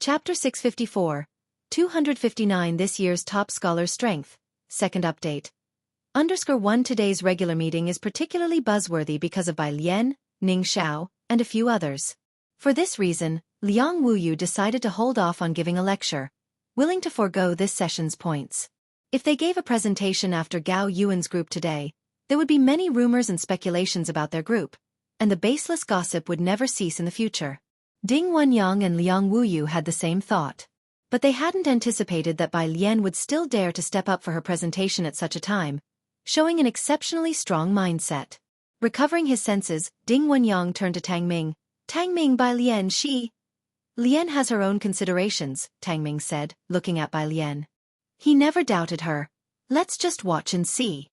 Chapter 654, 259 This year's Top Scholar's Strength, Second Update. _1 Today's regular meeting is particularly buzzworthy because of Bai Lian, Ning Xiao, and a few others. For this reason, Liang Wuyu decided to hold off on giving a lecture, willing to forego this session's points. If they gave a presentation after Gao Yuan's group today, there would be many rumors and speculations about their group, and the baseless gossip would never cease in the future. Ding Wenyang and Liang Wuyu had the same thought. But they hadn't anticipated that Bai Lian would still dare to step up for her presentation at such a time, showing an exceptionally strong mindset. Recovering his senses, Ding Wenyang turned to Tang Ming. Tang Ming, Bai Lian, she... Lian has her own considerations, Tang Ming said, looking at Bai Lian. He never doubted her. Let's just watch and see.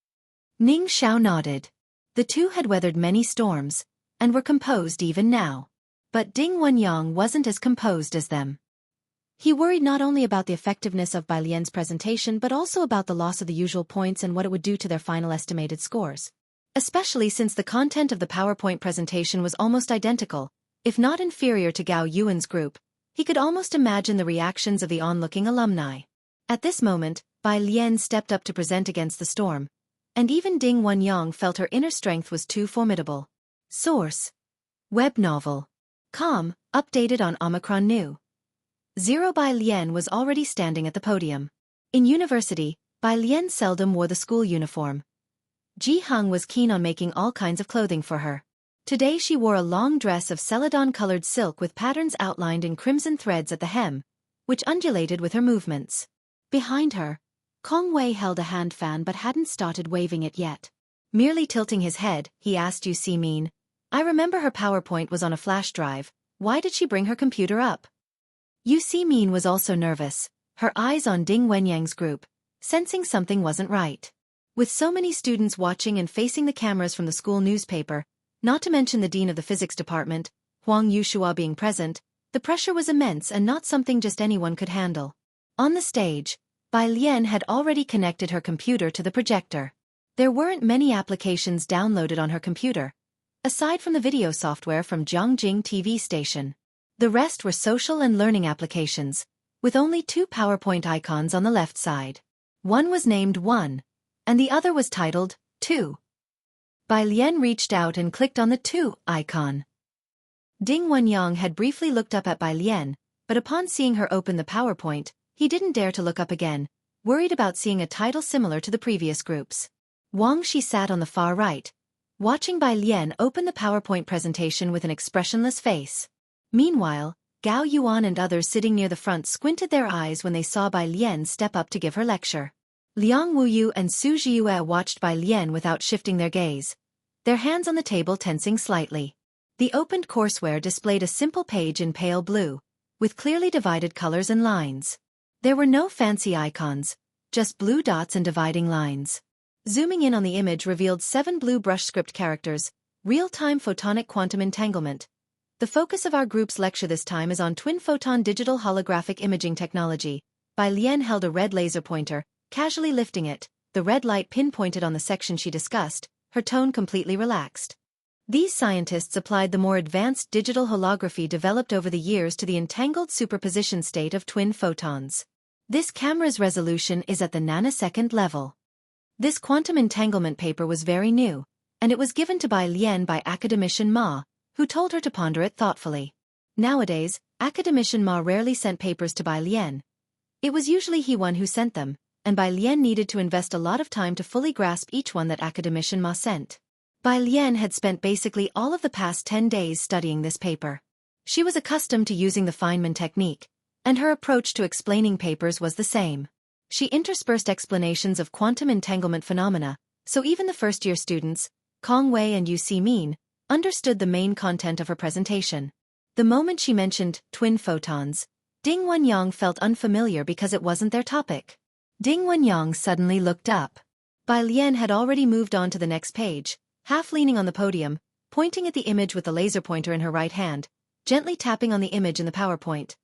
Ning Xiao nodded. The two had weathered many storms, and were composed even now. But Ding Wenyang wasn't as composed as them. He worried not only about the effectiveness of Bai Lian's presentation but also about the loss of the usual points and what it would do to their final estimated scores. Especially since the content of the PowerPoint presentation was almost identical, if not inferior to Gao Yuan's group. He could almost imagine the reactions of the onlooking alumni. At this moment, Bai Lian stepped up to present against the storm, and even Ding Wenyang felt her inner strength was too formidable. Source: Web Novel. Com, updated on Omicron New. 0 Bai Lian was already standing at the podium. In university, Bai Lian seldom wore the school uniform. Ji Heng was keen on making all kinds of clothing for her. Today she wore a long dress of celadon-colored silk with patterns outlined in crimson threads at the hem, which undulated with her movements. Behind her, Kong Wei held a hand fan but hadn't started waving it yet. Merely tilting his head, he asked Xueqi Min, I remember her PowerPoint was on a flash drive. Why did she bring her computer up? Xueqi Min was also nervous, her eyes on Ding Wenyang's group, sensing something wasn't right. With so many students watching and facing the cameras from the school newspaper, not to mention the dean of the physics department, Huang Yushua, being present, the pressure was immense and not something just anyone could handle. On the stage, Bai Lian had already connected her computer to the projector. There weren't many applications downloaded on her computer, aside from the video software from Zhongjing TV station. The rest were social and learning applications, with only 2 PowerPoint icons on the left side. One was named 1, and the other was titled 2. Bai Lian reached out and clicked on the 2 icon. Ding Wenyang had briefly looked up at Bai Lian, but upon seeing her open the PowerPoint, he didn't dare to look up again, worried about seeing a title similar to the previous groups. Wang Shi sat on the far right, watching Bai Lian open the PowerPoint presentation with an expressionless face. Meanwhile, Gao Yuan and others sitting near the front squinted their eyes when they saw Bai Lian step up to give her lecture. Liang Wuyu and Su Zhiyue watched Bai Lian without shifting their gaze, their hands on the table tensing slightly. The opened courseware displayed a simple page in pale blue, with clearly divided colors and lines. There were no fancy icons, just blue dots and dividing lines. Zooming in on the image revealed 7 blue brush script characters, real-time photonic quantum entanglement. The focus of our group's lecture this time is on twin-photon digital holographic imaging technology. Bai Lian held a red laser pointer, casually lifting it, the red light pinpointed on the section she discussed, her tone completely relaxed. These scientists applied the more advanced digital holography developed over the years to the entangled superposition state of twin photons. This camera's resolution is at the nanosecond level. This quantum entanglement paper was very new, and it was given to Bai Lian by academician Ma, who told her to ponder it thoughtfully. Nowadays, academician Ma rarely sent papers to Bai Lian. It was usually he one who sent them, and Bai Lian needed to invest a lot of time to fully grasp each one that academician Ma sent. Bai Lian had spent basically all of the past 10 days studying this paper. She was accustomed to using the Feynman technique, and her approach to explaining papers was the same. She interspersed explanations of quantum entanglement phenomena, so even the first-year students, Kong Wei and Xueqi Min, understood the main content of her presentation. The moment she mentioned twin photons, Ding Wenyang felt unfamiliar because it wasn't their topic. Ding Wenyang suddenly looked up. Bai Lian had already moved on to the next page, half leaning on the podium, pointing at the image with the laser pointer in her right hand, gently tapping on the image in the PowerPoint.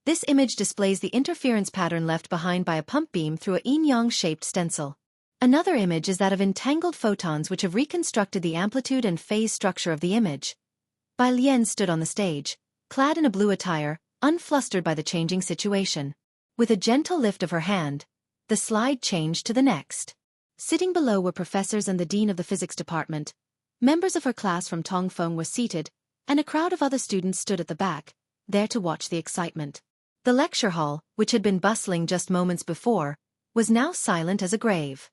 This image displays the interference pattern left behind by a pump beam through a yin-yang-shaped stencil. Another image is that of entangled photons which have reconstructed the amplitude and phase structure of the image. Bai Lian stood on the stage, clad in a blue attire, unflustered by the changing situation. With a gentle lift of her hand, the slide changed to the next. Sitting below were professors and the dean of the physics department. Members of her class from Tongfeng were seated, and a crowd of other students stood at the back, there to watch the excitement. The lecture hall, which had been bustling just moments before, was now silent as a grave.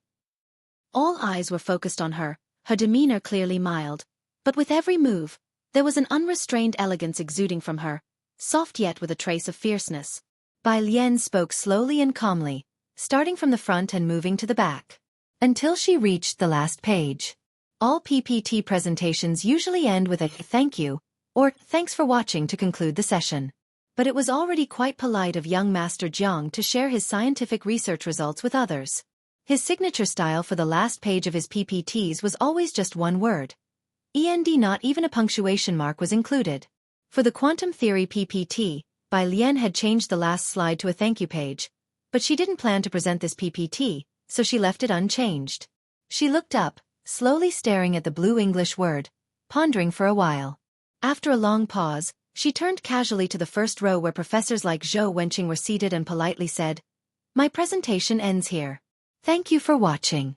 All eyes were focused on her, her demeanor clearly mild, but with every move, there was an unrestrained elegance exuding from her, soft yet with a trace of fierceness. Bai Lian spoke slowly and calmly, starting from the front and moving to the back, until she reached the last page. All PPT presentations usually end with a "thank you" or "thanks for watching" to conclude the session. But it was already quite polite of young Master Jiang to share his scientific research results with others. His signature style for the last page of his PPTs was always just one word. END, not even a punctuation mark was included. For the quantum theory PPT, Bai Lian had changed the last slide to a thank you page, but she didn't plan to present this PPT, so she left it unchanged. She looked up, slowly staring at the blue English word, pondering for a while. After a long pause, she turned casually to the first row where professors like Zhou Wenqing were seated and politely said, "My presentation ends here. Thank you for watching."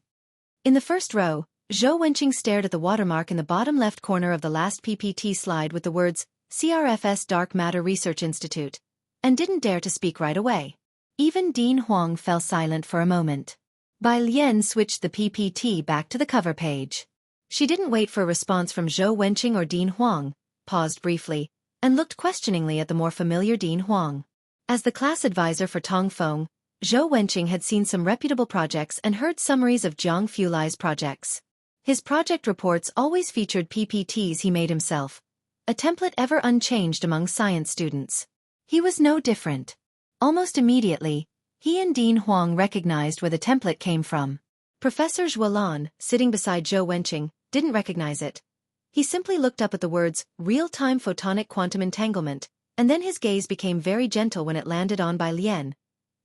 In the first row, Zhou Wenqing stared at the watermark in the bottom left corner of the last PPT slide with the words, CRFS Dark Matter Research Institute, and didn't dare to speak right away. Even Dean Huang fell silent for a moment. Bai Lian switched the PPT back to the cover page. She didn't wait for a response from Zhou Wenqing or Dean Huang, paused briefly, and looked questioningly at the more familiar Dean Huang. As the class advisor for Tongfeng, Zhou Wenqing had seen some reputable projects and heard summaries of Jiang Fulai's projects. His project reports always featured PPTs he made himself, a template ever unchanged among science students. He was no different. Almost immediately, he and Dean Huang recognized where the template came from. Professor Xuelan, sitting beside Zhou Wenqing, didn't recognize it. He simply looked up at the words, real-time photonic quantum entanglement, and then his gaze became very gentle when it landed on Bai Lian.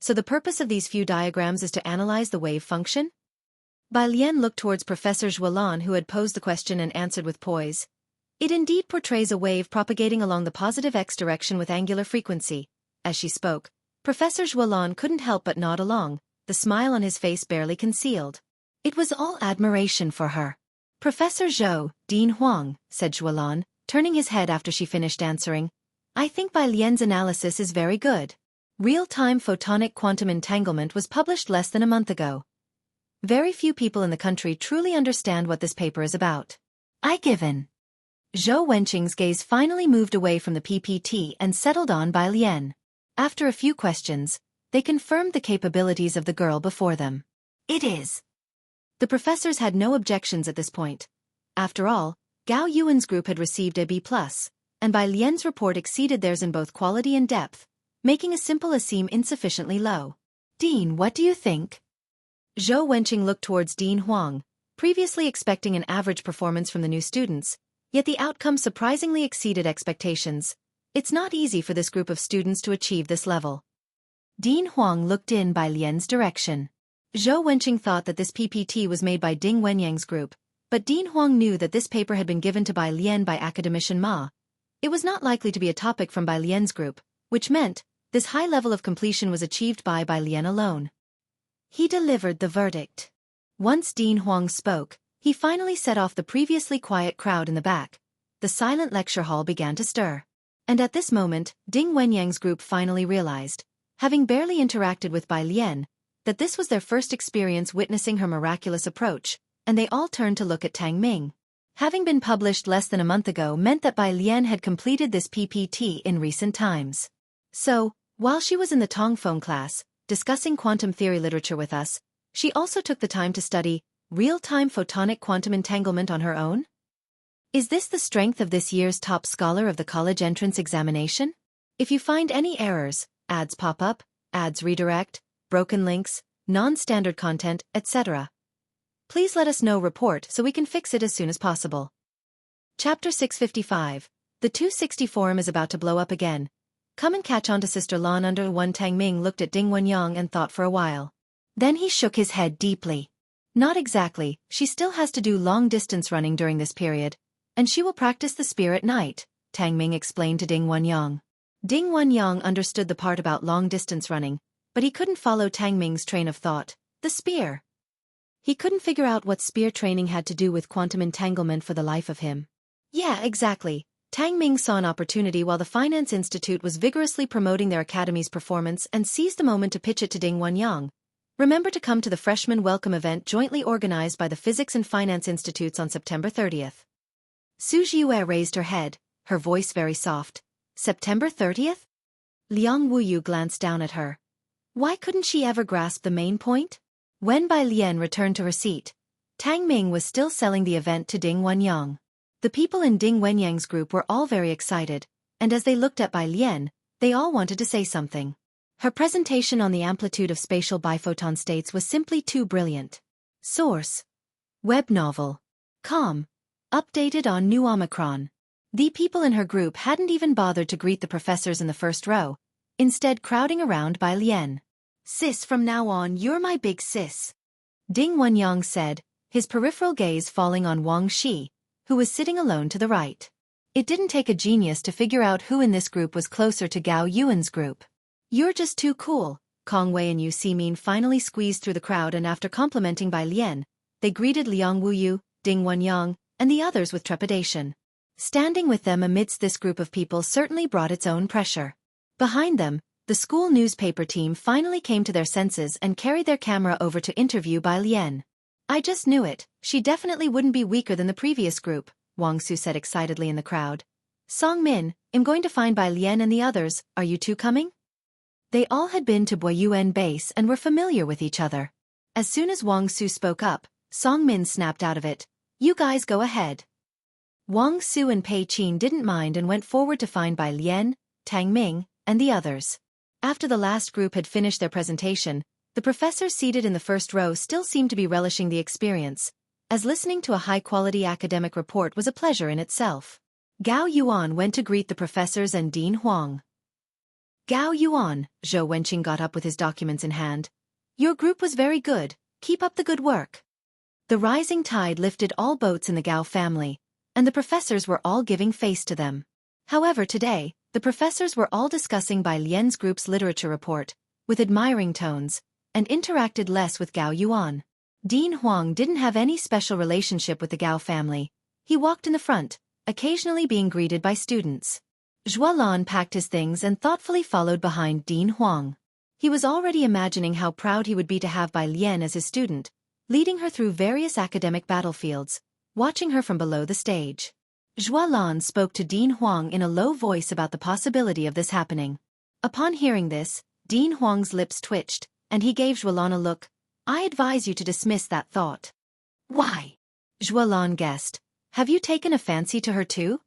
So the purpose of these few diagrams is to analyze the wave function? Bai Lian looked towards Professor Xuelan, who had posed the question, and answered with poise. It indeed portrays a wave propagating along the positive x direction with angular frequency. As she spoke, Professor Xuelan couldn't help but nod along, the smile on his face barely concealed. It was all admiration for her. Professor Zhou, Dean Huang, said Xuelan, turning his head after she finished answering. I think Bai Lian's analysis is very good. Real-time photonic quantum entanglement was published less than a month ago. Very few people in the country truly understand what this paper is about. I given. Zhou Wenqing's gaze finally moved away from the PPT and settled on Bai Lian. After a few questions, they confirmed the capabilities of the girl before them. It is. The professors had no objections at this point. After all, Gao Yuan's group had received a B+, and Bai Lian's report exceeded theirs in both quality and depth, making a simple A seem insufficiently low. Dean, what do you think? Zhou Wenqing looked towards Dean Huang, previously expecting an average performance from the new students, yet the outcome surprisingly exceeded expectations. It's not easy for this group of students to achieve this level. Dean Huang looked in Bai Lian's direction. Zhou Wenqing thought that this PPT was made by Ding Wenyang's group, but Dean Huang knew that this paper had been given to Bai Lian by academician Ma. It was not likely to be a topic from Bai Lian's group, which meant this high level of completion was achieved by Bai Lian alone. He delivered the verdict. Once Dean Huang spoke, he finally set off the previously quiet crowd in the back. The silent lecture hall began to stir. And at this moment, Ding Wenyang's group finally realized, having barely interacted with Bai Lian, that this was their first experience witnessing her miraculous approach, and they all turned to look at Tang Ming. Having been published less than a month ago meant that Bai Lian had completed this PPT in recent times. So, while she was in the Tongfeng class, discussing quantum theory literature with us, she also took the time to study real-time photonic quantum entanglement on her own? Is this the strength of this year's top scholar of the college entrance examination? If you find any errors, ads pop up, ads redirect, broken links, non-standard content, etc., please let us know report so we can fix it as soon as possible. Chapter 655. The 260 forum is about to blow up again. Come and catch on to Sister Lan under one. Tang Ming looked at Ding Wenyang and thought for a while. Then he shook his head deeply. Not exactly, she still has to do long-distance running during this period, and she will practice the spear at night, Tang Ming explained to Ding Wenyang. Ding Wenyang understood the part about long-distance running, but he couldn't follow Tang Ming's train of thought. The spear. He couldn't figure out what spear training had to do with quantum entanglement for the life of him. Yeah, exactly. Tang Ming saw an opportunity while the Finance Institute was vigorously promoting their academy's performance and seized the moment to pitch it to Ding Wenyang. Remember to come to the freshman welcome event jointly organized by the Physics and Finance Institutes on September 30th. Su Jiue raised her head, her voice very soft. September 30th? Liang Wuyu glanced down at her. Why couldn't she ever grasp the main point? When Bai Lian returned to her seat, Tang Ming was still selling the event to Ding Wenyang. The people in Ding Wenyang's group were all very excited, and as they looked at Bai Lian, they all wanted to say something. Her presentation on the amplitude of spatial biphoton states was simply too brilliant. Source: web novel. Com. Updated on New Omicron. The people in her group hadn't even bothered to greet the professors in the first row, instead crowding around Bai Lian. Sis, from now on you're my big sis. Ding Wenyang said, his peripheral gaze falling on Wang Shi, who was sitting alone to the right. It didn't take a genius to figure out who in this group was closer to Gao Yuan's group. You're just too cool. Kong Wei and Yu Simin finally squeezed through the crowd, and after complimenting Bai Lian, they greeted Liang Wuyu, Ding Wenyang, and the others with trepidation. Standing with them amidst this group of people certainly brought its own pressure. Behind them, the school newspaper team finally came to their senses and carried their camera over to interview Bai Lian. I just knew it, she definitely wouldn't be weaker than the previous group, Wang Su said excitedly in the crowd. Song Min, I'm going to find Bai Lian and the others, are you two coming? They all had been to Boyuan base and were familiar with each other. As soon as Wang Su spoke up, Song Min snapped out of it. You guys go ahead. Wang Su and Pei Qin didn't mind and went forward to find Bai Lian, Tang Ming, and the others. After the last group had finished their presentation, the professors seated in the first row still seemed to be relishing the experience, as listening to a high-quality academic report was a pleasure in itself. Gao Yuan went to greet the professors and Dean Huang. Gao Yuan, Zhou Wenqing got up with his documents in hand. Your group was very good, keep up the good work. The rising tide lifted all boats in the Gao family, and the professors were all giving face to them. However, today, the professors were all discussing Bai Lian's group's literature report, with admiring tones, and interacted less with Gao Yuan. Dean Huang didn't have any special relationship with the Gao family. He walked in the front, occasionally being greeted by students. Xuelan packed his things and thoughtfully followed behind Dean Huang. He was already imagining how proud he would be to have Bai Lian as his student, leading her through various academic battlefields, watching her from below the stage. Xuelan spoke to Dean Huang in a low voice about the possibility of this happening. Upon hearing this, Dean Huang's lips twitched, and he gave Xuelan a look. I advise you to dismiss that thought. Why? Xuelan guessed. Have you taken a fancy to her too?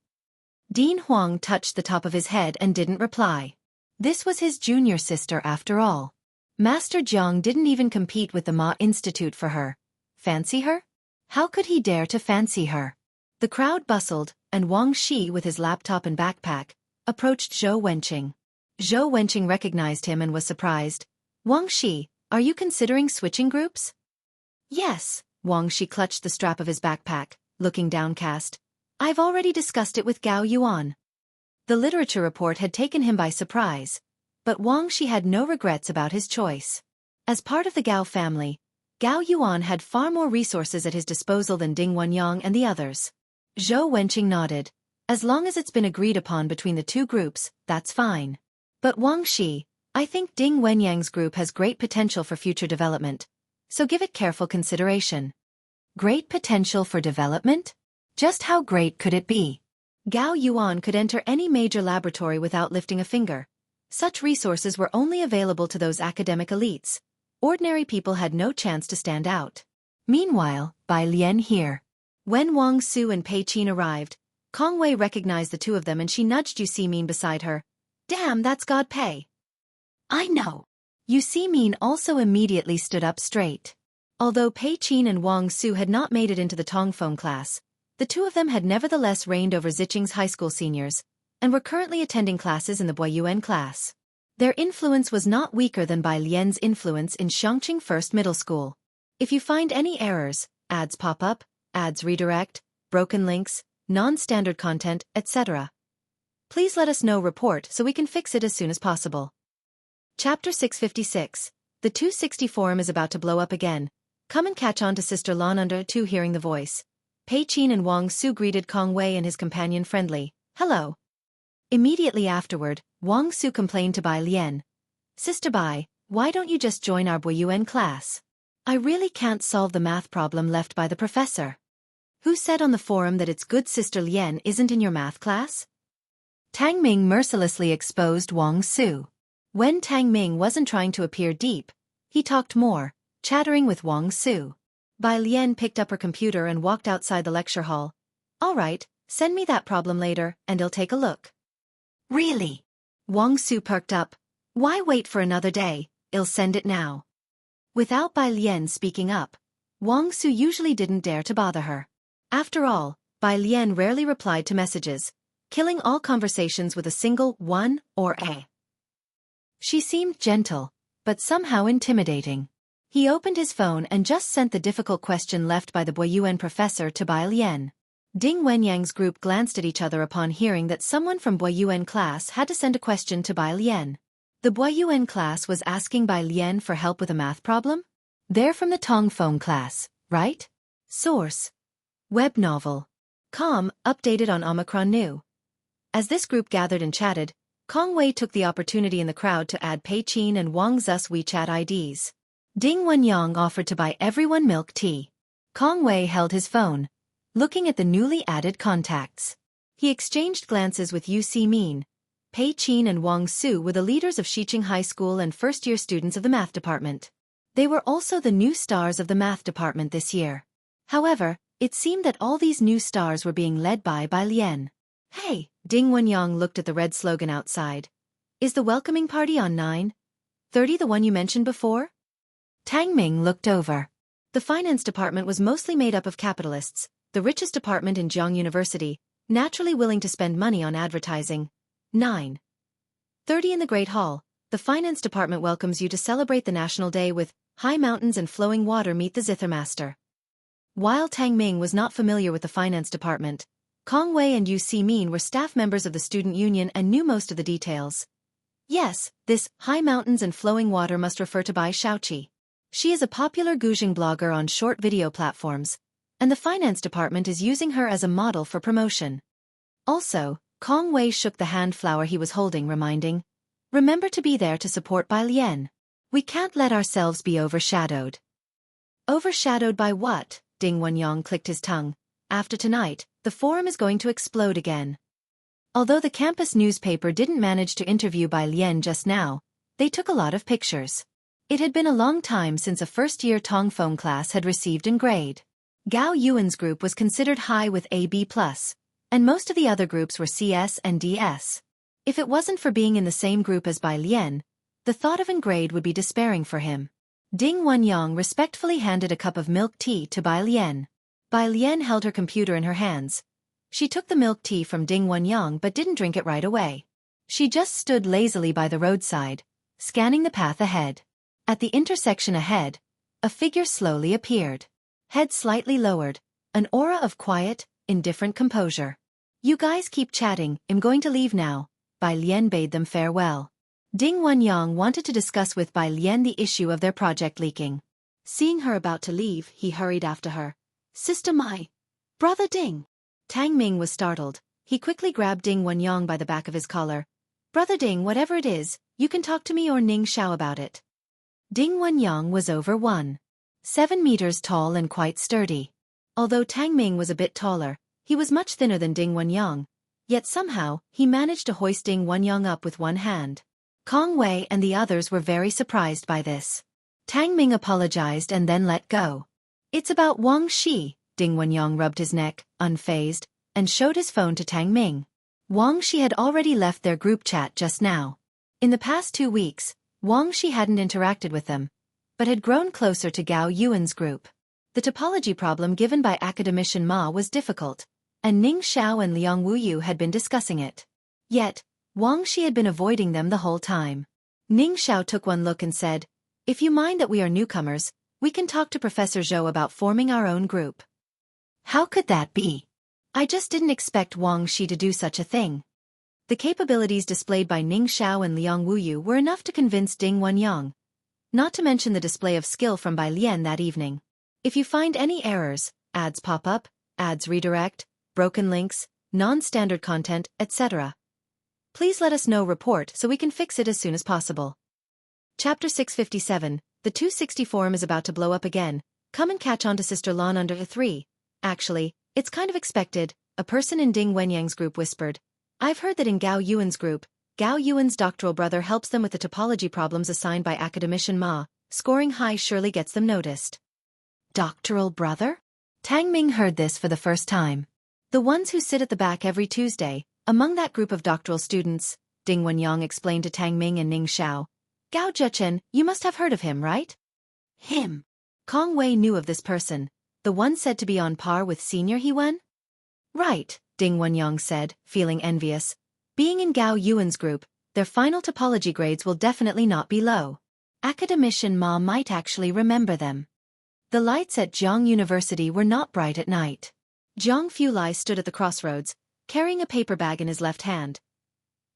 Dean Huang touched the top of his head and didn't reply. This was his junior sister after all. Master Jiang didn't even compete with the Ma Institute for her. Fancy her? How could he dare to fancy her? The crowd bustled, and Wang Shi with his laptop and backpack approached Zhou Wenqing. Zhou Wenqing recognized him and was surprised. Wang Shi, are you considering switching groups? Yes, Wang Shi clutched the strap of his backpack, looking downcast. I've already discussed it with Gao Yuan. The literature report had taken him by surprise, but Wang Shi had no regrets about his choice. As part of the Gao family, Gao Yuan had far more resources at his disposal than Ding Wenyang and the others. Zhou Wenqing nodded. As long as it's been agreed upon between the two groups, that's fine. But Wang Shi, I think Ding Wenyang's group has great potential for future development, so give it careful consideration. Great potential for development? Just how great could it be? Gao Yuan could enter any major laboratory without lifting a finger. Such resources were only available to those academic elites. Ordinary people had no chance to stand out. Meanwhile, Bai Lian here. When Wang Su and Pei Qin arrived, Kong Wei recognized the two of them and she nudged Yu Simin beside her. Damn, that's God Pei. I know. Yu Simin also immediately stood up straight. Although Pei Qin and Wang Su had not made it into the Tongfeng class, the two of them had nevertheless reigned over Ziqing's high school seniors, and were currently attending classes in the Boyuan class. Their influence was not weaker than Bai Lian's influence in Xiangqing First Middle School. If you find any errors, ads pop up, ads redirect, broken links, non-standard content, etc., Please let us know report so we can fix it as soon as possible. Chapter 656. The 260 forum is about to blow up again. Come and catch on to Sister Lan under 2 hearing the voice. Pei Qin and Wang Su greeted Kong Wei and his companion friendly. Hello. Immediately afterward, Wang Su complained to Bai Lian. Sister Bai, why don't you just join our Boyuan class? I really can't solve the math problem left by the professor. Who said on the forum that it's good Sister Lian isn't in your math class? Tang Ming mercilessly exposed Wang Su. When Tang Ming wasn't trying to appear deep, he talked more, chattering with Wang Su. Bai Lian picked up her computer and walked outside the lecture hall. All right, send me that problem later, and I'll take a look. Really? Wang Su perked up. Why wait for another day? I'll send it now. Without Bai Lian speaking up, Wang Su usually didn't dare to bother her. After all, Bai Lian rarely replied to messages, killing all conversations with a single one or a. She seemed gentle, but somehow intimidating. He opened his phone and just sent the difficult question left by the Boyuan professor to Bai Lian. Ding Wenyang's group glanced at each other upon hearing that someone from Boyuan class had to send a question to Bai Lian. The Boyuan class was asking Bai Lian for help with a math problem? They're from the Tongfeng class, right? Source. Web novel. Com, updated on Omicron New. As this group gathered and chatted, Kong Wei took the opportunity in the crowd to add Pei Qin and Wang Zu's WeChat IDs. Ding Wenyang offered to buy everyone milk tea. Kong Wei held his phone, looking at the newly added contacts. He exchanged glances with Yu Si-min. Pei Qin and Wang Su were the leaders of Xiqing High School and first-year students of the math department. They were also the new stars of the math department this year. However, it seemed that all these new stars were being led by Bai Lian. Hey, Ding Wenyang looked at the red slogan outside. Is the welcoming party on 9:30 the one you mentioned before? Tang Ming looked over. The finance department was mostly made up of capitalists, the richest department in Jiang University, naturally willing to spend money on advertising. 9:30 in the Great Hall, the finance department welcomes you to celebrate the National Day with high mountains and flowing water meet the Zithermaster. While Tang Ming was not familiar with the finance department, Kong Wei and Yu Si-min were staff members of the student union and knew most of the details. Yes, this high mountains and flowing water must refer to Bai Xueqi. She is a popular Guzheng blogger on short video platforms, and the finance department is using her as a model for promotion. Also, Kong Wei shook the hand flower he was holding, reminding, remember to be there to support Bai Lian. We can't let ourselves be overshadowed. Overshadowed by what? Ding Wenyang clicked his tongue. After tonight, the forum is going to explode again. Although the campus newspaper didn't manage to interview Bai Lian just now, they took a lot of pictures. It had been a long time since a first-year Tongfeng class had received an grade. Gao Yuan's group was considered high with AB+, and most of the other groups were CS and DS. If it wasn't for being in the same group as Bai Lian, the thought of an grade would be despairing for him. Ding Wenyang respectfully handed a cup of milk tea to Bai Lian. Bai Lian held her computer in her hands. She took the milk tea from Ding Wenyang but didn't drink it right away. She just stood lazily by the roadside, scanning the path ahead. At the intersection ahead, a figure slowly appeared. Head slightly lowered, an aura of quiet, indifferent composure. You guys keep chatting, I'm going to leave now. Bai Lian bade them farewell. Ding Wenyang wanted to discuss with Bai Lian the issue of their project leaking. Seeing her about to leave, he hurried after her. Sister Mai. Brother Ding. Tang Ming was startled. He quickly grabbed Ding Wenyang by the back of his collar. Brother Ding, whatever it is, you can talk to me or Ning Xiao about it. Ding Wenyang was over 1.7 meters tall and quite sturdy. Although Tang Ming was a bit taller, he was much thinner than Ding Wenyang, yet somehow he managed to hoist Ding Wenyang up with one hand. Kong Wei and the others were very surprised by this. Tang Ming apologized and then let go. It's about Wang Shi. Ding Wenyang rubbed his neck, unfazed, and showed his phone to Tang Ming. Wang Shi had already left their group chat just now. In the past 2 weeks, Wang Shi hadn't interacted with them, but had grown closer to Gao Yuan's group. The topology problem given by academician Ma was difficult, and Ning Xiao and Liang Wuyu had been discussing it. Yet, Wang Shi had been avoiding them the whole time. Ning Xiao took one look and said, if you mind that we are newcomers, we can talk to Professor Zhou about forming our own group. How could that be? I just didn't expect Wang Shi to do such a thing. The capabilities displayed by Ning Xiao and Liang Wuyu were enough to convince Ding Wenyang. Not to mention the display of skill from Bai Lian that evening. If you find any errors, ads pop up, ads redirect, broken links, non-standard content, etc., please let us know report so we can fix it as soon as possible. Chapter 657, the 260 forum is about to blow up again. Come and catch on to Sister Lan under the 3. Actually, it's kind of expected, a person in Ding Wenyang's group whispered. I've heard that in Gao Yuan's group, Gao Yuan's doctoral brother helps them with the topology problems assigned by academician Ma. Scoring high surely gets them noticed. Doctoral brother? Tang Ming heard this for the first time. The ones who sit at the back every Tuesday, among that group of doctoral students, Ding Wenyang explained to Tang Ming and Ning Xiao. Gao Zhechen, you must have heard of him, right? Him. Kong Wei knew of this person, the one said to be on par with Senior He-Wen? Right, Ding Wenyang said, feeling envious. Being in Gao Yuan's group, their final topology grades will definitely not be low. Academician Ma might actually remember them. The lights at Jiang University were not bright at night. Jiang Fulai stood at the crossroads, carrying a paper bag in his left hand.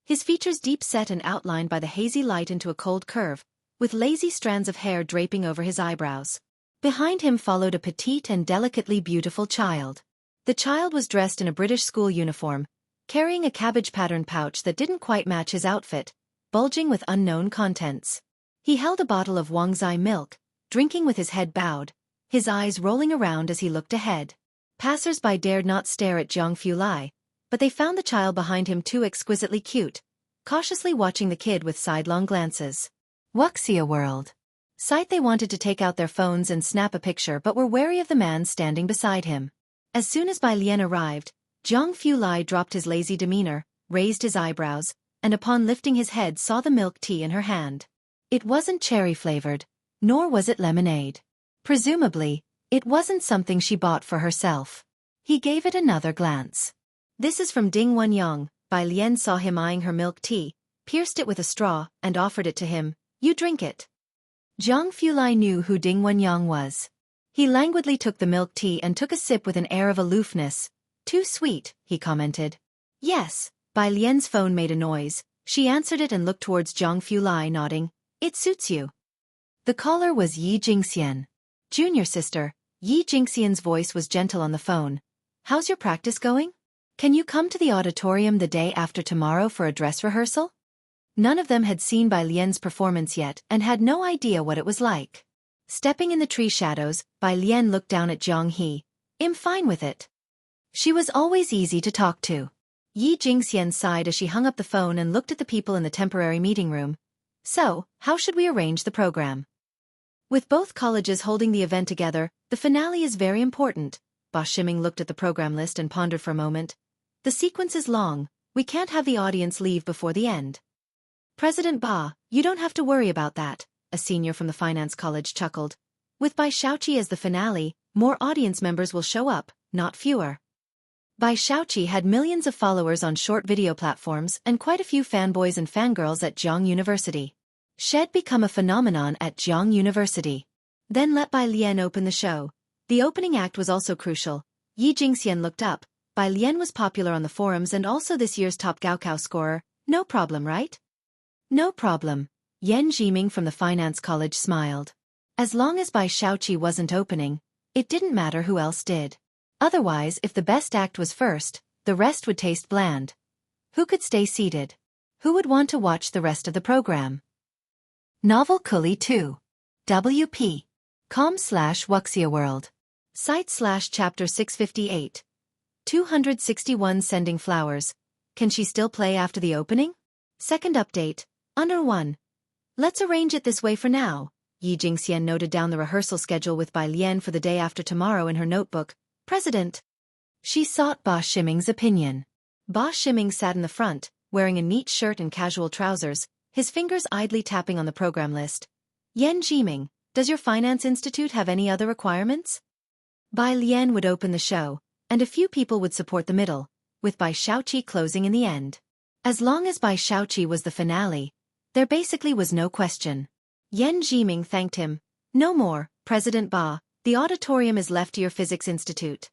His features deep set and outlined by the hazy light into a cold curve, with lazy strands of hair draping over his eyebrows. Behind him followed a petite and delicately beautiful child. The child was dressed in a British school uniform, carrying a cabbage-patterned pouch that didn't quite match his outfit, bulging with unknown contents. He held a bottle of Wangzai milk, drinking with his head bowed, his eyes rolling around as he looked ahead. Passers-by dared not stare at Jiang Fulai, but they found the child behind him too exquisitely cute, cautiously watching the kid with sidelong glances. Wuxia world. Sight they wanted to take out their phones and snap a picture but were wary of the man standing beside him. As soon as Bai Lian arrived, Jiang Fulai dropped his lazy demeanor, raised his eyebrows, and upon lifting his head saw the milk tea in her hand. It wasn't cherry-flavored, nor was it lemonade. Presumably, it wasn't something she bought for herself. He gave it another glance. This is from Ding Wenyang. Bai Lian saw him eyeing her milk tea, pierced it with a straw, and offered it to him. You drink it. Jiang Fulai knew who Ding Wenyang was. He languidly took the milk tea and took a sip with an air of aloofness. Too sweet, he commented. Yes, Bai Lian's phone made a noise. She answered it and looked towards Jiang Fulai, nodding. It suits you. The caller was Yi Jingxian. Junior sister. Yi Jingxian's voice was gentle on the phone. How's your practice going? Can you come to the auditorium the day after tomorrow for a dress rehearsal? None of them had seen Bai Lian's performance yet and had no idea what it was like. Stepping in the tree shadows, Bai Lian looked down at Jiang He. I'm fine with it. She was always easy to talk to. Yi Jingxian sighed as she hung up the phone and looked at the people in the temporary meeting room. So, how should we arrange the program? With both colleges holding the event together, the finale is very important. Ba Shiming looked at the program list and pondered for a moment. The sequence is long, we can't have the audience leave before the end. President Ba, you don't have to worry about that, a senior from the finance college chuckled. With Bai Xueqi as the finale, more audience members will show up, not fewer. Bai Xueqi had millions of followers on short video platforms and quite a few fanboys and fangirls at Jiang University. She'd become a phenomenon at Jiang University. Then let Bai Lian open the show. The opening act was also crucial. Yi Jingxian looked up. Bai Lian was popular on the forums and also this year's top Gaokao scorer. No problem, right? No problem. Yan Jiming from the finance college smiled. As long as Bai Xueqi wasn't opening, it didn't matter who else did. Otherwise, if the best act was first, the rest would taste bland. Who could stay seated? Who would want to watch the rest of the program? Novel Kuli 2. WP. com/Wuxia World. Site/chapter 658. 261 Sending flowers. Can she still play after the opening? Second update. Under 1. Let's arrange it this way for now. Yi Jingxian noted down the rehearsal schedule with Bai Lian for the day after tomorrow in her notebook. President. She sought Ba Shiming's opinion. Ba Shiming sat in the front, wearing a neat shirt and casual trousers, his fingers idly tapping on the program list. Yan Jiming, does your finance institute have any other requirements? Bai Lian would open the show, and a few people would support the middle, with Bai Xueqi closing in the end. As long as Bai Xueqi was the finale, there basically was no question. Yan Jiming thanked him. No more, President Ba, the auditorium is left to your physics institute.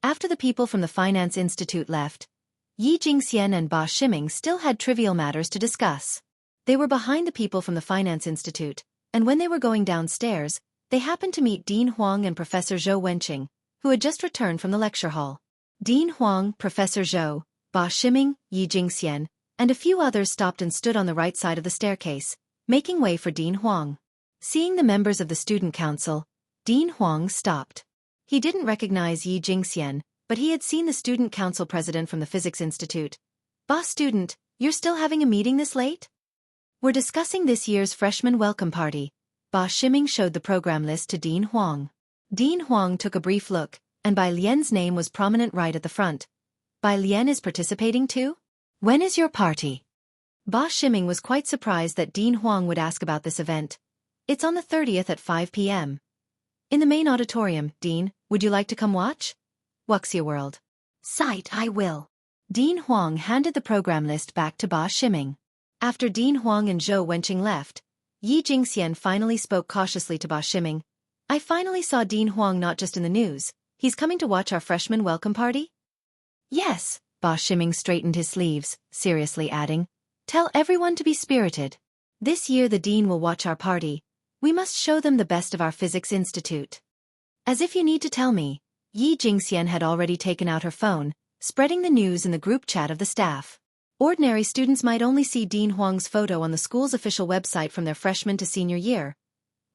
After the people from the finance institute left, Yi Jingxian and Ba Shiming still had trivial matters to discuss. They were behind the people from the Finance Institute, and when they were going downstairs, they happened to meet Dean Huang and Professor Zhou Wenqing, who had just returned from the lecture hall. Dean Huang, Professor Zhou, Ba Shiming, Yi Jingxian, and a few others stopped and stood on the right side of the staircase, making way for Dean Huang. Seeing the members of the student council, Dean Huang stopped. He didn't recognize Yi Jingxian, but he had seen the student council president from the Physics Institute. "Boss student, you're still having a meeting this late?" "We're discussing this year's freshman welcome party." Ba Shiming showed the program list to Dean Huang. Dean Huang took a brief look, and Bai Lian's name was prominent right at the front. "Bai Lian is participating too? When is your party?" Ba Shiming was quite surprised that Dean Huang would ask about this event. "It's on the 30th at 5 p.m. in the main auditorium. Dean, would you like to come watch?" "Wuxia World. Sight, I will." Dean Huang handed the program list back to Ba Shiming. After Dean Huang and Zhou Wenqing left, Yi Jingxian finally spoke cautiously to Ba Shiming. "I finally saw Dean Huang not just in the news. He's coming to watch our freshman welcome party?" "Yes." Ba Shiming straightened his sleeves, seriously adding, "Tell everyone to be spirited. This year the dean will watch our party. We must show them the best of our Physics Institute." "As if you need to tell me." Yi Jingxian had already taken out her phone, spreading the news in the group chat of the staff. Ordinary students might only see Dean Huang's photo on the school's official website from their freshman to senior year.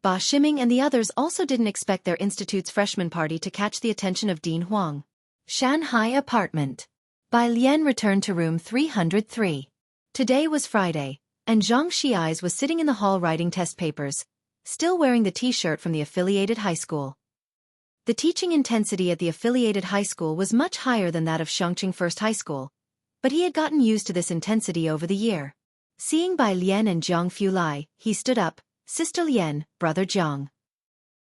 Ba Shiming and the others also didn't expect their institute's freshman party to catch the attention of Dean Huang. Shanghai apartment. Bai Lian returned to room 303. Today was Friday, and Zhang Xiais was sitting in the hall writing test papers, still wearing the t-shirt from the affiliated high school. The teaching intensity at the affiliated high school was much higher than that of Xiangqing First High School, but he had gotten used to this intensity over the year. Seeing Bai Lian and Jiang Fulai, he stood up. "Sister Lian, brother Jiang."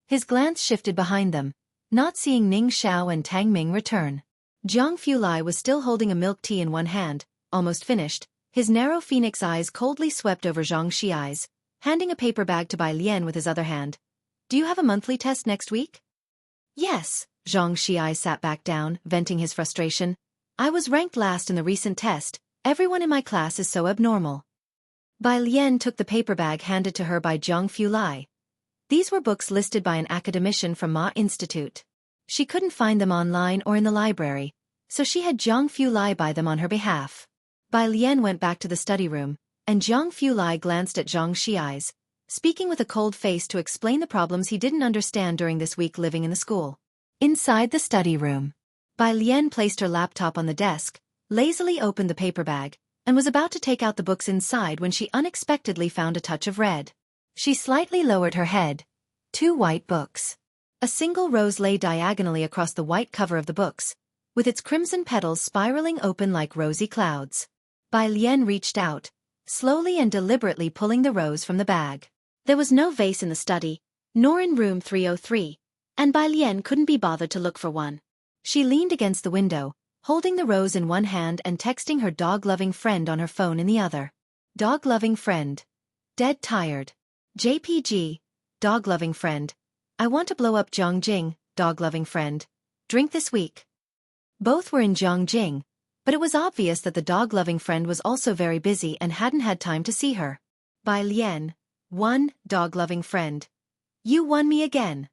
His glance shifted behind them, not seeing Ning Xiao and Tang Ming return. Jiang Fulai was still holding a milk tea in one hand, almost finished. His narrow phoenix eyes coldly swept over Zhang Xiais, handing a paper bag to Bai Lian with his other hand. "Do you have a monthly test next week?" "Yes." Zhang Xiai sat back down, venting his frustration. "I was ranked last in the recent test. Everyone in my class is so abnormal." Bai Lian took the paper bag handed to her by Jiang Fulai. These were books listed by an academician from Ma Institute. She couldn't find them online or in the library, so she had Jiang Fulai buy them on her behalf. Bai Lian went back to the study room, and Jiang Fulai glanced at Zhang Xiais, speaking with a cold face to explain the problems he didn't understand during this week living in the school. Inside the study room, Bai Lian placed her laptop on the desk, lazily opened the paper bag, and was about to take out the books inside when she unexpectedly found a touch of red. She slightly lowered her head. 2 white books. A single rose lay diagonally across the white cover of the books, with its crimson petals spiraling open like rosy clouds. Bai Lian reached out, slowly and deliberately pulling the rose from the bag. There was no vase in the study, nor in room 303, and Bai Lian couldn't be bothered to look for one. She leaned against the window, holding the rose in one hand and texting her dog-loving friend on her phone in the other. Dog-loving friend. Dead tired. JPG. Dog-loving friend. I want to blow up Zhongjing. Dog-loving friend. Drink this week. Both were in Zhongjing, but it was obvious that the dog-loving friend was also very busy and hadn't had time to see her. Bai Lian. 1. Dog-loving friend. You won me again.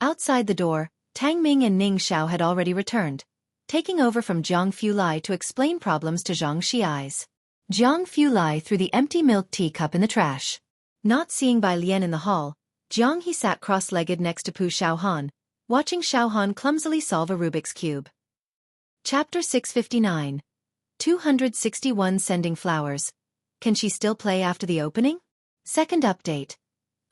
Outside the door, Tang Ming and Ning Xiao had already returned, taking over from Jiang Fulai to explain problems to Zhang Xiais. Jiang Fulai threw the empty milk tea cup in the trash. Not seeing Bai Lian in the hall, Jiang he sat cross-legged next to Pu Xiaohan, watching Xiaohan clumsily solve a Rubik's Cube. Chapter 659. 261 Sending Flowers. Can she still play after the opening? Second update.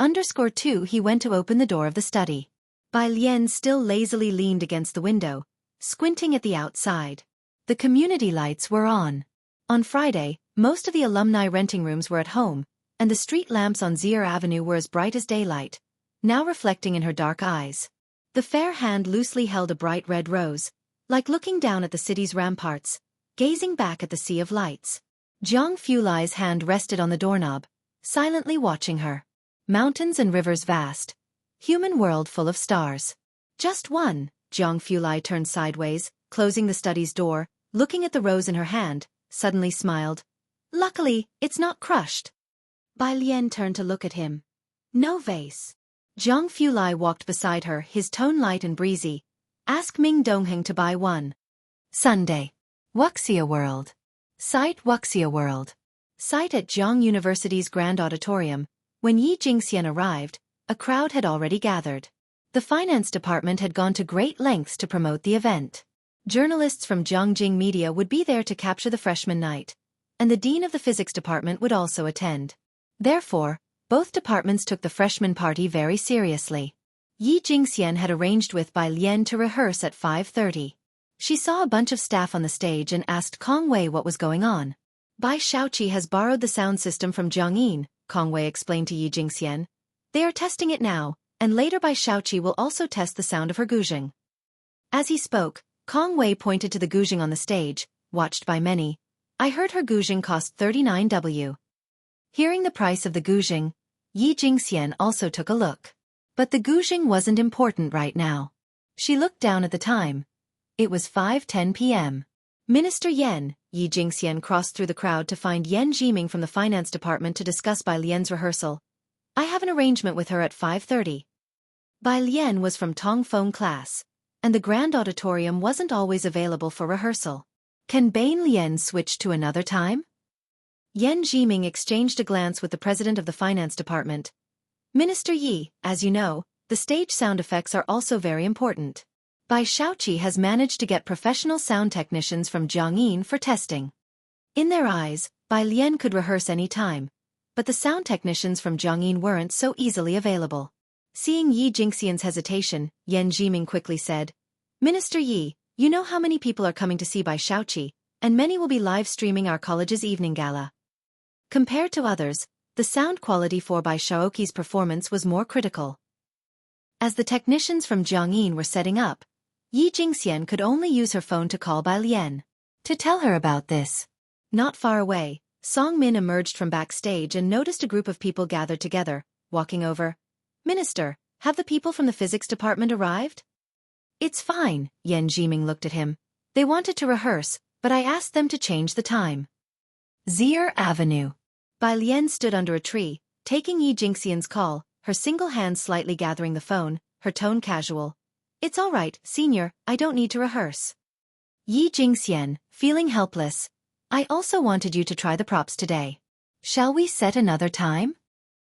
_2 He went to open the door of the study. Bai Lian still lazily leaned against the window, squinting at the outside. The community lights were on. On Friday, most of the alumni renting rooms were at home, and the street lamps on Zier Avenue were as bright as daylight, now reflecting in her dark eyes. The fair hand loosely held a bright red rose, like looking down at the city's ramparts, gazing back at the sea of lights. Jiang Fulai's hand rested on the doorknob, silently watching her. Mountains and rivers vast. Human world full of stars. Just one. Jiang Fulai turned sideways, closing the study's door, looking at the rose in her hand, suddenly smiled. Luckily, it's not crushed. Bai Lian turned to look at him. No vase. Zhang Fulai walked beside her, his tone light and breezy. Ask Ming Dongheng to buy one. Sunday. Wuxia World. Site Wuxia World. Site at Zhang University's Grand Auditorium. When Yi Jingxian arrived, a crowd had already gathered. The finance department had gone to great lengths to promote the event. Journalists from Jiangjing Media would be there to capture the freshman night, and the dean of the physics department would also attend. Therefore, both departments took the freshman party very seriously. Yi Jingxian had arranged with Bai Lian to rehearse at 5:30. She saw a bunch of staff on the stage and asked Kong Wei what was going on. Bai Xueqi has borrowed the sound system from Jiangyin, Kong Wei explained to Yi Jingxian. They are testing it now, and later Bai Xueqi will also test the sound of her guzheng. As he spoke, Kong Wei pointed to the guzheng on the stage, watched by many. I heard her guzheng cost 39W. Hearing the price of the guzheng, Yi Jingxian also took a look. But the guzheng wasn't important right now. She looked down at the time. It was 5:10 p.m. Minister Yan, Yi Jingxian crossed through the crowd to find Yan Jiming from the finance department to discuss Bai Lian's rehearsal. I have an arrangement with her at 5:30. Bai Lian was from Tongfeng class, and the Grand Auditorium wasn't always available for rehearsal. Can Bai Lian switch to another time? Yan Jiming exchanged a glance with the president of the finance department. Minister Yi, as you know, the stage sound effects are also very important. Bai Xueqi has managed to get professional sound technicians from Jiangyin for testing. In their eyes, Bai Lian could rehearse any time, but the sound technicians from Jiangyin weren't so easily available. Seeing Yi Jingxian's hesitation, Yan Jiming quickly said, Minister Yi, you know how many people are coming to see Bai Xueqi, and many will be live streaming our college's evening gala. Compared to others, the sound quality for Bai Xueqi's performance was more critical. As the technicians from Jiangyin were setting up, Yi Jingxian could only use her phone to call Bai Lian to tell her about this. Not far away, Song Min emerged from backstage and noticed a group of people gathered together, walking over. Minister, have the people from the physics department arrived? It's fine, Yan Jiming looked at him. They wanted to rehearse, but I asked them to change the time. Zier Avenue. Bai Lian stood under a tree, taking Yi Jingxian's call, her single hand slightly gathering the phone, her tone casual. It's all right, senior, I don't need to rehearse. Yi Jingxian, feeling helpless. I also wanted you to try the props today. Shall we set another time?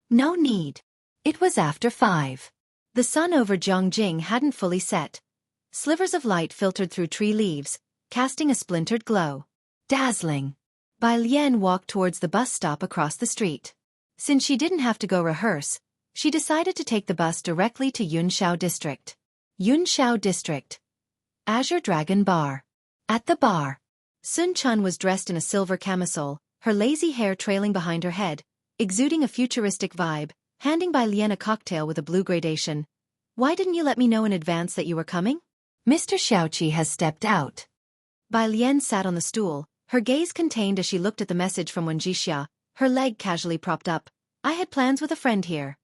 No need. It was after 5. The sun over Jiangjing hadn't fully set. Slivers of light filtered through tree leaves, casting a splintered glow. Dazzling. Bai Lian walked towards the bus stop across the street. Since she didn't have to go rehearse, she decided to take the bus directly to Yunshao District. Yunshao District. Azure Dragon Bar. At the bar, Sun Chun was dressed in a silver camisole, her lazy hair trailing behind her head, exuding a futuristic vibe, handing Bai Lian a cocktail with a blue gradation. Why didn't you let me know in advance that you were coming? Mr. Xueqi has stepped out. Bai Lian sat on the stool, her gaze contained as she looked at the message from Wenjixia, her leg casually propped up. I had plans with a friend here.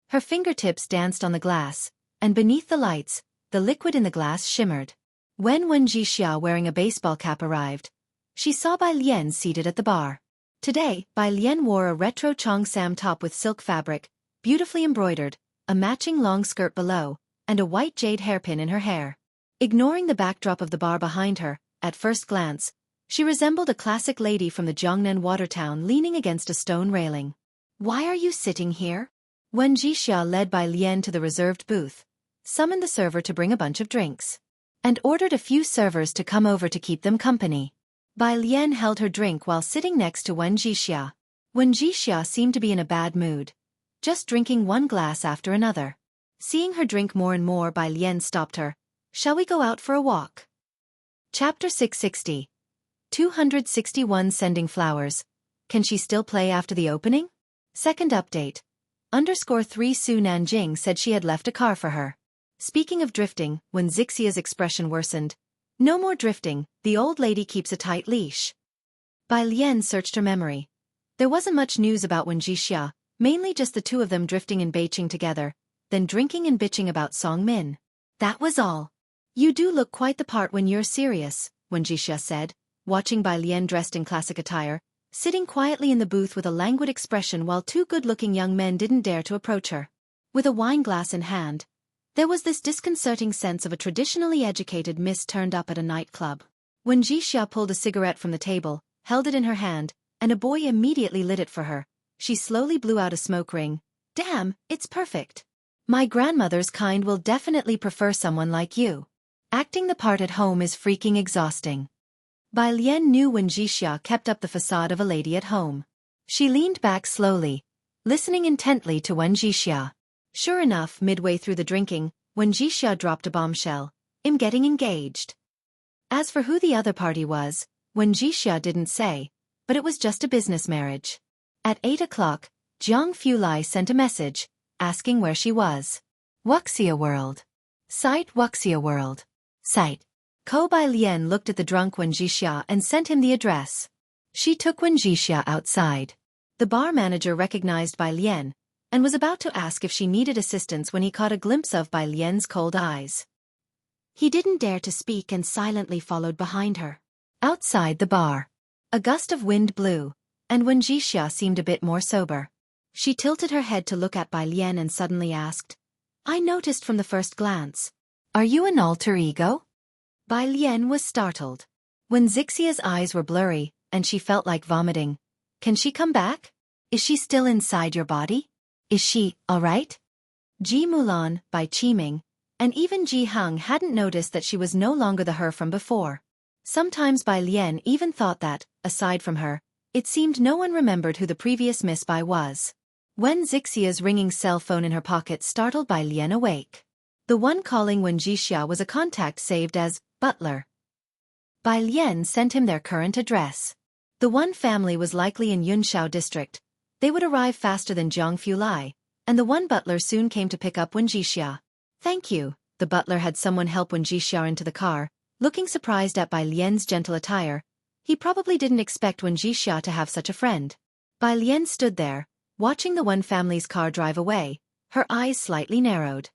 Her fingertips danced on the glass, and beneath the lights, the liquid in the glass shimmered. When Wenjixia wearing a baseball cap arrived, she saw Bai Lian seated at the bar. Today, Bai Lian wore a retro cheongsam top with silk fabric, beautifully embroidered, a matching long skirt below, and a white jade hairpin in her hair. Ignoring the backdrop of the bar behind her, at first glance, she resembled a classic lady from the Jiangnan water town leaning against a stone railing. Why are you sitting here? Wenjixia led Bai Lian to the reserved booth, summoned the server to bring a bunch of drinks, and ordered a few servers to come over to keep them company. Bai Lian held her drink while sitting next to Wenjixia. Wenjixia seemed to be in a bad mood, just drinking one glass after another. Seeing her drink more and more, Bai Lian stopped her. Shall we go out for a walk? Chapter 660. 261 Sending Flowers. Can she still play after the opening? Second update. _3 Su Nanjing said she had left a car for her. Speaking of drifting, when Zixia's expression worsened. No more drifting, the old lady keeps a tight leash. Bai Lian searched her memory. There wasn't much news about Wenjixia, mainly just the two of them drifting in Beijing together, then drinking and bitching about Song Min. That was all. You do look quite the part when you're serious, Wen Jixia said, watching Bai Lian dressed in classic attire, sitting quietly in the booth with a languid expression while two good-looking young men didn't dare to approach her. With a wine glass in hand, there was this disconcerting sense of a traditionally educated miss turned up at a nightclub. When Jixia pulled a cigarette from the table, held it in her hand, and a boy immediately lit it for her, she slowly blew out a smoke ring. Damn, it's perfect. My grandmother's kind will definitely prefer someone like you. Acting the part at home is freaking exhausting. Bai Lian knew when Jixia kept up the facade of a lady at home. She leaned back slowly, listening intently to Wen Jixia. Sure enough, midway through the drinking, Wen Jixia dropped a bombshell. I'm getting engaged. As for who the other party was, Wen Jixia didn't say, but it was just a business marriage. At 8 o'clock, Jiang Fulai sent a message, asking where she was. Wuxia World. Site Wuxia World. Site. Ko Bai Lian looked at the drunk Wen Jixia and sent him the address. She took Wen Jixia outside. The bar manager recognized Bai Lian, and was about to ask if she needed assistance when he caught a glimpse of Bai Lian's cold eyes. He didn't dare to speak and silently followed behind her. Outside the bar, a gust of wind blew, and Wen Jixia seemed a bit more sober. She tilted her head to look at Bai Lian and suddenly asked, I noticed from the first glance. Are you an alter ego? Bai Lian was startled. When Zixia's eyes were blurry, and she felt like vomiting. Can she come back? Is she still inside your body? Is she, alright? Ji Mulan, Bai Qiming, and even Ji Heng hadn't noticed that she was no longer the her from before. Sometimes Bai Lian even thought that, aside from her, it seemed no one remembered who the previous Miss Bai was. When Zixia's ringing cell phone in her pocket startled Bai Lian awake. The one calling Wen Jixia was a contact saved as Butler. Bai Lian sent him their current address. The one family was likely in Yunshao district. They would arrive faster than Jiang Fulai, and the one butler soon came to pick up Wen Jixia. Thank you. The butler had someone help Wen Jixia into the car, looking surprised at Bai Lian's gentle attire. He probably didn't expect Wen Jixia to have such a friend. Bai Lian stood there, watching the one family's car drive away, her eyes slightly narrowed.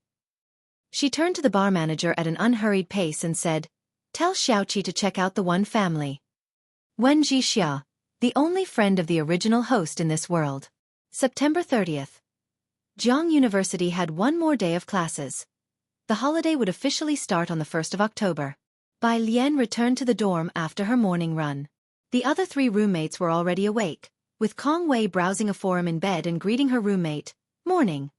She turned to the bar manager at an unhurried pace and said, Tell Xueqi to check out the one family. Wen Jixia, the only friend of the original host in this world. September 30th. Jiang University had one more day of classes. The holiday would officially start on the 1st of October. Bai Lian returned to the dorm after her morning run. The other three roommates were already awake, with Kong Wei browsing a forum in bed and greeting her roommate, Morning.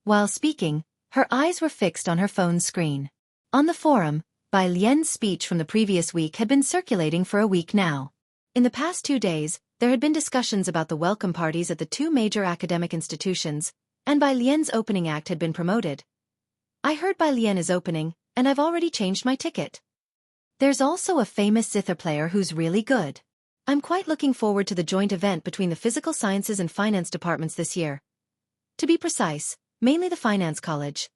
While speaking, her eyes were fixed on her phone's screen. On the forum, Bai Lian's speech from the previous week had been circulating for a week now. In the past 2 days, there had been discussions about the welcome parties at the two major academic institutions, and Bai Lian's opening act had been promoted. I heard Bai Lian is opening, and I've already changed my ticket. There's also a famous zither player who's really good. I'm quite looking forward to the joint event between the Physical Sciences and Finance departments this year. To be precise, mainly the Finance College.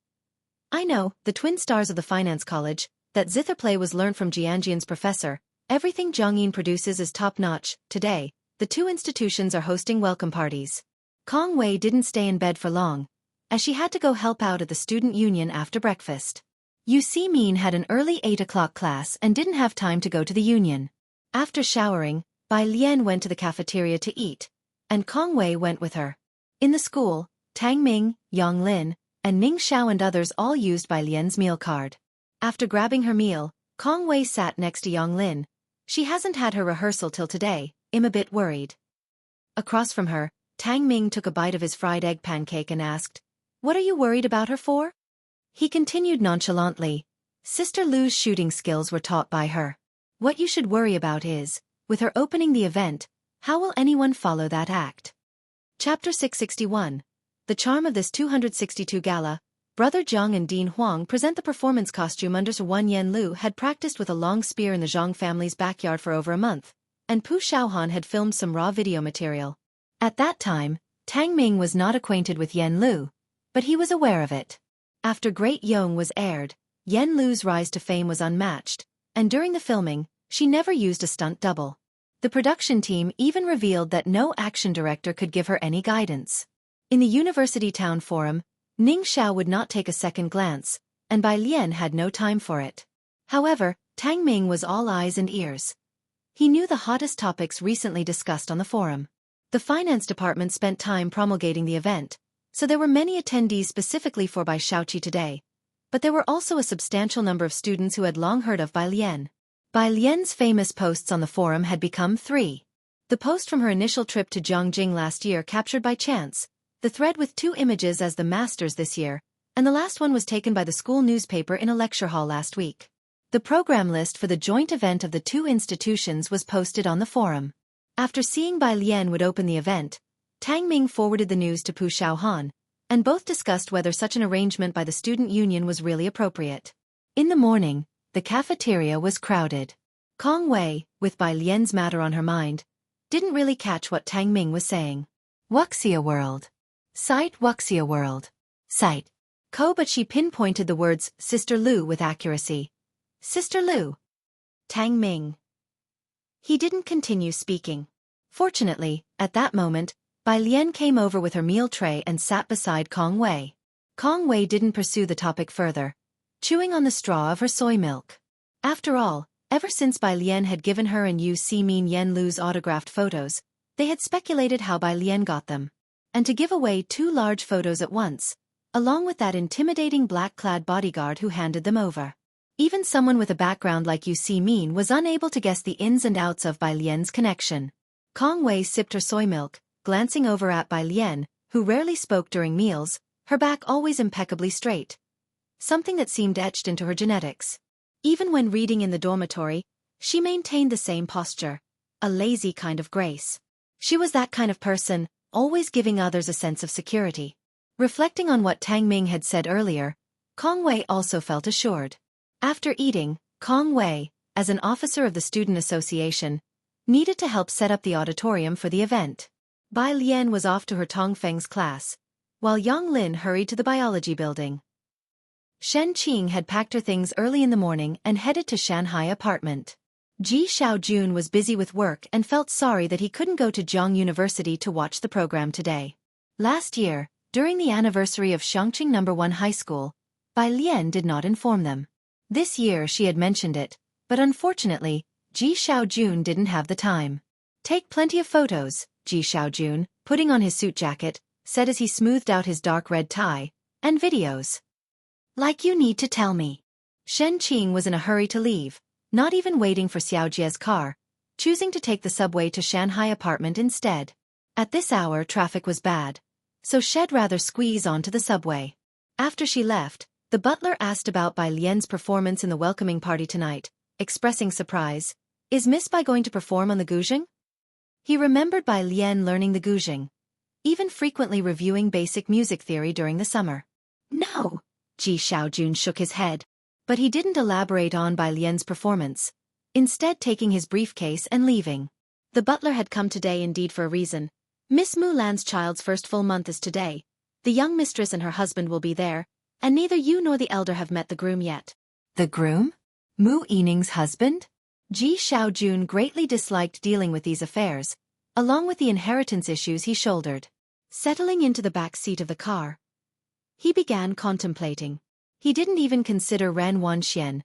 I know, the twin stars of the Finance College, that zither play was learnt from Jianjian's professor. Everything Zhongyin produces is top-notch. Today, the two institutions are hosting welcome parties. Kong Wei didn't stay in bed for long, as she had to go help out at the student union after breakfast. Yu Si-min had an early 8 o'clock class and didn't have time to go to the union. After showering, Bai Lian went to the cafeteria to eat, and Kong Wei went with her. In the school, Tang Ming, Yang Lin, and Ning Xiao and others all used Bai Lian's meal card. After grabbing her meal, Kong Wei sat next to Yang Lin. She hasn't had her rehearsal till today. I'm a bit worried. Across from her, Tang Ming took a bite of his fried egg pancake and asked, What are you worried about her for? He continued nonchalantly, Sister Lu's shooting skills were taught by her. What you should worry about is, with her opening the event, how will anyone follow that act? Chapter 661. The charm of this 262 gala. Brother Zhang and Dean Huang present the performance costume under Sir Wan Yen Lu had practiced with a long spear in the Zhang family's backyard for over a month, and Pu Shaohan had filmed some raw video material. At that time, Tang Ming was not acquainted with Yen Lu, but he was aware of it. After Great Yong was aired, Yen Lu's rise to fame was unmatched, and during the filming, she never used a stunt double. The production team even revealed that no action director could give her any guidance. In the University Town Forum, Ning Xiao would not take a second glance, and Bai Lian had no time for it. However, Tang Ming was all eyes and ears. He knew the hottest topics recently discussed on the forum. The finance department spent time promulgating the event, so there were many attendees specifically for Bai Shaoqi today. But there were also a substantial number of students who had long heard of Bai Lian. Bai Lian's famous posts on the forum had become 3. The post from her initial trip to Zhongjing last year captured by chance, the thread with 2 images as the masters this year, and the last one was taken by the school newspaper in a lecture hall last week. The program list for the joint event of the 2 institutions was posted on the forum. After seeing Bai Lian would open the event, Tang Ming forwarded the news to Pu Xiaohan, and both discussed whether such an arrangement by the student union was really appropriate. In the morning, the cafeteria was crowded. Kong Wei, with Bai Lian's matter on her mind, didn't really catch what Tang Ming was saying. Wuxia World. Site Wuxia World. Site. But she pinpointed the words Sister Lu with accuracy. Sister Lu. Tang Ming. He didn't continue speaking. Fortunately, at that moment, Bai Lian came over with her meal tray and sat beside Kong Wei. Kong Wei didn't pursue the topic further, chewing on the straw of her soy milk. After all, ever since Bai Lian had given her and Yu Ximin Yen Lu's autographed photos, they had speculated how Bai Lian got them. And to give away 2 large photos at once, along with that intimidating black-clad bodyguard who handed them over. Even someone with a background like Yu Ximin was unable to guess the ins and outs of Bai Lian's connection. Kong Wei sipped her soy milk, glancing over at Bai Lian, who rarely spoke during meals, her back always impeccably straight. Something that seemed etched into her genetics. Even when reading in the dormitory, she maintained the same posture, a lazy kind of grace. She was that kind of person, always giving others a sense of security. Reflecting on what Tang Ming had said earlier, Kong Wei also felt assured. After eating, Kong Wei, as an officer of the student association, needed to help set up the auditorium for the event. Bai Lian was off to her Tongfeng's class, while Yang Lin hurried to the biology building. Shen Qing had packed her things early in the morning and headed to Shanghai apartment. Ji Xiaojun was busy with work and felt sorry that he couldn't go to Zhong University to watch the program today. Last year, during the anniversary of Shangqing No. 1 High School, Bai Lian did not inform them. This year she had mentioned it, but unfortunately, Ji Xiaojun didn't have the time. Take plenty of photos, Ji Xiaojun, putting on his suit jacket, said as he smoothed out his dark red tie, and videos. Like you need to tell me. Shen Qing was in a hurry to leave, not even waiting for Xiaojie's car, choosing to take the subway to Shanghai apartment instead. At this hour traffic was bad, so she'd rather squeeze onto the subway. After she left, the butler asked about Bai Lian's performance in the welcoming party tonight, expressing surprise. Is Miss Bai going to perform on the guzheng? He remembered Bai Lian learning the guzheng, even frequently reviewing basic music theory during the summer. No, Ji Xiaojun shook his head, but he didn't elaborate on Bai Lian's performance, instead taking his briefcase and leaving. The butler had come today indeed for a reason. Miss Mulan's child's first full month is today. The young mistress and her husband will be there, and neither you nor the elder have met the groom yet. The groom? Mu Yining's husband? Ji Xiaojun greatly disliked dealing with these affairs, along with the inheritance issues he shouldered. Settling into the back seat of the car, he began contemplating. He didn't even consider Ren Wanxian.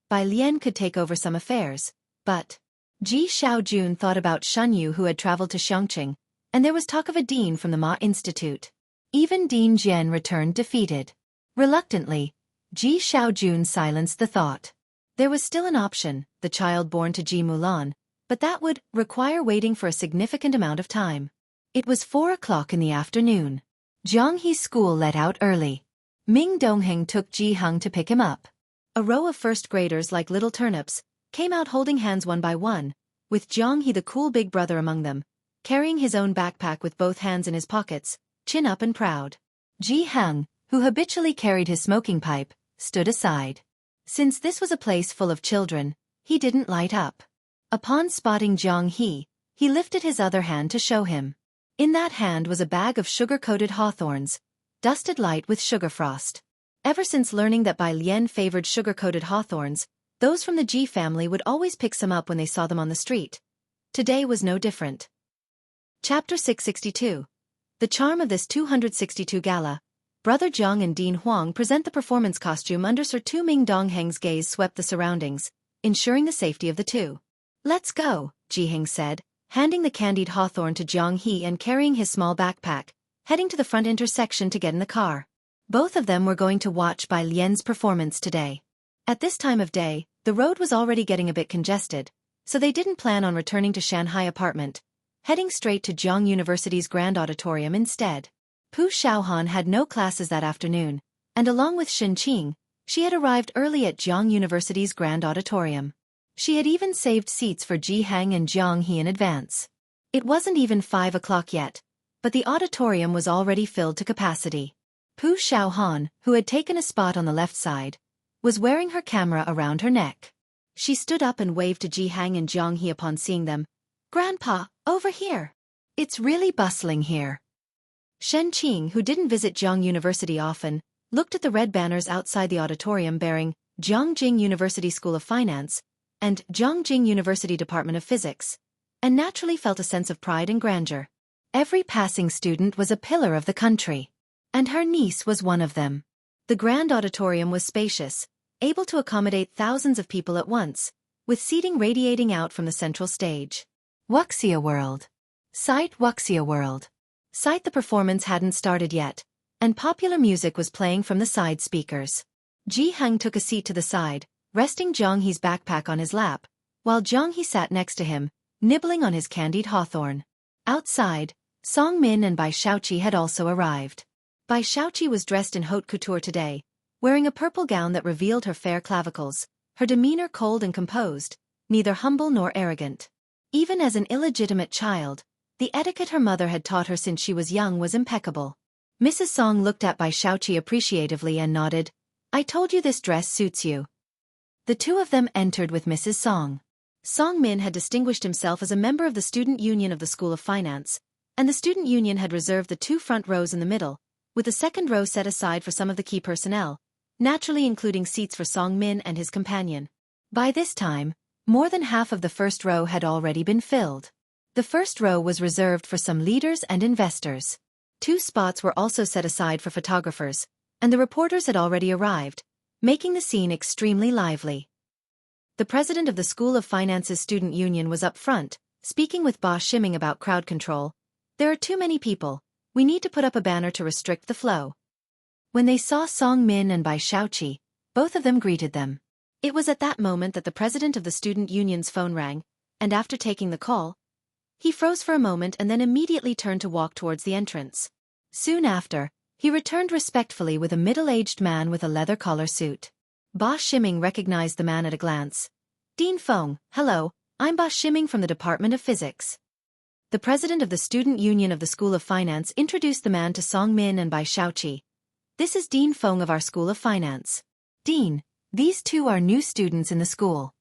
Bai Lian could take over some affairs, but Ji Xiaojun thought about Shunyu who had traveled to Xiangqing, and there was talk of a dean from the Ma Institute. Even Dean Jian returned defeated. Reluctantly, Ji Xiaojun silenced the thought. There was still an option, the child born to Ji Mulan, but that would require waiting for a significant amount of time. It was 4 o'clock in the afternoon. Zhanghe's school let out early. Ming Dongheng took Ji Heng to pick him up. A row of first graders like little turnips came out holding hands one by one, with Zhanghe the cool big brother among them, carrying his own backpack with both hands in his pockets, chin up and proud. Ji Heng, who habitually carried his smoking pipe, stood aside. Since this was a place full of children, he didn't light up. Upon spotting Zhanghe, he lifted his other hand to show him. In that hand was a bag of sugar-coated hawthorns, dusted light with sugar frost. Ever since learning that Bai Lian favored sugar-coated hawthorns, those from the Ji family would always pick some up when they saw them on the street. Today was no different. Chapter 662. The charm of this 262 gala. Brother Zhang and Dean Huang present the performance costume under Sir Tu Ming Dongheng's gaze swept the surroundings, ensuring the safety of the two. "Let's go," Jiheng said, handing the candied hawthorn to Jiang He and carrying his small backpack, heading to the front intersection to get in the car. Both of them were going to watch Bai Lian's performance today. At this time of day, the road was already getting a bit congested, so they didn't plan on returning to Shanghai apartment, heading straight to Jiang University's Grand Auditorium instead. Pu Xiaohan had no classes that afternoon, and along with Shen Qing, she had arrived early at Jiang University's Grand Auditorium. She had even saved seats for Ji Hang and Jiang He in advance. It wasn't even 5 o'clock yet, but the auditorium was already filled to capacity. Pu Xiaohan, who had taken a spot on the left side, was wearing her camera around her neck. She stood up and waved to Ji Hang and Jiang He upon seeing them. "Grandpa, over here. It's really bustling here." Shen Qing, who didn't visit Jiang University often, looked at the red banners outside the auditorium bearing Jiangjing University School of Finance and Jiangjing University Department of Physics, and naturally felt a sense of pride and grandeur. Every passing student was a pillar of the country, and her niece was one of them. The Grand Auditorium was spacious, able to accommodate thousands of people at once, with seating radiating out from the central stage. Wuxia World. Sight Wuxia World. Sight the performance hadn't started yet, and popular music was playing from the side speakers. Ji Hang took a seat to the side, resting Jiang He's backpack on his lap, while Jiang He sat next to him, nibbling on his candied hawthorn. Outside, Song Min and Bai Xueqi had also arrived. Bai Xueqi was dressed in haute couture today, wearing a purple gown that revealed her fair clavicles, her demeanor cold and composed, neither humble nor arrogant. Even as an illegitimate child, the etiquette her mother had taught her since she was young was impeccable. Mrs. Song looked at Bai Xueqi appreciatively and nodded. "I told you this dress suits you." The two of them entered with Mrs. Song. Song Min had distinguished himself as a member of the Student Union of the School of Finance, and the Student Union had reserved the 2 front rows in the middle, with the second row set aside for some of the key personnel, naturally including seats for Song Min and his companion. By this time, more than half of the first row had already been filled. The first row was reserved for some leaders and investors. 2 spots were also set aside for photographers, and the reporters had already arrived, making the scene extremely lively. The president of the School of Finance's Student Union was up front, speaking with Ba Shiming about crowd control. "There are too many people. We need to put up a banner to restrict the flow." When they saw Song Min and Bai Xueqi, both of them greeted them. It was at that moment that the president of the Student Union's phone rang, and after taking the call, he froze for a moment and then immediately turned to walk towards the entrance. Soon after, he returned respectfully with a middle-aged man with a leather collar suit. Ba Shiming recognized the man at a glance. "Dean Feng, hello, I'm Ba Shiming from the Department of Physics." The president of the Student Union of the School of Finance introduced the man to Song Min and Bai Xueqi. "This is Dean Feng of our School of Finance. Dean, these two are new students in the school."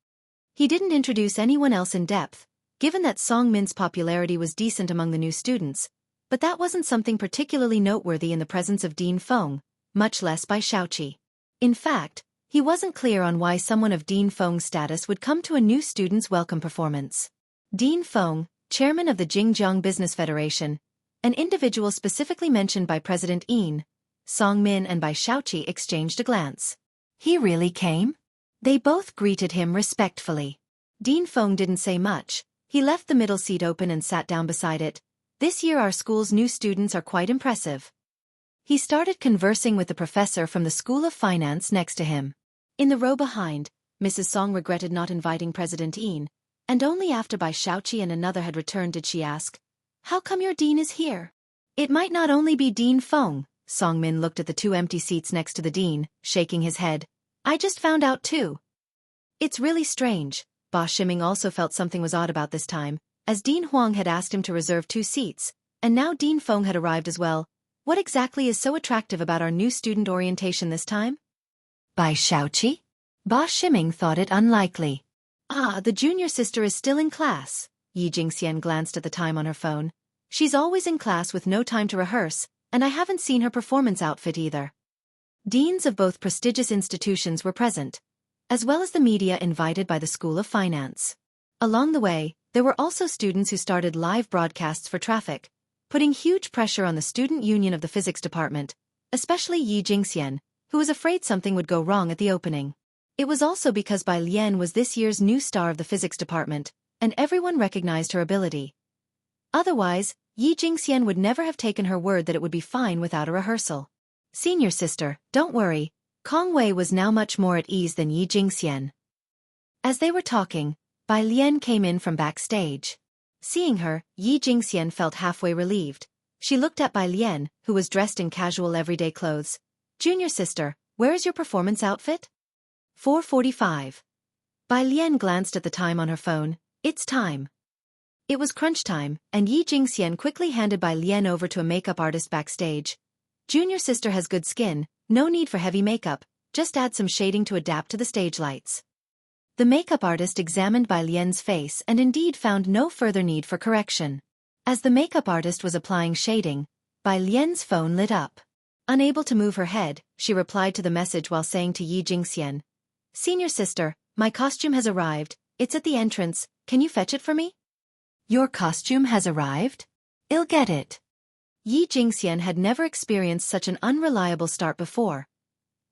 He didn't introduce anyone else in depth, given that Song Min's popularity was decent among the new students, but that wasn't something particularly noteworthy in the presence of Dean Feng, much less Bai Xueqi. In fact, he wasn't clear on why someone of Dean Feng's status would come to a new student's welcome performance. Dean Feng, chairman of the Jingjiang Business Federation, an individual specifically mentioned by President Yin, Song Min and Bai Xueqi exchanged a glance. "He really came?" They both greeted him respectfully. Dean Feng didn't say much. He left the middle seat open and sat down beside it. "This year our school's new students are quite impressive." He started conversing with the professor from the School of Finance next to him. In the row behind, Mrs. Song regretted not inviting President Yin, and only after Bai Xueqi and another had returned did she ask, "How come your dean is here?" "It might not only be Dean Feng." Song Min looked at the 2 empty seats next to the dean, shaking his head. "I just found out too." It's really strange. Ba Shiming also felt something was odd about this time, as Dean Huang had asked him to reserve 2 seats, and now Dean Feng had arrived as well. What exactly is so attractive about our new student orientation this time? Bai Xueqi? Ba Shiming thought it unlikely. "Ah, the junior sister is still in class." Yi Jingxian glanced at the time on her phone. "She's always in class with no time to rehearse, and I haven't seen her performance outfit either." Deans of both prestigious institutions were present, as well as the media invited by the School of Finance. Along the way, there were also students who started live broadcasts for traffic, putting huge pressure on the Student Union of the Physics Department, especially Yi Jingxian, who was afraid something would go wrong at the opening. It was also because Bai Lian was this year's new star of the physics department, and everyone recognized her ability. Otherwise, Yi Jingxian would never have taken her word that it would be fine without a rehearsal. Senior sister, don't worry. Kong Wei was now much more at ease than Yi Jingxian. As they were talking, Bai Lian came in from backstage. Seeing her, Yi Jingxian felt halfway relieved. She looked at Bai Lian, who was dressed in casual everyday clothes. Junior sister, where is your performance outfit? 4:45. Bai Lian glanced at the time on her phone. It's time. It was crunch time, and Yi Jingxian quickly handed Bai Lian over to a makeup artist backstage. Junior sister has good skin, no need for heavy makeup, just add some shading to adapt to the stage lights. The makeup artist examined Bai Lian's face and indeed found no further need for correction. As the makeup artist was applying shading, Bai Lian's phone lit up. Unable to move her head, she replied to the message while saying to Yi Jingxian, Senior sister, my costume has arrived, it's at the entrance, can you fetch it for me? Your costume has arrived? I'll get it. Yi Jingxian had never experienced such an unreliable start before.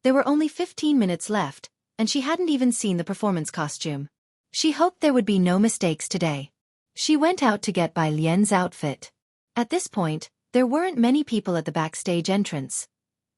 There were only 15 minutes left, and she hadn't even seen the performance costume. She hoped there would be no mistakes today. She went out to get Bai Lian's outfit. At this point, there weren't many people at the backstage entrance.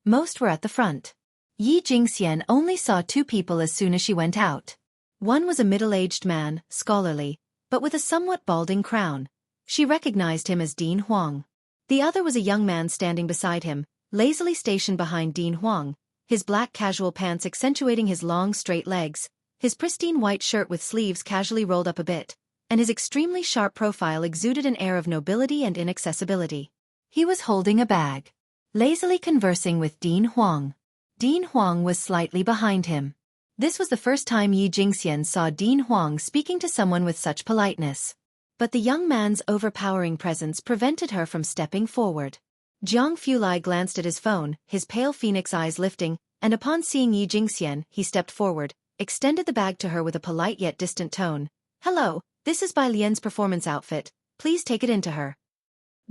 Most were at the front. Yi Jingxian only saw 2 people as soon as she went out. One was a middle-aged man, scholarly, but with a somewhat balding crown. She recognized him as Dean Huang. The other was a young man standing beside him, lazily stationed behind Dean Huang, his black casual pants accentuating his long straight legs, his pristine white shirt with sleeves casually rolled up a bit, and his extremely sharp profile exuded an air of nobility and inaccessibility. He was holding a bag, lazily conversing with Dean Huang. Dean Huang was slightly behind him. This was the first time Yi Jingxian saw Dean Huang speaking to someone with such politeness. But the young man's overpowering presence prevented her from stepping forward. Jiang Fulai glanced at his phone, his pale phoenix eyes lifting, and upon seeing Yi Jingxian, he stepped forward, extended the bag to her with a polite yet distant tone. Hello, this is Bai Lian's performance outfit, please take it into her.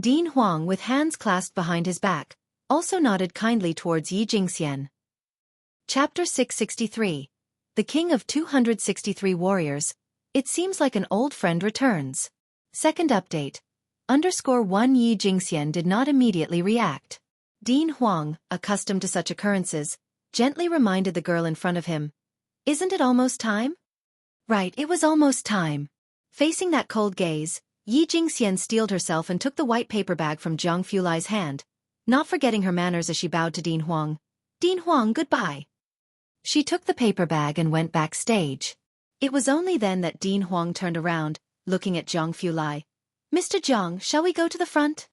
Dean Huang, with hands clasped behind his back, also nodded kindly towards Yi Jingxian. Chapter 663. The King of 263 Warriors. It seems like an old friend returns. Second update. _1 Yi Jingxian did not immediately react. Dean Huang, accustomed to such occurrences, gently reminded the girl in front of him. Isn't it almost time? Right, it was almost time. Facing that cold gaze, Yi Jingxian steeled herself and took the white paper bag from Jiang Fulai's hand, not forgetting her manners as she bowed to Dean Huang. Dean Huang, goodbye. She took the paper bag and went backstage. It was only then that Dean Huang turned around, looking at Jiang Fulai. Mr. Jiang, shall we go to the front?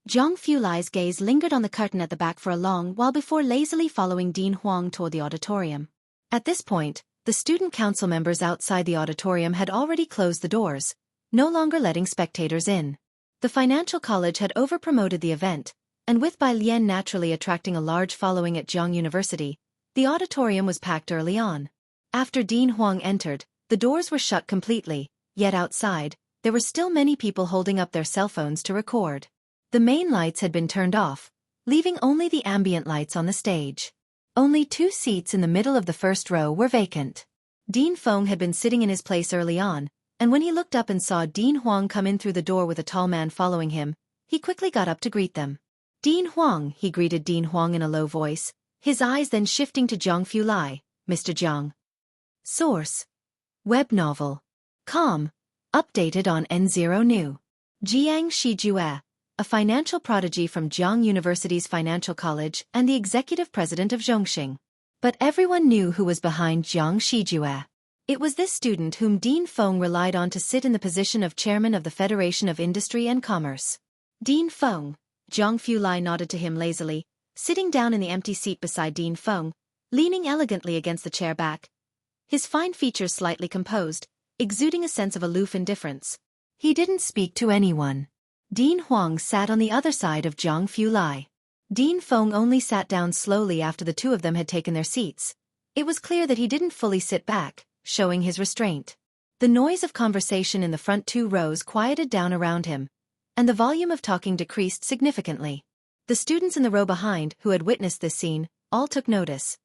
Jiang Fulai's gaze lingered on the curtain at the back for a long while before lazily following Dean Huang toward the auditorium. At this point, the student council members outside the auditorium had already closed the doors, no longer letting spectators in. The financial college had overpromoted the event, and with Bai Lian naturally attracting a large following at Jiang University, the auditorium was packed early on. After Dean Huang entered, the doors were shut completely, yet outside, there were still many people holding up their cell phones to record. The main lights had been turned off, leaving only the ambient lights on the stage. Only 2 seats in the middle of the first row were vacant. Dean Feng had been sitting in his place early on, and when he looked up and saw Dean Huang come in through the door with a tall man following him, he quickly got up to greet them. Dean Huang, he greeted Dean Huang in a low voice, his eyes then shifting to Jiang Fulai. Mr. Jiang. Source. Web novel. Com. Updated on N0 New. Jiang Shijue, a financial prodigy from Jiang University's Financial College and the executive president of Zhongxing. But everyone knew who was behind Jiang Shijue. It was this student whom Dean Feng relied on to sit in the position of chairman of the Federation of Industry and Commerce. Dean Feng. Jiang Fulai nodded to him lazily, sitting down in the empty seat beside Dean Feng, leaning elegantly against the chair back. His fine features slightly composed, exuding a sense of aloof indifference. He didn't speak to anyone. Dean Huang sat on the other side of Jiang Fulai. Dean Feng only sat down slowly after the 2 of them had taken their seats. It was clear that he didn't fully sit back, showing his restraint. The noise of conversation in the front 2 rows quieted down around him, and the volume of talking decreased significantly. The students in the row behind, who had witnessed this scene, all took notice.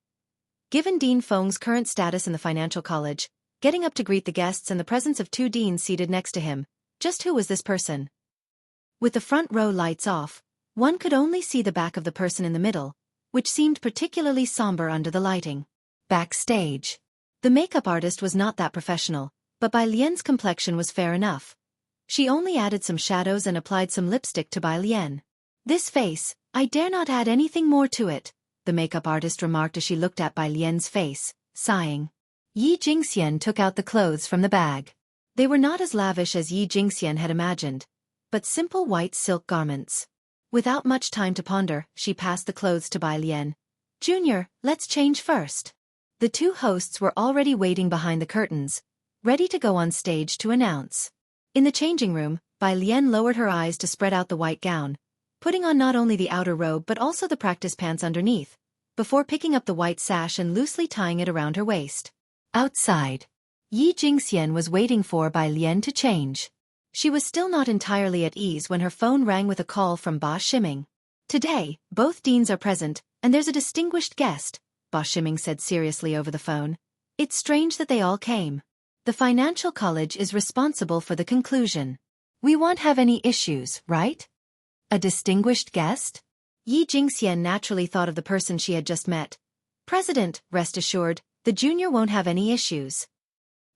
Given Dean Feng's current status in the financial college, getting up to greet the guests and the presence of two deans seated next to him, just who was this person? With the front row lights off, one could only see the back of the person in the middle, which seemed particularly somber under the lighting. Backstage. The makeup artist was not that professional, but Bai Lian's complexion was fair enough. She only added some shadows and applied some lipstick to Bai Lian. This face, I dare not add anything more to it, the makeup artist remarked as she looked at Bai Lian's face, sighing. Yi Jingxian took out the clothes from the bag. They were not as lavish as Yi Jingxian had imagined, but simple white silk garments. Without much time to ponder, she passed the clothes to Bai Lian. Junior, let's change first. The two hosts were already waiting behind the curtains, ready to go on stage to announce. In the changing room, Bai Lian lowered her eyes to spread out the white gown, putting on not only the outer robe but also the practice pants underneath, before picking up the white sash and loosely tying it around her waist. Outside, Yi Jingxian was waiting for Bai Lian to change. She was still not entirely at ease when her phone rang with a call from Ba Shiming. Today, both deans are present, and there's a distinguished guest, Ba Shiming said seriously over the phone. It's strange that they all came. The financial college is responsible for the conclusion. We won't have any issues, right? A distinguished guest? Yi Jingxian naturally thought of the person she had just met. President, rest assured, the junior won't have any issues.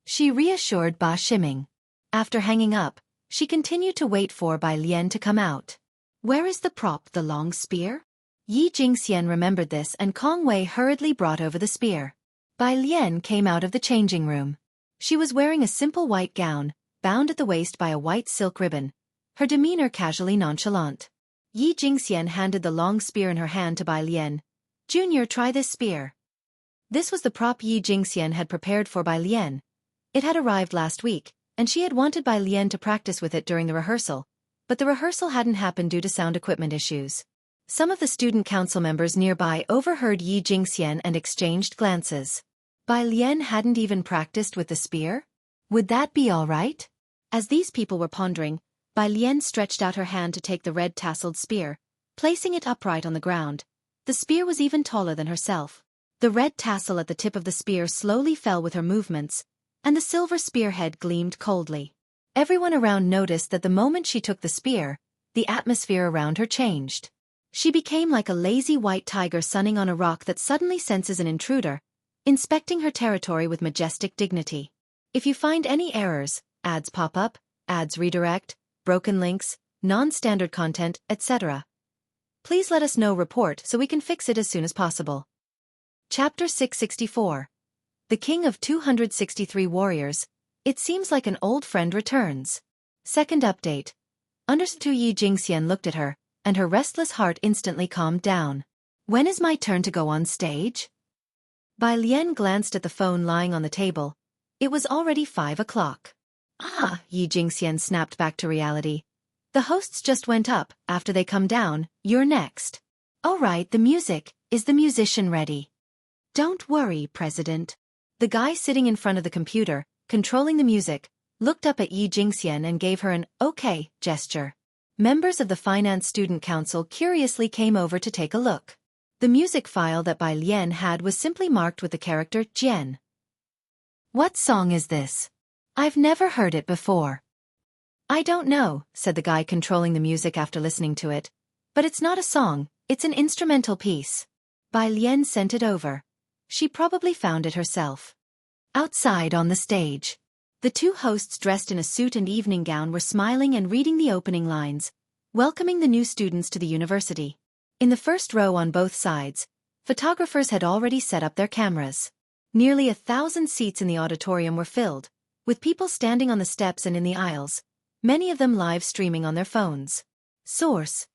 She reassured Ba Shiming. After hanging up, she continued to wait for Bai Lian to come out. Where is the prop, the long spear? Yi Jingxian remembered this and Kong Wei hurriedly brought over the spear. Bai Lian came out of the changing room. She was wearing a simple white gown, bound at the waist by a white silk ribbon, her demeanor casually nonchalant. Yi Jingxian handed the long spear in her hand to Bai Lian. Junior, try this spear. This was the prop Yi Jingxian had prepared for Bai Lian. It had arrived last week, and she had wanted Bai Lian to practice with it during the rehearsal, but the rehearsal hadn't happened due to sound equipment issues. Some of the student council members nearby overheard Yi Jingxian and exchanged glances. Bai Lian hadn't even practiced with the spear? Would that be all right? As these people were pondering, Bai Lian stretched out her hand to take the red tasseled spear, placing it upright on the ground. The spear was even taller than herself. The red tassel at the tip of the spear slowly fell with her movements, and the silver spearhead gleamed coldly. Everyone around noticed that the moment she took the spear, the atmosphere around her changed. She became like a lazy white tiger sunning on a rock that suddenly senses an intruder, inspecting her territory with majestic dignity. If you find any errors, ads pop up, ads redirect, broken links, non-standard content, etc., please let us know. Report so we can fix it as soon as possible. Chapter 664. The King of 263 Warriors. It seems like an old friend returns. Second update. Understood. Yi Jingxian looked at her, and her restless heart instantly calmed down. When is my turn to go on stage? Bai Lian glanced at the phone lying on the table. It was already 5 o'clock. Ah, Yi Jingxian snapped back to reality. The hosts just went up. After they come down, you're next. All right, the music. Is the musician ready? Don't worry, President. The guy sitting in front of the computer, controlling the music, looked up at Yi Jingxian and gave her an okay gesture. Members of the Finance Student Council curiously came over to take a look. The music file that Bai Lian had was simply marked with the character Jian. What song is this? I've never heard it before. I don't know, said the guy controlling the music after listening to it. But it's not a song, it's an instrumental piece. Bai Lian sent it over. She probably found it herself. Outside on the stage, the two hosts dressed in a suit and evening gown were smiling and reading the opening lines, welcoming the new students to the university. In the first row on both sides, photographers had already set up their cameras. Nearly 1,000 seats in the auditorium were filled, with people standing on the steps and in the aisles, many of them live streaming on their phones. Source: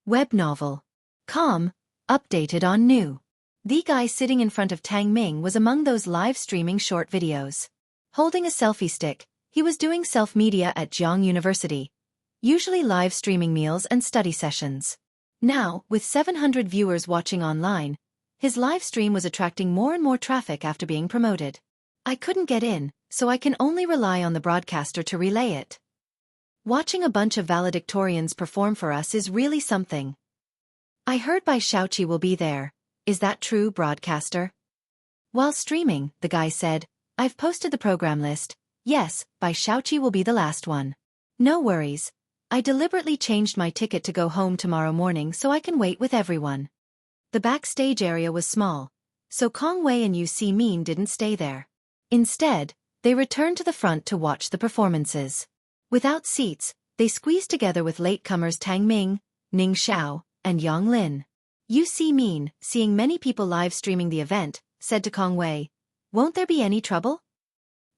Web novel. Updated on new. The guy sitting in front of Tang Ming was among those live streaming short videos. Holding a selfie stick, he was doing self-media at Jiang University, usually live streaming meals and study sessions. Now, with 700 viewers watching online, his live stream was attracting more and more traffic after being promoted. I couldn't get in, so I can only rely on the broadcaster to relay it. Watching a bunch of valedictorians perform for us is really something. I heard Xueqi will be there. Is that true, broadcaster? While streaming, the guy said, "I've posted the program list. Yes, by Xueqi will be the last one. No worries. I deliberately changed my ticket to go home tomorrow morning so I can wait with everyone." The backstage area was small, so Kong Wei and Xueqi didn't stay there. Instead, they returned to the front to watch the performances. Without seats, they squeezed together with latecomers Tang Ming, Ning Xiao, and Yang Lin. Xueqi, seeing many people live streaming the event, said to Kong Wei, "Won't there be any trouble?"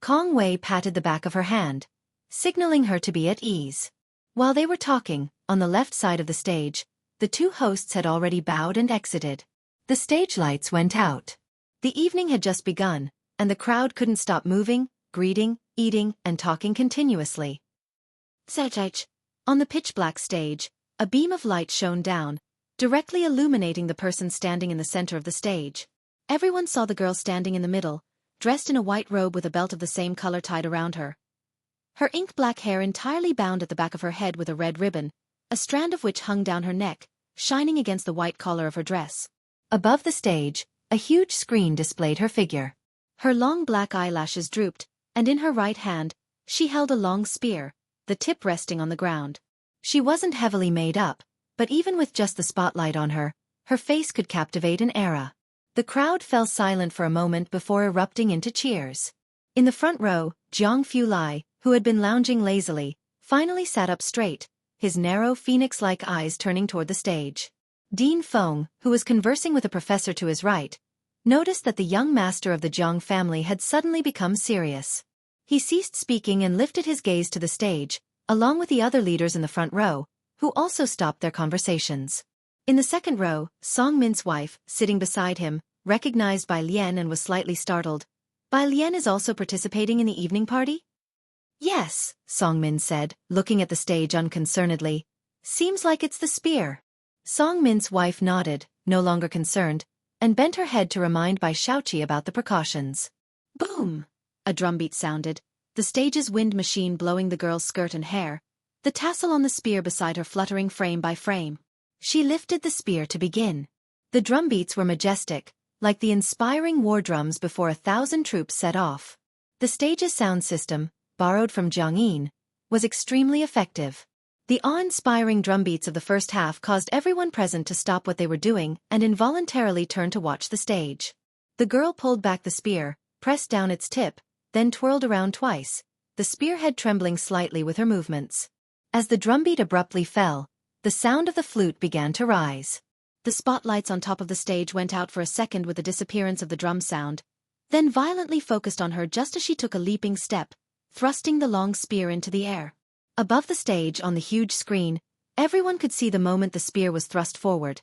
Kong Wei patted the back of her hand, signaling her to be at ease. While they were talking, on the left side of the stage, the two hosts had already bowed and exited. The stage lights went out. The evening had just begun, and the crowd couldn't stop moving, greeting, eating, and talking continuously. On the pitch-black stage, a beam of light shone down, directly illuminating the person standing in the center of the stage. Everyone saw the girl standing in the middle, dressed in a white robe with a belt of the same color tied around her. Her ink-black hair entirely bound at the back of her head with a red ribbon, a strand of which hung down her neck, shining against the white collar of her dress. Above the stage, a huge screen displayed her figure. Her long black eyelashes drooped, and in her right hand, she held a long spear, the tip resting on the ground. She wasn't heavily made up, but even with just the spotlight on her, her face could captivate an era. The crowd fell silent for a moment before erupting into cheers. In the front row, Jiang Fulai, who had been lounging lazily, finally sat up straight, his narrow phoenix-like eyes turning toward the stage. Dean Feng, who was conversing with a professor to his right, noticed that the young master of the Jiang family had suddenly become serious. He ceased speaking and lifted his gaze to the stage, along with the other leaders in the front row, who also stopped their conversations. In the second row, Song Min's wife, sitting beside him, recognized Bai Lian and was slightly startled. "Bai Lian is also participating in the evening party?" "Yes," Song Min said, looking at the stage unconcernedly. "Seems like it's the spear." Song Min's wife nodded, no longer concerned, and bent her head to remind Bai Xueqi about the precautions. Boom! A drumbeat sounded, the stage's wind machine blowing the girl's skirt and hair, the tassel on the spear beside her fluttering frame by frame. She lifted the spear to begin. The drumbeats were majestic, like the inspiring war drums before 1,000 troops set off. The stage's sound system, borrowed from Jiangyin, was extremely effective. The awe-inspiring drumbeats of the first half caused everyone present to stop what they were doing and involuntarily turn to watch the stage. The girl pulled back the spear, pressed down its tip, then twirled around twice, the spearhead trembling slightly with her movements. As the drumbeat abruptly fell, the sound of the flute began to rise. The spotlights on top of the stage went out for a second with the disappearance of the drum sound, then violently focused on her just as she took a leaping step, thrusting the long spear into the air. Above the stage on the huge screen, everyone could see the moment the spear was thrust forward,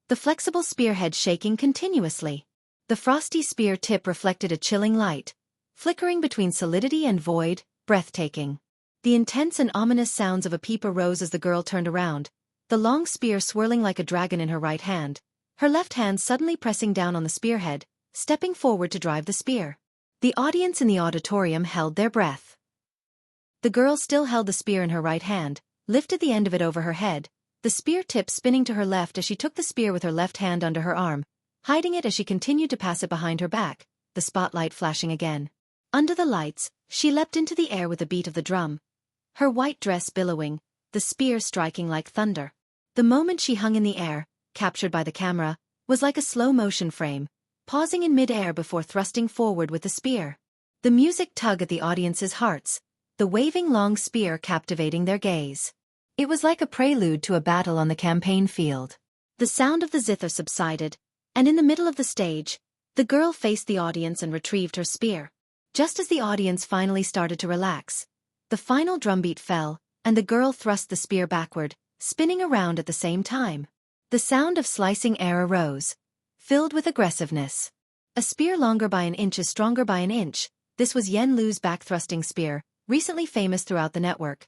the flexible spearhead shaking continuously. The frosty spear tip reflected a chilling light, flickering between solidity and void, breathtaking. The intense and ominous sounds of a peep arose as the girl turned around, the long spear swirling like a dragon in her right hand, her left hand suddenly pressing down on the spearhead, stepping forward to drive the spear. The audience in the auditorium held their breath. The girl still held the spear in her right hand, lifted the end of it over her head, the spear tip spinning to her left as she took the spear with her left hand under her arm, hiding it as she continued to pass it behind her back, the spotlight flashing again. Under the lights, she leapt into the air with the beat of the drum, her white dress billowing, the spear striking like thunder. The moment she hung in the air, captured by the camera, was like a slow-motion frame, pausing in mid-air before thrusting forward with the spear. The music tugged at the audience's hearts, the waving long spear captivating their gaze. It was like a prelude to a battle on the campaign field. The sound of the zither subsided, and in the middle of the stage, the girl faced the audience and retrieved her spear. Just as the audience finally started to relax, the final drumbeat fell, and the girl thrust the spear backward, spinning around at the same time. The sound of slicing air arose, filled with aggressiveness. A spear longer by an inch is stronger by an inch. This was Yen Lu's back-thrusting spear, recently famous throughout the network.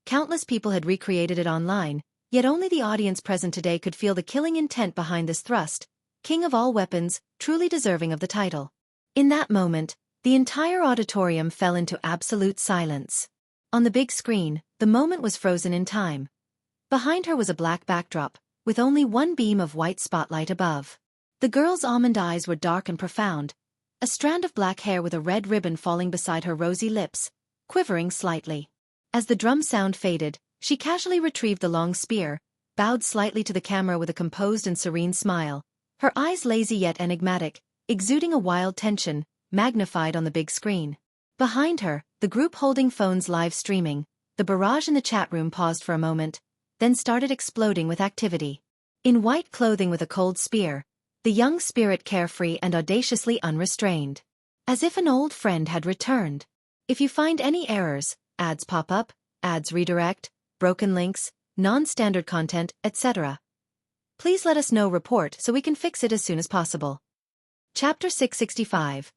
Countless people had recreated it online, yet only the audience present today could feel the killing intent behind this thrust, king of all weapons, truly deserving of the title. In that moment, the entire auditorium fell into absolute silence. On the big screen, the moment was frozen in time. Behind her was a black backdrop, with only one beam of white spotlight above. The girl's almond eyes were dark and profound, A strand of black hair with a red ribbon falling beside her rosy lips, quivering slightly. As the drum sound faded, she casually retrieved the long spear, bowed slightly to the camera with a composed and serene smile, her eyes lazy yet enigmatic, exuding a wild tension, magnified on the big screen. Behind her, the group holding phones live streaming, the barrage in the chat room paused for a moment, then started exploding with activity. In white clothing with a cold spear, the young spirit carefree and audaciously unrestrained. As if an old friend had returned. If you find any errors, ads pop up, ads redirect, broken links, non-standard content, etc. Please let us know report so we can fix it as soon as possible. Chapter 665.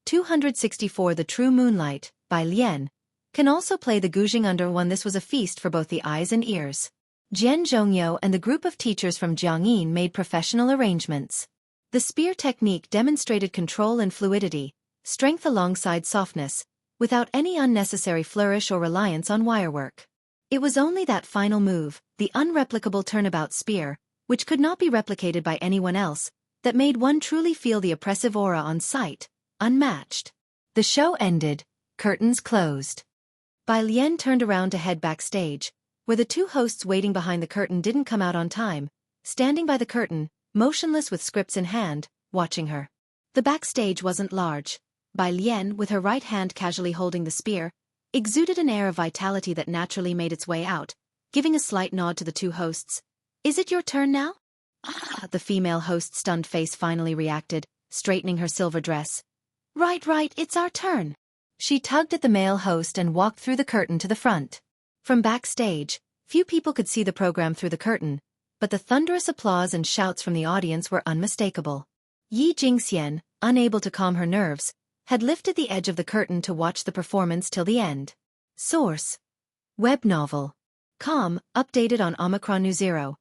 264 The True Moonlight, by Lien, can also play the Guzheng Under One. This was a feast for both the eyes and ears. Jian Zhongyou and the group of teachers from Jiangyin made professional arrangements. The spear technique demonstrated control and fluidity, strength alongside softness, without any unnecessary flourish or reliance on wirework. It was only that final move, the unreplicable turnabout spear, which could not be replicated by anyone else, that made one truly feel the oppressive aura on sight, unmatched. The show ended, curtains closed. Bai Lian turned around to head backstage, where the two hosts waiting behind the curtain didn't come out on time, standing by the curtain, motionless with scripts in hand, watching her. The backstage wasn't large. Bai Lian, with her right hand casually holding the spear, exuded an air of vitality that naturally made its way out, giving a slight nod to the two hosts. Is it your turn now? Ah, the female host's stunned face finally reacted, straightening her silver dress. Right, it's our turn. She tugged at the male host and walked through the curtain to the front. From backstage, few people could see the program through the curtain, but the thunderous applause and shouts from the audience were unmistakable. Yi Jingxian, unable to calm her nerves, had lifted the edge of the curtain to watch the performance till the end. Source: Web novel. Com, updated on Omicron New Zero.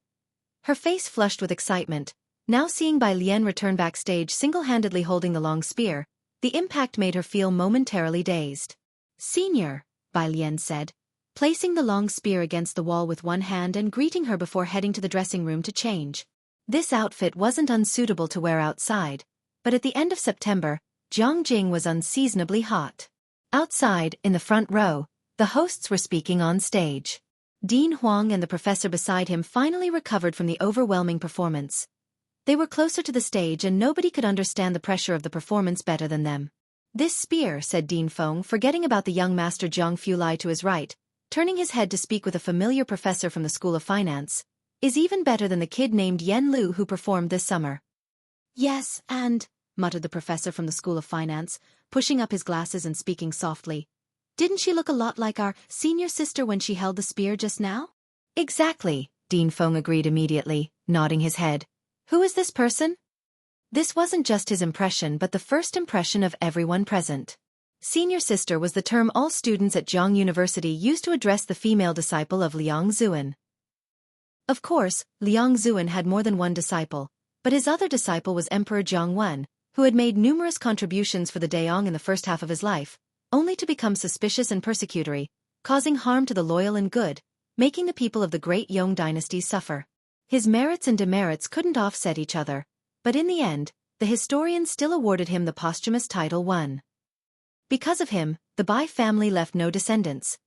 Her face flushed with excitement, now seeing Bai Lian return backstage single-handedly holding the long spear. The impact made her feel momentarily dazed. Senior, Bai Lian said, placing the long spear against the wall with one hand and greeting her before heading to the dressing room to change. This outfit wasn't unsuitable to wear outside, but at the end of September, Jiangjing was unseasonably hot. Outside, in the front row, the hosts were speaking on stage. Dean Huang and the professor beside him finally recovered from the overwhelming performance. They were closer to the stage and nobody could understand the pressure of the performance better than them. This spear, said Dean Feng, forgetting about the young master Zhang Fulai to his right, turning his head to speak with a familiar professor from the School of Finance, is even better than the kid named Yen Lu who performed this summer. Yes, and, muttered the professor from the School of Finance, pushing up his glasses and speaking softly. Didn't she look a lot like our senior sister when she held the spear just now? Exactly, Dean Feng agreed immediately, nodding his head. Who is this person? This wasn't just his impression but the first impression of everyone present. Senior sister was the term all students at Zhang University used to address the female disciple of Liang Zuan. Of course, Liang Zuan had more than one disciple, but his other disciple was Emperor Zhang Wen, who had made numerous contributions for the Daong in the first half of his life, only to become suspicious and persecutory, causing harm to the loyal and good, making the people of the great Yong dynasty suffer. His merits and demerits couldn't offset each other, but in the end, the historians still awarded him the posthumous title Wen. Because of him, the Bai family left no descendants.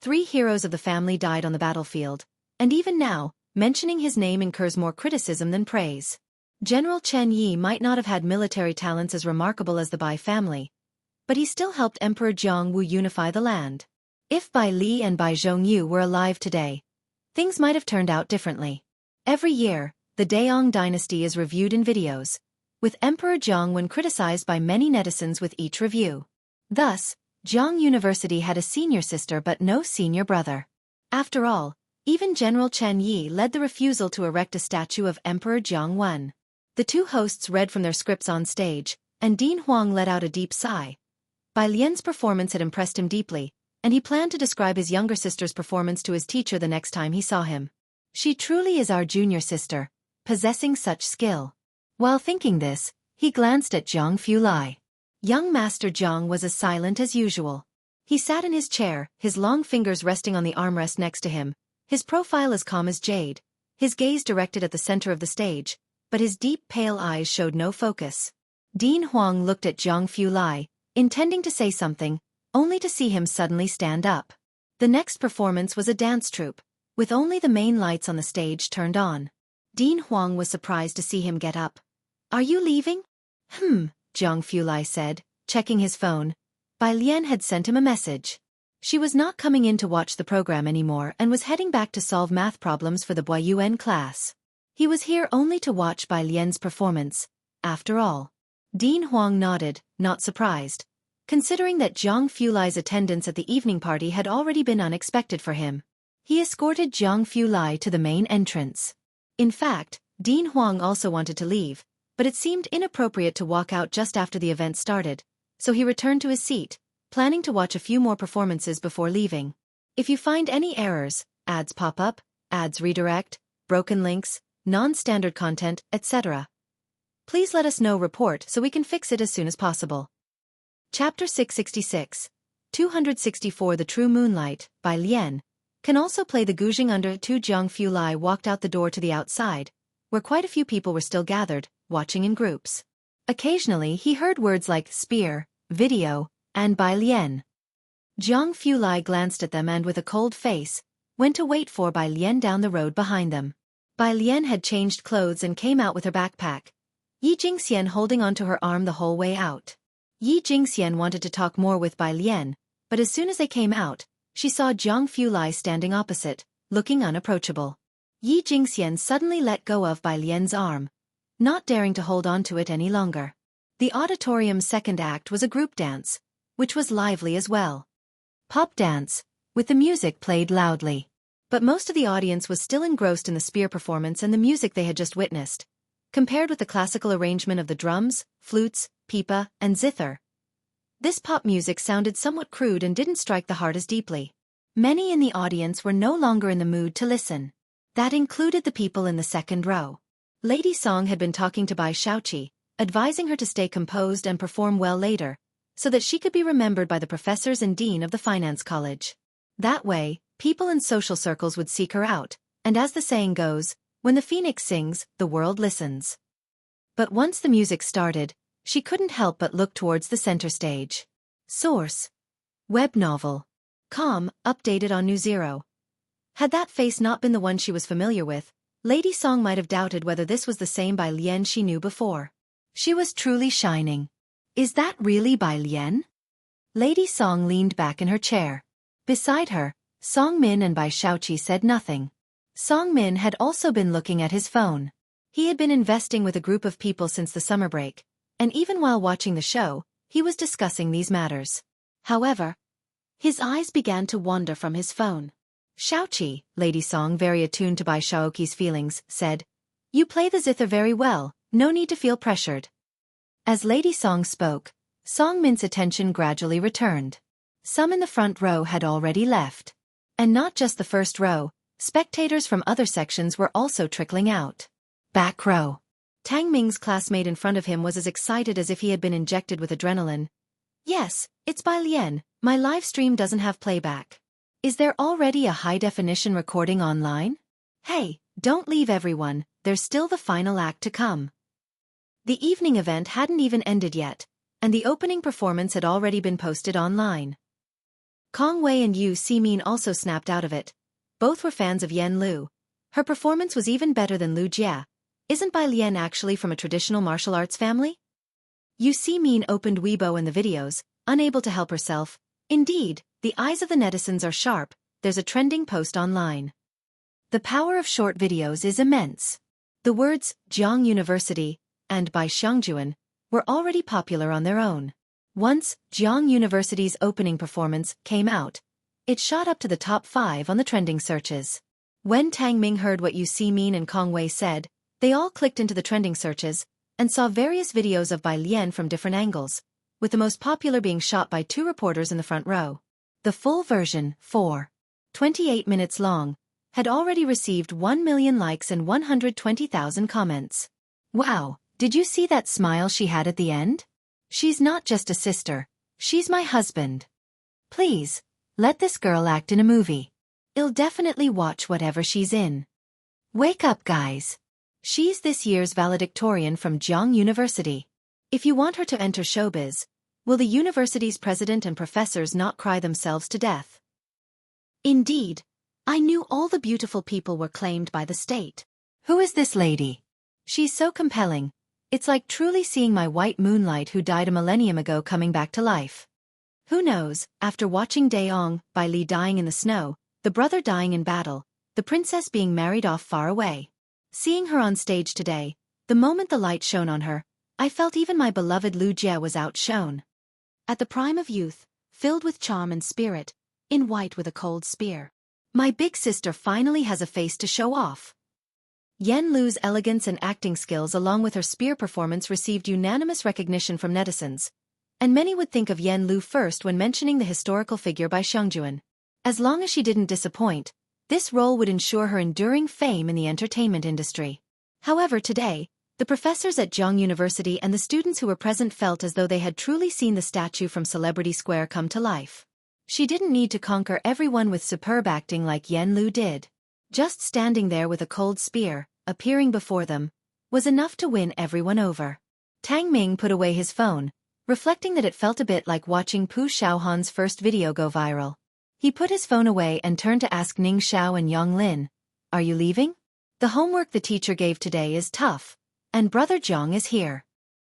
3 heroes of the family died on the battlefield, and even now, mentioning his name incurs more criticism than praise. General Chen Yi might not have had military talents as remarkable as the Bai family, but he still helped Emperor Jiang Wu unify the land. If Bai Li and Bai Zhongyu were alive today, things might have turned out differently. Every year, the Daong dynasty is reviewed in videos, with Emperor Jiang Wen criticized by many netizens with each review. Thus, Jiang University had a senior sister but no senior brother. After all, even General Chen Yi led the refusal to erect a statue of Emperor Jiang Wen. The two hosts read from their scripts on stage, and Dean Huang let out a deep sigh. Bai Lian's performance had impressed him deeply, and he planned to describe his younger sister's performance to his teacher the next time he saw him. She truly is our junior sister, possessing such skill. While thinking this, he glanced at Zhang Fulai. Young Master Zhang was as silent as usual. He sat in his chair, his long fingers resting on the armrest next to him, his profile as calm as jade, his gaze directed at the center of the stage, but his deep pale eyes showed no focus. Dean Huang looked at Zhang Fulai, intending to say something, only to see him suddenly stand up. The next performance was a dance troupe, with only the main lights on the stage turned on. Dean Huang was surprised to see him get up. "Are you leaving?" Zhang Fulai said, checking his phone. Bai Lian had sent him a message. She was not coming in to watch the program anymore and was heading back to solve math problems for the Boyuan class. He was here only to watch Bai Lian's performance, after all. Dean Huang nodded, not surprised, considering that Zhang Fulai's attendance at the evening party had already been unexpected for him. He escorted Zhang Fulai to the main entrance. In fact, Dean Huang also wanted to leave, but it seemed inappropriate to walk out just after the event started, so he returned to his seat, planning to watch a few more performances before leaving. If you find any errors, ads pop up, ads redirect, broken links, non-standard content, etc., please let us know report so we can fix it as soon as possible. Chapter 666, 264 The True Moonlight, by Lian, can also play the Guzheng under 2. Zhang Fulai walked out the door to the outside, where quite a few people were still gathered, watching in groups. Occasionally he heard words like spear, video, and Bai Lian. Zhang Fulai glanced at them and with a cold face, went to wait for Bai Lian down the road behind them. Bai Lian had changed clothes and came out with her backpack, Yi Jingxian holding onto her arm the whole way out. Yi Jingxian wanted to talk more with Bai Lian, but as soon as they came out, she saw Zhang Fulai standing opposite, looking unapproachable. Yi Jingxian suddenly let go of Bai Lian's arm, not daring to hold on to it any longer. The auditorium's second act was a group dance, which was lively as well. Pop dance, with the music played loudly. But most of the audience was still engrossed in the spear performance and the music they had just witnessed. Compared with the classical arrangement of the drums, flutes, pipa, and zither, this pop music sounded somewhat crude and didn't strike the heart as deeply. Many in the audience were no longer in the mood to listen. That included the people in the second row. Lady Song had been talking to Bai Xueqi, advising her to stay composed and perform well later, so that she could be remembered by the professors and dean of the finance college. That way, people in social circles would seek her out, and as the saying goes, when the phoenix sings, the world listens. But once the music started, she couldn't help but look towards the center stage. Source: web novel. Com, updated on New Zero. Had that face not been the one she was familiar with, Lady Song might have doubted whether this was the same Bai Lian she knew before. She was truly shining. Is that really Bai Lian? Lady Song leaned back in her chair. Beside her, Song Min and Bai Xueqi said nothing. Song Min had also been looking at his phone. He had been investing with a group of people since the summer break, and even while watching the show, he was discussing these matters. However, his eyes began to wander from his phone. Xueqi, Lady Song, very attuned to Bai Xueqi's feelings, said, "You play the zither very well, no need to feel pressured." As Lady Song spoke, Song Min's attention gradually returned. Some in the front row had already left. And not just the first row, spectators from other sections were also trickling out. Back row. Tang Ming's classmate in front of him was as excited as if he had been injected with adrenaline. "Yes, it's Bai Lian, my live stream doesn't have playback. Is there already a high-definition recording online? Hey, don't leave everyone, there's still the final act to come." The evening event hadn't even ended yet, and the opening performance had already been posted online. Kong Wei and Yu Simin also snapped out of it. Both were fans of Yan Lu. Her performance was even better than Lu Jia. Isn't Bai Lian actually from a traditional martial arts family? Yu Simin opened Weibo in the videos, unable to help herself. Indeed, the eyes of the netizens are sharp, there's a trending post online. The power of short videos is immense. The words, Jiang University, and Bai Xiangjuan, were already popular on their own. Once, Jiang University's opening performance came out, it shot up to the top 5 on the trending searches. When Tang Ming heard what Yu Simin and Kong Wei said, they all clicked into the trending searches, and saw various videos of Bai Lian from different angles, with the most popular being shot by 2 reporters in the front row. The full version, 28 minutes long, had already received 1 million likes and 120,000 comments. Wow, did you see that smile she had at the end? She's not just a sister, she's my husband. Please, let this girl act in a movie. I'll definitely watch whatever she's in. Wake up, guys. She's this year's valedictorian from Jiang University. If you want her to enter showbiz, will the university's president and professors not cry themselves to death? Indeed, I knew all the beautiful people were claimed by the state. Who is this lady? She's so compelling. It's like truly seeing my white moonlight who died a millennium ago coming back to life. Who knows, after watching Daeong by Lee dying in the snow, the brother dying in battle, the princess being married off far away. Seeing her on stage today, the moment the light shone on her, I felt even my beloved Lu Jie was outshone. At the prime of youth, filled with charm and spirit, in white with a cold spear. My big sister finally has a face to show off. Yen Lu's elegance and acting skills along with her spear performance received unanimous recognition from netizens, and many would think of Yen Lu first when mentioning the historical figure by Xiongjuan. As long as she didn't disappoint, this role would ensure her enduring fame in the entertainment industry. However, today, the professors at Zhang University and the students who were present felt as though they had truly seen the statue from Celebrity Square come to life. She didn't need to conquer everyone with superb acting like Yen Lu did. Just standing there with a cold spear, appearing before them, was enough to win everyone over. Tang Ming put away his phone, reflecting that it felt a bit like watching Pu Xiaohan's first video go viral. He put his phone away and turned to ask Ning Xiao and Yang Lin, "Are you leaving? The homework the teacher gave today is tough, and Brother Zhang is here."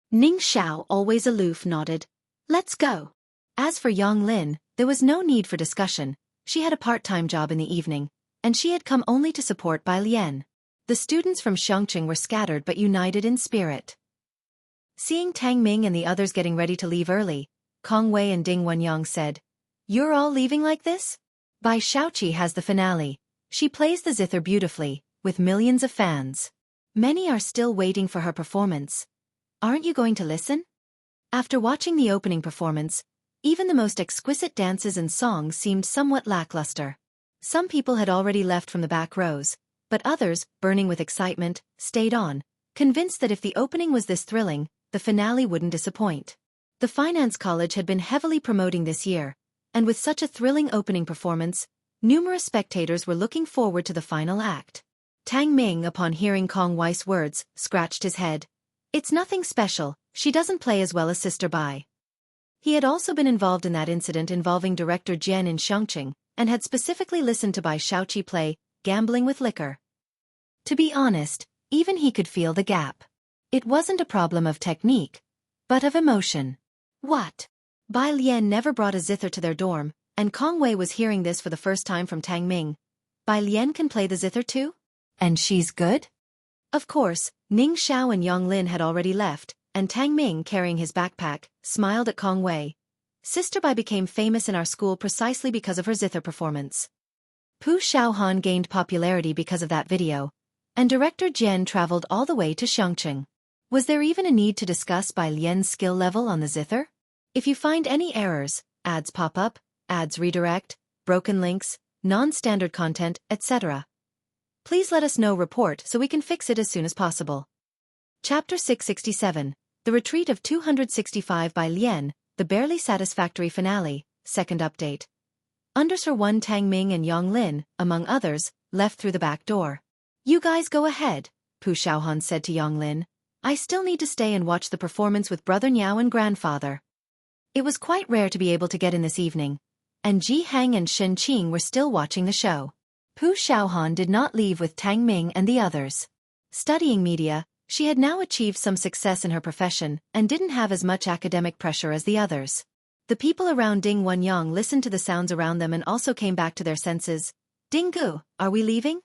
Ning Xiao, always aloof, nodded. "Let's go." As for Yang Lin, there was no need for discussion. She had a part-time job in the evening, and she had come only to support Bai Lian. The students from Xiangqing were scattered but united in spirit. Seeing Tang Ming and the others getting ready to leave early, Kong Wei and Ding Wenyang said, "You're all leaving like this?" Bai Xueqi has the finale. She plays the zither beautifully, with millions of fans. Many are still waiting for her performance. Aren't you going to listen? After watching the opening performance, even the most exquisite dances and songs seemed somewhat lackluster. Some people had already left from the back rows, but others, burning with excitement, stayed on, convinced that if the opening was this thrilling, the finale wouldn't disappoint. The finance college had been heavily promoting this year, and with such a thrilling opening performance, numerous spectators were looking forward to the final act. Tang Ming, upon hearing Kong Wei's words, scratched his head. "It's nothing special, she doesn't play as well as Sister Bai." He had also been involved in that incident involving director Jian in Xiangqing, and had specifically listened to Bai Xueqi play Gambling with Liquor. To be honest, even he could feel the gap. It wasn't a problem of technique, but of emotion. What? Bai Lian never brought a zither to their dorm, and Kong Wei was hearing this for the first time from Tang Ming. Bai Lian can play the zither too? And she's good? Of course, Ning Xiao and Yang Lin had already left, and Tang Ming, carrying his backpack, smiled at Kong Wei. "Sister Bai became famous in our school precisely because of her zither performance. Pu Xiaohan gained popularity because of that video, and director Jian traveled all the way to Xiangqing. Was there even a need to discuss Bai Lian's skill level on the zither? If you find any errors, ads pop up, ads redirect, broken links, non-standard content, etc., please let us know. Report so we can fix it as soon as possible." Chapter 667, The Retreat of 265 by Lian, the barely satisfactory finale, second update. Underscore 1 Tang Ming and Yang Lin, among others, left through the back door. "You guys go ahead," Pu Xiaohan said to Yang Lin. "I still need to stay and watch the performance with Brother Niao and Grandfather." It was quite rare to be able to get in this evening, and Ji Hang and Shen Qing were still watching the show. Pu Xiaohan did not leave with Tang Ming and the others. Studying media, she had now achieved some success in her profession and didn't have as much academic pressure as the others. The people around Ding Wenyang listened to the sounds around them and also came back to their senses. "Ding Gu, are we leaving?"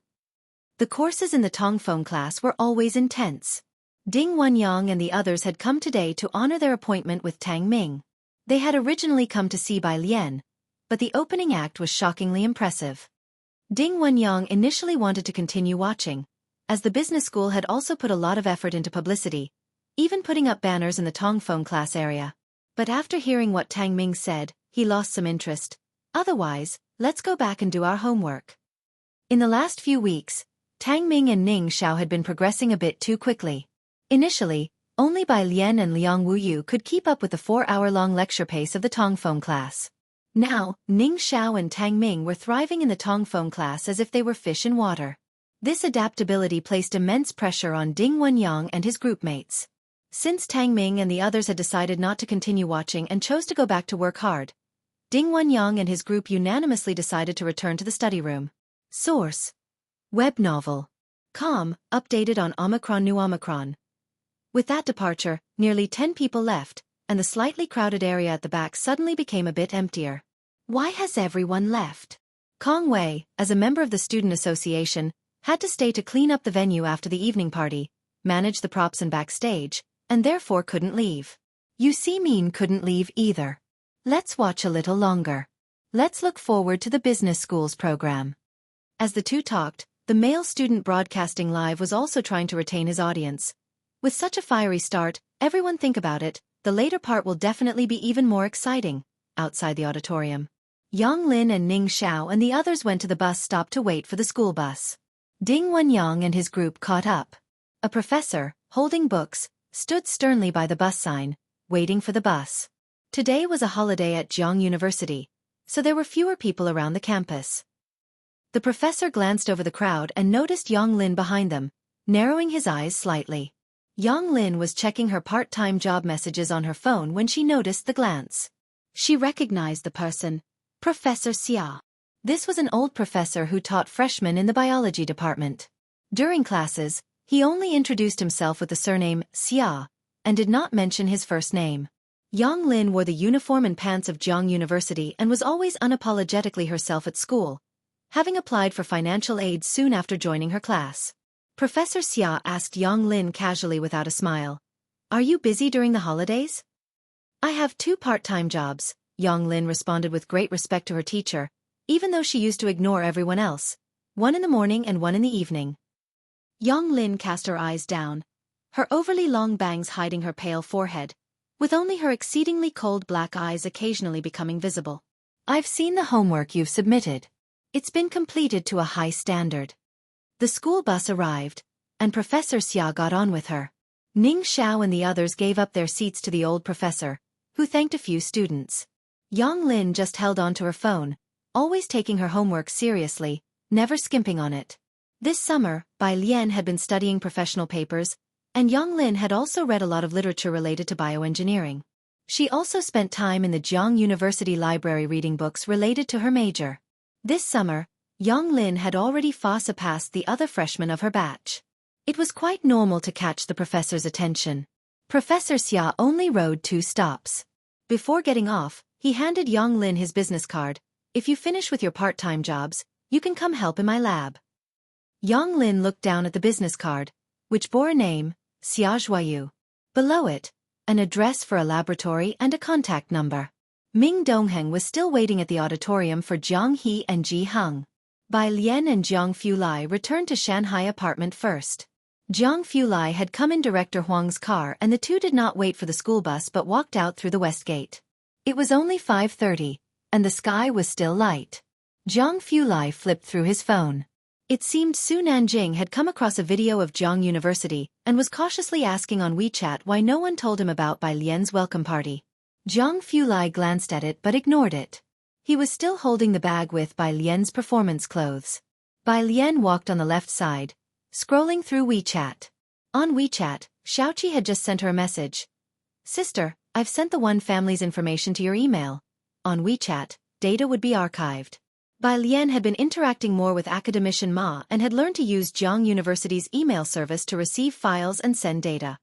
The courses in the Tongfeng class were always intense. Ding Wenyang and the others had come today to honor their appointment with Tang Ming. They had originally come to see Bai Lian, but the opening act was shockingly impressive. Ding Wenyang initially wanted to continue watching, as the business school had also put a lot of effort into publicity, even putting up banners in the Tongfeng class area. But after hearing what Tang Ming said, he lost some interest. "Otherwise, let's go back and do our homework." In the last few weeks, Tang Ming and Ning Xiao had been progressing a bit too quickly. Initially, only Bai Lian and Liang Wuyu could keep up with the 4-hour-long lecture pace of the Tongfeng class. Now, Ning Xiao and Tang Ming were thriving in the Tongfeng class as if they were fish in water. This adaptability placed immense pressure on Ding Wenyang and his groupmates. Since Tang Ming and the others had decided not to continue watching and chose to go back to work hard, Ding Wenyang and his group unanimously decided to return to the study room. Source: Web novel. Com, updated on Omicron New Omicron. With that departure, nearly 10 people left, and the slightly crowded area at the back suddenly became a bit emptier. Why has everyone left? Kong Wei, as a member of the student association, had to stay to clean up the venue after the evening party, manage the props and backstage, and therefore couldn't leave. You see, Min couldn't leave either. Let's watch a little longer. Let's look forward to the business school's program. As the two talked, the male student broadcasting live was also trying to retain his audience. With such a fiery start, everyone think about it, the later part will definitely be even more exciting. Outside the auditorium, Yang Lin and Ning Xiao and the others went to the bus stop to wait for the school bus. Ding Wenyang and his group caught up. A professor, holding books, stood sternly by the bus sign, waiting for the bus. Today was a holiday at Jiang University, so there were fewer people around the campus. The professor glanced over the crowd and noticed Yang Lin behind them, narrowing his eyes slightly. Yang Lin was checking her part-time job messages on her phone when she noticed the glance. She recognized the person, Professor Xia. This was an old professor who taught freshmen in the biology department. During classes, he only introduced himself with the surname Xia, and did not mention his first name. Yang Lin wore the uniform and pants of Jiang University and was always unapologetically herself at school, having applied for financial aid soon after joining her class. Professor Xia asked Yang Lin casually without a smile, "Are you busy during the holidays?" "I have 2 part-time jobs," Yang Lin responded with great respect to her teacher, even though she used to ignore everyone else, one in the morning and one in the evening. Yang Lin cast her eyes down, her overly long bangs hiding her pale forehead, with only her exceedingly cold black eyes occasionally becoming visible. "I've seen the homework you've submitted. It's been completed to a high standard." The school bus arrived, and Professor Xia got on with her. Ning Xiao and the others gave up their seats to the old professor, who thanked a few students. Yang Lin just held on to her phone, always taking her homework seriously, never skimping on it. This summer, Bai Lian had been studying professional papers, and Yang Lin had also read a lot of literature related to bioengineering. She also spent time in the Jiang University library reading books related to her major. This summer, Yang Lin had already far surpassed the other freshmen of her batch. It was quite normal to catch the professor's attention. Professor Xia only rode 2 stops. Before getting off, he handed Yang Lin his business card. "If you finish with your part-time jobs, you can come help in my lab." Yang Lin looked down at the business card, which bore a name, Xia Zhuayu. Below it, an address for a laboratory and a contact number. Ming Dongheng was still waiting at the auditorium for Jiang He and Ji Heng. Bai Lian and Jiang Fulai returned to Shanghai apartment first. Jiang Fulai had come in Director Huang's car and the two did not wait for the school bus but walked out through the west gate. It was only 5:30, and the sky was still light. Jiang Fulai flipped through his phone. It seemed Su Nanjing had come across a video of Jiang University and was cautiously asking on WeChat why no one told him about Bai Lian's welcome party. Jiang Fulai glanced at it but ignored it. He was still holding the bag with Bai Lian's performance clothes. Bai Lian walked on the left side, scrolling through WeChat. On WeChat, Xueqi had just sent her a message. "Sister, I've sent the One family's information to your email." On WeChat, data would be archived. Bai Lian had been interacting more with academician Ma and had learned to use Jiang University's email service to receive files and send data.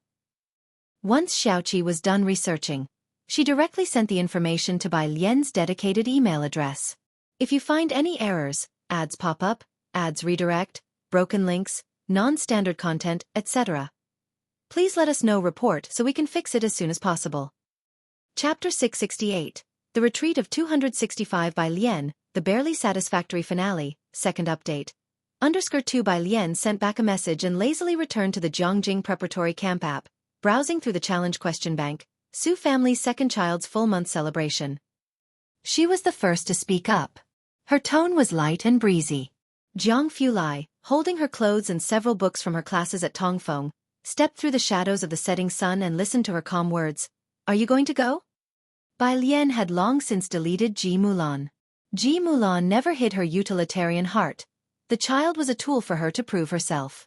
Once Xueqi was done researching, she directly sent the information to Bai Lian's dedicated email address. "If you find any errors, ads pop up, ads redirect, broken links, non-standard content, etc., please let us know report so we can fix it as soon as possible." Chapter 668, The Retreat of 265 Bai Lian, the barely satisfactory finale, second update. _2 Bai Lian sent back a message and lazily returned to the Zhongjing Preparatory Camp app, browsing through the challenge question bank, Su family's second child's full-month celebration. She was the first to speak up. Her tone was light and breezy. Jiang Fulai, holding her clothes and several books from her classes at Tongfeng, stepped through the shadows of the setting sun and listened to her calm words. "Are you going to go?" Bai Lian had long since deleted Ji Mulan. Ji Mulan never hid her utilitarian heart. The child was a tool for her to prove herself.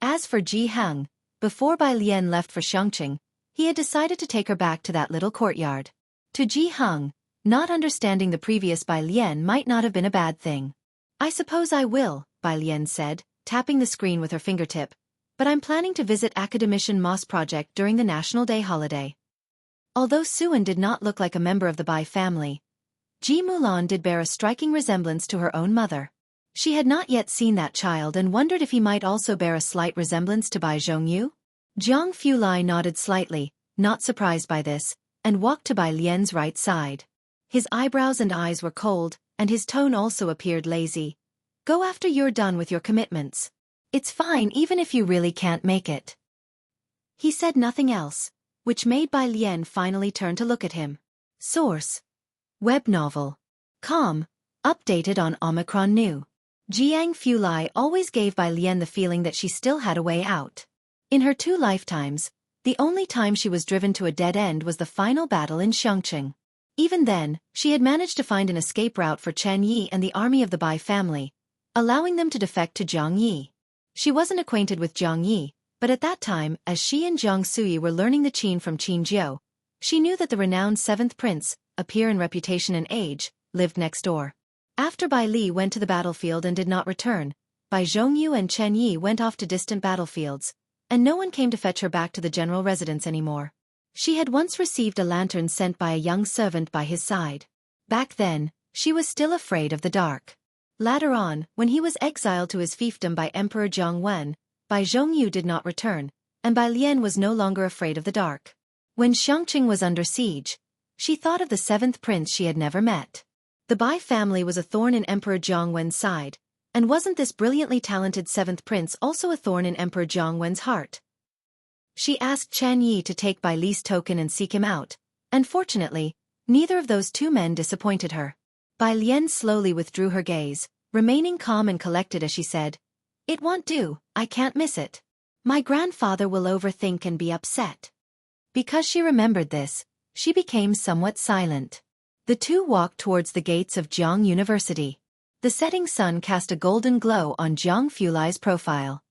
As for Ji Heng, before Bai Lian left for Chongqing, He had decided to take her back to that little courtyard. To Ji Hung, not understanding the previous Bai Lian might not have been a bad thing. I suppose I will, Bai Lian said, tapping the screen with her fingertip, but I'm planning to visit Academician Moss Project during the National Day holiday. Although Suan did not look like a member of the Bai family, Ji Mulan did bear a striking resemblance to her own mother. She had not yet seen that child and wondered if he might also bear a slight resemblance to Bai Zhongyu. Zhang Fulai nodded slightly, not surprised by this, and walked to Bai Lian's right side. His eyebrows and eyes were cold, and his tone also appeared lazy. Go after you're done with your commitments. It's fine even if you really can't make it. He said nothing else, which made Bai Lian finally turn to look at him. Source: Web novel. Com. Updated on Omicron New. Jiang Fulai always gave Bai Lian the feeling that she still had a way out. In her 2 lifetimes, the only time she was driven to a dead end was the final battle in Xueqi. Even then, she had managed to find an escape route for Chen Yi and the army of the Bai family, allowing them to defect to Jiang Yi. She wasn't acquainted with Jiang Yi, but at that time, as she and Jiang Sui were learning the Qin from Qin Jiao, she knew that the renowned 7th prince, a peer in reputation and age, lived next door. After Bai Li went to the battlefield and did not return, Bai Zhongyu and Chen Yi went off to distant battlefields, and no one came to fetch her back to the general residence anymore. She had once received a lantern sent by a young servant by his side. Back then, she was still afraid of the dark. Later on, when he was exiled to his fiefdom by Emperor Jiangwen, Bai Zhongyu did not return, and Bai Lian was no longer afraid of the dark. When Xueqi was under siege, she thought of the 7th prince she had never met. The Bai family was a thorn in Emperor Jiangwen's side, and wasn't this brilliantly talented 7th prince also a thorn in Emperor Jiangwen's heart? She asked Chen Yi to take Bai Li's token and seek him out, and fortunately, neither of those 2 men disappointed her. Bai Lian slowly withdrew her gaze, remaining calm and collected as she said, "It won't do, I can't miss it. My grandfather will overthink and be upset." Because she remembered this, she became somewhat silent. The 2 walked towards the gates of Jiang University. The setting sun cast a golden glow on Jiang Fulai's profile.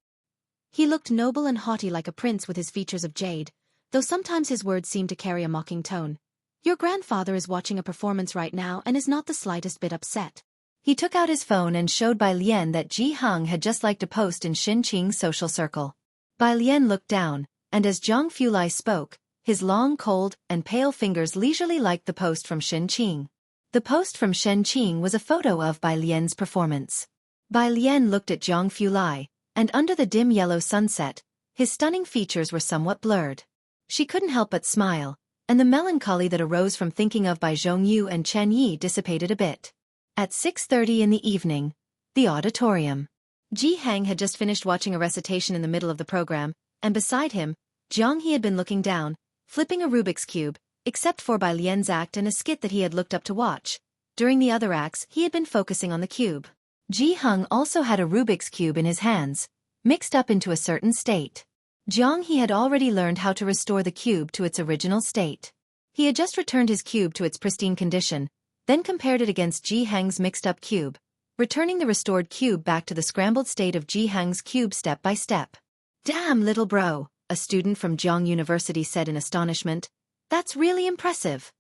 He looked noble and haughty like a prince with his features of jade, though sometimes his words seemed to carry a mocking tone. Your grandfather is watching a performance right now and is not the slightest bit upset. He took out his phone and showed Bai Lian that Ji Hung had just liked a post in Xinqing's social circle. Bai Lian looked down, and as Zhang Fulai spoke, his long, cold, and pale fingers leisurely liked the post from Xinqing. The post from Xinqing was a photo of Bai Lian's performance. Bai Lian looked at Zhang Fulai, and under the dim yellow sunset, his stunning features were somewhat blurred. She couldn't help but smile, and the melancholy that arose from thinking of Bai Zhongyu and Chen Yi dissipated a bit. At 6:30 in the evening, the auditorium. Ji Hang had just finished watching a recitation in the middle of the program, and beside him, Jiang He had been looking down, flipping a Rubik's Cube, except for Bai Lian's act and a skit that he had looked up to watch. During the other acts, he had been focusing on the cube. Ji Hung also had a Rubik's Cube in his hands, mixed up into a certain state. Jiang He had already learned how to restore the cube to its original state. He had just returned his cube to its pristine condition, then compared it against Ji Hang's mixed-up cube, returning the restored cube back to the scrambled state of Ji Hang's cube step by step. "Damn, little bro," a student from Jiang University said in astonishment. "That's really impressive."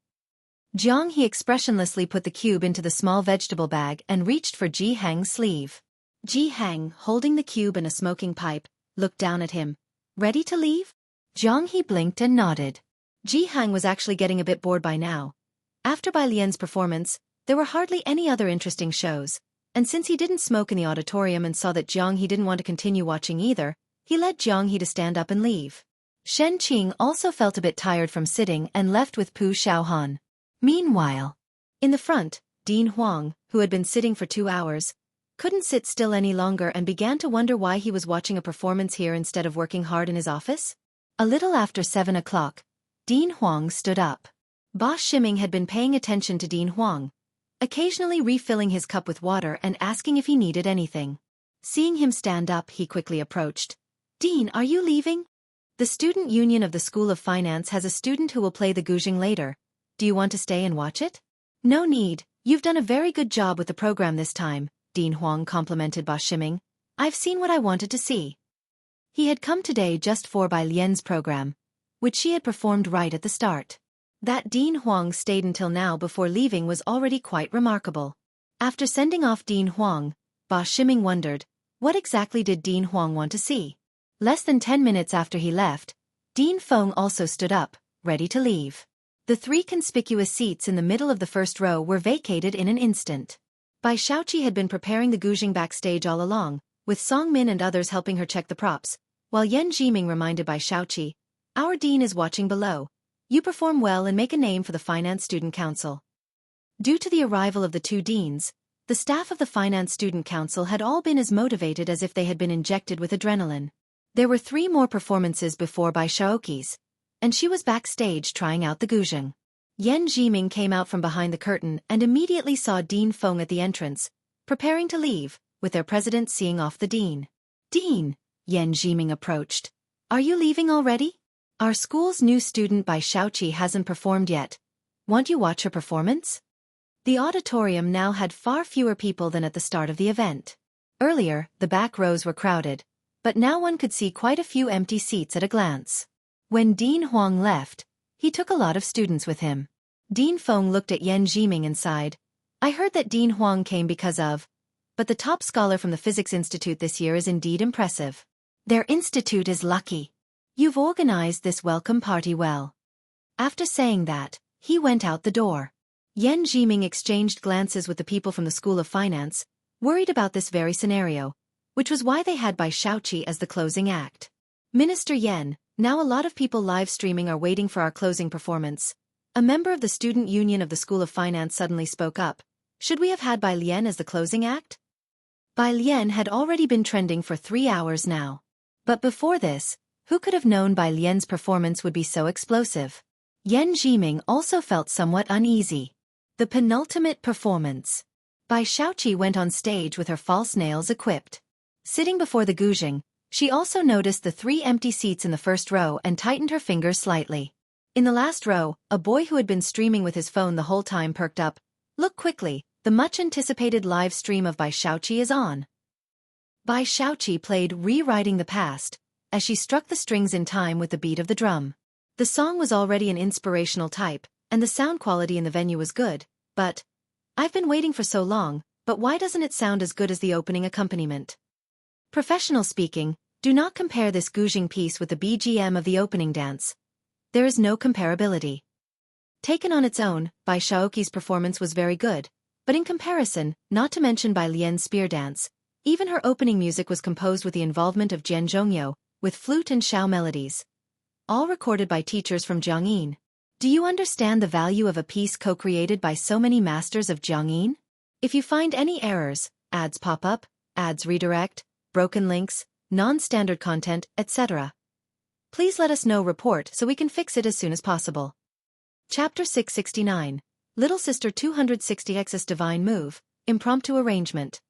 Jiang He expressionlessly put the cube into the small vegetable bag and reached for Ji Hang's sleeve. Ji Hang, holding the cube and a smoking pipe, looked down at him. "Ready to leave?" Jiang He blinked and nodded. Ji Hang was actually getting a bit bored by now. After Bai Lian's performance, there were hardly any other interesting shows, and since he didn't smoke in the auditorium and saw that Jiang He didn't want to continue watching either, he led Jiang He to stand up and leave. Shen Qing also felt a bit tired from sitting and left with Pu Xiaohan. Meanwhile, in the front, Dean Huang, who had been sitting for 2 hours, couldn't sit still any longer and began to wonder why he was watching a performance here instead of working hard in his office. A little after 7 o'clock, Dean Huang stood up. Boss Shiming had been paying attention to Dean Huang, occasionally refilling his cup with water and asking if he needed anything. Seeing him stand up, he quickly approached. "Dean, are you leaving? The student union of the School of Finance has a student who will play the guzheng later. Do you want to stay and watch it?" "No need, you've done a very good job with the program this time," Dean Huang complimented Boss Shiming. "I've seen what I wanted to see." He had come today just for Bai Lian's program, which she had performed right at the start. That Dean Huang stayed until now before leaving was already quite remarkable. After sending off Dean Huang, Ba Shiming wondered, what exactly did Dean Huang want to see? Less than 10 minutes after he left, Dean Feng also stood up, ready to leave. The 3 conspicuous seats in the middle of the first row were vacated in an instant. Bai Shaoqi had been preparing the Guzheng backstage all along, with Song Min and others helping her check the props, while Yan Jiming reminded Bai Shaoqi, "Our dean is watching below. You perform well and make a name for the Finance Student Council." Due to the arrival of the 2 deans, the staff of the Finance Student Council had all been as motivated as if they had been injected with adrenaline. There were 3 more performances before Bai Shaoqi's, and she was backstage trying out the Guzheng. Yan Jiming came out from behind the curtain and immediately saw Dean Feng at the entrance, preparing to leave, with their president seeing off the dean. "Dean," Yan Jiming approached. "Are you leaving already? Our school's new student Bai Shaoqi hasn't performed yet. Want you watch her performance?" The auditorium now had far fewer people than at the start of the event. Earlier, the back rows were crowded, but now one could see quite a few empty seats at a glance. When Dean Huang left, he took a lot of students with him. Dean Feng looked at Yan Jiming and sighed. "I heard that Dean Huang came because of, but the top scholar from the Physics Institute this year is indeed impressive. Their institute is lucky. You've organized this welcome party well." After saying that, he went out the door. Yan Jiming exchanged glances with the people from the School of Finance, worried about this very scenario, which was why they had Bai Shaoqi as the closing act. "Minister Yan, now a lot of people live streaming are waiting for our closing performance." A member of the Student Union of the School of Finance suddenly spoke up. "Should we have had Bai Lian as the closing act?" Bai Lian had already been trending for 3 hours now. But before this, who could have known Bai Lian's performance would be so explosive? Yan Jiming also felt somewhat uneasy. The penultimate performance. Bai Shaoqi went on stage with her false nails equipped. Sitting before the Guzheng, she also noticed the 3 empty seats in the first row and tightened her fingers slightly. In the last row, a boy who had been streaming with his phone the whole time perked up. "Look quickly, the much-anticipated live stream of Bai Shaoqi is on." Bai Shaoqi played Rewriting the Past, as she struck the strings in time with the beat of the drum. The song was already an inspirational type, and the sound quality in the venue was good, but, "I've been waiting for so long, but why doesn't it sound as good as the opening accompaniment?" Professional speaking, do not compare this Guzheng piece with the BGM of the opening dance. There is no comparability. Taken on its own, Bai Shaoqi's performance was very good, but in comparison, not to mention Bai Lian's spear dance, even her opening music was composed with the involvement of Jian Zhongyou, with flute and shao melodies. All recorded by teachers from Jiangyin. Do you understand the value of a piece co-created by so many masters of Jiangyin? If you find any errors, ads pop up, ads redirect, broken links, non-standard content, etc., please let us know report so we can fix it as soon as possible. Chapter 669, Little Sister 260X's Divine Move, Impromptu Arrangement.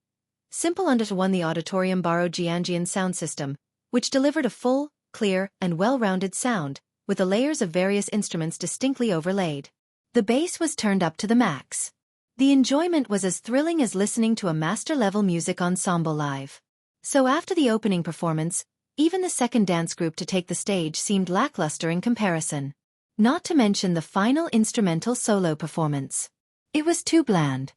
Simple under 1. The auditorium borrowed Jianjian's sound system, which delivered a full, clear, and well-rounded sound, with the layers of various instruments distinctly overlaid. The bass was turned up to the max. The enjoyment was as thrilling as listening to a master-level music ensemble live. So after the opening performance, even the second dance group to take the stage seemed lackluster in comparison. Not to mention the final instrumental solo performance. It was too bland.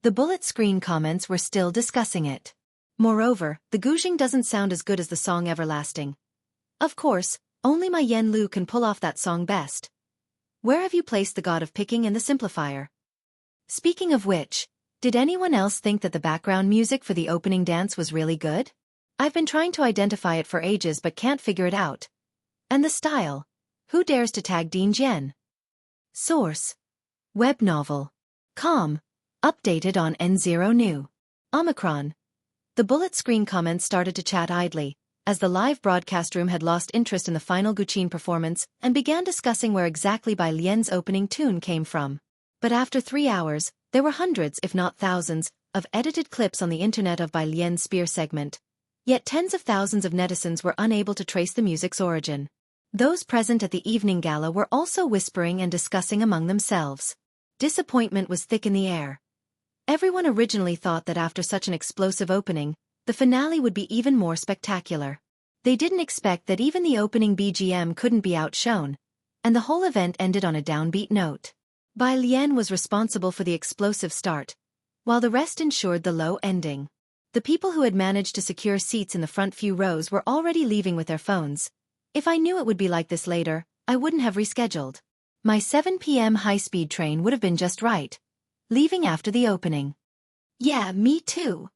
The bullet screen comments were still discussing it. Moreover, the Guzheng doesn't sound as good as the song Everlasting. Of course, only my Yen Lu can pull off that song best. Where have you placed the god of picking and the simplifier? Speaking of which, did anyone else think that the background music for the opening dance was really good? I've been trying to identify it for ages but can't figure it out. And the style? Who dares to tag Dean Jian? Source: Web novel. Com. Updated on N0 New. Omicron. The bullet screen comments started to chat idly, as the live broadcast room had lost interest in the final Guqin performance and began discussing where exactly Bai Lian's opening tune came from. But after 3 hours, there were hundreds if not thousands of edited clips on the internet of Bai Lian's spear segment. Yet tens of thousands of netizens were unable to trace the music's origin. Those present at the evening gala were also whispering and discussing among themselves. Disappointment was thick in the air. Everyone originally thought that after such an explosive opening, the finale would be even more spectacular. They didn't expect that even the opening BGM couldn't be outshone, and the whole event ended on a downbeat note. Bai Lian was responsible for the explosive start, while the rest ensured the low ending. The people who had managed to secure seats in the front few rows were already leaving with their phones. If I knew it would be like this later, I wouldn't have rescheduled. My 7 p.m. high-speed train would have been just right, leaving after the opening. Yeah, me too.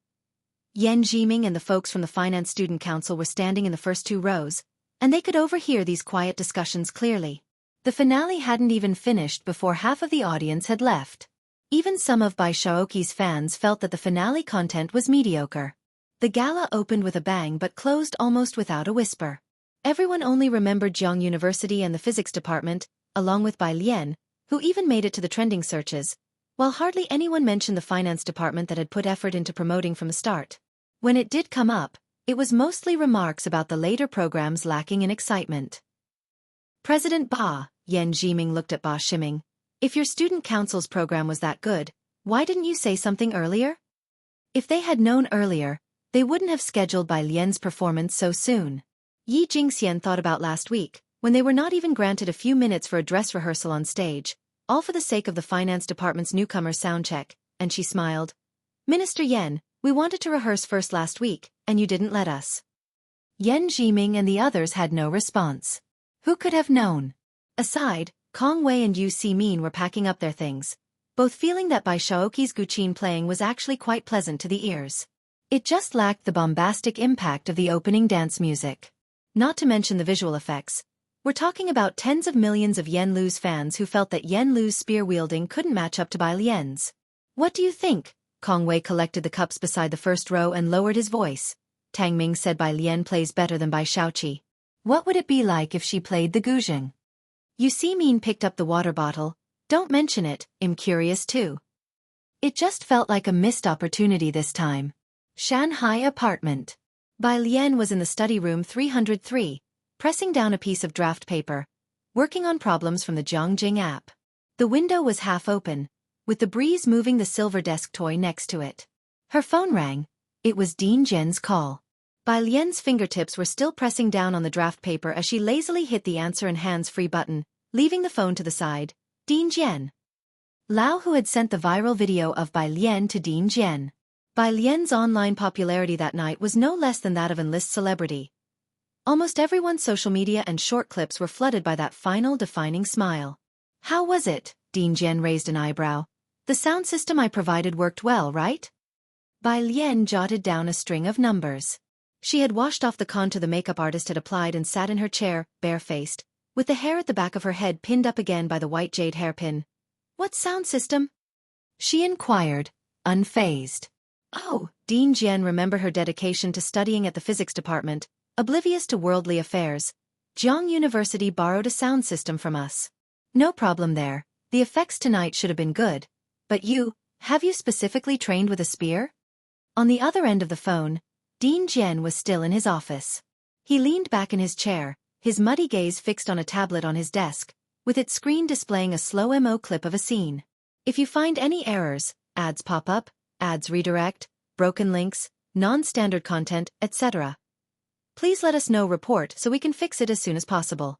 Yan Jiming and the folks from the Finance Student Council were standing in the first 2 rows, and they could overhear these quiet discussions clearly. The finale hadn't even finished before half of the audience had left. Even some of Bai Shaoqi's fans felt that the finale content was mediocre. The gala opened with a bang but closed almost without a whisper. Everyone only remembered Jiang University and the physics department, along with Bai Lian, who even made it to the trending searches, while hardly anyone mentioned the finance department that had put effort into promoting from the start. When it did come up, it was mostly remarks about the later programs lacking in excitement. President Ba, Yan Jiming looked at Ba Shiming. If your student council's program was that good, why didn't you say something earlier? If they had known earlier, they wouldn't have scheduled Bai Lian's performance so soon. Yi Jingxian thought about last week, when they were not even granted a few minutes for a dress rehearsal on stage, all for the sake of the finance department's newcomer soundcheck, and she smiled. Minister Yan, we wanted to rehearse first last week, and you didn't let us. Yan Jiming and the others had no response. Who could have known? Aside, Kong Wei and Yu Simin were packing up their things, both feeling that Bai Shaoqi's Guqin playing was actually quite pleasant to the ears. It just lacked the bombastic impact of the opening dance music. Not to mention the visual effects. We're talking about tens of millions of Yen Lu's fans who felt that Yen Lu's spear-wielding couldn't match up to Bai Lian's. What do you think? Kong Wei collected the cups beside the first row and lowered his voice. Tang Ming said Bai Lian plays better than Bai Shaoqi. What would it be like if she played the guzheng? Yu Simin picked up the water bottle. Don't mention it, I'm curious too. It just felt like a missed opportunity this time. Shanghai apartment. Bai Lian was in the study room 303, pressing down a piece of draft paper, working on problems from the Zhongjing app. The window was half open, with the breeze moving the silver desk toy next to it. Her phone rang. It was Dean Zhen's call. Bai Lian's fingertips were still pressing down on the draft paper as she lazily hit the answer and hands-free button, leaving the phone to the side. Dean Zhen. Lao, who had sent the viral video of Bai Lian to Dean Zhen. Bai Lian's online popularity that night was no less than that of an list celebrity. Almost everyone's social media and short clips were flooded by that final defining smile. How was it? Dean Zhen raised an eyebrow. The sound system I provided worked well, right? Bai Lian jotted down a string of numbers. She had washed off the contour the makeup artist had applied and sat in her chair, bare-faced, with the hair at the back of her head pinned up again by the white jade hairpin. What sound system? She inquired, unfazed. Oh, Dean Zhen remembered her dedication to studying at the physics department, oblivious to worldly affairs. Jiang University borrowed a sound system from us. No problem there, the effects tonight should have been good. But have you specifically trained with a spear? On the other end of the phone, Dean Zhen was still in his office. He leaned back in his chair, his muddy gaze fixed on a tablet on his desk, with its screen displaying a slow-mo clip of a scene. If you find any errors, ads pop up, ads redirect, broken links, non-standard content, etc. Please let us know report so we can fix it as soon as possible.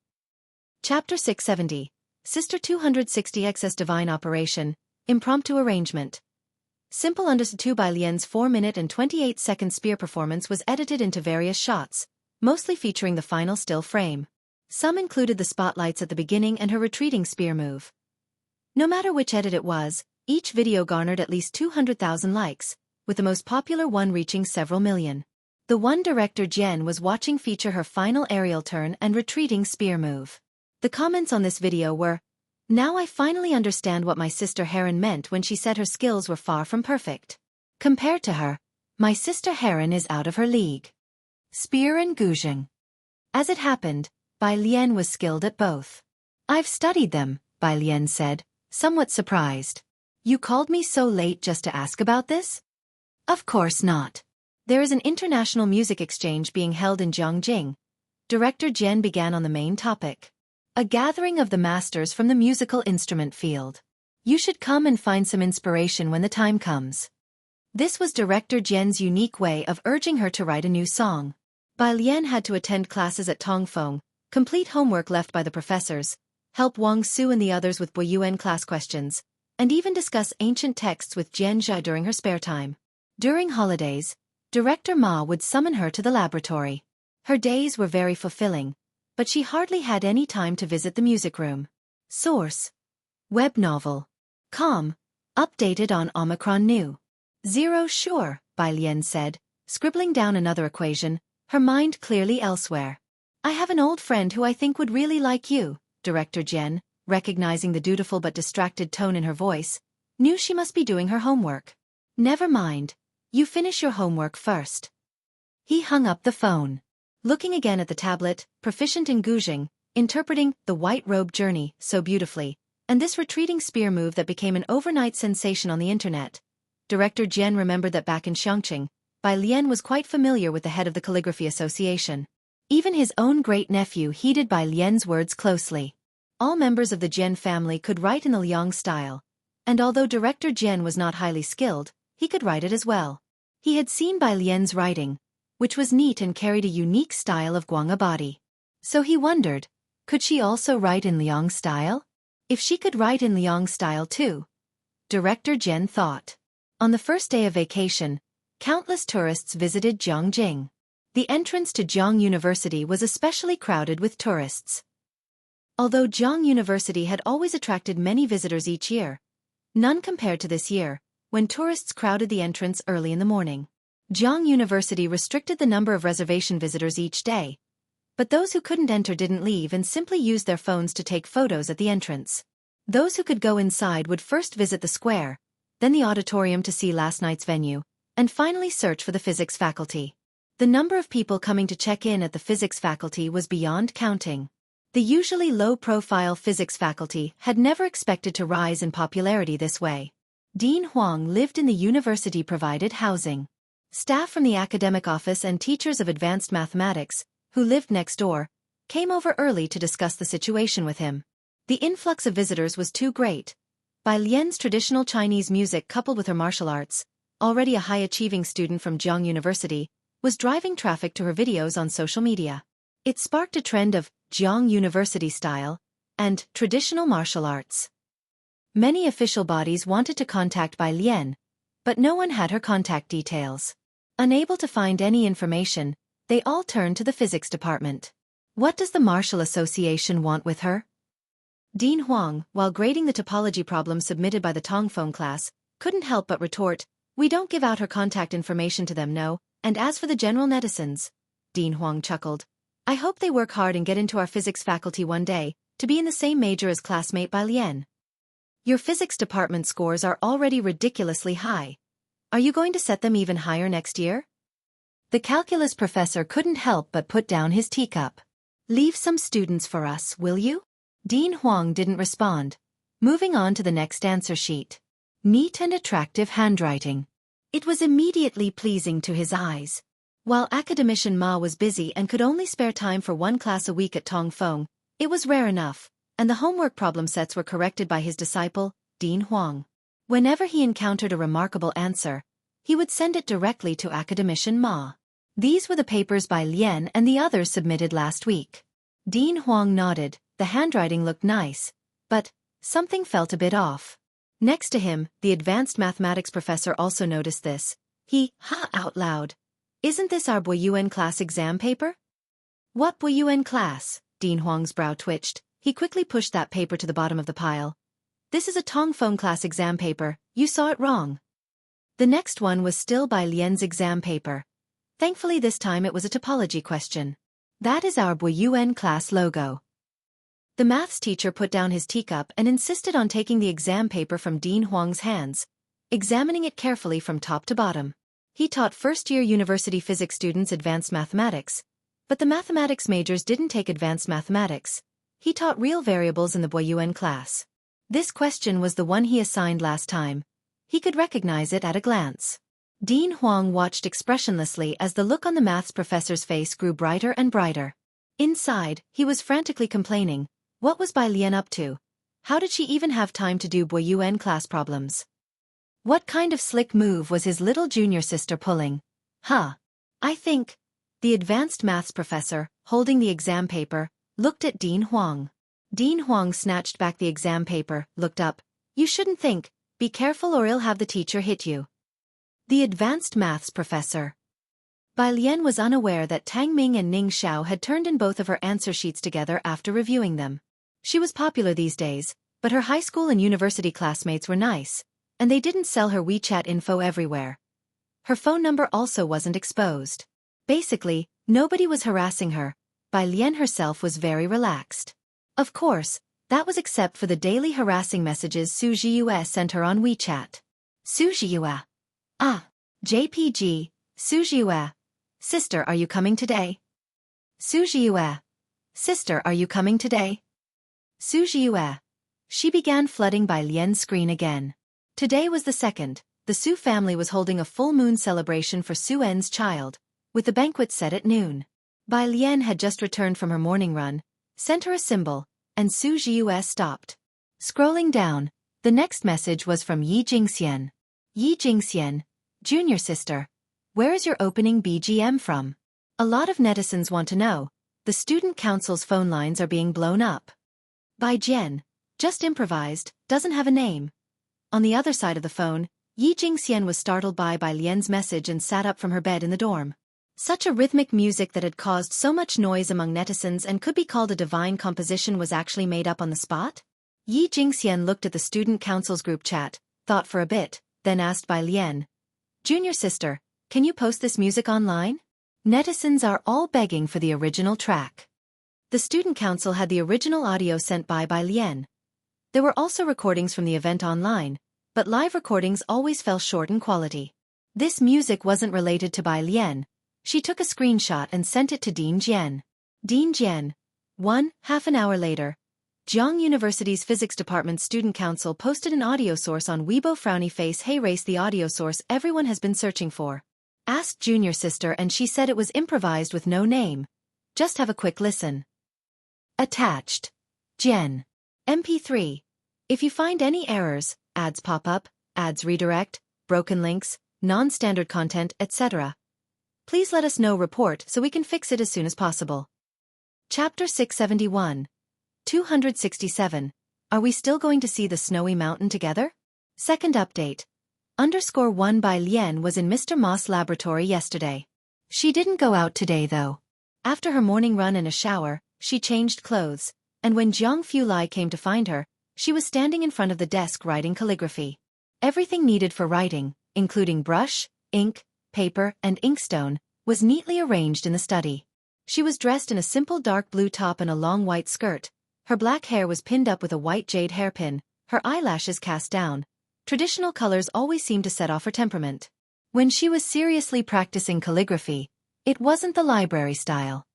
Chapter 670. Sister 260XS Divine Operation, Impromptu Arrangement. Simple understood 2 Bai Lian's 4-minute and 28-second spear performance was edited into various shots, mostly featuring the final still frame. Some included the spotlights at the beginning and her retreating spear move. No matter which edit it was, each video garnered at least 200,000 likes, with the most popular one reaching several million. The one director Jen was watching feature her final aerial turn and retreating spear move. The comments on this video were, "Now I finally understand what my sister Heron meant when she said her skills were far from perfect. Compared to her, my sister Heron is out of her league." Spear and guzheng. As it happened, Bai Lian was skilled at both. "I've studied them," Bai Lian said, somewhat surprised. "You called me so late just to ask about this?" "Of course not. There is an international music exchange being held in Zhongjing." Director Jen began on the main topic. "A gathering of the masters from the musical instrument field. You should come and find some inspiration when the time comes." This was Director Jen's unique way of urging her to write a new song. Bai Lian had to attend classes at Tongfeng, complete homework left by the professors, help Wang Su and the others with Boyuan class questions, and even discuss ancient texts with Jian Zhe during her spare time. During holidays, Director Ma would summon her to the laboratory. Her days were very fulfilling, but she hardly had any time to visit the music room. Source: Web novel. Com. Updated on Omicron New. 0 Sure, Bai Lian said, scribbling down another equation, her mind clearly elsewhere. I have an old friend who I think would really like you. Director Jen, recognizing the dutiful but distracted tone in her voice, knew she must be doing her homework. Never mind. You finish your homework first. He hung up the phone. Looking again at the tablet, proficient in Guzheng, interpreting the white robe journey so beautifully, and this retreating spear move that became an overnight sensation on the internet. Director Jian remembered that back in Xueqi, Bai Lian was quite familiar with the head of the Calligraphy Association. Even his own great-nephew heeded Bai Lian's words closely. All members of the Jian family could write in the Liang style, and although Director Jian was not highly skilled, he could write it as well. He had seen Bai Lian's writing, which was neat and carried a unique style of Guanga body. So he wondered, could she also write in Liang style? If she could write in Liang style too. Director Jian thought. On the first day of vacation, countless tourists visited Jiangjing. The entrance to Jiang University was especially crowded with tourists. Although Jiang University had always attracted many visitors each year, none compared to this year, when tourists crowded the entrance early in the morning. Jiang University restricted the number of reservation visitors each day, but those who couldn't enter didn't leave and simply used their phones to take photos at the entrance. Those who could go inside would first visit the square, then the auditorium to see last night's venue, and finally search for the physics faculty. The number of people coming to check in at the physics faculty was beyond counting. The usually low-profile physics faculty had never expected to rise in popularity this way. Dean Huang lived in the university-provided housing. Staff from the academic office and teachers of advanced mathematics, who lived next door, came over early to discuss the situation with him. The influx of visitors was too great. Bai Lian's traditional Chinese music coupled with her martial arts, already a high-achieving student from Jiang University, was driving traffic to her videos on social media. It sparked a trend of Jiang University style and traditional martial arts. Many official bodies wanted to contact Bai Lian, but no one had her contact details. Unable to find any information, they all turned to the physics department. What does the Martial Association want with her? Dean Huang, while grading the topology problem submitted by the Tongfeng class, couldn't help but retort, "We don't give out her contact information to them, no, and as for the general netizens," Dean Huang chuckled, "I hope they work hard and get into our physics faculty one day, to be in the same major as classmate Bai Lian. Your physics department scores are already ridiculously high. Are you going to set them even higher next year?" The calculus professor couldn't help but put down his teacup. "Leave some students for us, will you?" Dean Huang didn't respond. Moving on to the next answer sheet. Neat and attractive handwriting. It was immediately pleasing to his eyes. While academician Ma was busy and could only spare time for one class a week at Tongfeng, it was rare enough, and the homework problem sets were corrected by his disciple, Dean Huang. Whenever he encountered a remarkable answer, he would send it directly to academician Ma. These were the papers by Lian and the others submitted last week. Dean Huang nodded. The handwriting looked nice, but something felt a bit off. Next to him, the advanced mathematics professor also noticed this. He out loud. "Isn't this our Boyuan class exam paper?" "What Boyuan class?" Dean Huang's brow twitched. He quickly pushed that paper to the bottom of the pile. "This is a Tongfeng class exam paper, you saw it wrong." The next one was still by Lian's exam paper. Thankfully this time it was a topology question. "That is our Boyuan class logo." The maths teacher put down his teacup and insisted on taking the exam paper from Dean Huang's hands, examining it carefully from top to bottom. He taught first-year university physics students advanced mathematics, but the mathematics majors didn't take advanced mathematics. He taught real variables in the Boyuan class. This question was the one he assigned last time. He could recognize it at a glance. Dean Huang watched expressionlessly as the look on the maths professor's face grew brighter and brighter. Inside, he was frantically complaining. What was Bai Lian up to? How did she even have time to do Boyuan class problems? What kind of slick move was his little junior sister pulling? I think The advanced maths professor, holding the exam paper, looked at Dean Huang. Dean Huang snatched back the exam paper, looked up. You shouldn't think. Be careful or I'll have the teacher hit you. The advanced maths professor. Bai Lian was unaware that Tang Ming and Ning Xiao had turned in both of her answer sheets together after reviewing them. She was popular these days, but her high school and university classmates were nice, and they didn't sell her WeChat info everywhere. Her phone number also wasn't exposed. Basically, nobody was harassing her. Bai Lian herself was very relaxed. Of course, that was except for the daily harassing messages Su Jiyue sent her on WeChat. Su Jiyue. Ah. JPG, Su Jiyue. Sister, are you coming today? Su Jiyue. Sister, are you coming today? Su Jiyue. She began flooding Bai Lian's screen again. Today was the 2nd. The Su family was holding a full moon celebration for Su En's child, with the banquet set at noon. Bai Lian had just returned from her morning run, sent her a symbol, and Su Jiyue stopped. Scrolling down, the next message was from Yi Jingxian. Yi Jingxian, junior sister, where is your opening BGM from? A lot of netizens want to know. The student council's phone lines are being blown up. Bai Jian, just improvised, doesn't have a name. On the other side of the phone, Yi Jingxian was startled by Bai Lian's message and sat up from her bed in the dorm. Such a rhythmic music that had caused so much noise among netizens and could be called a divine composition was actually made up on the spot? Yi Jingxian looked at the student council's group chat, thought for a bit, then asked Bai Lian, Junior sister, can you post this music online? Netizens are all begging for the original track. The student council had the original audio sent by Bai Lian. There were also recordings from the event online, but live recordings always fell short in quality. This music wasn't related to Bai Lian. She took a screenshot and sent it to Dean Jian. Dean Jian. Half an hour later, Jiang University's Physics Department Student Council posted an audio source on Weibo. Frowny face. Heiress, the audio source everyone has been searching for. Asked junior sister and she said it was improvised with no name. Just have a quick listen. Attached. Jian. MP3. If you find any errors, ads pop up, ads redirect, broken links, non-standard content, etc., please let us know. Report so we can fix it as soon as possible. Chapter 671. 267. Are we still going to see the snowy mountain together? Second update. _1 Bai Lian was in Mr. Ma's laboratory yesterday. She didn't go out today though. After her morning run and a shower, she changed clothes, and when Jiang Fulai came to find her, she was standing in front of the desk writing calligraphy. Everything needed for writing, including brush, ink, paper, and inkstone, was neatly arranged in the study. She was dressed in a simple dark blue top and a long white skirt. Her black hair was pinned up with a white jade hairpin, her eyelashes cast down. Traditional colors always seemed to set off her temperament. When she was seriously practicing calligraphy, it wasn't the library style.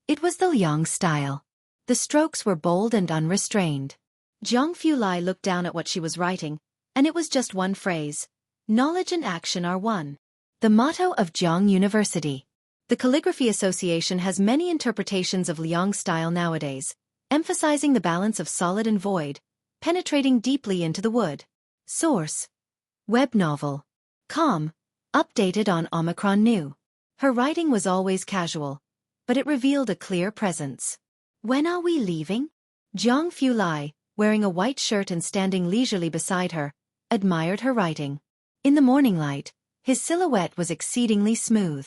It was the Liang style. The strokes were bold and unrestrained. Jiang Fulai looked down at what she was writing, and it was just one phrase. Knowledge and action are one. The motto of Jiang University. The Calligraphy Association has many interpretations of Liang style nowadays, emphasizing the balance of solid and void, penetrating deeply into the wood. Source. Web novel. Com. Updated on Omicron New. Her writing was always casual, but it revealed a clear presence. When are we leaving? Jiang Fulai, wearing a white shirt and standing leisurely beside her, admired her writing. In the morning light, his silhouette was exceedingly smooth.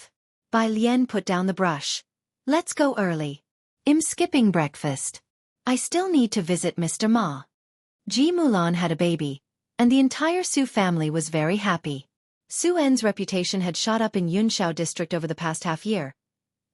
Bai Lian put down the brush. Let's go early. I'm skipping breakfast. I still need to visit Mr. Ma. Ji Mulan had a baby, and the entire Su family was very happy. Su En's reputation had shot up in Yunshao district over the past half year.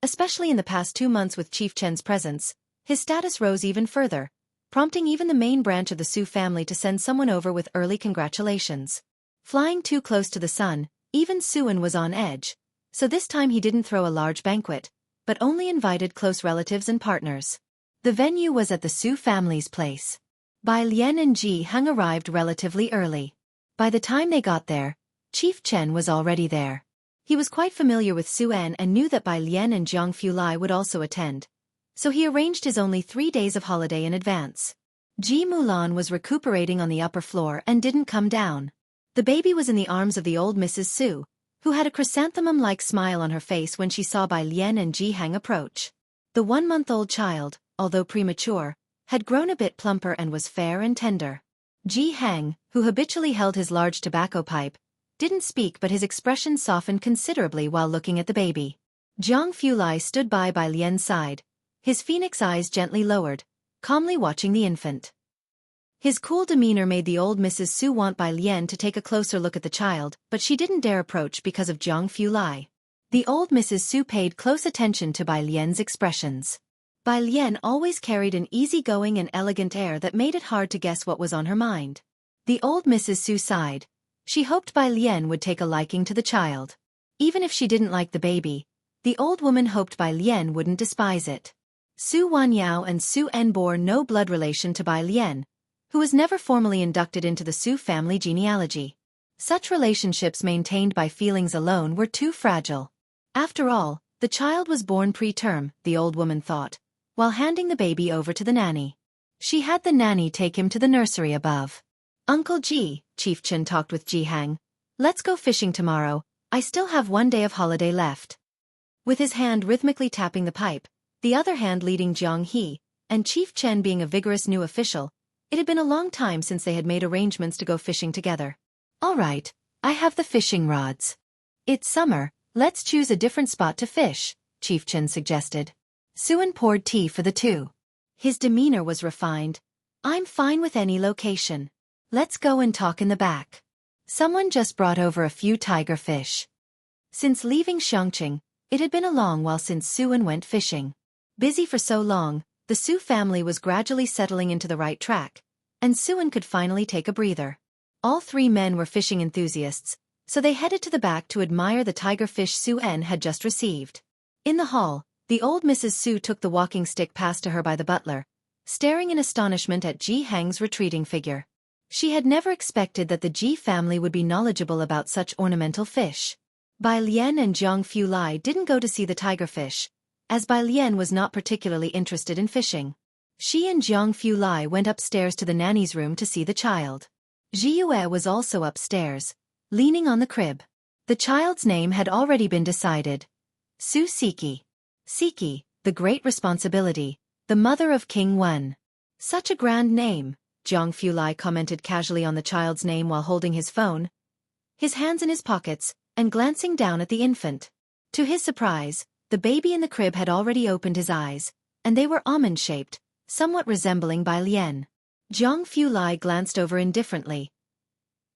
Especially in the past 2 months with Chief Chen's presence, his status rose even further, prompting even the main branch of the Su family to send someone over with early congratulations. Flying too close to the sun, even Su-en was on edge, so this time he didn't throw a large banquet, but only invited close relatives and partners. The venue was at the Su family's place. Bai Lian and Ji Heng arrived relatively early. By the time they got there, Chief Chen was already there. He was quite familiar with Su-en and knew that Bai Lian and Jiang Fulai would also attend, so he arranged his only 3 days of holiday in advance. Ji Mulan was recuperating on the upper floor and didn't come down. The baby was in the arms of the old Mrs. Su, who had a chrysanthemum-like smile on her face when she saw Bai Lian and Ji Hang approach. The 1-month-old child, although premature, had grown a bit plumper and was fair and tender. Ji Hang, who habitually held his large tobacco pipe, didn't speak, but his expression softened considerably while looking at the baby. Jiang Fulai stood by Lian's side, his phoenix eyes gently lowered, calmly watching the infant. His cool demeanor made the old Mrs. Su want Bai Lian to take a closer look at the child, but she didn't dare approach because of Jiang Fulai. The old Mrs. Su paid close attention to Bai Lian's expressions. Bai Lian always carried an easygoing and elegant air that made it hard to guess what was on her mind. The old Mrs. Su sighed. She hoped Bai Lian would take a liking to the child. Even if she didn't like the baby, the old woman hoped Bai Lian wouldn't despise it. Su Wanyao and Su En bore no blood relation to Bai Lian, who was never formally inducted into the Su family genealogy. Such relationships maintained by feelings alone were too fragile. After all, the child was born preterm, the old woman thought, while handing the baby over to the nanny. She had the nanny take him to the nursery above. "Uncle Ji," Chief Chen talked with Ji Hang, "let's go fishing tomorrow, I still have 1 day of holiday left." With his hand rhythmically tapping the pipe, the other hand leading Jiang He, and Chief Chen being a vigorous new official, it had been a long time since they had made arrangements to go fishing together. "All right, I have the fishing rods. It's summer, let's choose a different spot to fish," Chief Chen suggested. Suan poured tea for the two. His demeanor was refined. "I'm fine with any location. Let's go and talk in the back. Someone just brought over a few tiger fish." Since leaving Xiangqing, it had been a long while since Suan went fishing. Busy for so long, the Su family was gradually settling into the right track, and Suan could finally take a breather. All 3 men were fishing enthusiasts, so they headed to the back to admire the tiger fish Suan had just received. In the hall, the old Mrs. Su took the walking stick passed to her by the butler, staring in astonishment at Ji Hang's retreating figure. She had never expected that the Ji family would be knowledgeable about such ornamental fish. Bai Lian and Jiang Fulai didn't go to see the tiger fish, as Bai Lian was not particularly interested in fishing. She and Jiang Fulai went upstairs to the nanny's room to see the child. Zhiyue was also upstairs, leaning on the crib. The child's name had already been decided. Xueqi. Xueqi, the great responsibility, the mother of King Wen. "Such a grand name," Jiang Fulai commented casually on the child's name while holding his phone, his hands in his pockets, and glancing down at the infant. To his surprise, the baby in the crib had already opened his eyes, and they were almond-shaped, somewhat resembling Bai Lian. Jiang Fulai glanced over indifferently.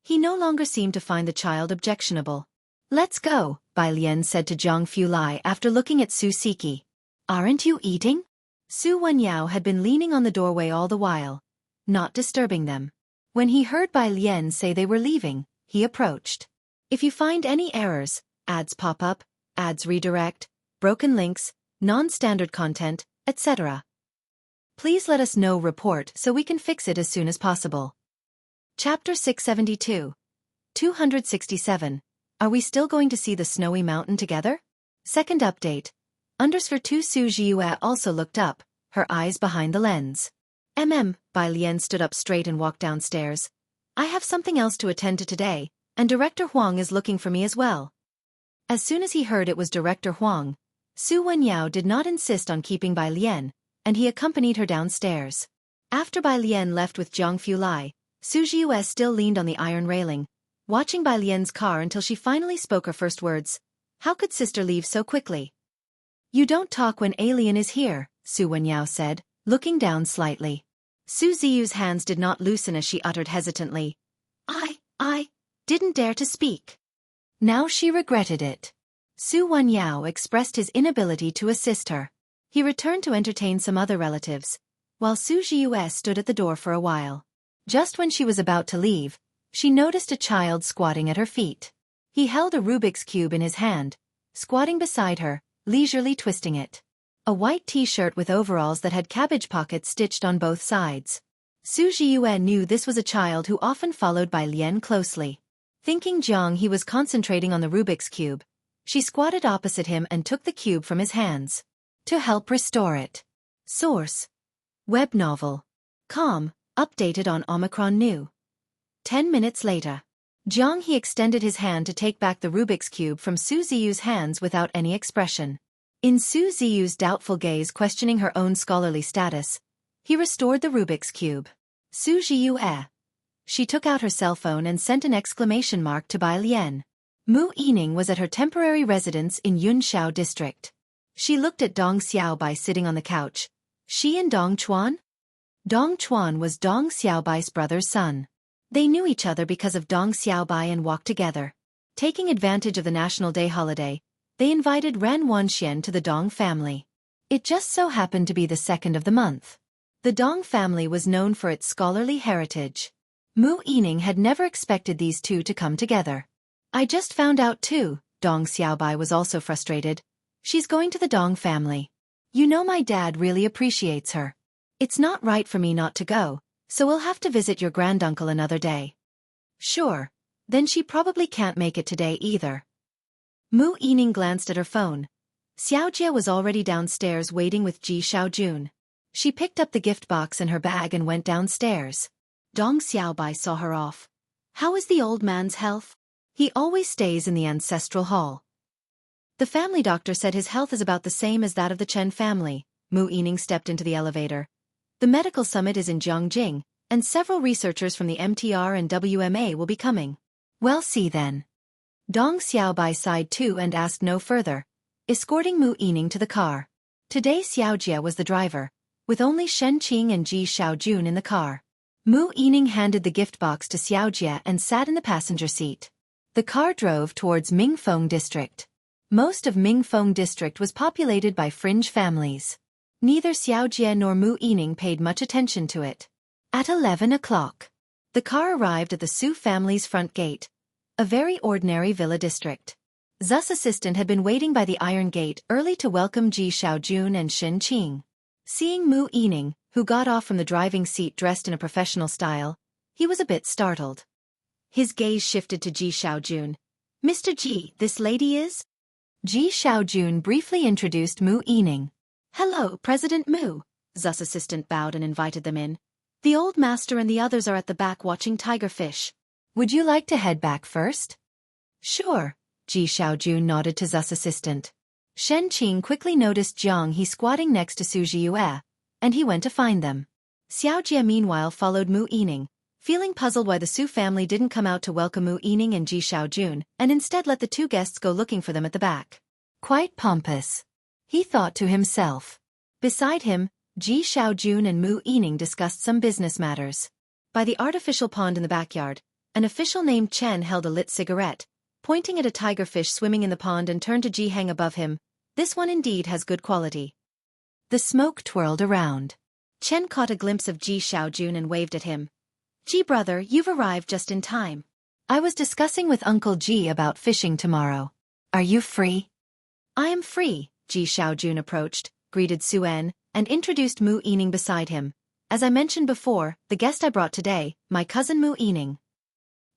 He no longer seemed to find the child objectionable. "Let's go," Bai Lian said to Jiang Fulai after looking at Xueqi. "Aren't you eating?" Su Wenyao had been leaning on the doorway all the while, not disturbing them. When he heard Bai Lian say they were leaving, he approached. "If you find any errors, ads pop up, ads redirect, broken links, non-standard content, etc., please let us know. Report so we can fix it as soon as possible." Chapter 672. 267. Are we still going to see the snowy mountain together? Second update. _2 Su Zhiyue also looked up, her eyes behind the lens. Bai Lian stood up straight and walked downstairs. "I have something else to attend to today, and Director Huang is looking for me as well." As soon as he heard it was Director Huang, Su Wenyao did not insist on keeping Bai Lian, and he accompanied her downstairs. After Bai Lian left with Jiang Fulai, Su Zhiyue still leaned on the iron railing, watching Bai Lian's car until she finally spoke her first words. "How could sister leave so quickly?" "You don't talk when alien is here," Su Wenyao said, looking down slightly. Su Ziyu's hands did not loosen as she uttered hesitantly, I didn't dare to speak." Now she regretted it. Su Wenyao expressed his inability to assist her. He returned to entertain some other relatives, while Su Zhiyue stood at the door for a while. Just when she was about to leave, she noticed a child squatting at her feet. He held a Rubik's Cube in his hand, squatting beside her, leisurely twisting it. A white t-shirt with overalls that had cabbage pockets stitched on both sides. Su Zhiyue knew this was a child who often followed Bai Lian closely. Thinking Jiang he was concentrating on the Rubik's Cube, she squatted opposite him and took the cube from his hands. To help restore it. Source. Web novel. Com. Updated on Omicron New. 10 minutes later. Jiang He extended his hand to take back the Rubik's Cube from Su Ziyu's hands without any expression. In Su Ziyu's doubtful gaze questioning her own scholarly status, he restored the Rubik's Cube. Su Ziyu She took out her cell phone and sent an exclamation mark to Bai Lian. Mu Yining was at her temporary residence in Yunshao district. She looked at Dong Xiaobai sitting on the couch. She and Dong Chuan? Dong Chuan was Dong Xiaobai's brother's son. They knew each other because of Dong Xiaobai and walked together. Taking advantage of the National Day holiday, they invited Ran Wanxian to the Dong family. It just so happened to be the 2nd of the month. The Dong family was known for its scholarly heritage. Mu Yining had never expected these two to come together. I just found out too, Dong Xiaobai was also frustrated. She's going to the Dong family. You know my dad really appreciates her. It's not right for me not to go, so we'll have to visit your granduncle another day. Sure. Then she probably can't make it today either. Mu Yining glanced at her phone. Xiaojie was already downstairs waiting with Ji Xiaojun. She picked up the gift box in her bag and went downstairs. Dong Xiaobai saw her off. How is the old man's health? He always stays in the ancestral hall. The family doctor said his health is about the same as that of the Chen family. Mu Yining stepped into the elevator. The medical summit is in Jiangjing, and several researchers from the MTR and WMA will be coming. Well, see then. Dong Xiaobai sighed too and asked no further, escorting Mu Yining to the car. Today Xiaojie was the driver, with only Shen Qing and Ji Xiaojun in the car. Mu Yining handed the gift box to Xiaojie and sat in the passenger seat. The car drove towards Mingfeng district. Most of Mingfeng district was populated by fringe families. Neither Xiaojie nor Mu Yining paid much attention to it. At 11 o'clock, the car arrived at the Su family's front gate, a very ordinary villa district. Zu's assistant had been waiting by the iron gate early to welcome Ji Xiaojun and Shen Qing. Seeing Mu Yining, who got off from the driving seat dressed in a professional style, he was a bit startled. His gaze shifted to Ji Xiaojun. Mr. Ji, this lady is? Ji Xiaojun briefly introduced Mu Yining. Hello, President Mu. Zu's assistant bowed and invited them in. The old master and the others are at the back watching tigerfish. Would you like to head back first? Sure, Ji Xiaojun nodded to Zu's assistant. Shen Qing quickly noticed Jiang He squatting next to Su Ziyue, and he went to find them. Xiaojie meanwhile followed Mu Yining, feeling puzzled why the Su family didn't come out to welcome Mu Yining and Ji Xiaojun, and instead let the two guests go looking for them at the back. Quite pompous, he thought to himself. Beside him, Ji Xiaojun and Mu Yining discussed some business matters. By the artificial pond in the backyard, an official named Chen held a lit cigarette, pointing at a tigerfish swimming in the pond and turned to Ji Hang above him. This one indeed has good quality. The smoke twirled around. Chen caught a glimpse of Ji Xiaojun and waved at him. Ji brother, you've arrived just in time. I was discussing with Uncle Ji about fishing tomorrow. Are you free? I am free, Ji Xiaojun approached, greeted Suen, and introduced Mu Yining beside him. As I mentioned before, the guest I brought today, my cousin Mu Yining.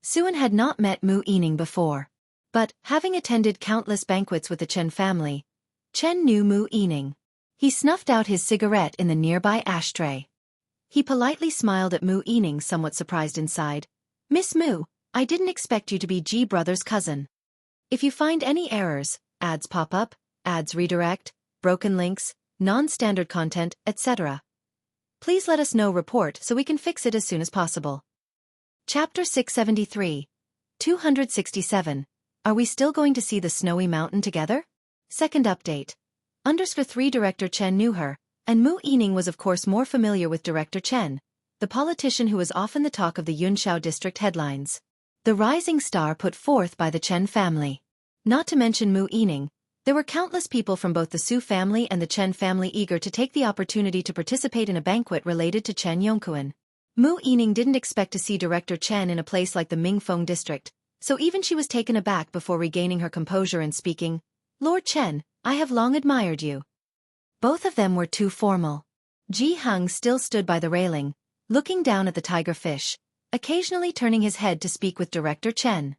Suen had not met Mu Yining before. But, having attended countless banquets with the Chen family, Chen knew Mu Yining. He snuffed out his cigarette in the nearby ashtray. He politely smiled at Mu Yining, somewhat surprised inside. Miss Mu, I didn't expect you to be Ji brother's cousin. If you find any errors, ads pop up, ads redirect, broken links, non-standard content, etc., please let us know report so we can fix it as soon as possible. Chapter 673. 267. Are we still going to see the snowy mountain together? Second update. _3 Director Chen knew her, and Mu Yining was of course more familiar with Director Chen, the politician who was often the talk of the Yunshao district headlines. The rising star put forth by the Chen family. Not to mention Mu Yining, there were countless people from both the Su family and the Chen family eager to take the opportunity to participate in a banquet related to Chen Yongkuan. Mu Yining didn't expect to see Director Chen in a place like the Mingfeng district, so even she was taken aback before regaining her composure and speaking, Lord Chen, I have long admired you. Both of them were too formal. Ji Hang still stood by the railing, looking down at the tigerfish, occasionally turning his head to speak with Director Chen.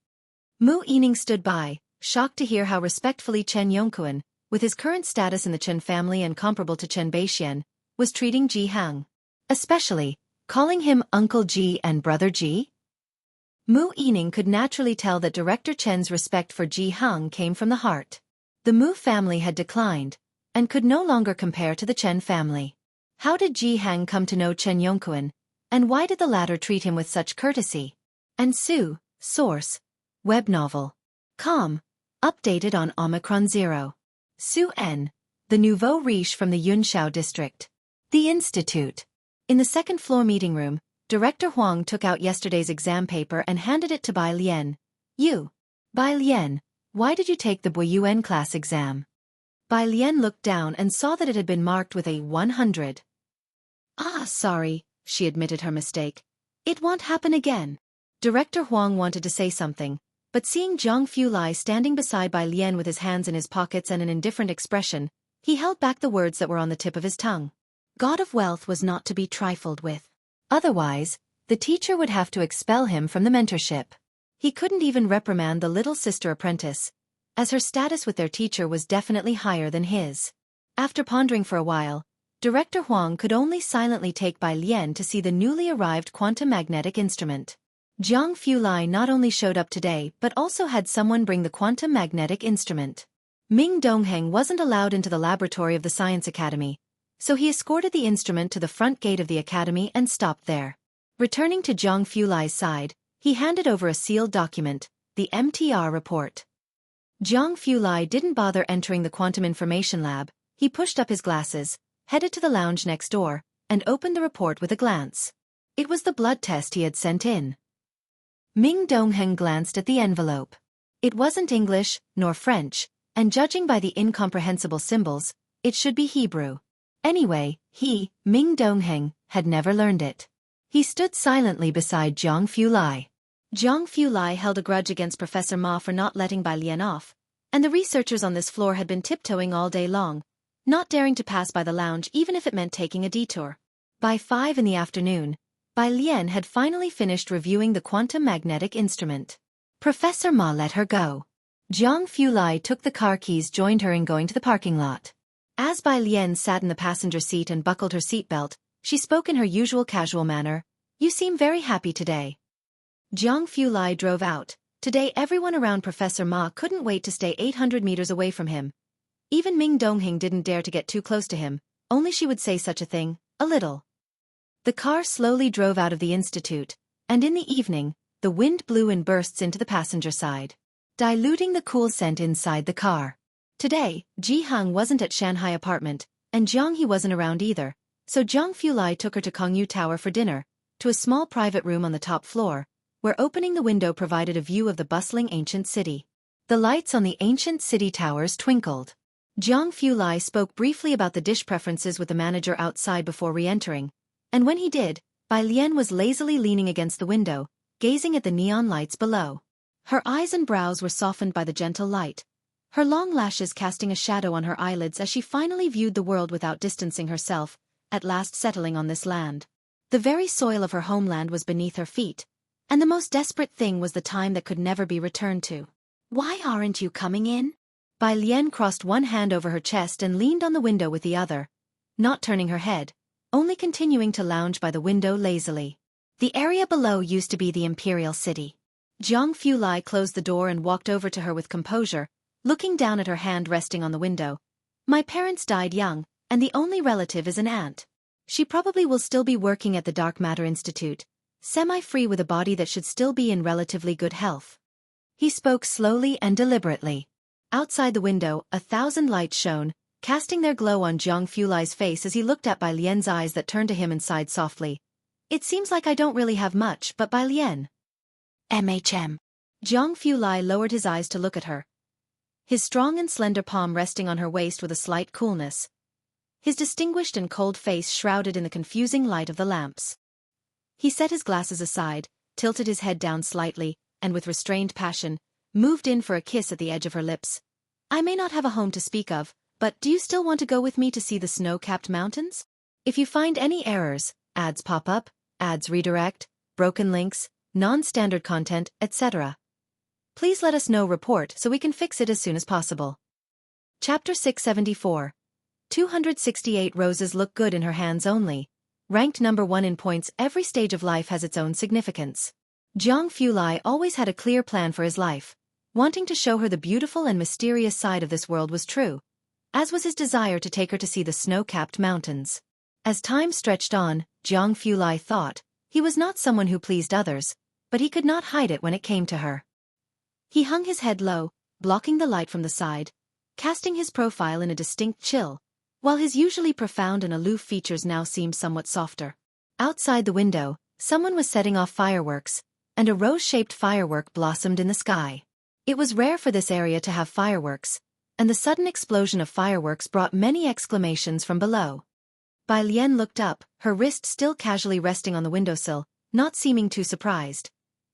Mu Yining stood by, shocked to hear how respectfully Chen Yongkuan, with his current status in the Chen family and comparable to Chen Beixian, was treating Ji Hang. Especially, calling him Uncle Ji and Brother Ji. Mu Yining could naturally tell that Director Chen's respect for Ji Hang came from the heart. The Mu family had declined, and could no longer compare to the Chen family. How did Ji Hang come to know Chen Yongquan, and why did the latter treat him with such courtesy? And Su, source, web novel. Com. Updated on Omicron 0. Su N. The nouveau riche from the Yunshao district. The Institute. In the second-floor meeting room, Director Huang took out yesterday's exam paper and handed it to Bai Lian. You. Bai Lian, why did you take the Boyuan class exam? Bai Lian looked down and saw that it had been marked with a 100. Ah, sorry, she admitted her mistake. It won't happen again. Director Huang wanted to say something, but seeing Zhang Fulai standing beside Bai Lian with his hands in his pockets and an indifferent expression, he held back the words that were on the tip of his tongue. God of wealth was not to be trifled with. Otherwise, the teacher would have to expel him from the mentorship. He couldn't even reprimand the little sister apprentice, as her status with their teacher was definitely higher than his. After pondering for a while, Director Huang could only silently take Bai Lian to see the newly arrived quantum magnetic instrument. Zhang Fulai not only showed up today but also had someone bring the quantum magnetic instrument. Ming Dongheng wasn't allowed into the laboratory of the Science Academy, so he escorted the instrument to the front gate of the academy and stopped there. Returning to Zhang Fulai's side, he handed over a sealed document, the MTR report. Zhang Fulai didn't bother entering the quantum information lab. He pushed up his glasses, headed to the lounge next door, and opened the report with a glance. It was the blood test he had sent in. Ming Dongheng glanced at the envelope. It wasn't English, nor French, and judging by the incomprehensible symbols, it should be Hebrew. Anyway, he, Ming Dongheng, had never learned it. He stood silently beside Zhang Fulai. Zhang Fulai held a grudge against Professor Ma for not letting Bai Lian off, and the researchers on this floor had been tiptoeing all day long, not daring to pass by the lounge even if it meant taking a detour. By 5 in the afternoon, Bai Lian had finally finished reviewing the quantum magnetic instrument. Professor Ma let her go. Zhang Fulai took the car keys, joined her in going to the parking lot. As Bai Lian sat in the passenger seat and buckled her seatbelt, she spoke in her usual casual manner. You seem very happy today. Zhang Fulai drove out. Today everyone around Professor Ma couldn't wait to stay 800 meters away from him. Even Ming Dongheng didn't dare to get too close to him, only she would say such a thing, a little. The car slowly drove out of the institute, and in the evening, the wind blew in bursts into the passenger side, diluting the cool scent inside the car. Today, Ji Hang wasn't at Shanghai apartment, and Jiang He wasn't around either, so Zhang Fulai took her to Kongyu Tower for dinner, to a small private room on the top floor, where opening the window provided a view of the bustling ancient city. The lights on the ancient city towers twinkled. Zhang Fulai spoke briefly about the dish preferences with the manager outside before re-entering, and when he did, Bai Lian was lazily leaning against the window, gazing at the neon lights below. Her eyes and brows were softened by the gentle light, her long lashes casting a shadow on her eyelids as she finally viewed the world without distancing herself, at last settling on this land. The very soil of her homeland was beneath her feet, and the most desperate thing was the time that could never be returned to. Why aren't you coming in? Bai Lian crossed one hand over her chest and leaned on the window with the other, not turning her head, only continuing to lounge by the window lazily. The area below used to be the imperial city. Zhang Fulai closed the door and walked over to her with composure, looking down at her hand resting on the window. My parents died young, and the only relative is an aunt. She probably will still be working at the Dark Matter Institute, semi-free with a body that should still be in relatively good health. He spoke slowly and deliberately. Outside the window, 1,000 lights shone, casting their glow on Zhang Fulai's face as he looked at Bai Lian's eyes that turned to him and sighed softly. It seems like I don't really have much, but Bai Lian. MHM. Zhang Fulai lowered his eyes to look at her, his strong and slender palm resting on her waist with a slight coolness, his distinguished and cold face shrouded in the confusing light of the lamps. He set his glasses aside, tilted his head down slightly, and with restrained passion, moved in for a kiss at the edge of her lips. I may not have a home to speak of, but do you still want to go with me to see the snow-capped mountains? If you find any errors, ads pop up, ads redirect, broken links, non-standard content, etc., please let us know. Report so we can fix it as soon as possible. Chapter 674. 268 Roses look good in her hands only. Ranked number 1 in points. Every stage of life has its own significance. Jiang Fulai always had a clear plan for his life. Wanting to show her the beautiful and mysterious side of this world was true, as was his desire to take her to see the snow-capped mountains. As time stretched on, Jiang Fulai thought, he was not someone who pleased others, but he could not hide it when it came to her. He hung his head low, blocking the light from the side, casting his profile in a distinct chill, while his usually profound and aloof features now seemed somewhat softer. Outside the window, someone was setting off fireworks, and a rose-shaped firework blossomed in the sky. It was rare for this area to have fireworks, and the sudden explosion of fireworks brought many exclamations from below. Bai Lian looked up, her wrist still casually resting on the windowsill, not seeming too surprised.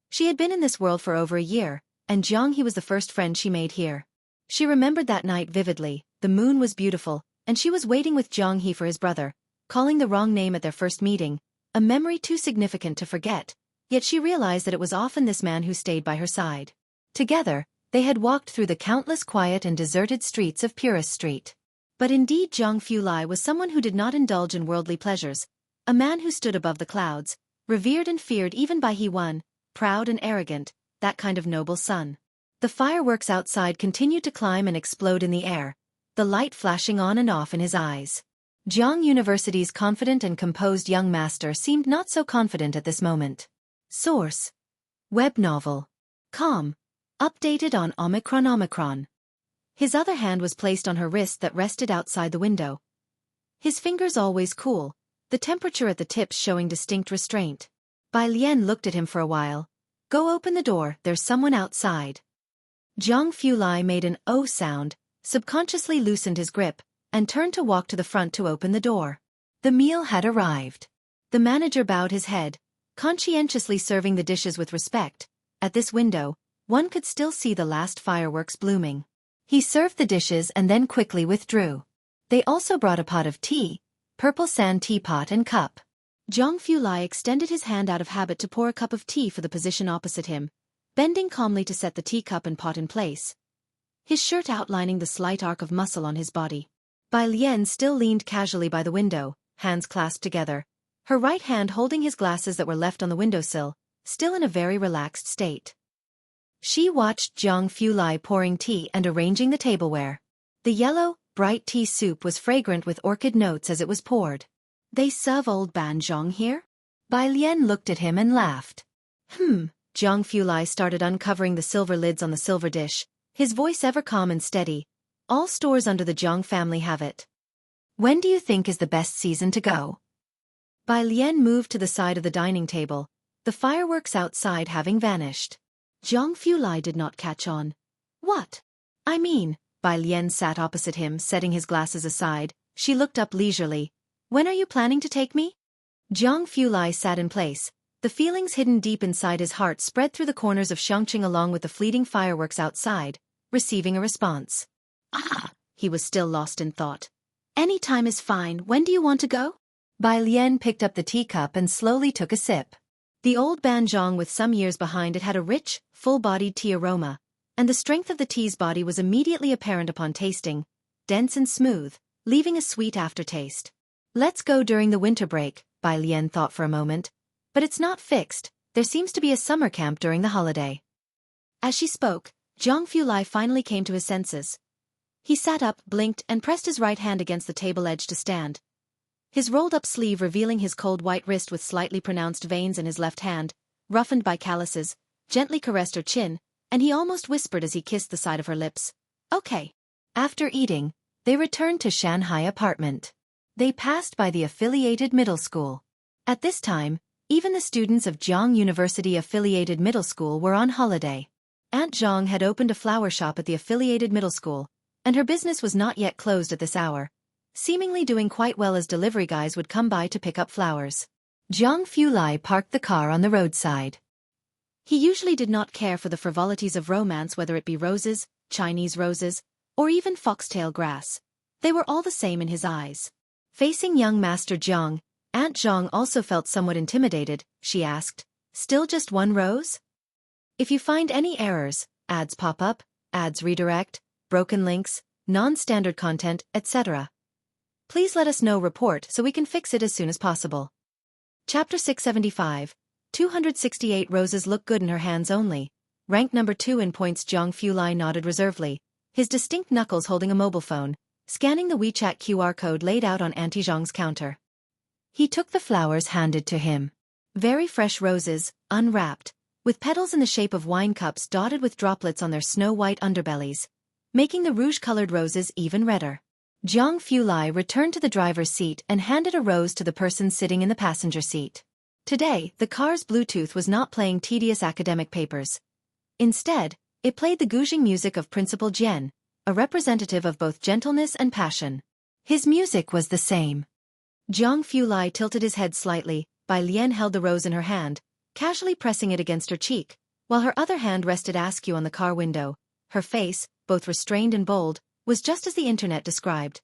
She had been in this world for over a year, and Jiang He was the first friend she made here. She remembered that night vividly. The moon was beautiful, and she was waiting with Jiang He for his brother, calling the wrong name at their first meeting, a memory too significant to forget, yet she realized that it was often this man who stayed by her side. Together, they had walked through the countless quiet and deserted streets of Purist Street. But indeed Jiang Fulai was someone who did not indulge in worldly pleasures, a man who stood above the clouds, revered and feared even by He One, proud and arrogant, that kind of noble son. The fireworks outside continued to climb and explode in the air, the light flashing on and off in his eyes. Jiang University's confident and composed young master seemed not so confident at this moment. Source: Web novel. Com. Updated on Omicron. His other hand was placed on her wrist that rested outside the window. His fingers always cool, the temperature at the tips showing distinct restraint. Bai Lian looked at him for a while. Go open the door, there's someone outside. Jiang Fulai made an "oh" sound, subconsciously loosened his grip, and turned to walk to the front to open the door. The meal had arrived. The manager bowed his head, conscientiously serving the dishes with respect. At this window, one could still see the last fireworks blooming. He served the dishes and then quickly withdrew. They also brought a pot of tea, purple sand teapot and cup. Jiang Fulai extended his hand out of habit to pour a cup of tea for the position opposite him, bending calmly to set the teacup and pot in place, his shirt outlining the slight arc of muscle on his body. Bai Lian still leaned casually by the window, hands clasped together, her right hand holding his glasses that were left on the windowsill, still in a very relaxed state. She watched Jiang Fulai pouring tea and arranging the tableware. The yellow, bright tea soup was fragrant with orchid notes as it was poured. They serve old Banzhong here? Bai Lian looked at him and laughed. Jiang Fulai started uncovering the silver lids on the silver dish, his voice ever calm and steady. All stores under the Jiang family have it. When do you think is the best season to go? Bai Lian moved to the side of the dining table, the fireworks outside having vanished. Jiang Fulai did not catch on. What? I mean, Bai Lian sat opposite him, setting his glasses aside. She looked up leisurely. When are you planning to take me? Jiang Fulai sat in place. The feelings hidden deep inside his heart spread through the corners of Xueqi along with the fleeting fireworks outside, receiving a response. He was still lost in thought. Any time is fine. When do you want to go? Bai Lian picked up the teacup and slowly took a sip. The old Banzhong with some years behind it had a rich, full-bodied tea aroma, and the strength of the tea's body was immediately apparent upon tasting, dense and smooth, leaving a sweet aftertaste. Let's go during the winter break, Bai Lian thought for a moment. But it's not fixed, there seems to be a summer camp during the holiday. As she spoke, Jiang Fulai finally came to his senses. He sat up, blinked, and pressed his right hand against the table edge to stand. His rolled-up sleeve revealing his cold white wrist with slightly pronounced veins, and his left hand, roughened by calluses, gently caressed her chin, and he almost whispered as he kissed the side of her lips. Okay. After eating, they returned to Shanghai apartment. They passed by the affiliated middle school. At this time, even the students of Jiang University affiliated middle school were on holiday. Aunt Zhang had opened a flower shop at the affiliated middle school, and her business was not yet closed at this hour, seemingly doing quite well as delivery guys would come by to pick up flowers. Jiang Fulai parked the car on the roadside. He usually did not care for the frivolities of romance, whether it be roses, Chinese roses, or even foxtail grass. They were all the same in his eyes. Facing young Master Jiang, Aunt Zhang also felt somewhat intimidated. She asked, "Still just one rose? If you find any errors, ads pop up, ads redirect, broken links, non-standard content, etc. Please let us know, report so we can fix it as soon as possible." Chapter 675. 268 roses look good in her hands only. Ranked number 2 in points. Zhang Fulai nodded reservedly, his distinct knuckles holding a mobile phone, scanning the WeChat QR code laid out on Auntie Zhang's counter. He took the flowers handed to him. Very fresh roses, unwrapped, with petals in the shape of wine cups dotted with droplets on their snow-white underbellies, making the rouge-colored roses even redder. Zhang Fulai returned to the driver's seat and handed a rose to the person sitting in the passenger seat. Today, the car's Bluetooth was not playing tedious academic papers. Instead, it played the gouging music of Principal Jian, a representative of both gentleness and passion. His music was the same. Zhang Fulai tilted his head slightly. Bai Lian held the rose in her hand, casually pressing it against her cheek, while her other hand rested askew on the car window. Her face, both restrained and bold, was just as the internet described.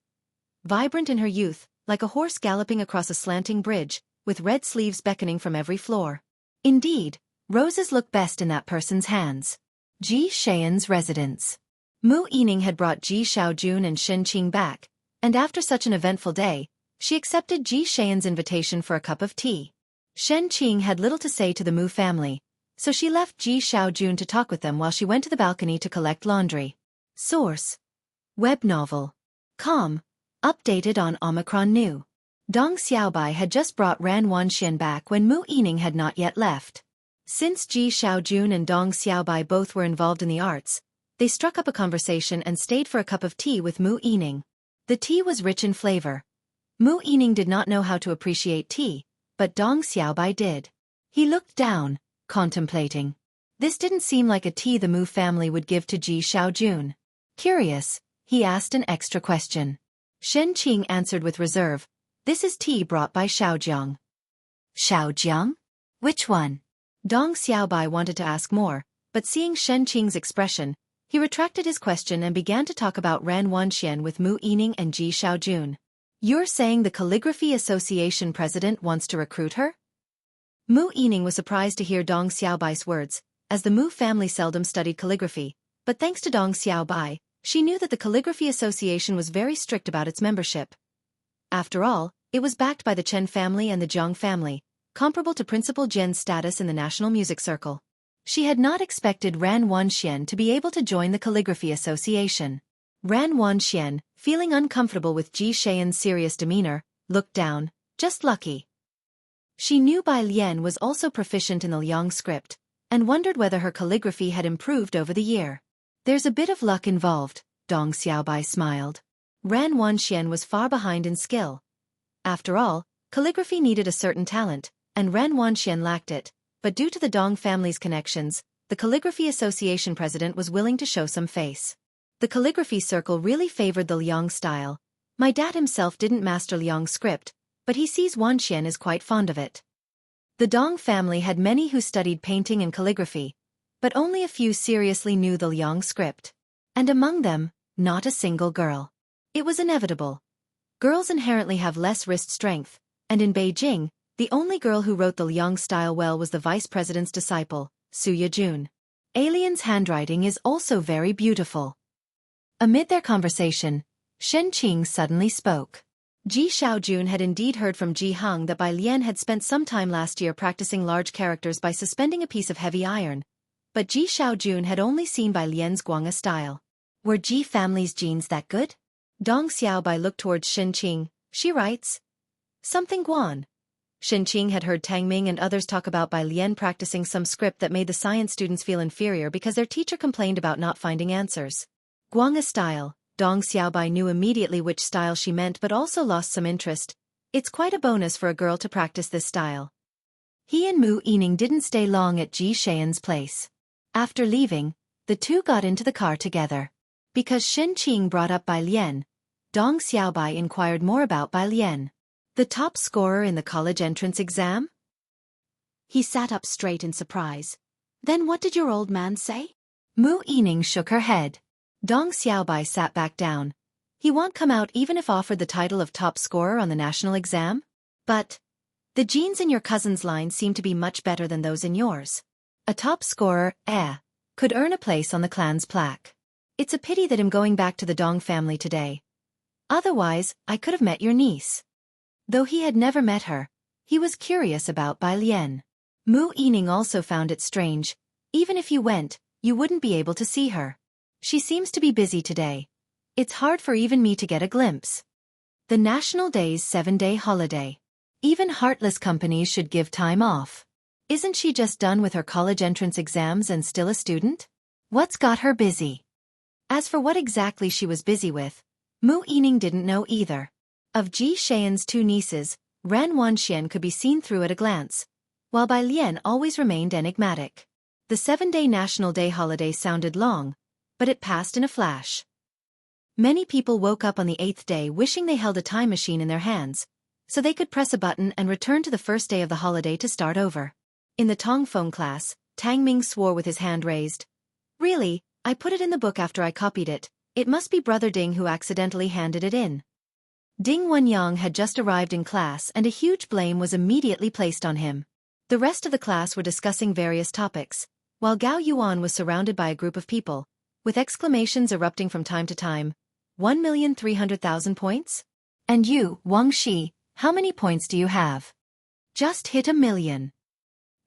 Vibrant in her youth, like a horse galloping across a slanting bridge, with red sleeves beckoning from every floor. Indeed, roses look best in that person's hands. Ji Xian's residence. Mu Yining had brought Ji Xiaojun and Shen Qing back, and after such an eventful day, she accepted Ji Xian's invitation for a cup of tea. Shen Qing had little to say to the Mu family, so she left Ji Xiaojun to talk with them while she went to the balcony to collect laundry. Source: Web novel. Com. Updated on Omicron New. Dong Xiaobai had just brought Ran Wanxian back when Mu Yining had not yet left. Since Ji Xiaojun and Dong Xiaobai both were involved in the arts, they struck up a conversation and stayed for a cup of tea with Mu Yining. The tea was rich in flavor. Mu Yining did not know how to appreciate tea, but Dong Xiaobai did. He looked down, contemplating. This didn't seem like a tea the Mu family would give to Ji Xiaojun. Curious, he asked an extra question. Shen Qing answered with reserve, "This is tea brought by Xiaojiang." Xiaojiang? Which one? Dong Xiaobai wanted to ask more, but seeing Shen Qing's expression, he retracted his question and began to talk about Ran Wanxian with Mu Yining and Ji Xiaojun. "You're saying the Calligraphy Association president wants to recruit her?" Mu Yining was surprised to hear Dong Xiaobai's words, as the Mu family seldom studied calligraphy, but thanks to Dong Xiaobai, she knew that the Calligraphy Association was very strict about its membership. After all, it was backed by the Chen family and the Zhang family, comparable to Principal Jian's status in the National Music Circle. She had not expected Ran Wanxian to be able to join the Calligraphy Association. Ran Wanxian, feeling uncomfortable with Ji Xian's serious demeanor, looked down. Just lucky. She knew Bai Lian was also proficient in the Liang script, and wondered whether her calligraphy had improved over the year. There's a bit of luck involved, Dong Xiaobai smiled. Ran Wanxian was far behind in skill. After all, calligraphy needed a certain talent, and Ran Wanxian lacked it, but due to the Dong family's connections, the Calligraphy Association president was willing to show some face. The calligraphy circle really favored the Liang style. My dad himself didn't master Liang script, but he sees Wanxian is quite fond of it. The Dong family had many who studied painting and calligraphy, but only a few seriously knew the Liang script. And among them, not a single girl. It was inevitable. Girls inherently have less wrist strength, and in Beijing, the only girl who wrote the Liang style well was the vice president's disciple, Su Yejun. Alien's handwriting is also very beautiful. Amid their conversation, Shen Qing suddenly spoke. Ji Xiaojun had indeed heard from Ji Heng that Bai Lian had spent some time last year practicing large characters by suspending a piece of heavy iron, but Ji Xiaojun had only seen Bai Lian's Guanga style. Were Ji family's genes that good? Dong Xiaobai looked towards Shen Qing. She writes. Something Guan. Shen Qing had heard Tang Ming and others talk about Bai Lian practicing some script that made the science students feel inferior because their teacher complained about not finding answers. Guanga style. Dong Xiaobai knew immediately which style she meant but also lost some interest. It's quite a bonus for a girl to practice this style. He and Mu Yining didn't stay long at Ji Xian's place. After leaving, the two got into the car together. Because Shen Qing brought up Bai Lian, Dong Xiaobai inquired more about Bai Lian. The top scorer in the college entrance exam? He sat up straight in surprise. Then what did your old man say? Mu Yining shook her head. Dong Xiaobai sat back down. He won't come out even if offered the title of top scorer on the national exam? But the genes in your cousin's line seem to be much better than those in yours. A top scorer, could earn a place on the clan's plaque. It's a pity that I'm going back to the Dong family today. Otherwise, I could have met your niece. Though he had never met her, he was curious about Bai Lian. Mu Yining also found it strange. Even if you went, you wouldn't be able to see her. She seems to be busy today. It's hard for even me to get a glimpse. The National Day's 7-day holiday. Even heartless companies should give time off. Isn't she just done with her college entrance exams and still a student? What's got her busy? As for what exactly she was busy with, Mu Yining didn't know either. Of Ji Xian's 2 nieces, Ran Wanxian could be seen through at a glance, while Bai Lian always remained enigmatic. The 7-day National Day holiday sounded long, but it passed in a flash. Many people woke up on the 8th day wishing they held a time machine in their hands, so they could press a button and return to the first day of the holiday to start over. In the Tongfeng class, Tang Ming swore with his hand raised. Really, I put it in the book after I copied it. It must be Brother Ding who accidentally handed it in. Ding Wenyang had just arrived in class and a huge blame was immediately placed on him. The rest of the class were discussing various topics, while Gao Yuan was surrounded by a group of people, with exclamations erupting from time to time. 1,300,000 points? And you, Wang Shi, how many points do you have? Just hit 1,000,000.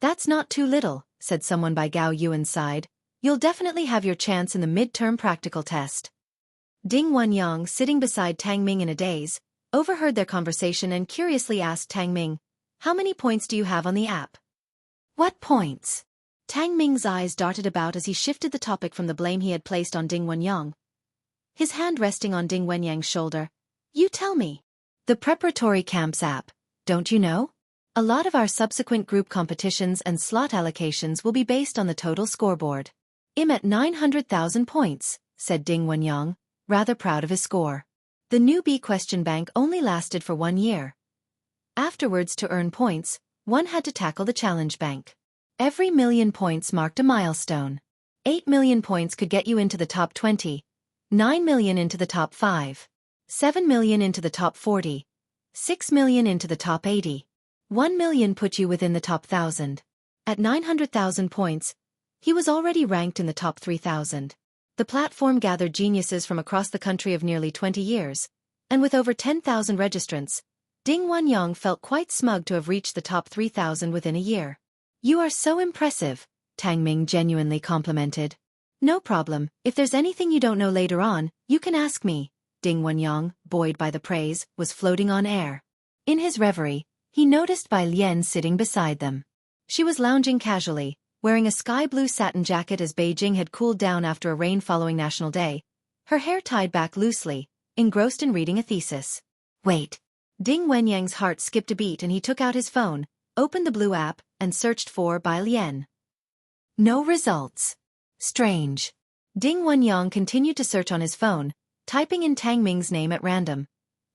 That's not too little, said someone by Gao Yuan's side. You'll definitely have your chance in the midterm practical test. Ding Wenyang, sitting beside Tang Ming in a daze, overheard their conversation and curiously asked Tang Ming, how many points do you have on the app? What points? Tang Ming's eyes darted about as he shifted the topic from the blame he had placed on Ding Wenyang. His hand resting on Ding Wenyang's shoulder. You tell me. The preparatory camps app, don't you know? A lot of our subsequent group competitions and slot allocations will be based on the total scoreboard. I'm at 900,000 points, said Ding Wenyang, rather proud of his score. The newbie question bank only lasted for 1 year. Afterwards, to earn points, one had to tackle the challenge bank. Every 1,000,000 points marked a milestone. 8 million points could get you into the top 20, 9 million into the top 5, 7 million into the top 40, 6 million into the top 80. 1 million put you within the top 1,000. At 900,000 points, he was already ranked in the top 3,000. The platform gathered geniuses from across the country of nearly 20 years, and with over 10,000 registrants, Ding Wenyang felt quite smug to have reached the top 3,000 within a year. You are so impressive, Tang Ming genuinely complimented. No problem, if there's anything you don't know later on, you can ask me. Ding Wenyang, buoyed by the praise, was floating on air. In his reverie, he noticed Bai Lian sitting beside them. She was lounging casually, wearing a sky-blue satin jacket as Beijing had cooled down after a rain following National Day, her hair tied back loosely, engrossed in reading a thesis. Wait. Ding Wenyang's heart skipped a beat and he took out his phone, opened the blue app, and searched for Bai Lian. No results. Strange. Ding Wenyang continued to search on his phone, typing in Tang Ming's name at random.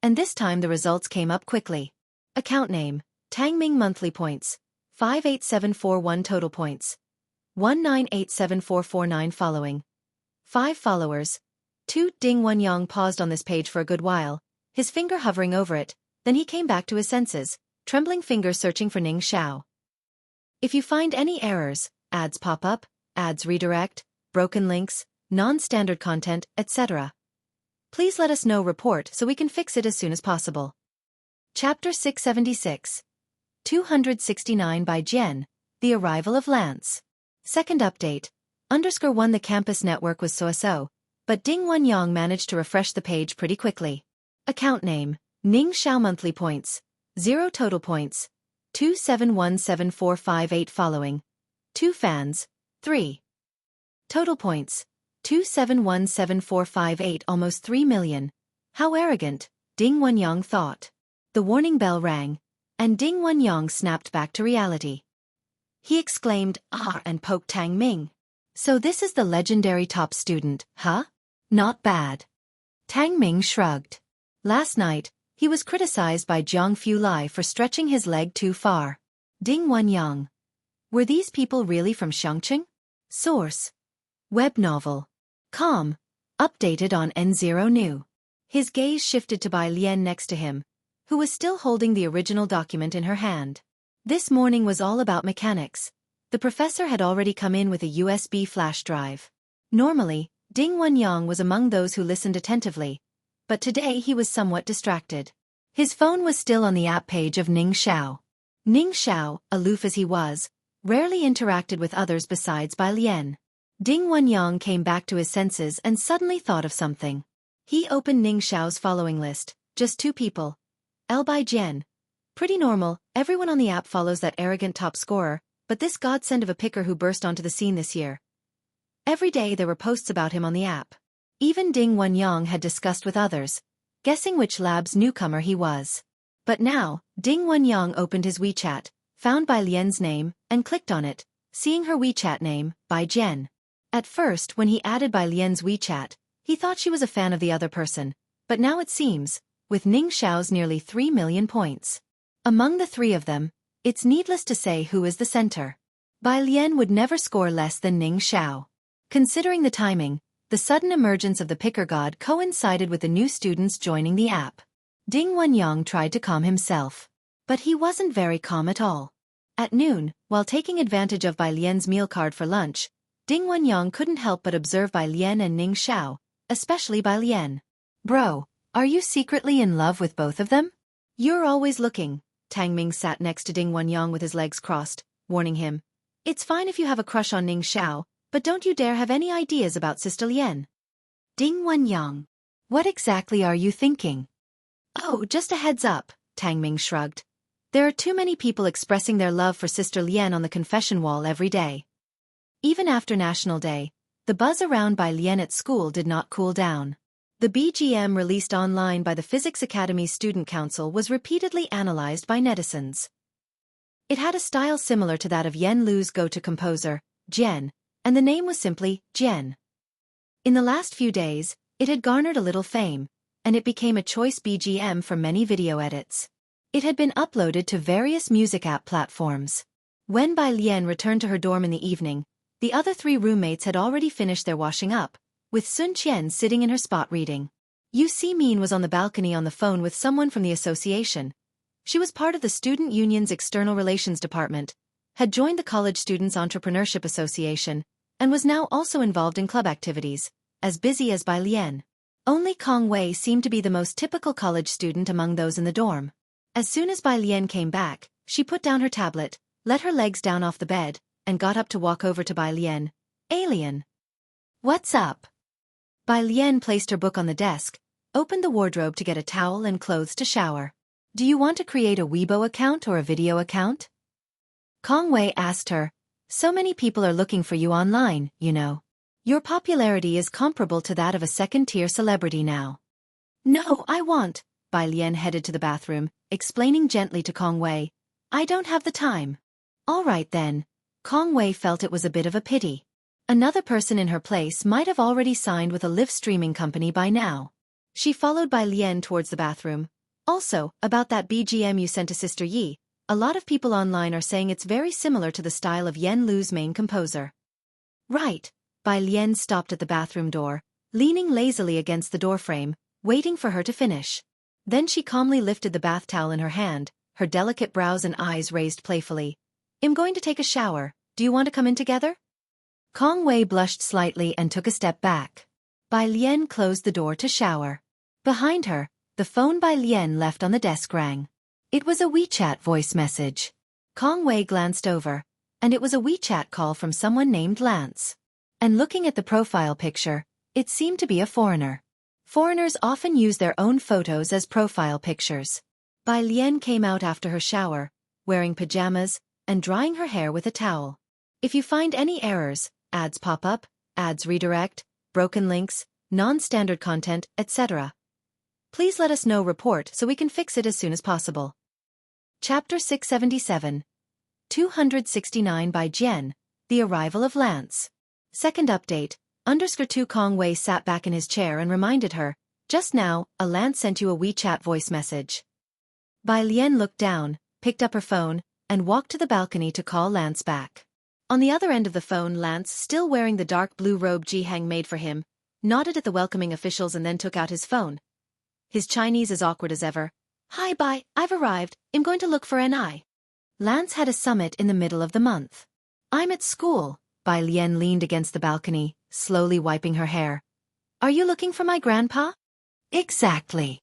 And this time the results came up quickly. Account name, Tang Ming monthly points, 58741 total points, 1987449 following. 5 followers. 2. Ding Wenyang paused on this page for a good while, his finger hovering over it, then he came back to his senses, trembling finger searching for Ning Xiao. If you find any errors, ads pop up, ads redirect, broken links, non-standard content, etc. Please let us know report so we can fix it as soon as possible. Chapter 676. 269 by Jian, The Arrival of Lance. Second update. _1 The campus network was so-so, but Ding Wenyang managed to refresh the page pretty quickly. Account name, Ning Xiao monthly points, 0 total points, 2717458 following. 2 fans, 3. Total points, 2717458 almost 3 million. How arrogant, Ding Wenyang thought. The warning bell rang, and Ding Wenyang snapped back to reality. He exclaimed, ah, and poked Tang Ming. So this is the legendary top student, huh? Not bad. Tang Ming shrugged. Last night, he was criticized by Jiang Fulai for stretching his leg too far. Ding Wenyang. Were these people really from Xiangqing? Source. Web novel. Com. Updated on N0 New. His gaze shifted to Bai Lian next to him, who was still holding the original document in her hand. This morning was all about mechanics. The professor had already come in with a USB flash drive. Normally, Ding Wenyang was among those who listened attentively, but today he was somewhat distracted. His phone was still on the app page of Ning Xiao. Ning Xiao, aloof as he was, rarely interacted with others besides Bai Lian. Ding Wenyang came back to his senses and suddenly thought of something. He opened Ning Xiao's following list, just 2 people. L Bai Jian. Pretty normal, everyone on the app follows that arrogant top scorer, but this godsend of a picker who burst onto the scene this year. Every day there were posts about him on the app. Even Ding Wenyang had discussed with others, guessing which lab's newcomer he was. But now, Ding Wenyang opened his WeChat, found Bai Lian's name, and clicked on it, seeing her WeChat name, Bai Jian. At first, when he added Bai Lian's WeChat, he thought she was a fan of the other person, but now it seems, with Ning Xiao's nearly 3 million points. Among the 3 of them, it's needless to say who is the center. Bai Lian would never score less than Ning Xiao. Considering the timing, the sudden emergence of the picker god coincided with the new students joining the app. Ding Wenyang tried to calm himself. But he wasn't very calm at all. At noon, while taking advantage of Bai Lian's meal card for lunch, Ding Wenyang couldn't help but observe Bai Lian and Ning Xiao, especially Bai Lian. Bro, are you secretly in love with both of them? You're always looking. Tang Ming sat next to Ding Wenyang with his legs crossed, warning him. It's fine if you have a crush on Ning Xiao, but don't you dare have any ideas about Sister Lian. Ding Wenyang. What exactly are you thinking? Oh, just a heads up, Tang Ming shrugged. There are too many people expressing their love for Sister Lian on the confession wall every day. Even after National Day, the buzz around Bai Lian at school did not cool down. The BGM released online by the Physics Academy's Student Council was repeatedly analyzed by netizens. It had a style similar to that of Yen Lu's go-to composer, Jian, and the name was simply Jian. In the last few days, it had garnered a little fame, and it became a choice BGM for many video edits. It had been uploaded to various music app platforms. When Bai Lian returned to her dorm in the evening, the other 3 roommates had already finished their washing up, with Sun Qian sitting in her spot reading. Yu Si-min was on the balcony on the phone with someone from the association. She was part of the Student Union's External Relations Department, had joined the College Students' Entrepreneurship Association, and was now also involved in club activities, as busy as Bai Lian. Only Kong Wei seemed to be the most typical college student among those in the dorm. As soon as Bai Lian came back, she put down her tablet, let her legs down off the bed, and got up to walk over to Bai Lian. Alien. What's up? Bai Lian placed her book on the desk, opened the wardrobe to get a towel and clothes to shower. Do you want to create a Weibo account or a video account? Kong Wei asked her. So many people are looking for you online, you know. Your popularity is comparable to that of a second-tier celebrity now. No, I won't. Bai Lian headed to the bathroom, explaining gently to Kong Wei. I don't have the time. All right then. Kong Wei felt it was a bit of a pity. Another person in her place might have already signed with a live streaming company by now. She followed Bai Lian towards the bathroom. Also, about that BGM you sent to Sister Yi, a lot of people online are saying it's very similar to the style of Yen Lu's main composer. Right. Bai Lian stopped at the bathroom door, leaning lazily against the doorframe, waiting for her to finish. Then she calmly lifted the bath towel in her hand, her delicate brows and eyes raised playfully. I'm going to take a shower, do you want to come in together? Kong Wei blushed slightly and took a step back. Bai Lian closed the door to shower. Behind her, the phone Bai Lian left on the desk rang. It was a WeChat voice message. Kong Wei glanced over, and it was a WeChat call from someone named Lance. And looking at the profile picture, it seemed to be a foreigner. Foreigners often use their own photos as profile pictures. Bai Lian came out after her shower, wearing pajamas, and drying her hair with a towel. If you find any errors, ads pop up, ads redirect, broken links, non-standard content, etc., please let us know report so we can fix it as soon as possible. Chapter 677. 269 by Jian, The Arrival of Lance. Second update, _2 Kong Wei sat back in his chair and reminded her, just now, a Lance sent you a WeChat voice message. Bai Lian looked down, picked up her phone, and walked to the balcony to call Lance back. On the other end of the phone, Lance, still wearing the dark blue robe Ji Hang made for him, nodded at the welcoming officials and then took out his phone. His Chinese as awkward as ever. Hi Bai, I've arrived, I'm going to look for NI. Lance had a summit in the middle of the month. I'm at school. Bai Lian leaned against the balcony, slowly wiping her hair. Are you looking for my grandpa? Exactly.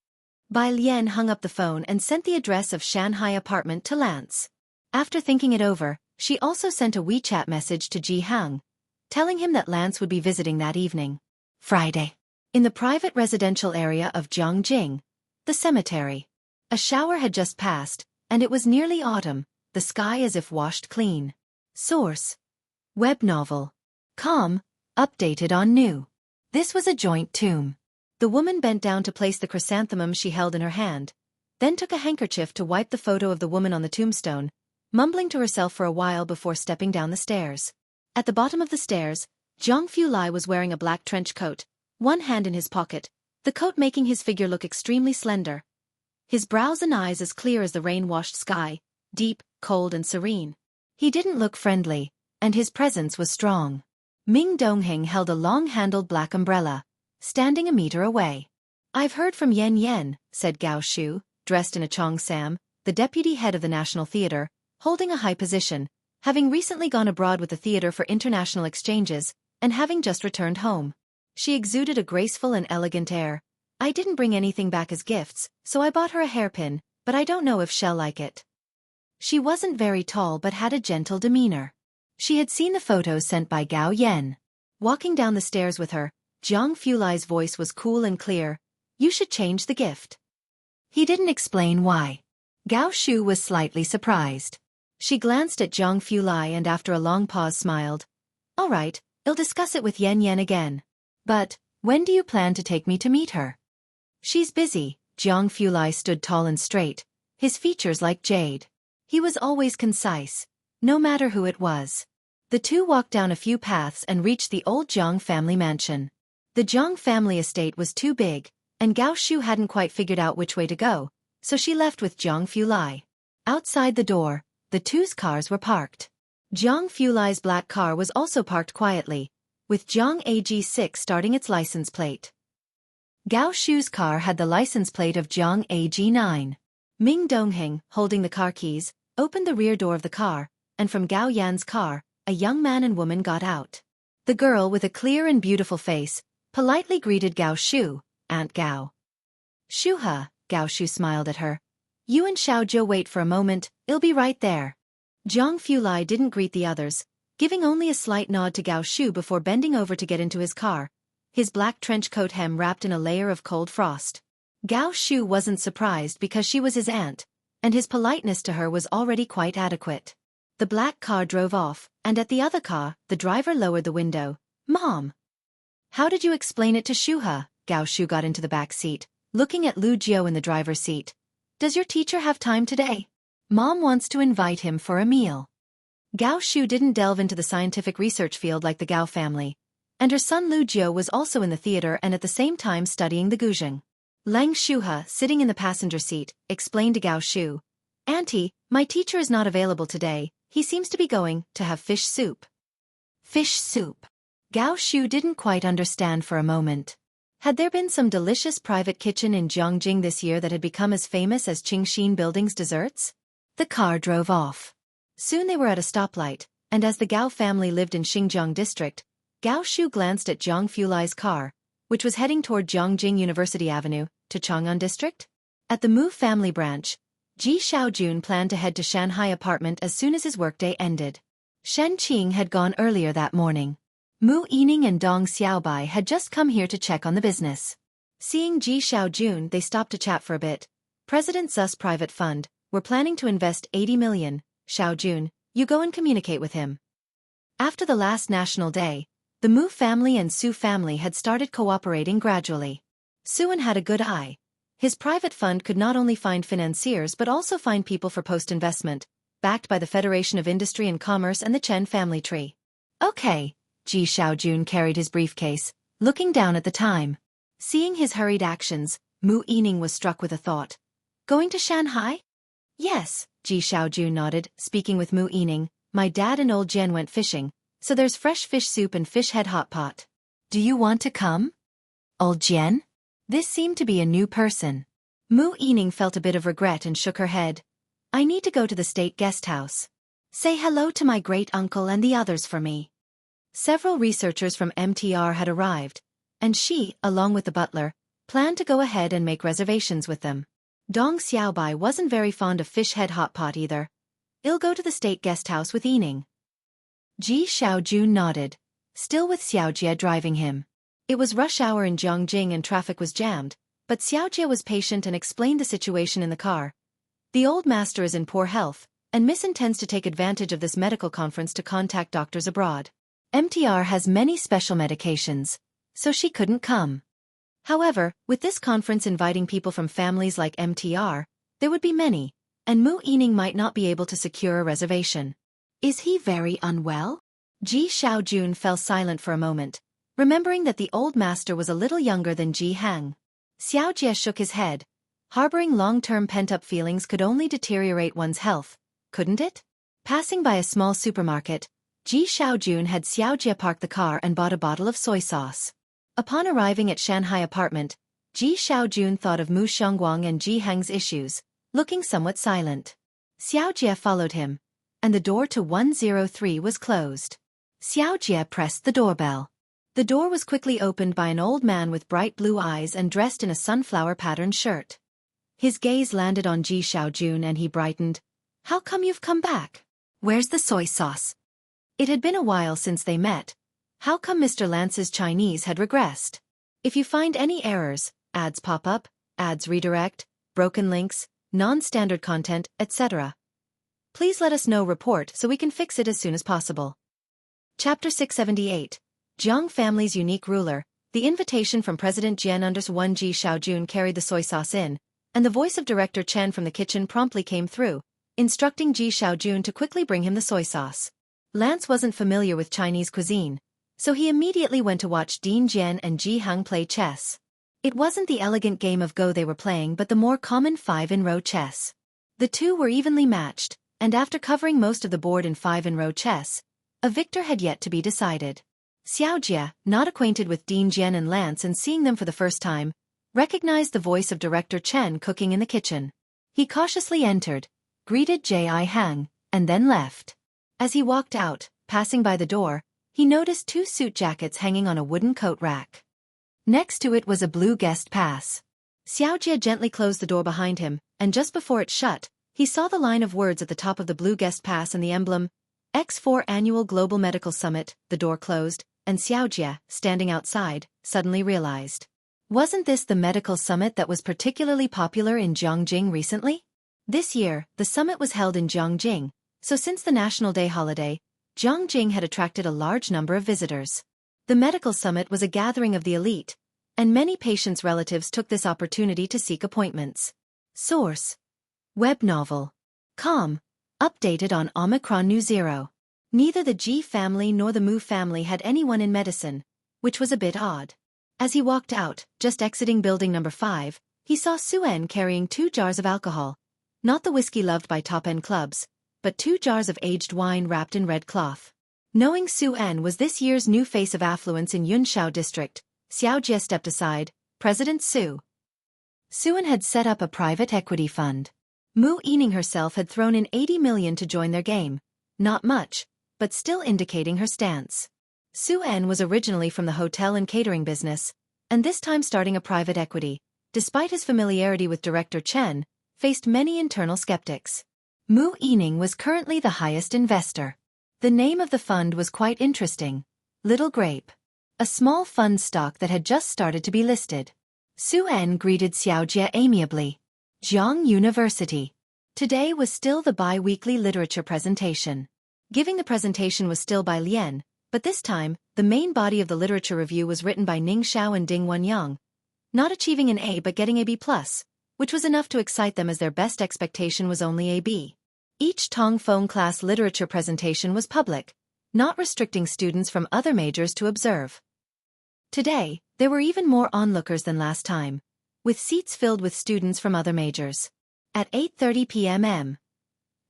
Bai Lian hung up the phone and sent the address of Shanghai apartment to Lance. After thinking it over, She also sent a WeChat message to Ji Hang, telling him that Lance would be visiting that evening. Friday. In the private residential area of Zhongjing, the cemetery. A shower had just passed, and it was nearly autumn, the sky as if washed clean. Source: web novel. Com, updated on new. This was a joint tomb. The woman bent down to place the chrysanthemum she held in her hand, then took a handkerchief to wipe the photo of the woman on the tombstone, mumbling to herself for a while before stepping down the stairs. At the bottom of the stairs, Zhang Fulai was wearing a black trench coat, one hand in his pocket, the coat making his figure look extremely slender. His brows and eyes as clear as the rain-washed sky, deep, cold and serene. He didn't look friendly, and his presence was strong. Ming Dongheng held a long-handled black umbrella, standing a meter away. "I've heard from Yen Yen," said Gao Shu, dressed in a cheongsam, the deputy head of the National Theater, holding a high position, having recently gone abroad with the theater for international exchanges, and having just returned home. She exuded a graceful and elegant air. "I didn't bring anything back as gifts, so I bought her a hairpin, but I don't know if she'll like it." She wasn't very tall but had a gentle demeanor. She had seen the photos sent by Gao Yen. Walking down the stairs with her, Zhang Fulai's voice was cool and clear. "You should change the gift." He didn't explain why. Gao Shu was slightly surprised. She glanced at Zhang Fulai and after a long pause smiled. "All right, I'll discuss it with Yen Yen again. But, when do you plan to take me to meet her?" "She's busy." Zhang Fulai stood tall and straight, his features like jade. He was always concise, no matter who it was. The two walked down a few paths and reached the old Zhang family mansion. The Zhang family estate was too big, and Gao Shu hadn't quite figured out which way to go, so she left with Zhang Fulai. Outside the door, the two's cars were parked. Zhang Fulai's black car was also parked quietly, with Zhang AG6 starting its license plate. Gao Shu's car had the license plate of Zhang AG9. Ming Dongheng, holding the car keys, opened the rear door of the car, and from Gao Yan's car, a young man and woman got out. The girl, with a clear and beautiful face, politely greeted Gao Shu, "Aunt Gao." "Shuha," Gao Shu smiled at her. "You and Xiaozhou wait for a moment, I'll be right there." Zhang Fulai didn't greet the others, giving only a slight nod to Gao Shu before bending over to get into his car, his black trench coat hem wrapped in a layer of cold frost. Gao Shu wasn't surprised because she was his aunt, and his politeness to her was already quite adequate. The black car drove off, and at the other car, the driver lowered the window. "Mom, how did you explain it to Shuha?" Gao Shu got into the back seat, looking at Lu Jiu in the driver's seat. "Does your teacher have time today? Mom wants to invite him for a meal." Gao Shu didn't delve into the scientific research field like the Gao family, and her son Lu Jiu was also in the theater and at the same time studying the guzheng. Lang Shuha, sitting in the passenger seat, explained to Gao Shu, "Auntie, my teacher is not available today. He seems to be going to have fish soup." Fish soup. Gao Shu didn't quite understand for a moment. Had there been some delicious private kitchen in Zhongjing this year that had become as famous as Qingxin Building's desserts? The car drove off. Soon they were at a stoplight, and as the Gao family lived in Xinjiang district, Gao Shu glanced at Zhang Fulai's car, which was heading toward Zhongjing University Avenue, to Chang'an district. At the Mu family branch, Ji Xiaojun planned to head to Shanghai apartment as soon as his workday ended. Shen Qing had gone earlier that morning. Mu Yining and Dong Xiaobai had just come here to check on the business. Seeing Ji Xiaojun, they stopped to chat for a bit. President Zu's private fund, we're planning to invest 80 million. Xiaojun, you go and communicate with him. After the last National Day, the Mu family and Su family had started cooperating gradually. Suan had a good eye. His private fund could not only find financiers but also find people for post-investment, backed by the Federation of Industry and Commerce and the Chen family tree. Okay, Ji Xiaojun carried his briefcase, looking down at the time. Seeing his hurried actions, Mu Yining was struck with a thought. Going to Shanghai? Yes, Ji Xiaojun nodded, speaking with Mu Yining. My dad and old Jen went fishing, so there's fresh fish soup and fish head hot pot. Do you want to come? Old Jen? This seemed to be a new person. Mu Yining felt a bit of regret and shook her head. I need to go to the state guest house. Say hello to my great-uncle and the others for me. Several researchers from MTR had arrived, and she, along with the butler, planned to go ahead and make reservations with them. Dong Xiaobai wasn't very fond of fish head hot pot either. I'll go to the state guest house with Yining. Ji Xiaojun nodded, still with Xiaojie driving him. It was rush hour in Jiangjing and traffic was jammed, but Xiaojie was patient and explained the situation in the car. The old master is in poor health, and Miss intends to take advantage of this medical conference to contact doctors abroad. MTR has many special medications, so she couldn't come. However, with this conference inviting people from families like MTR, there would be many, and Mu Yining might not be able to secure a reservation. Is he very unwell? Ji Xiaojun fell silent for a moment, remembering that the old master was a little younger than Ji Hang. Xiaojie shook his head. Harboring long-term pent-up feelings could only deteriorate one's health, couldn't it? Passing by a small supermarket, Ji Xiaojun had Xiaojie park the car and bought a bottle of soy sauce. Upon arriving at Shanghai apartment, Ji Xiaojun thought of Mu Xiongguang and Ji Hang's issues, looking somewhat silent. Xiaojie followed him, and the door to 103 was closed. Xiaojie pressed the doorbell. The door was quickly opened by an old man with bright blue eyes and dressed in a sunflower-patterned shirt. His gaze landed on Ji Xiaojun and he brightened. How come you've come back? Where's the soy sauce? It had been a while since they met. How come Mr. Lance's Chinese had regressed? If you find any errors, ads pop up, ads redirect, broken links, non-standard content, etc., please let us know report so we can fix it as soon as possible. Chapter 678. Jiang family's unique ruler. The invitation from President Jian _1 Ji Xiaojun carried the soy sauce in, and the voice of Director Chen from the kitchen promptly came through, instructing Ji Xiaojun to quickly bring him the soy sauce. Lance wasn't familiar with Chinese cuisine, so he immediately went to watch Dean Jian and Ji Hang play chess. It wasn't the elegant game of Go they were playing but the more common 5-in-row chess. The two were evenly matched, and after covering most of the board in 5-in-row chess, a victor had yet to be decided. Xiaojie, not acquainted with Dean Jian and Lance and seeing them for the first time, recognized the voice of Director Chen cooking in the kitchen. He cautiously entered, greeted Ji Hang, and then left. As he walked out, passing by the door, he noticed 2 suit jackets hanging on a wooden coat rack. Next to it was a blue guest pass. Xiaojie gently closed the door behind him, and just before it shut, he saw the line of words at the top of the blue guest pass and the emblem, X4 Annual Global Medical Summit. The door closed, and Xiaojie, standing outside, suddenly realized. Wasn't this the medical summit that was particularly popular in Jiangjing recently? This year, the summit was held in Jiangjing, so since the National Day holiday, Jiangjing had attracted a large number of visitors. The medical summit was a gathering of the elite, and many patients' relatives took this opportunity to seek appointments. Source: Web novel. Com. Updated on Omicron New Zero. Neither the Ji family nor the Mu family had anyone in medicine, which was a bit odd. As he walked out, just exiting building number 5, he saw Xueqi carrying 2 jars of alcohol, not the whiskey loved by top-end clubs, but 2 jars of aged wine wrapped in red cloth. Knowing Xueqi was this year's new face of affluence in Yunshao district, Xiaojie stepped aside. President Xueqi had set up a private equity fund. Mu Yining herself had thrown in 80 million to join their game. Not much, but still indicating her stance. Xueqi was originally from the hotel and catering business, and this time starting a private equity, despite his familiarity with Director Chen, faced many internal skeptics. Mu Yining was currently the highest investor. The name of the fund was quite interesting. Little Grape. A small fund stock that had just started to be listed. Xueqi greeted Xiaojie amiably. Jiang University. Today was still the bi-weekly literature presentation. Giving the presentation was still by Lian, but this time, the main body of the literature review was written by Ning Xiao and Ding Wenyang. Not achieving an A but getting a B+, which was enough to excite them as their best expectation was only a B. Each Tong Feng class literature presentation was public, not restricting students from other majors to observe. Today, there were even more onlookers than last time, with seats filled with students from other majors. At 8:30 p.m.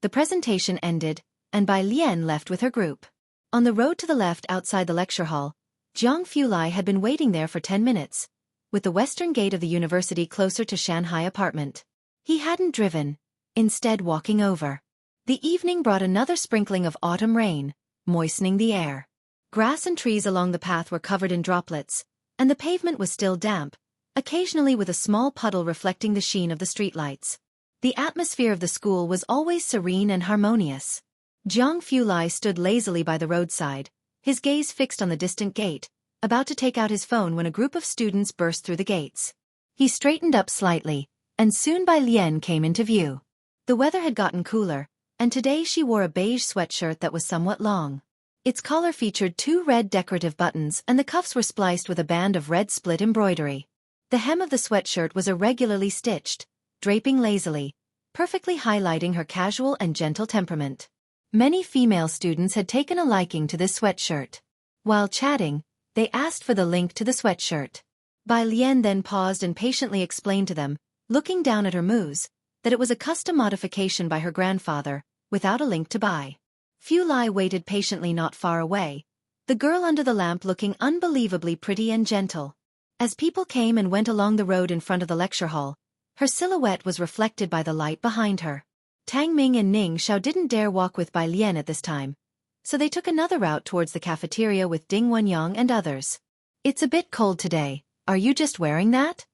the presentation ended, and Bai Lian left with her group. On the road to the left outside the lecture hall, Jiang Fulai had been waiting there for 10 minutes, with the western gate of the university closer to Shanghai apartment. He hadn't driven, instead walking over. The evening brought another sprinkling of autumn rain, moistening the air. Grass and trees along the path were covered in droplets, and the pavement was still damp, occasionally with a small puddle reflecting the sheen of the streetlights. The atmosphere of the school was always serene and harmonious. Jiang Fulai stood lazily by the roadside, his gaze fixed on the distant gate, about to take out his phone when a group of students burst through the gates. He straightened up slightly, and soon Bai Lian came into view. The weather had gotten cooler, and today she wore a beige sweatshirt that was somewhat long. Its collar featured 2 red decorative buttons and the cuffs were spliced with a band of red split embroidery. The hem of the sweatshirt was irregularly stitched, draping lazily, perfectly highlighting her casual and gentle temperament. Many female students had taken a liking to this sweatshirt. While chatting, they asked for the link to the sweatshirt. Bai Lian then paused and patiently explained to them, looking down at her mouse, that it was a custom modification by her grandfather, without a link to buy. Fulai waited patiently not far away, the girl under the lamp looking unbelievably pretty and gentle. As people came and went along the road in front of the lecture hall, her silhouette was reflected by the light behind her. Tang Ming and Ning Xiao didn't dare walk with Bai Lian at this time, so they took another route towards the cafeteria with Ding Wenyang and others. "It's a bit cold today, are you just wearing that?"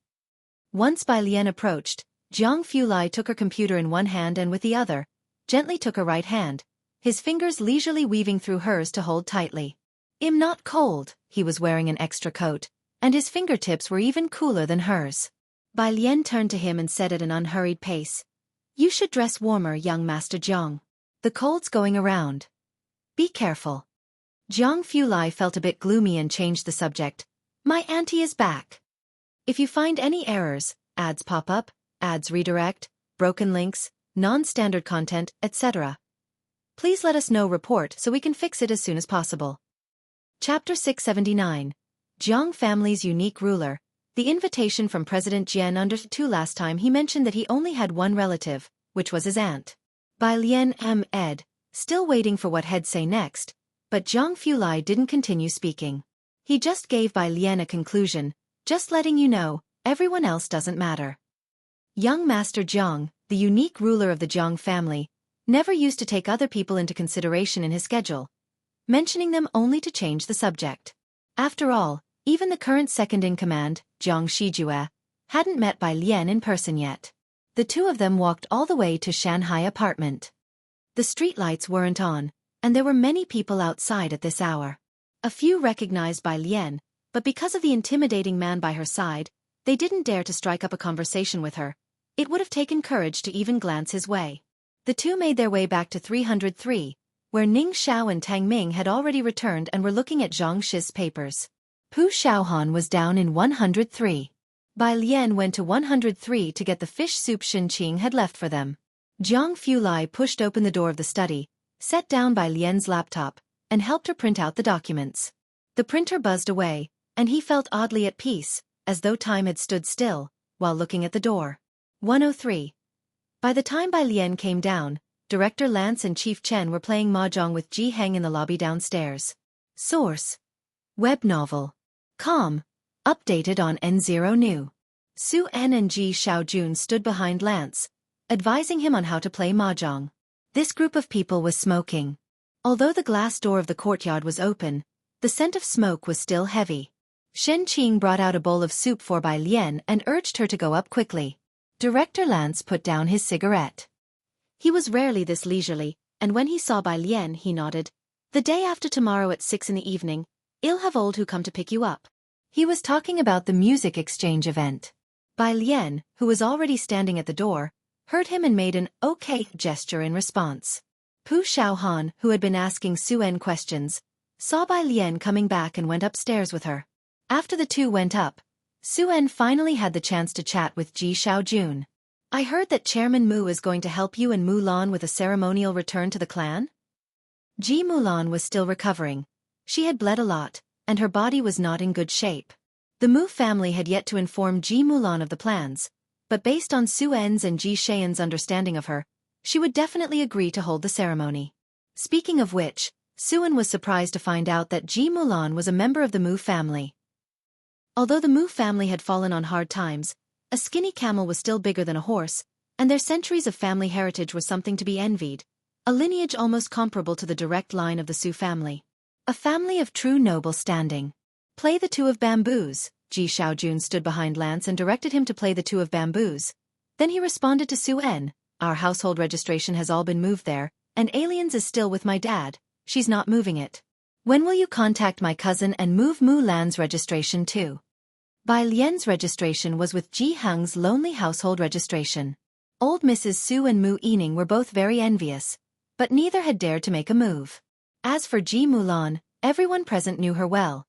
Once Bai Lian approached, Jiang Fulai took her computer in one hand and with the other, gently took her right hand, his fingers leisurely weaving through hers to hold tightly. "I'm not cold," he was wearing an extra coat, and his fingertips were even cooler than hers. Bai Lian turned to him and said at an unhurried pace, "You should dress warmer, young Master Jiang. The cold's going around. Be careful." Jiang Fulai felt a bit gloomy and changed the subject. "My auntie is back. If you find any errors, ads pop up, ads redirect, broken links, non-standard content, etc., please let us know report so we can fix it as soon as possible." Chapter 679. Jiang family's unique ruler. The invitation from President Jian understood last time he mentioned that he only had one relative, which was his aunt. Bai Lian Ed, still waiting for what he'd say next, but Jiang Fulai didn't continue speaking. He just gave Bai Lian a conclusion, "Just letting you know, everyone else doesn't matter." Young Master Jiang, the unique ruler of the Jiang family, never used to take other people into consideration in his schedule, mentioning them only to change the subject. After all, even the current second-in-command, Jiang Shijue, hadn't met Bai Lian in person yet. The two of them walked all the way to Shanghai apartment. The streetlights weren't on, and there were many people outside at this hour. A few recognized Bai Lian, but because of the intimidating man by her side, they didn't dare to strike up a conversation with her. It would have taken courage to even glance his way. The two made their way back to 303, where Ning Xiao and Tang Ming had already returned and were looking at Zhang Shi's papers. Pu Xiaohan was down in 103. Bai Lian went to 103 to get the fish soup Shin Qing had left for them. Jiang Fulai pushed open the door of the study, set down Bai Lian's laptop, and helped her print out the documents. The printer buzzed away, and he felt oddly at peace, as though time had stood still, while looking at the door. 103. By the time Bai Lian came down, Director Lance and Chief Chen were playing mahjong with Ji Heng in the lobby downstairs. Source: Web novel. Com. Updated on N0 New. Su En and Ji Xiaojun stood behind Lance, advising him on how to play mahjong. This group of people was smoking. Although the glass door of the courtyard was open, the scent of smoke was still heavy. Shen Qing brought out a bowl of soup for Bai Lian and urged her to go up quickly. Director Lance put down his cigarette. He was rarely this leisurely, and when he saw Bai Lian he nodded. "The day after tomorrow at 6 in the evening, I'll have old who come to pick you up." He was talking about the music exchange event. Bai Lian, who was already standing at the door, heard him and made an okay gesture in response. Pu Xiaohan, who had been asking Su En questions, saw Bai Lian coming back and went upstairs with her. After the two went up, Su En finally had the chance to chat with Ji Xiaojun. "I heard that Chairman Mu is going to help you and Mulan with a ceremonial return to the clan?" Ji Mulan was still recovering. She had bled a lot, and her body was not in good shape. The Mu family had yet to inform Ji Mulan of the plans, but based on Su En's and Ji Shayan's understanding of her, she would definitely agree to hold the ceremony. Speaking of which, Su En was surprised to find out that Ji Mulan was a member of the Mu family. Although the Mu family had fallen on hard times, a skinny camel was still bigger than a horse, and their centuries of family heritage was something to be envied, a lineage almost comparable to the direct line of the Su family. A family of true noble standing. "Play the two of bamboos." Ji Xiaojun stood behind Lance and directed him to play the two of bamboos, Then he responded to Xueqi, our household registration has all been moved there, and Aliens is still with my dad, she's not moving it. When will you contact my cousin and move Mulan's registration too? Bai Lian's registration was with Ji Heng's lonely household registration. Old Mrs. Su and Mu Yining were both very envious, but neither had dared to make a move. As for Ji Mulan, everyone present knew her well.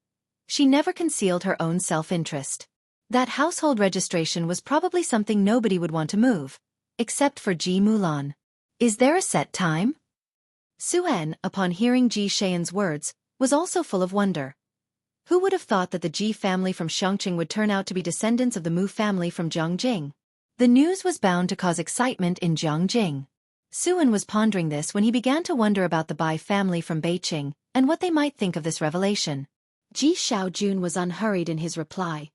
She never concealed her own self-interest. That household registration was probably something nobody would want to move, except for Ji Mulan. Is there a set time? Xueqi, upon hearing Ji Xian's words, was also full of wonder. Who would have thought that the Ji family from Xiangqing would turn out to be descendants of the Mu family from Jiangjing? The news was bound to cause excitement in Jiangjing. Xueqi was pondering this when he began to wonder about the Bai family from Beiqing and what they might think of this revelation. Ji Xiaojun was unhurried in his reply.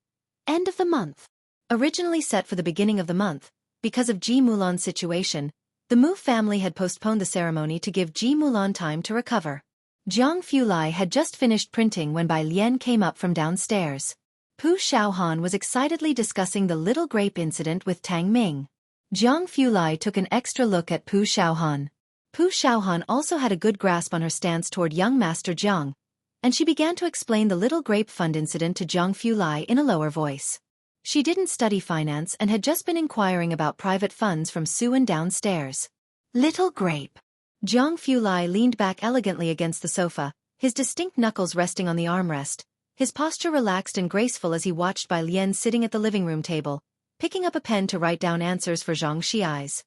End of the month. Originally set for the beginning of the month, because of Ji Mulan's situation, the Mu family had postponed the ceremony to give Ji Mulan time to recover. Jiang Fulai had just finished printing when Bai Lian came up from downstairs. Pu Xiaohan was excitedly discussing the little grape incident with Tang Ming. Jiang Fulai took an extra look at Pu Xiaohan. Pu Xiaohan also had a good grasp on her stance toward young Master Jiang, and she began to explain the little grape fund incident to Jiang Fulai in a lower voice. She didn't study finance and had just been inquiring about private funds from Xuan downstairs. Little grape. Jiang Fulai leaned back elegantly against the sofa, his distinct knuckles resting on the armrest, his posture relaxed and graceful as he watched Bai Lian sitting at the living room table, picking up a pen to write down answers for Zhang Xi's.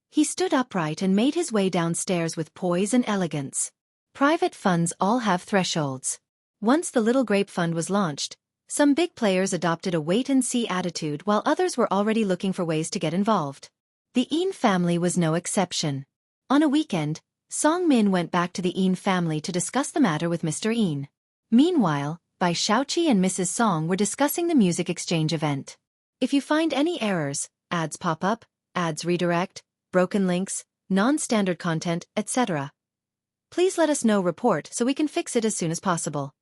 He stood upright and made his way downstairs with poise and elegance. Private funds all have thresholds. Once the Little Grape Fund was launched, some big players adopted a wait-and-see attitude while others were already looking for ways to get involved. The Yin family was no exception. On a weekend, Song Min went back to the Yin family to discuss the matter with Mr. Yin. Meanwhile, Bai Shaoqi and Mrs. Song were discussing the music exchange event. If you find any errors, ads pop up, ads redirect, broken links, non-standard content, etc., please let us know report so we can fix it as soon as possible.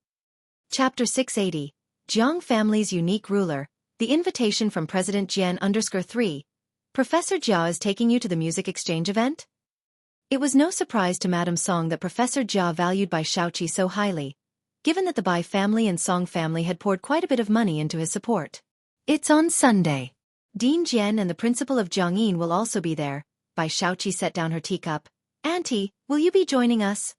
Chapter 680, Jiang Family's Unique Ruler, the invitation from President Jian_3. Professor Jia is taking you to the music exchange event? It was no surprise to Madame Song that Professor Jia valued Bai Shaoqi so highly, given that the Bai family and Song family had poured quite a bit of money into his support. It's on Sunday. Dean Jian and the principal of Jiangyin will also be there. Bai Shaoqi set down her teacup. Auntie, will you be joining us?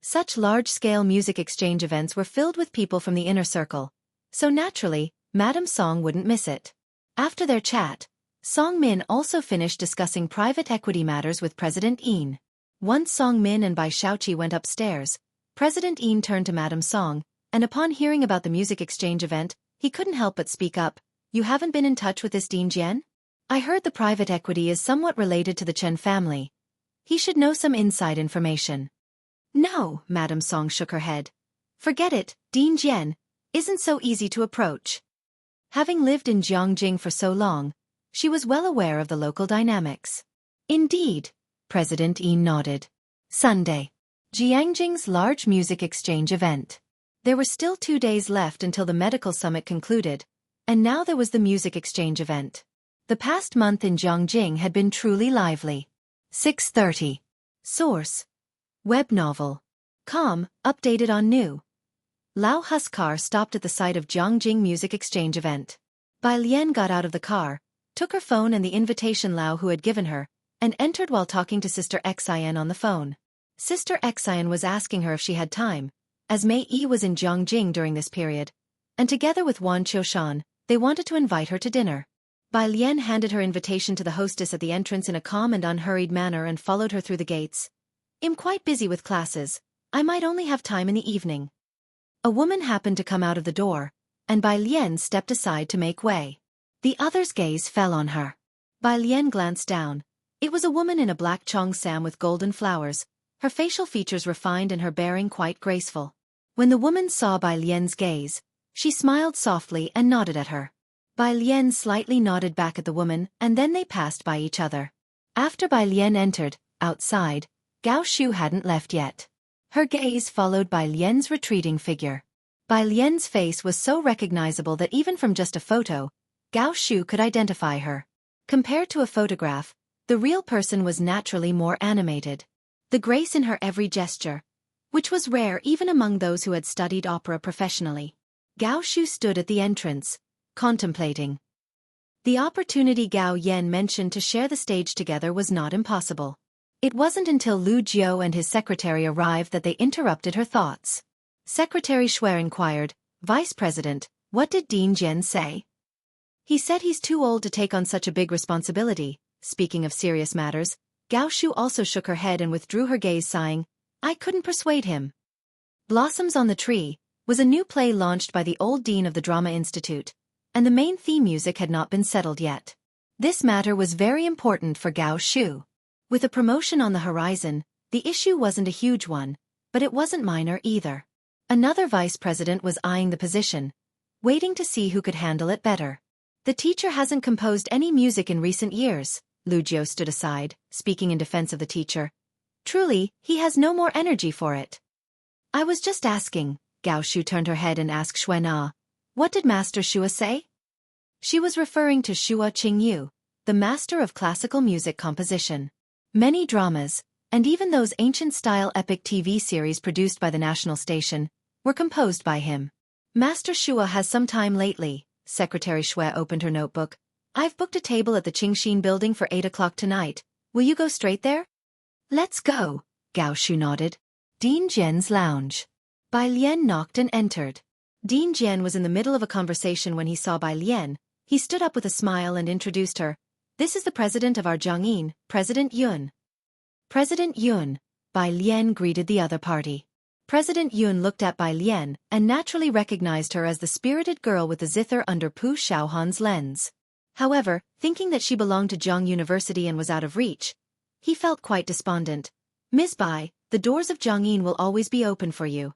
Such large-scale music exchange events were filled with people from the inner circle, so naturally, Madame Song wouldn't miss it. After their chat, Song Min also finished discussing private equity matters with President Yin. Once Song Min and Bai Shaoqi went upstairs, President Yin turned to Madame Song, and upon hearing about the music exchange event, he couldn't help but speak up. You haven't been in touch with this Dean Jian? I heard the private equity is somewhat related to the Chen family. He should know some inside information. No, Madame Song shook her head. Forget it, Dean Jian isn't so easy to approach. Having lived in Jiangjing for so long, she was well aware of the local dynamics. Indeed, President Yin nodded. Sunday. Jiangjing's large music exchange event. There were still 2 days left until the medical summit concluded, and now there was the music exchange event. The past month in Jiangjing had been truly lively. 6:30. Source. Web novel. Com, updated on new. Lao Huskar stopped at the site of Jiangjing Music Exchange event. Bai Lian got out of the car, took her phone and the invitation Lao who had given her, and entered while talking to Sister Xian on the phone. Sister Xian was asking her if she had time, as Mei Yi was in Jiangjing during this period, and together with Wan Qiushan, they wanted to invite her to dinner. Bai Lian handed her invitation to the hostess at the entrance in a calm and unhurried manner and followed her through the gates. I'm quite busy with classes. I might only have time in the evening. A woman happened to come out of the door, and Bai Lian stepped aside to make way. The other's gaze fell on her. Bai Lian glanced down. It was a woman in a black cheongsam with golden flowers, her facial features refined and her bearing quite graceful. When the woman saw Bai Lian's gaze, she smiled softly and nodded at her. Bai Lian slightly nodded back at the woman, and then they passed by each other. After Bai Lian entered, outside, Gao Shu hadn't left yet. Her gaze followed Bai Lian's retreating figure. Bai Lian's face was so recognizable that even from just a photo, Gao Shu could identify her. Compared to a photograph, the real person was naturally more animated. The grace in her every gesture, which was rare even among those who had studied opera professionally. Gao Shu stood at the entrance, contemplating. The opportunity Gao Yan mentioned to share the stage together was not impossible. It wasn't until Lu Jiu and his secretary arrived that they interrupted her thoughts. Secretary Xue inquired, "Vice President, what did Dean Jian say?" "He said he's too old to take on such a big responsibility." Speaking of serious matters, Gao Shu also shook her head and withdrew her gaze, sighing, "I couldn't persuade him." Blossoms on the Tree was a new play launched by the old dean of the Drama Institute, and the main theme music had not been settled yet. This matter was very important for Gao Shu. With a promotion on the horizon, the issue wasn't a huge one, but it wasn't minor either. Another vice president was eyeing the position, waiting to see who could handle it better. "The teacher hasn't composed any music in recent years." Lu Jiu stood aside, speaking in defense of the teacher. "Truly, he has no more energy for it." "I was just asking." Gao Shu turned her head and asked Xueqi, "What did Master Xue say?" She was referring to Xue Qingyu, the master of classical music composition. Many dramas, and even those ancient-style epic TV series produced by the national station, were composed by him. "Master Xue has some time lately." Secretary Xue opened her notebook. "I've booked a table at the Qingxin building for 8 o'clock tonight. Will you go straight there?" "Let's go." Gao Shu nodded. Dean Jian's lounge. Bai Lian knocked and entered. Dean Jian was in the middle of a conversation when he saw Bai Lian. He stood up with a smile and introduced her. "This is the president of our Jiangyin, President Yun." "President Yun." Bai Lian greeted the other party. President Yun looked at Bai Lian and naturally recognized her as the spirited girl with the zither under Pu Xiaohan's lens. However, thinking that she belonged to Zhang University and was out of reach, he felt quite despondent. "Miss Bai, the doors of Jiangyin will always be open for you."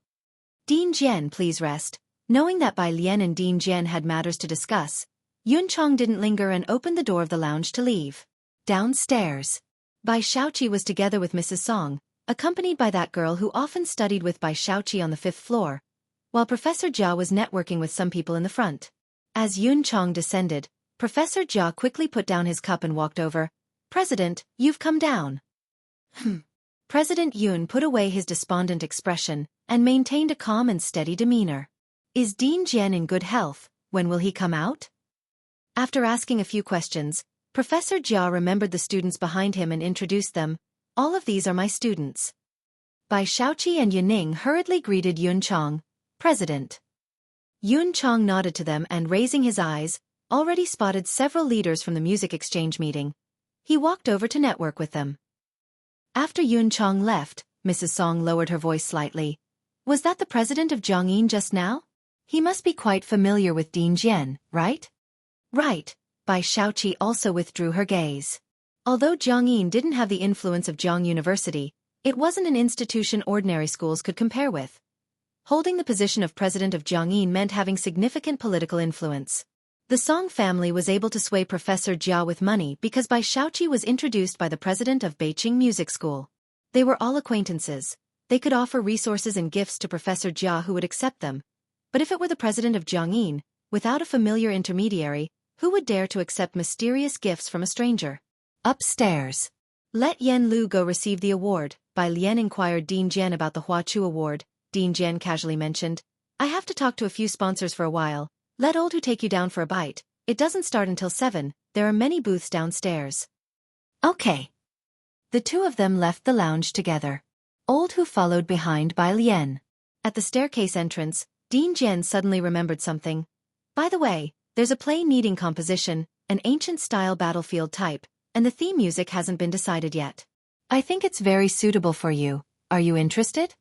"Dean Jian, please rest." Knowing that Bai Lian and Dean Jian had matters to discuss, Yun Chong didn't linger and opened the door of the lounge to leave. Downstairs, Bai Xueqi was together with Mrs. Song, accompanied by that girl who often studied with Bai Xueqi on the 5th floor, while Professor Jia was networking with some people in the front. As Yun Chong descended, Professor Jia quickly put down his cup and walked over. "President, you've come down." President Yun put away his despondent expression and maintained a calm and steady demeanor. "Is Dean Jian in good health? When will he come out?" After asking a few questions, Professor Jia remembered the students behind him and introduced them. "All of these are my students." Bai Xueqi and Yuning hurriedly greeted Yun Chong. "President." Yun Chong nodded to them and, raising his eyes, already spotted several leaders from the music exchange meeting. He walked over to network with them. After Yun Chong left, Mrs. Song lowered her voice slightly. "Was that the president of Jiangyin just now? He must be quite familiar with Dean Jian, right?" "Right." Bai Xueqi also withdrew her gaze. Although Jiangyin didn't have the influence of Zhang University, it wasn't an institution ordinary schools could compare with. Holding the position of president of Jiangyin meant having significant political influence. The Song family was able to sway Professor Jia with money because Bai Xueqi was introduced by the president of Beijing Music School. They were all acquaintances. They could offer resources and gifts to Professor Jia who would accept them. But if it were the president of Jiangyin, without a familiar intermediary, who would dare to accept mysterious gifts from a stranger? Upstairs. "Let Yan Lu go receive the award." Bai Lian inquired Dean Jian about the Hua Chu Award. Dean Jian casually mentioned, "I have to talk to a few sponsors for a while. Let Old Who take you down for a bite. It doesn't start until 7, there are many booths downstairs." "Okay." The two of them left the lounge together. Old Who followed behind Bai Lian. At the staircase entrance, Dean Jian suddenly remembered something. "By the way, there's a play needing composition, an ancient-style battlefield type, and the theme music hasn't been decided yet. I think it's very suitable for you. Are you interested?"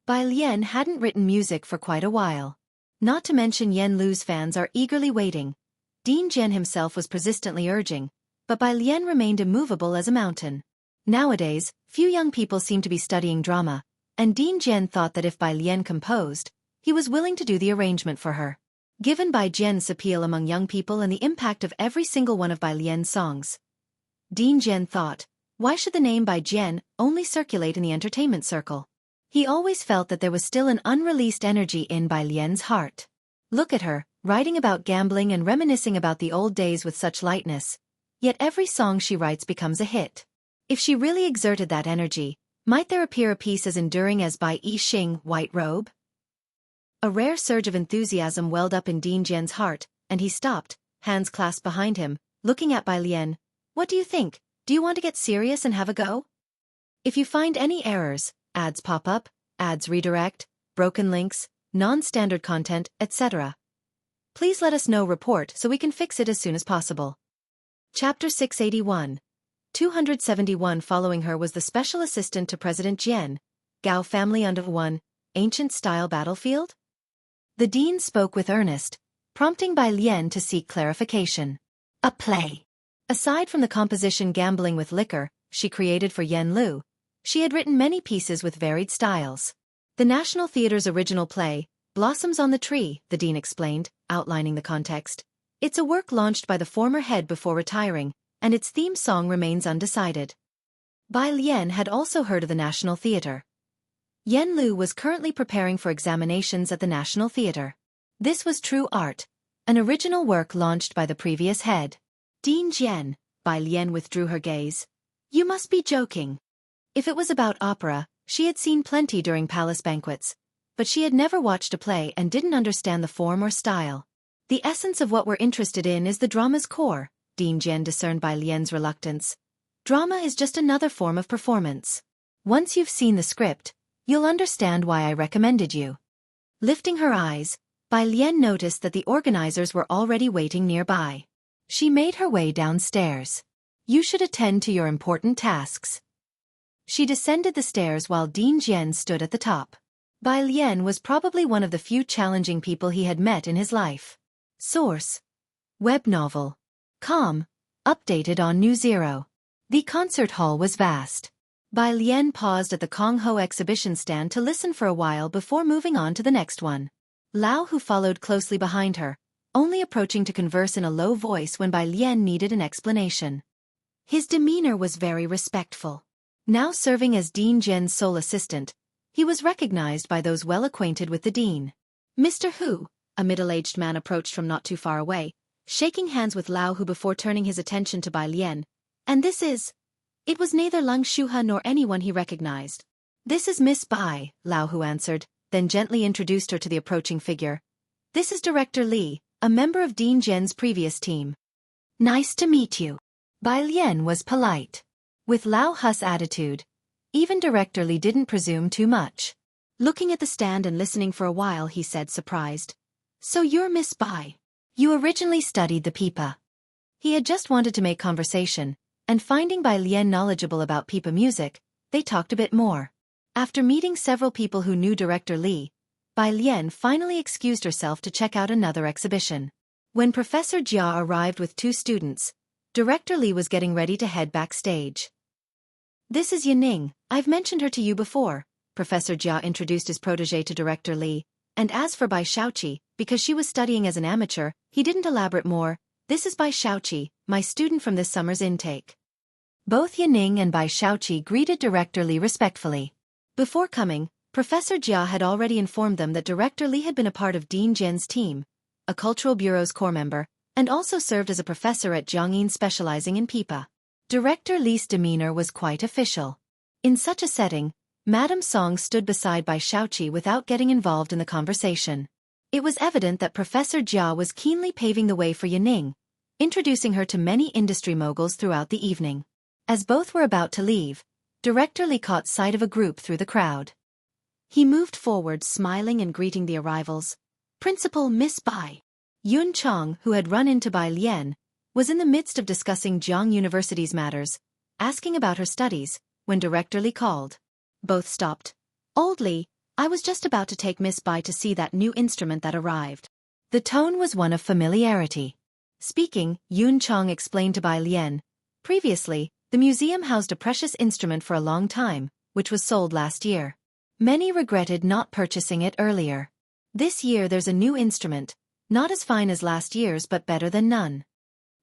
Bai Lian hadn't written music for quite a while. Not to mention Yan Lu's fans are eagerly waiting. Dean Jian himself was persistently urging, but Bai Lian remained immovable as a mountain. Nowadays, few young people seem to be studying drama, and Dean Jian thought that if Bai Lian composed, he was willing to do the arrangement for her. Given Bai Jian's appeal among young people and the impact of every single one of Bai Lian's songs, Dean Jian thought, why should the name Bai Jian only circulate in the entertainment circle? He always felt that there was still an unreleased energy in Bai Lian's heart. Look at her, writing about gambling and reminiscing about the old days with such lightness. Yet every song she writes becomes a hit. If she really exerted that energy, might there appear a piece as enduring as Bai Yixing, White Robe? A rare surge of enthusiasm welled up in Ding Jian's heart, and he stopped, hands clasped behind him, looking at Bai Lian. What do you think? Do you want to get serious and have a go? If you find any errors, ads pop up, ads redirect, broken links, non-standard content, etc., please let us know. Report so we can fix it as soon as possible. Chapter 681. 271. Following her was the special assistant to President Jian, Gao family under one, ancient-style battlefield? The dean spoke with earnest, prompting Bai Lian to seek clarification. A play. Aside from the composition Gambling with Liquor she created for Yen Lu, she had written many pieces with varied styles. The National Theatre's original play, Blossoms on the Tree, the dean explained, outlining the context. It's a work launched by the former head before retiring, and its theme song remains undecided. Bai Lian had also heard of the National Theatre. Yen Lu was currently preparing for examinations at the National Theatre. This was true art, an original work launched by the previous head. Dean Jian, Bai Lian withdrew her gaze. You must be joking. If it was about opera, she had seen plenty during palace banquets, but she had never watched a play and didn't understand the form or style. The essence of what we're interested in is the drama's core, Dean Jian discerned Bai Lian's reluctance. Drama is just another form of performance. Once you've seen the script, you'll understand why I recommended you. Lifting her eyes, Bai Lian noticed that the organizers were already waiting nearby. She made her way downstairs. You should attend to your important tasks. She descended the stairs while Dean Jian stood at the top. Bai Lian was probably one of the few challenging people he had met in his life. Source: Web novel. Com. Updated on New Zero. The concert hall was vast. Bai Lian paused at the Kong Ho exhibition stand to listen for a while before moving on to the next one. Lao Hu followed closely behind her, only approaching to converse in a low voice when Bai Lian needed an explanation. His demeanor was very respectful. Now serving as Dean Jian's sole assistant, he was recognized by those well acquainted with the dean. Mr. Hu, a middle-aged man approached from not too far away, shaking hands with Lao Hu before turning his attention to Bai Lian. And this is... It was neither Lung Shuha nor anyone he recognized. This is Miss Bai, Lao Hu answered, then gently introduced her to the approaching figure. This is Director Li, a member of Dean Jian's previous team. Nice to meet you. Bai Lian was polite. With Lao Hu's attitude, even Director Li didn't presume too much. Looking at the stand and listening for a while, he said, surprised. So you're Miss Bai. You originally studied the pipa. He had just wanted to make conversation, and finding Bai Lian knowledgeable about pipa music, they talked a bit more. After meeting several people who knew Director Li, Bai Lian finally excused herself to check out another exhibition. When Professor Jia arrived with 2 students, Director Li was getting ready to head backstage. This is Yaning, I've mentioned her to you before, Professor Jia introduced his protégé to Director Li, and as for Bai Xueqi, because she was studying as an amateur, he didn't elaborate more. This is Bai Xueqi, my student from this summer's intake. Both Yaning and Bai Xueqi greeted Director Li respectfully. Before coming, Professor Jia had already informed them that Director Li had been a part of Dean Jian's team, a Cultural Bureau's core member, and also served as a professor at Jiangyin specializing in pipa. Director Li's demeanor was quite official. In such a setting, Madame Song stood beside Bai Xueqi without getting involved in the conversation. It was evident that Professor Jia was keenly paving the way for Yaning, introducing her to many industry moguls throughout the evening. As both were about to leave, Director Li caught sight of a group through the crowd. He moved forward, smiling and greeting the arrivals. Principal Miss Bai. Yun Chong, who had run into Bai Lian, was in the midst of discussing Jiang University's matters, asking about her studies, when Director Li called. Both stopped. Old Li, I was just about to take Miss Bai to see that new instrument that arrived. The tone was one of familiarity. Speaking, Yun Chong explained to Bai Lian. Previously, the museum housed a precious instrument for a long time, which was sold last year. Many regretted not purchasing it earlier. This year there's a new instrument, not as fine as last year's but better than none.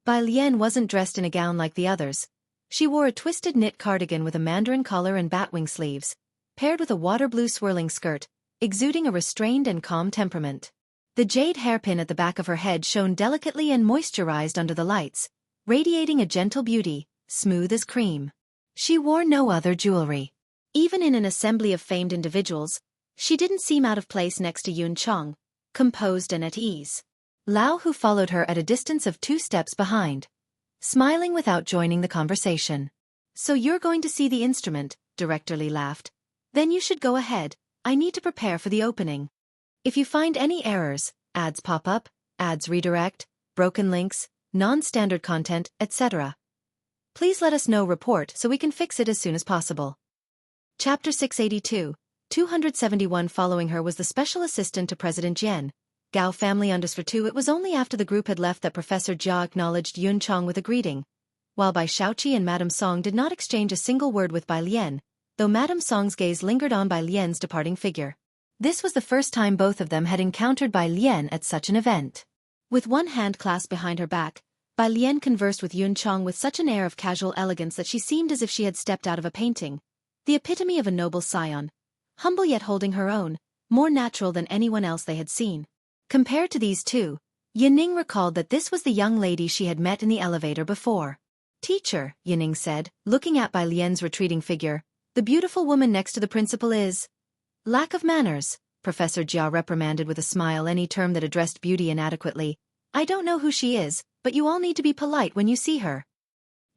Bai Lian wasn't dressed in a gown like the others. She wore a twisted knit cardigan with a mandarin collar and batwing sleeves, paired with a water blue swirling skirt, exuding a restrained and calm temperament. The jade hairpin at the back of her head shone delicately and moisturized under the lights, radiating a gentle beauty, smooth as cream. She wore no other jewelry. Even in an assembly of famed individuals, she didn't seem out of place next to Yun Chong, composed and at ease. Lao Hu followed her at a distance of 2 steps behind, smiling without joining the conversation. "So you're going to see the instrument," Director Li laughed. "Then you should go ahead, I need to prepare for the opening. If you find any errors, ads pop up, ads redirect, broken links, non-standard content, etc. please let us know report so we can fix it as soon as possible." Chapter 682, 271. Following her was the special assistant to President Jian, Gao family _2. It was only after the group had left that Professor Jia acknowledged Yun Chong with a greeting, while Bai Xueqi and Madame Song did not exchange a single word with Bai Lian, though Madame Song's gaze lingered on Bai Lian's departing figure. This was the first time both of them had encountered Bai Lian at such an event. With one hand clasped behind her back, Bai Lian conversed with Yun Chong with such an air of casual elegance that she seemed as if she had stepped out of a painting, the epitome of a noble scion, humble yet holding her own, more natural than anyone else they had seen. Compared to these two, Yining recalled that this was the young lady she had met in the elevator before. "Teacher," Yining said, looking at Bai Lian's retreating figure, "the beautiful woman next to the principal is—" "Lack of manners," Professor Jia reprimanded with a smile any term that addressed beauty inadequately. "I don't know who she is, but you all need to be polite when you see her."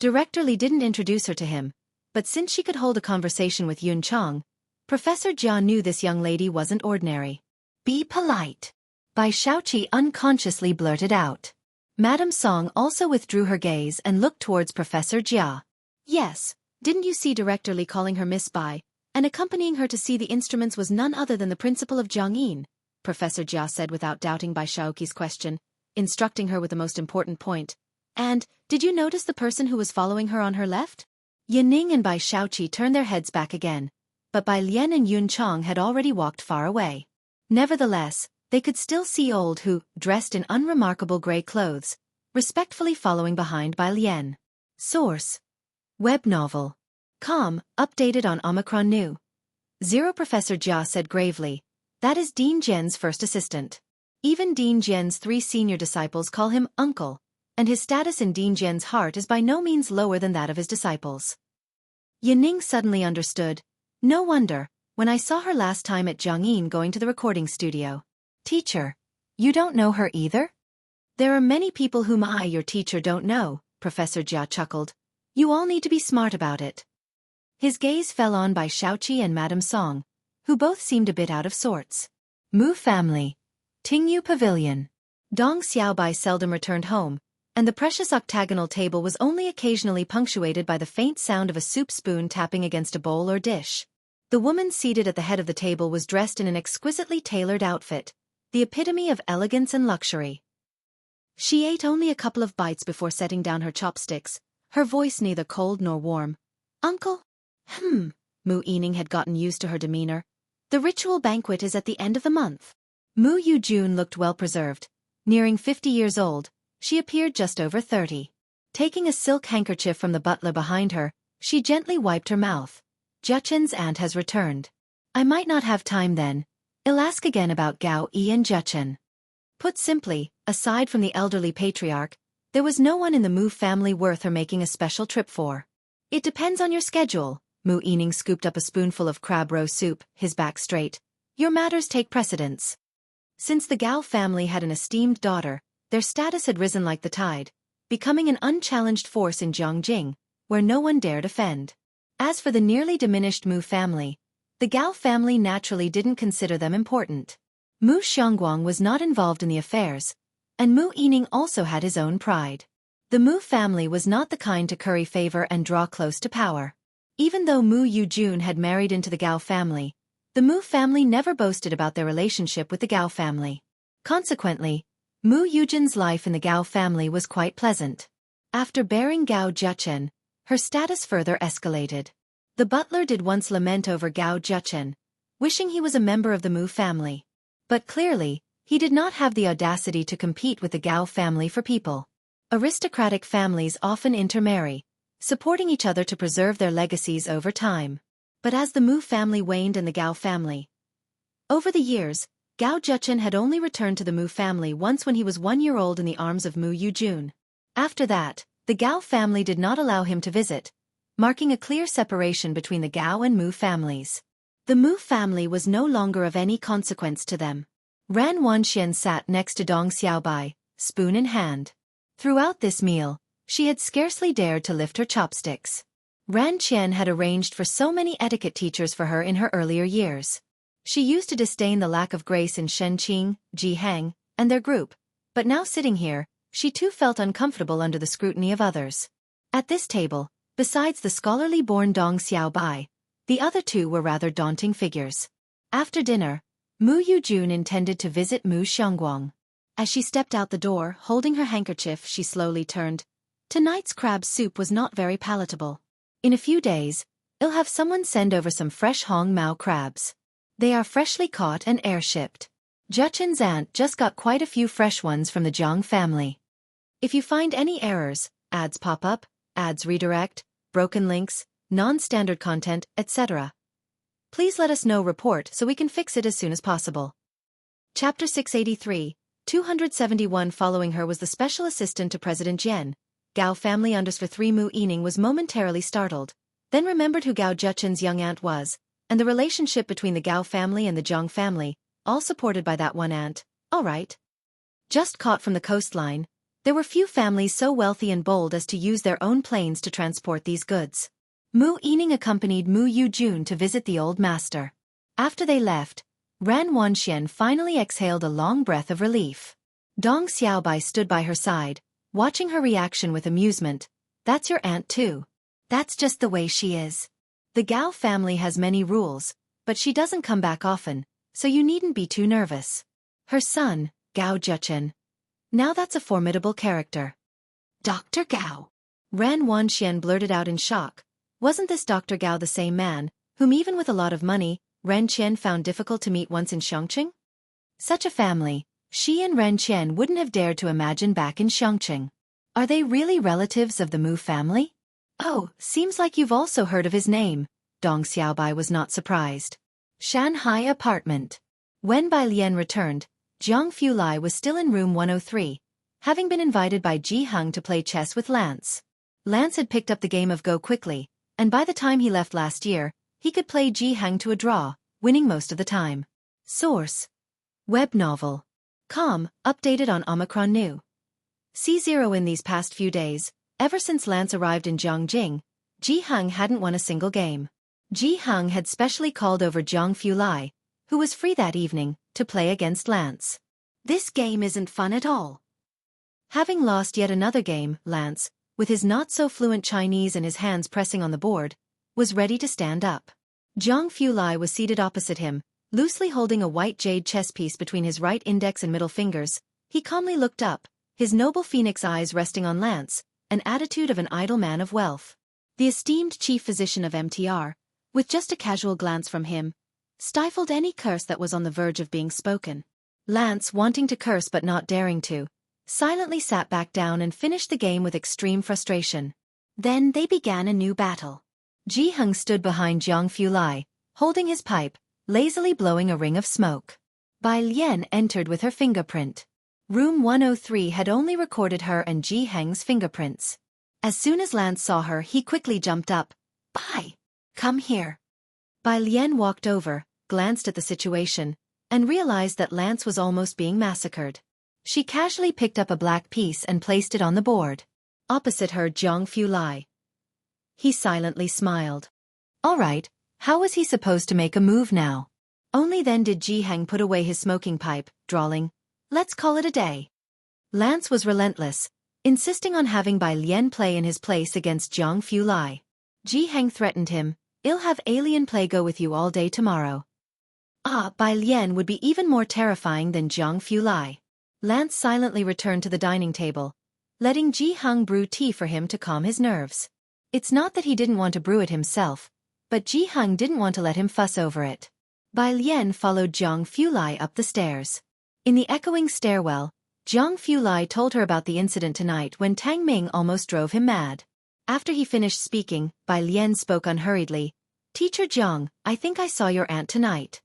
Director Li didn't introduce her to him, but since she could hold a conversation with Yun Chong, Professor Jia knew this young lady wasn't ordinary. "Be polite," Bai Xueqi unconsciously blurted out. Madame Song also withdrew her gaze and looked towards Professor Jia. "Yes, didn't you see Director Li calling her Miss Bai, and accompanying her to see the instruments was none other than the principal of Jiangyin," Professor Jia said without doubting Bai Xueqi's question, instructing her with the most important point. "And, did you notice the person who was following her on her left?" Yining and Bai Xueqi turned their heads back again, but Bai Lian and Yun Chong had already walked far away. Nevertheless, they could still see Old Hu, dressed in unremarkable gray clothes, respectfully following behind Bai Lian. Source: Web novel. Com, updated on Omicron New. 0. Professor Jia said gravely, "That is Dean Jian's first assistant. Even Dean Jian's 3 senior disciples call him uncle, and his status in Dean Jian's heart is by no means lower than that of his disciples." Yining suddenly understood. "No wonder, when I saw her last time at Jiangyin going to the recording studio." "Teacher, you don't know her either?" "There are many people whom I, your teacher, don't know," Professor Jia chuckled. "You all need to be smart about it." His gaze fell on Bai Xueqi and Madame Song, who both seemed a bit out of sorts. Mu family. Tingyu Pavilion. Dong Xiaobai seldom returned home, and the precious octagonal table was only occasionally punctuated by the faint sound of a soup spoon tapping against a bowl or dish. The woman seated at the head of the table was dressed in an exquisitely tailored outfit, the epitome of elegance and luxury. She ate only a couple of bites before setting down her chopsticks, her voice neither cold nor warm. "Uncle?" Mu Yining had gotten used to her demeanor. "The ritual banquet is at the end of the month." Mu Yujun looked well preserved. Nearing 50 years old, she appeared just over 30. Taking a silk handkerchief from the butler behind her, she gently wiped her mouth. "Juchen's aunt has returned. I might not have time then. I'll ask again about Gao Yi and Juchen." Put simply, aside from the elderly patriarch, there was no one in the Mu family worth her making a special trip for. "It depends on your schedule." Mu Yining scooped up a spoonful of crab roe soup, his back straight. "Your matters take precedence." Since the Gao family had an esteemed daughter, their status had risen like the tide, becoming an unchallenged force in Jiangjing, where no one dared offend. As for the nearly diminished Mu family, the Gao family naturally didn't consider them important. Mu Xiangguang was not involved in the affairs, and Mu Yining also had his own pride. The Mu family was not the kind to curry favor and draw close to power. Even though Mu Yujun had married into the Gao family, the Mu family never boasted about their relationship with the Gao family. Consequently, Mu Yujun's life in the Gao family was quite pleasant. After bearing Gao Juchen, her status further escalated. The butler did once lament over Gao Juchen, wishing he was a member of the Mu family. But clearly, he did not have the audacity to compete with the Gao family for people. Aristocratic families often intermarry, supporting each other to preserve their legacies over time. But as the Mu family waned and the Gao family. Over the years, Gao Juchen had only returned to the Mu family once when he was 1 year old in the arms of Mu Yujun. After that, The Gao family did not allow him to visit, marking a clear separation between the Gao and Mu families. The Mu family was no longer of any consequence to them. Ran Wanxian sat next to Dong Xiaobai, spoon in hand. Throughout this meal, she had scarcely dared to lift her chopsticks. Ran Qian had arranged for so many etiquette teachers for her in her earlier years. She used to disdain the lack of grace in Shen Qing, Ji Hang, and their group, but now sitting here, she too felt uncomfortable under the scrutiny of others. At this table, besides the scholarly-born Dong Xiaobai, the other two were rather daunting figures. After dinner, Mu Yujun intended to visit Mu Xiongguang. As she stepped out the door, holding her handkerchief, she slowly turned. Tonight's crab soup was not very palatable. In a few days, I'll have someone send over some fresh Hong Mao crabs. They are freshly caught and air-shipped. Juchen's aunt just got quite a few fresh ones from the Jiang family. If you find any errors, ads pop up, ads redirect, broken links, non-standard content, etc., please let us know report so we can fix it as soon as possible. Chapter 683, 271. Following her was the special assistant to President Jian. Gao family _3 Mu Yining was momentarily startled, then remembered who Gao Juchen's young aunt was, and the relationship between the Gao family and the Jiang family, all supported by that one aunt. All right. Just caught from the coastline, there were few families so wealthy and bold as to use their own planes to transport these goods. Mu Yining accompanied Mu Yujun to visit the old master. After they left, Ran Wanxian finally exhaled a long breath of relief. Dong Xiaobai stood by her side, watching her reaction with amusement. That's your aunt too. That's just the way she is. The Gao family has many rules, but she doesn't come back often, so you needn't be too nervous. Her son, Gao Juchen. Now that's a formidable character. Dr. Gao. Ran Wanxian blurted out in shock. Wasn't this Dr. Gao the same man, whom even with a lot of money, Ren Qian found difficult to meet once in Xiongqing? Such a family, she and Ren Qian wouldn't have dared to imagine back in Xiongqing. Are they really relatives of the Mu family? Oh, seems like you've also heard of his name. Dong Xiaobai was not surprised. Shanghai apartment. When Bai Lian returned, Jiang Fulai was still in room 103, having been invited by Ji Heng to play chess with Lance. Lance had picked up the game of Go quickly, and by the time he left last year, he could play Ji Heng to a draw, winning most of the time. Source: Web novel. Com, updated on Omicron New. C0. In these past few days, ever since Lance arrived in Jiangjing, Ji Heng hadn't won a single game. Ji Heng had specially called over Jiang Fulai, who was free that evening, to play against Lance. This game isn't fun at all. Having lost yet another game, Lance, with his not-so-fluent Chinese and his hands pressing on the board, was ready to stand up. Jiang Fulai was seated opposite him, loosely holding a white jade chess piece between his right index and middle fingers. He calmly looked up, his noble phoenix eyes resting on Lance, an attitude of an idle man of wealth. The esteemed chief physician of MTR, with just a casual glance from him, stifled any curse that was on the verge of being spoken. Lance, wanting to curse but not daring to, silently sat back down and finished the game with extreme frustration. Then they began a new battle. Ji Heng stood behind Jiang Fulai, holding his pipe, lazily blowing a ring of smoke. Bai Lian entered with her fingerprint. Room 103 had only recorded her and Ji Heng's fingerprints. As soon as Lance saw her, he quickly jumped up. Bai, come here. Bai Lian walked over, glanced at the situation, and realized that Lance was almost being massacred. She casually picked up a black piece and placed it on the board. Opposite her, Jiang Fulai. He silently smiled. All right, how was he supposed to make a move now? Only then did Ji Heng put away his smoking pipe, drawling, "Let's call it a day." Lance was relentless, insisting on having Bai Lian play in his place against Jiang Fulai. Ji Heng threatened him, "I'll have alien play go with you all day tomorrow." Bai Lian would be even more terrifying than Jiang Fulai. Lance silently returned to the dining table, letting Ji Heng brew tea for him to calm his nerves. It's not that he didn't want to brew it himself, but Ji Heng didn't want to let him fuss over it. Bai Lian followed Jiang Fulai up the stairs. In the echoing stairwell, Jiang Fulai told her about the incident tonight when Tang Ming almost drove him mad. After he finished speaking, Bai Lian spoke unhurriedly. "Teacher Jiang, I think I saw your aunt tonight."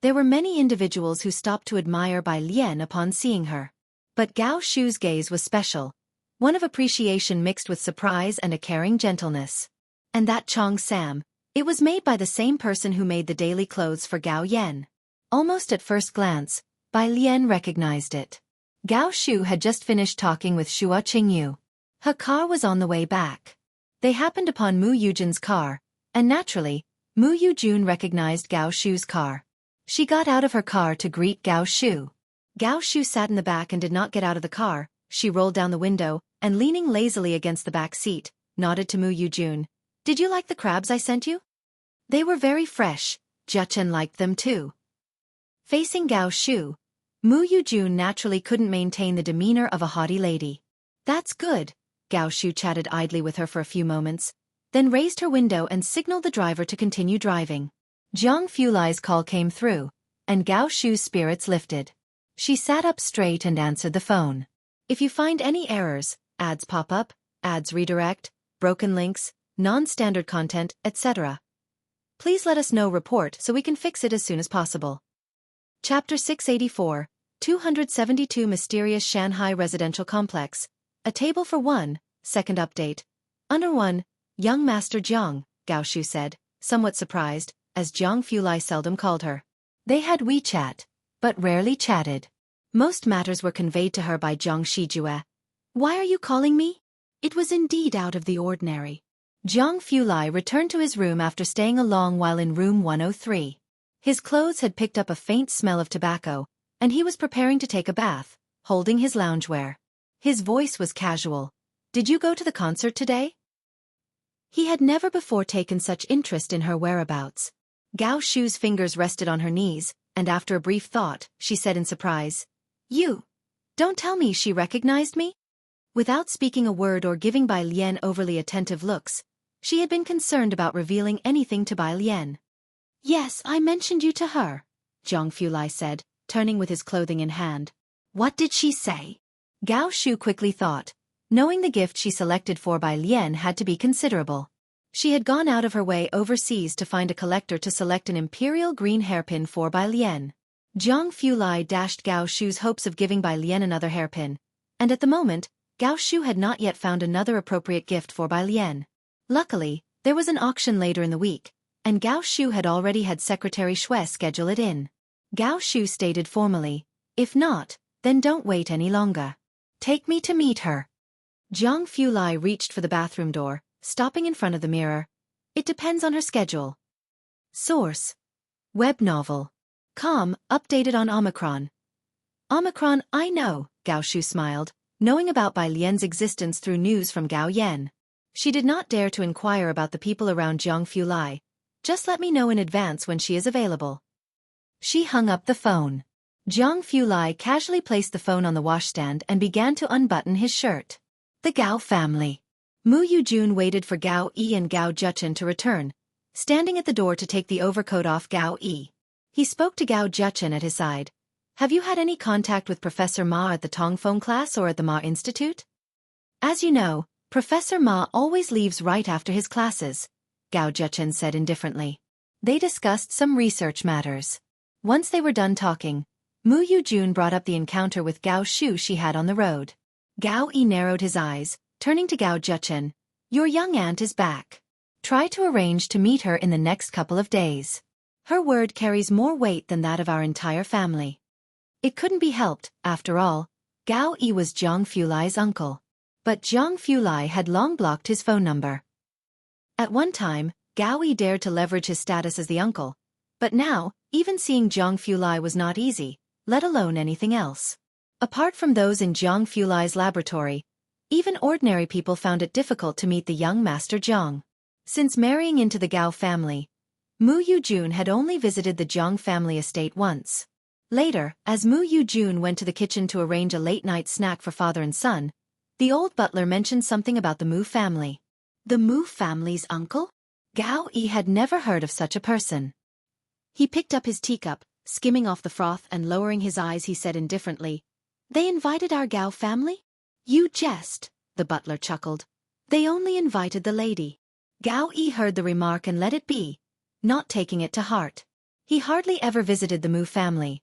There were many individuals who stopped to admire Bai Lian upon seeing her. But Gao Shu's gaze was special. one of appreciation mixed with surprise and a caring gentleness. And that Chong Sam, it was made by the same person who made the daily clothes for Gao Yan. Almost at first glance, Bai Lian recognized it. Gao Shu had just finished talking with Xueqi. Her car was on the way back. They happened upon Mu Yujun's car, and naturally, Mu Yujun recognized Gao Shu's car. She got out of her car to greet Gao Shu. Gao Shu sat in the back and did not get out of the car. She rolled down the window, and leaning lazily against the back seat, nodded to Mu Yujun. "Did you like the crabs I sent you?" "They were very fresh." Juchen liked them too. Facing Gao Shu, Mu Yujun naturally couldn't maintain the demeanor of a haughty lady. "That's good." Gao Shu chatted idly with her for a few moments, then raised her window and signaled the driver to continue driving. Jiang Fulai's call came through, and Gao Shu's spirits lifted. She sat up straight and answered the phone. "If you find any errors, ads pop up, ads redirect, broken links, non-standard content, etc., please let us know. Report so we can fix it as soon as possible." Chapter 684, 272 Mysterious Shanghai Residential Complex. A table for one, second update. Under 1, Young Master Jiang, Gao Shu said, somewhat surprised, as Jiang Fulai seldom called her. They had WeChat, but rarely chatted. Most matters were conveyed to her by Jiang Shijue. "Why are you calling me?" It was indeed out of the ordinary. Jiang Fulai returned to his room after staying a long while in room 103. His clothes had picked up a faint smell of tobacco, and he was preparing to take a bath, holding his loungewear. His voice was casual. "Did you go to the concert today?" He had never before taken such interest in her whereabouts. Gao Shu's fingers rested on her knees, and after a brief thought, she said in surprise, "You don't tell me she recognized me?" Without speaking a word or giving Bai Lian overly attentive looks, she had been concerned about revealing anything to Bai Lian. "Yes, I mentioned you to her," Jiang Fulai said, turning with his clothing in hand. "What did she say?" Gao Shu quickly thought, knowing the gift she selected for Bai Lian had to be considerable. She had gone out of her way overseas to find a collector to select an imperial green hairpin for Bai Lian. Jiang Fulai dashed Gao Shu's hopes of giving Bai Lian another hairpin, and at the moment, Gao Shu had not yet found another appropriate gift for Bai Lian. Luckily, there was an auction later in the week, and Gao Shu had already had Secretary Xue schedule it in. Gao Shu stated formally, "If not, then don't wait any longer. Take me to meet her." Jiang Fulai reached for the bathroom door, stopping in front of the mirror. "It depends on her schedule." Source: Web novel. Com, updated on Omicron. Omicron, I know, Gao Shu smiled, knowing about Bai Lian's existence through news from Gao Yan. She did not dare to inquire about the people around Jiang Fulai. "Just let me know in advance when she is available." She hung up the phone. Jiang Fulai casually placed the phone on the washstand and began to unbutton his shirt. The Gao family. Mu Yujun waited for Gao Yi and Gao Juchen to return, standing at the door to take the overcoat off Gao Yi. He spoke to Gao Juchen at his side. "Have you had any contact with Professor Ma at the Tongfeng class or at the Ma Institute?" "As you know, Professor Ma always leaves right after his classes," Gao Juchen said indifferently. They discussed some research matters. Once they were done talking, Mu Yujun brought up the encounter with Gao Shu she had on the road. Gao Yi narrowed his eyes, turning to Gao Juchen. "Your young aunt is back. Try to arrange to meet her in the next couple of days. Her word carries more weight than that of our entire family." It couldn't be helped, after all. Gao Yi was Jiang Fulai's uncle. But Jiang Fulai had long blocked his phone number. At one time, Gao Yi dared to leverage his status as the uncle. But now, even seeing Jiang Fulai was not easy, let alone anything else. Apart from those in Jiang Fulai's laboratory, even ordinary people found it difficult to meet the young Master Jiang. Since marrying into the Gao family, Mu Yujun had only visited the Jiang family estate once. Later, as Mu Yujun went to the kitchen to arrange a late-night snack for father and son, the old butler mentioned something about the Mu family. The Mu family's uncle? Gao Yi had never heard of such a person. He picked up his teacup, skimming off the froth and lowering his eyes he said indifferently, "They invited our Gao family?" "You jest," the butler chuckled. "They only invited the lady." Gao Yi heard the remark and let it be, not taking it to heart. He hardly ever visited the Mu family.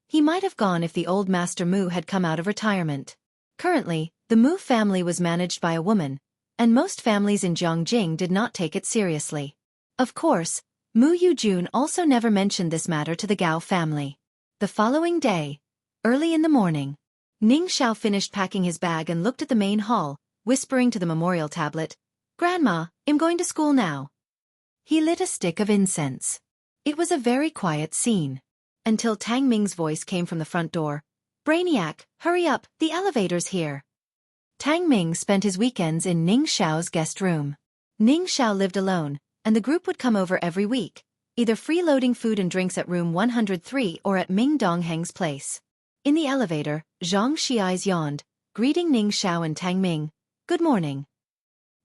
He might have gone if the old Master Mu had come out of retirement. Currently, The Mu family was managed by a woman, and most families in Jiangjing did not take it seriously. Of course, Mu Yujun also never mentioned this matter to the Gao family. The following day, early in the morning, Ning Xiao finished packing his bag and looked at the main hall, whispering to the memorial tablet, "Grandma, I'm going to school now." He lit a stick of incense. It was a very quiet scene. Until Tang Ming's voice came from the front door. "Brainiac, hurry up, the elevator's here." Tang Ming spent his weekends in Ning Xiao's guest room. Ning Xiao lived alone, and the group would come over every week, either freeloading food and drinks at room 103 or at Ming Dongheng's place. In the elevator, Zhang Xi's yawned, greeting Ning Xiao and Tang Ming. "Good morning."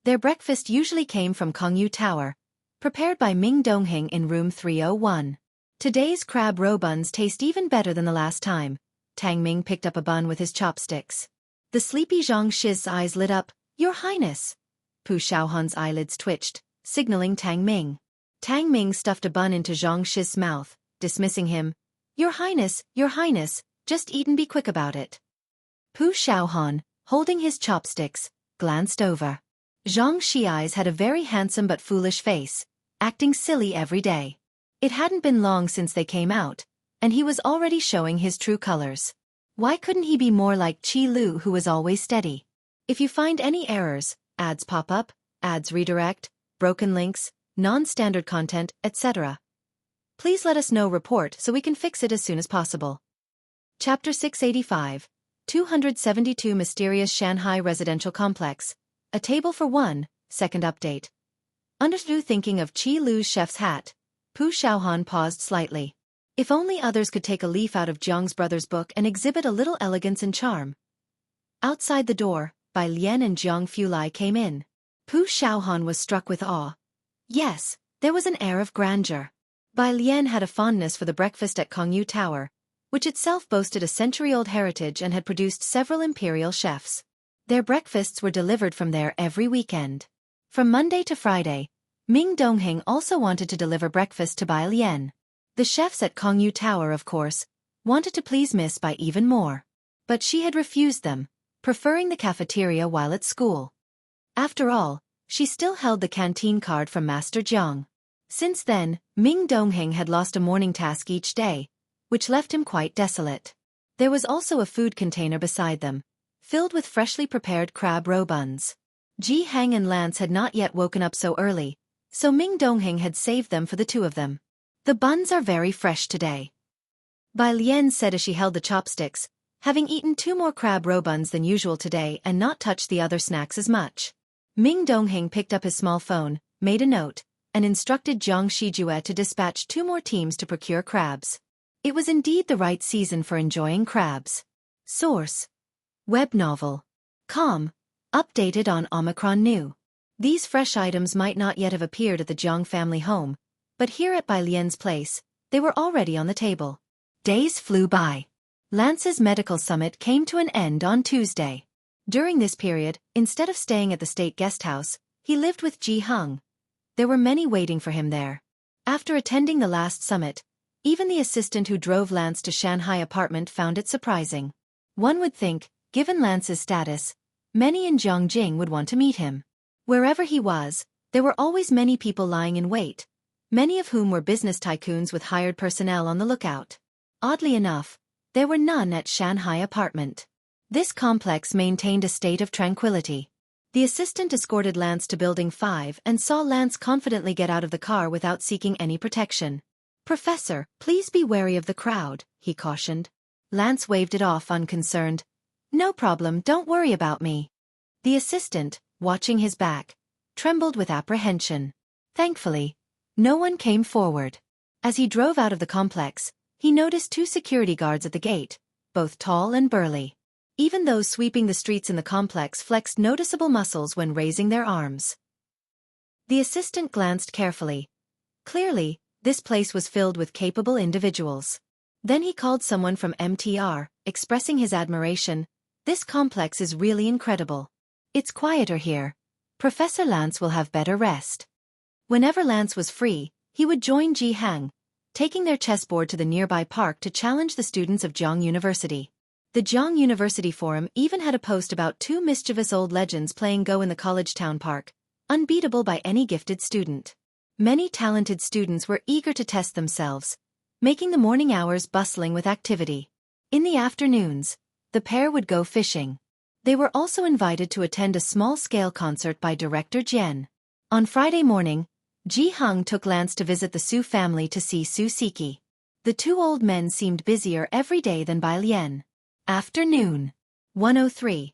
Their breakfast usually came from Kongyu Tower, prepared by Ming Dongheng in room 301. Today's crab roe buns taste even better than the last time. Tang Ming picked up a bun with his chopsticks. The sleepy Zhang Shi's eyes lit up. "Your Highness." Pu Xiaohan's eyelids twitched, signaling Tang Ming. Tang Ming stuffed a bun into Zhang Shi's mouth, dismissing him. Your Highness, just eat and be quick about it." Pu Xiaohan, holding his chopsticks, glanced over. Zhang Shi's had a very handsome but foolish face, acting silly every day. It hadn't been long since they came out, and he was already showing his true colors. Why couldn't he be more like Qi Lu, who was always steady? If you find any errors, ads pop up, ads redirect, broken links, non-standard content, etc., please let us know. Report so we can fix it as soon as possible. Chapter 685, 272 Mysterious Shanghai Residential Complex. A table for one, second update. Understood. Thinking of Qi Lu's chef's hat, Pu Xiaohan paused slightly. If only others could take a leaf out of Jiang's brother's book and exhibit a little elegance and charm. Outside the door, Bai Lian and Jiang Fulai came in. Pu Xiaohan was struck with awe. Yes, there was an air of grandeur. Bai Lian had a fondness for the breakfast at Kongyu Tower, which itself boasted a century-old heritage and had produced several imperial chefs. Their breakfasts were delivered from there every weekend. From Monday to Friday, Ming Dongheng also wanted to deliver breakfast to Bai Lian. The chefs at Kongyu Tower, of course, wanted to please Miss Bai even more. But she had refused them, preferring the cafeteria while at school. After all, she still held the canteen card from Master Jiang. Since then, Ming Dongheng had lost a morning task each day, which left him quite desolate. There was also a food container beside them, filled with freshly prepared crab roe buns. Ji Hang and Lance had not yet woken up so early, so Ming Dongheng had saved them for the two of them. "The buns are very fresh today," Bai Lian said as she held the chopsticks, having eaten 2 more crab roe buns than usual today and not touched the other snacks as much. Ming Dongheng picked up his small phone, made a note, and instructed Jiang Shijue to dispatch 2 more teams to procure crabs. It was indeed the right season for enjoying crabs. Source: Web novel. Com. Updated on Omicron New. These fresh items might not yet have appeared at the Jiang family home, but here at Bai Lian's place, they were already on the table. Days flew by. Lance's medical summit came to an end on Tuesday. During this period, instead of staying at the state guest house, he lived with Ji Heng. There were many waiting for him there. After attending the last summit, even the assistant who drove Lance to Shanghai apartment found it surprising. One would think, given Lance's status, many in Jiangjing would want to meet him. Wherever he was, there were always many people lying in wait, many of whom were business tycoons with hired personnel on the lookout. Oddly enough, there were none at Shanghai apartment. This complex maintained a state of tranquility. The assistant escorted Lance to Building 5 and saw Lance confidently get out of the car without seeking any protection. "Professor, please be wary of the crowd," he cautioned. Lance waved it off unconcerned. "No problem, don't worry about me." The assistant, watching his back, trembled with apprehension. Thankfully, no one came forward. As he drove out of the complex, he noticed 2 security guards at the gate, both tall and burly. Even those sweeping the streets in the complex flexed noticeable muscles when raising their arms. The assistant glanced carefully. Clearly, this place was filled with capable individuals. Then he called someone from MTR, expressing his admiration. "This complex is really incredible. It's quieter here. Professor Lance will have better rest." Whenever Lance was free, he would join Ji Hang, taking their chessboard to the nearby park to challenge the students of Jiang University. The Jiang University Forum even had a post about 2 mischievous old legends playing Go in the college town park, unbeatable by any gifted student. Many talented students were eager to test themselves, making the morning hours bustling with activity. In the afternoons, the pair would go fishing. They were also invited to attend a small-scale concert by director Jian. On Friday morning, Ji Heng took Lance to visit the Su family to see Xueqi. The 2 old men seemed busier every day than Bai Lian. Afternoon. 1:03.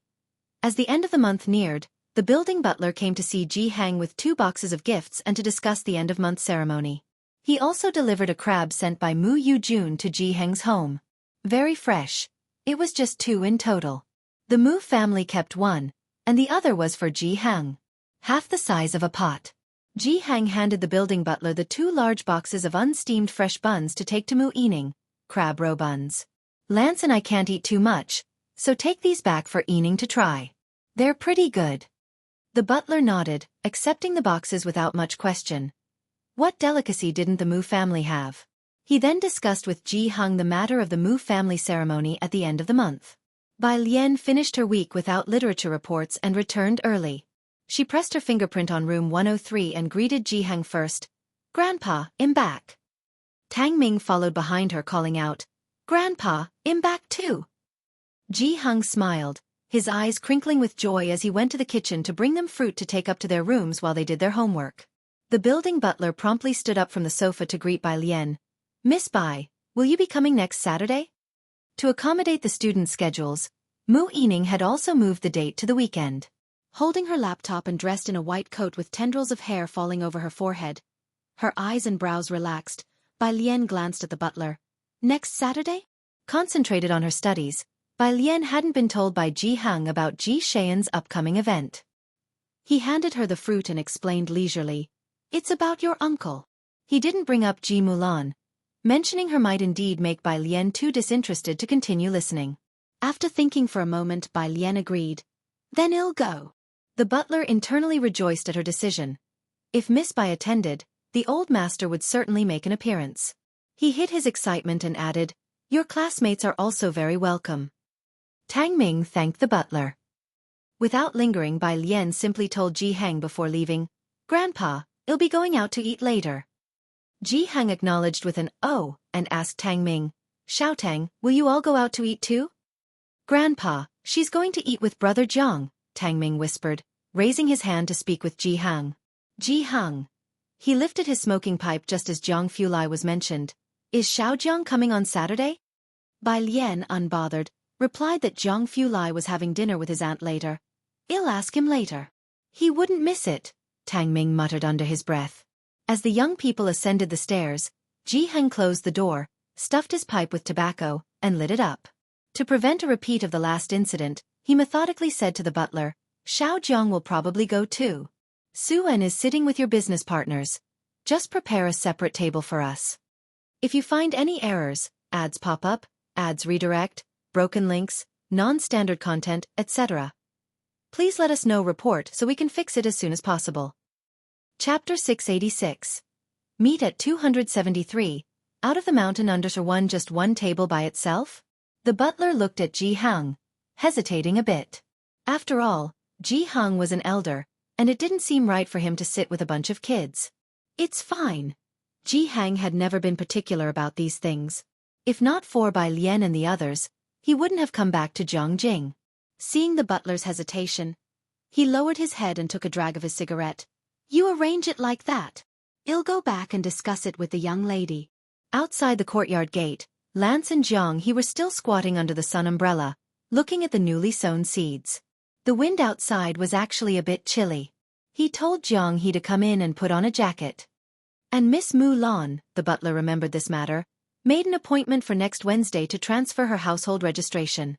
As the end of the month neared, the building butler came to see Ji Heng with 2 boxes of gifts and to discuss the end-of-month ceremony. He also delivered a crab sent by Mu Yu-jun to Ji Heng's home. Very fresh. It was just 2 in total. The Mu family kept 1, and the other was for Ji Heng. Half the size of a pot. Ji Heng handed the building butler the 2 large boxes of unsteamed fresh buns to take to Mu Yining, crab roe buns. Lance and I can't eat too much, so take these back for Yining to try. They're pretty good. The butler nodded, accepting the boxes without much question. What delicacy didn't the Mu family have? He then discussed with Ji Heng the matter of the Mu family ceremony at the end of the month. Bai Lian finished her week without literature reports and returned early. She pressed her fingerprint on room 103 and greeted Ji Heng first. "Grandpa, I'm back." Tang Ming followed behind her calling out, "Grandpa, I'm back too." Ji Heng smiled, his eyes crinkling with joy as he went to the kitchen to bring them fruit to take up to their rooms while they did their homework. The building butler promptly stood up from the sofa to greet Bai Lian. "Miss Bai, will you be coming next Saturday?" To accommodate the students' schedules, Mu Yining had also moved the date to the weekend. Holding her laptop and dressed in a white coat with tendrils of hair falling over her forehead, her eyes and brows relaxed, Bai Lian glanced at the butler. "Next Saturday?" Concentrated on her studies, Bai Lian hadn't been told by Ji Heng about Ji Xian's upcoming event. He handed her the fruit and explained leisurely, "It's about your uncle." He didn't bring up Ji Mulan. Mentioning her might indeed make Bai Lian too disinterested to continue listening. After thinking for a moment, Bai Lian agreed. "Then I'll go." The butler internally rejoiced at her decision. If Miss Bai attended, the old master would certainly make an appearance. He hid his excitement and added, "Your classmates are also very welcome." Tang Ming thanked the butler. Without lingering, Bai Lian simply told Ji Heng before leaving, "Grandpa, I'll be going out to eat later." Ji Heng acknowledged with an "oh" and asked Tang Ming, "Xiaotang, will you all go out to eat too?" "Grandpa, she's going to eat with Brother Jiang," Tang Ming whispered, raising his hand to speak with Ji Heng. "Ji Heng." He lifted his smoking pipe just as Jiang Fulai was mentioned. "Is Xiao Jiang coming on Saturday?" Bai Lian, unbothered, replied that Jiang Fulai was having dinner with his aunt later. "I'll ask him later." "He wouldn't miss it," Tang Ming muttered under his breath. As the young people ascended the stairs, Ji Heng closed the door, stuffed his pipe with tobacco, and lit it up. To prevent a repeat of the last incident, he methodically said to the butler, "Xiao Jiang will probably go too. Su-en is sitting with your business partners. Just prepare a separate table for us. If you find any errors, ads pop up, ads redirect, broken links, non-standard content, etc. please let us know report so we can fix it as soon as possible." Chapter 686. Meet at 273, out of the mountain under one just one table by itself? The butler looked at Ji Heng, hesitating a bit. After all, Ji Heng was an elder, and it didn't seem right for him to sit with a bunch of kids. "It's fine." Ji Heng had never been particular about these things. If not for Bai Lian and the others, he wouldn't have come back to Zhongjing. Seeing the butler's hesitation, he lowered his head and took a drag of his cigarette. "You arrange it like that. I'll go back and discuss it with the young lady." Outside the courtyard gate, Lance and Jiang He were still squatting under the sun umbrella, looking at the newly sown seeds. The wind outside was actually a bit chilly. He told Jiang He to come in and put on a jacket. And Miss Mu Lan, the butler remembered this matter, made an appointment for next Wednesday to transfer her household registration.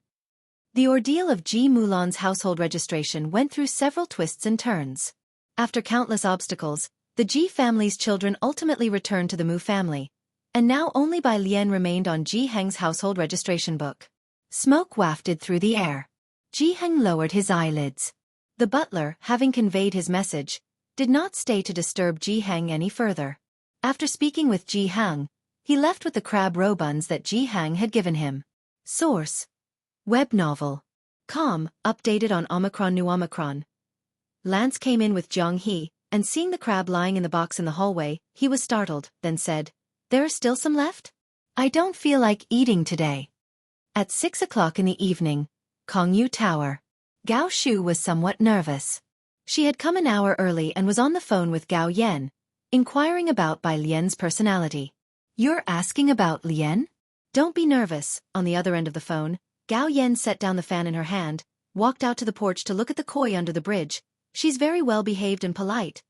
The ordeal of Ji Mulan's household registration went through several twists and turns. After countless obstacles, the Ji family's children ultimately returned to the Mu family, and now only Bai Lian remained on Ji Heng's household registration book. Smoke wafted through the air. Ji Heng lowered his eyelids. The butler, having conveyed his message, did not stay to disturb Ji Heng any further. After speaking with Ji Heng, he left with the crab roe buns that Ji Heng had given him. Source: Web novel. Com, updated on Omicron New Omicron. Lance came in with Zhang He, and seeing the crab lying in the box in the hallway, he was startled, then said, "There are still some left? I don't feel like eating today." At 6 o'clock in the evening, Kongyu Tower. Gao Shu was somewhat nervous. She had come an hour early and was on the phone with Gao Yan, inquiring about Bai Lian's personality. "You're asking about Lian? Don't be nervous." On the other end of the phone, Gao Yan set down the fan in her hand, walked out to the porch to look at the koi under the bridge. "She's very well behaved and polite."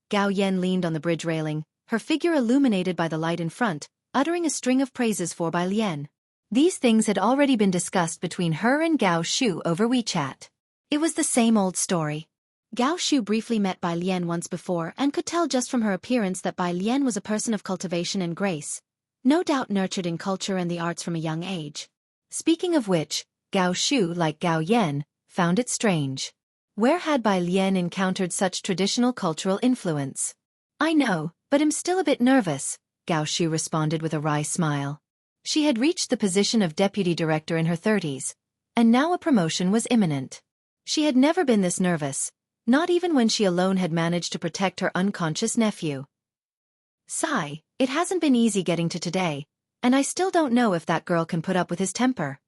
Gao Yan leaned on the bridge railing, her figure illuminated by the light in front, uttering a string of praises for Bai Lian. These things had already been discussed between her and Gao Shu over WeChat. It was the same old story. Gao Shu briefly met Bai Lian once before and could tell just from her appearance that Bai Lian was a person of cultivation and grace, no doubt nurtured in culture and the arts from a young age. Speaking of which, Gao Shu, like Gao Yan, found it strange. Where had Bai Lian encountered such traditional cultural influence? "I know, but I'm still a bit nervous," Gao Shu responded with a wry smile. She had reached the position of deputy director in her 30s, and now a promotion was imminent. She had never been this nervous, not even when she alone had managed to protect her unconscious nephew. "Sigh, it hasn't been easy getting to today, and I still don't know if that girl can put up with his temper."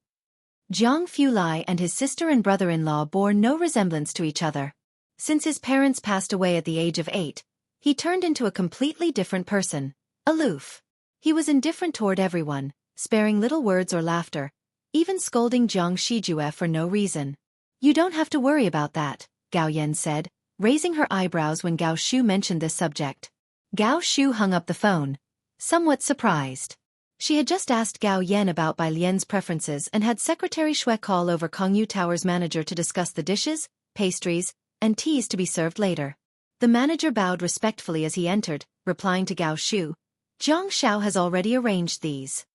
Jiang Fulai and his sister and brother-in-law bore no resemblance to each other. Since his parents passed away at the age of 8, he turned into a completely different person, aloof. He was indifferent toward everyone, sparing little words or laughter, even scolding Jiang Shijue for no reason. "You don't have to worry about that," Gao Yan said, raising her eyebrows when Gao Shu mentioned this subject. Gao Shu hung up the phone, somewhat surprised. She had just asked Gao Yan about Bai Lian's preferences and had Secretary Xueqi call over Kongyu Tower's manager to discuss the dishes, pastries, and teas to be served later. The manager bowed respectfully as he entered, replying to Gao Shu, "Zhang Xiao has already arranged these."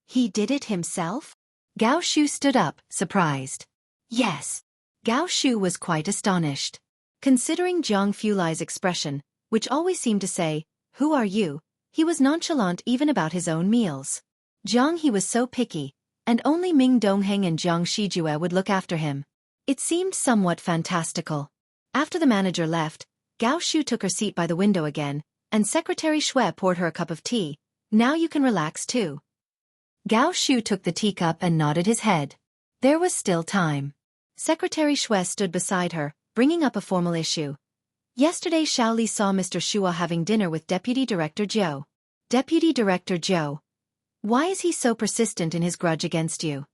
"He did it himself?" Gao Shu stood up, surprised. "Yes." Gao Shu was quite astonished. Considering Jiang Fulai's expression, which always seemed to say, "Who are you?" he was nonchalant even about his own meals. Jiang He was so picky, and only Ming Dongheng and Jiang Shijue would look after him. It seemed somewhat fantastical. After the manager left, Gao Shu took her seat by the window again, and Secretary Xueqi poured her a cup of tea. "Now you can relax too." Gao Shu took the teacup and nodded his head. There was still time. Secretary Xueqi stood beside her, bringing up a formal issue. "Yesterday Shaoli saw Mr. Shua having dinner with Deputy Director Zhou." "Deputy Director Zhou? Why is he so persistent in his grudge against you?"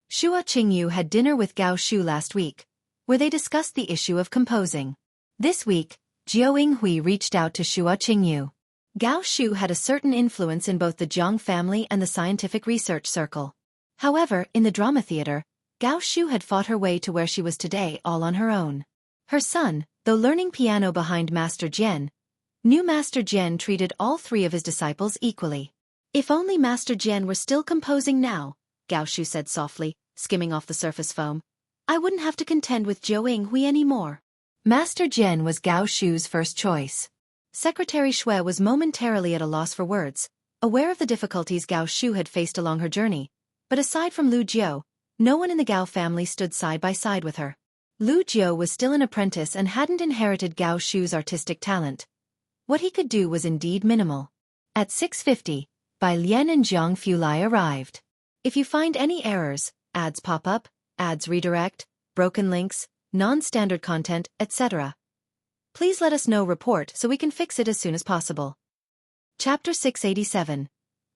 "Shua Qingyu had dinner with Gao Shu last week, where they discussed the issue of composing. This week, Jiao Yinghui reached out to Shua Qingyu. Gao Shu had a certain influence in both the Zhang family and the scientific research circle. However, in the drama theater, Gao Shu had fought her way to where she was today all on her own. Her son, though learning piano behind Master Jian, knew Master Jian treated all 3 of his disciples equally. "If only Master Jian were still composing now," Gao Shu said softly, skimming off the surface foam. "I wouldn't have to contend with Zhou Yinghui anymore." Master Jian was Gao Shu's first choice. Secretary Xueqi was momentarily at a loss for words, aware of the difficulties Gao Shu had faced along her journey, but aside from Lu Jiu, no one in the Gao family stood side by side with her. Lu Jiu was still an apprentice and hadn't inherited Gao Shu's artistic talent. What he could do was indeed minimal. At 6:50, Bai Lian and Jiang Fulai arrived. If you find any errors, ads pop up, ads redirect, broken links, non-standard content, etc., please let us know. Report so we can fix it as soon as possible. Chapter 687.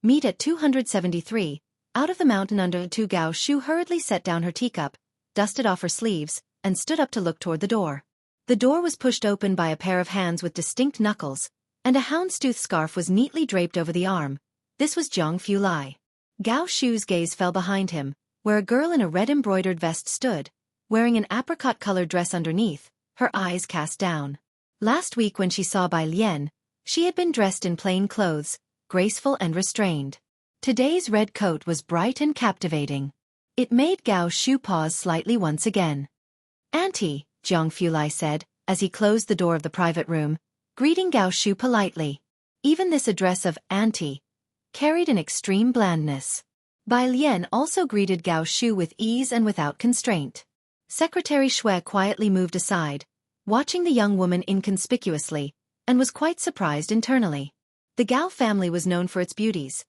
Meet at 273. Out of the mountain under 2. Gao Shu hurriedly set down her teacup, dusted off her sleeves, and stood up to look toward the door. The door was pushed open by a pair of hands with distinct knuckles, and a houndstooth scarf was neatly draped over the arm. This was Jiang Fulai. Gao Shu's gaze fell behind him, where a girl in a red embroidered vest stood, wearing an apricot-colored dress underneath, her eyes cast down. Last week when she saw Bai Lian, she had been dressed in plain clothes, graceful and restrained. Today's red coat was bright and captivating. It made Gao Shu pause slightly once again. "Auntie," Jiang Fulai said, as he closed the door of the private room, greeting Gao Shu politely. Even this address of auntie carried an extreme blandness. Bai Lian also greeted Gao Shu with ease and without constraint. Secretary Xue quietly moved aside, watching the young woman inconspicuously, and was quite surprised internally. The Gao family was known for its beauties.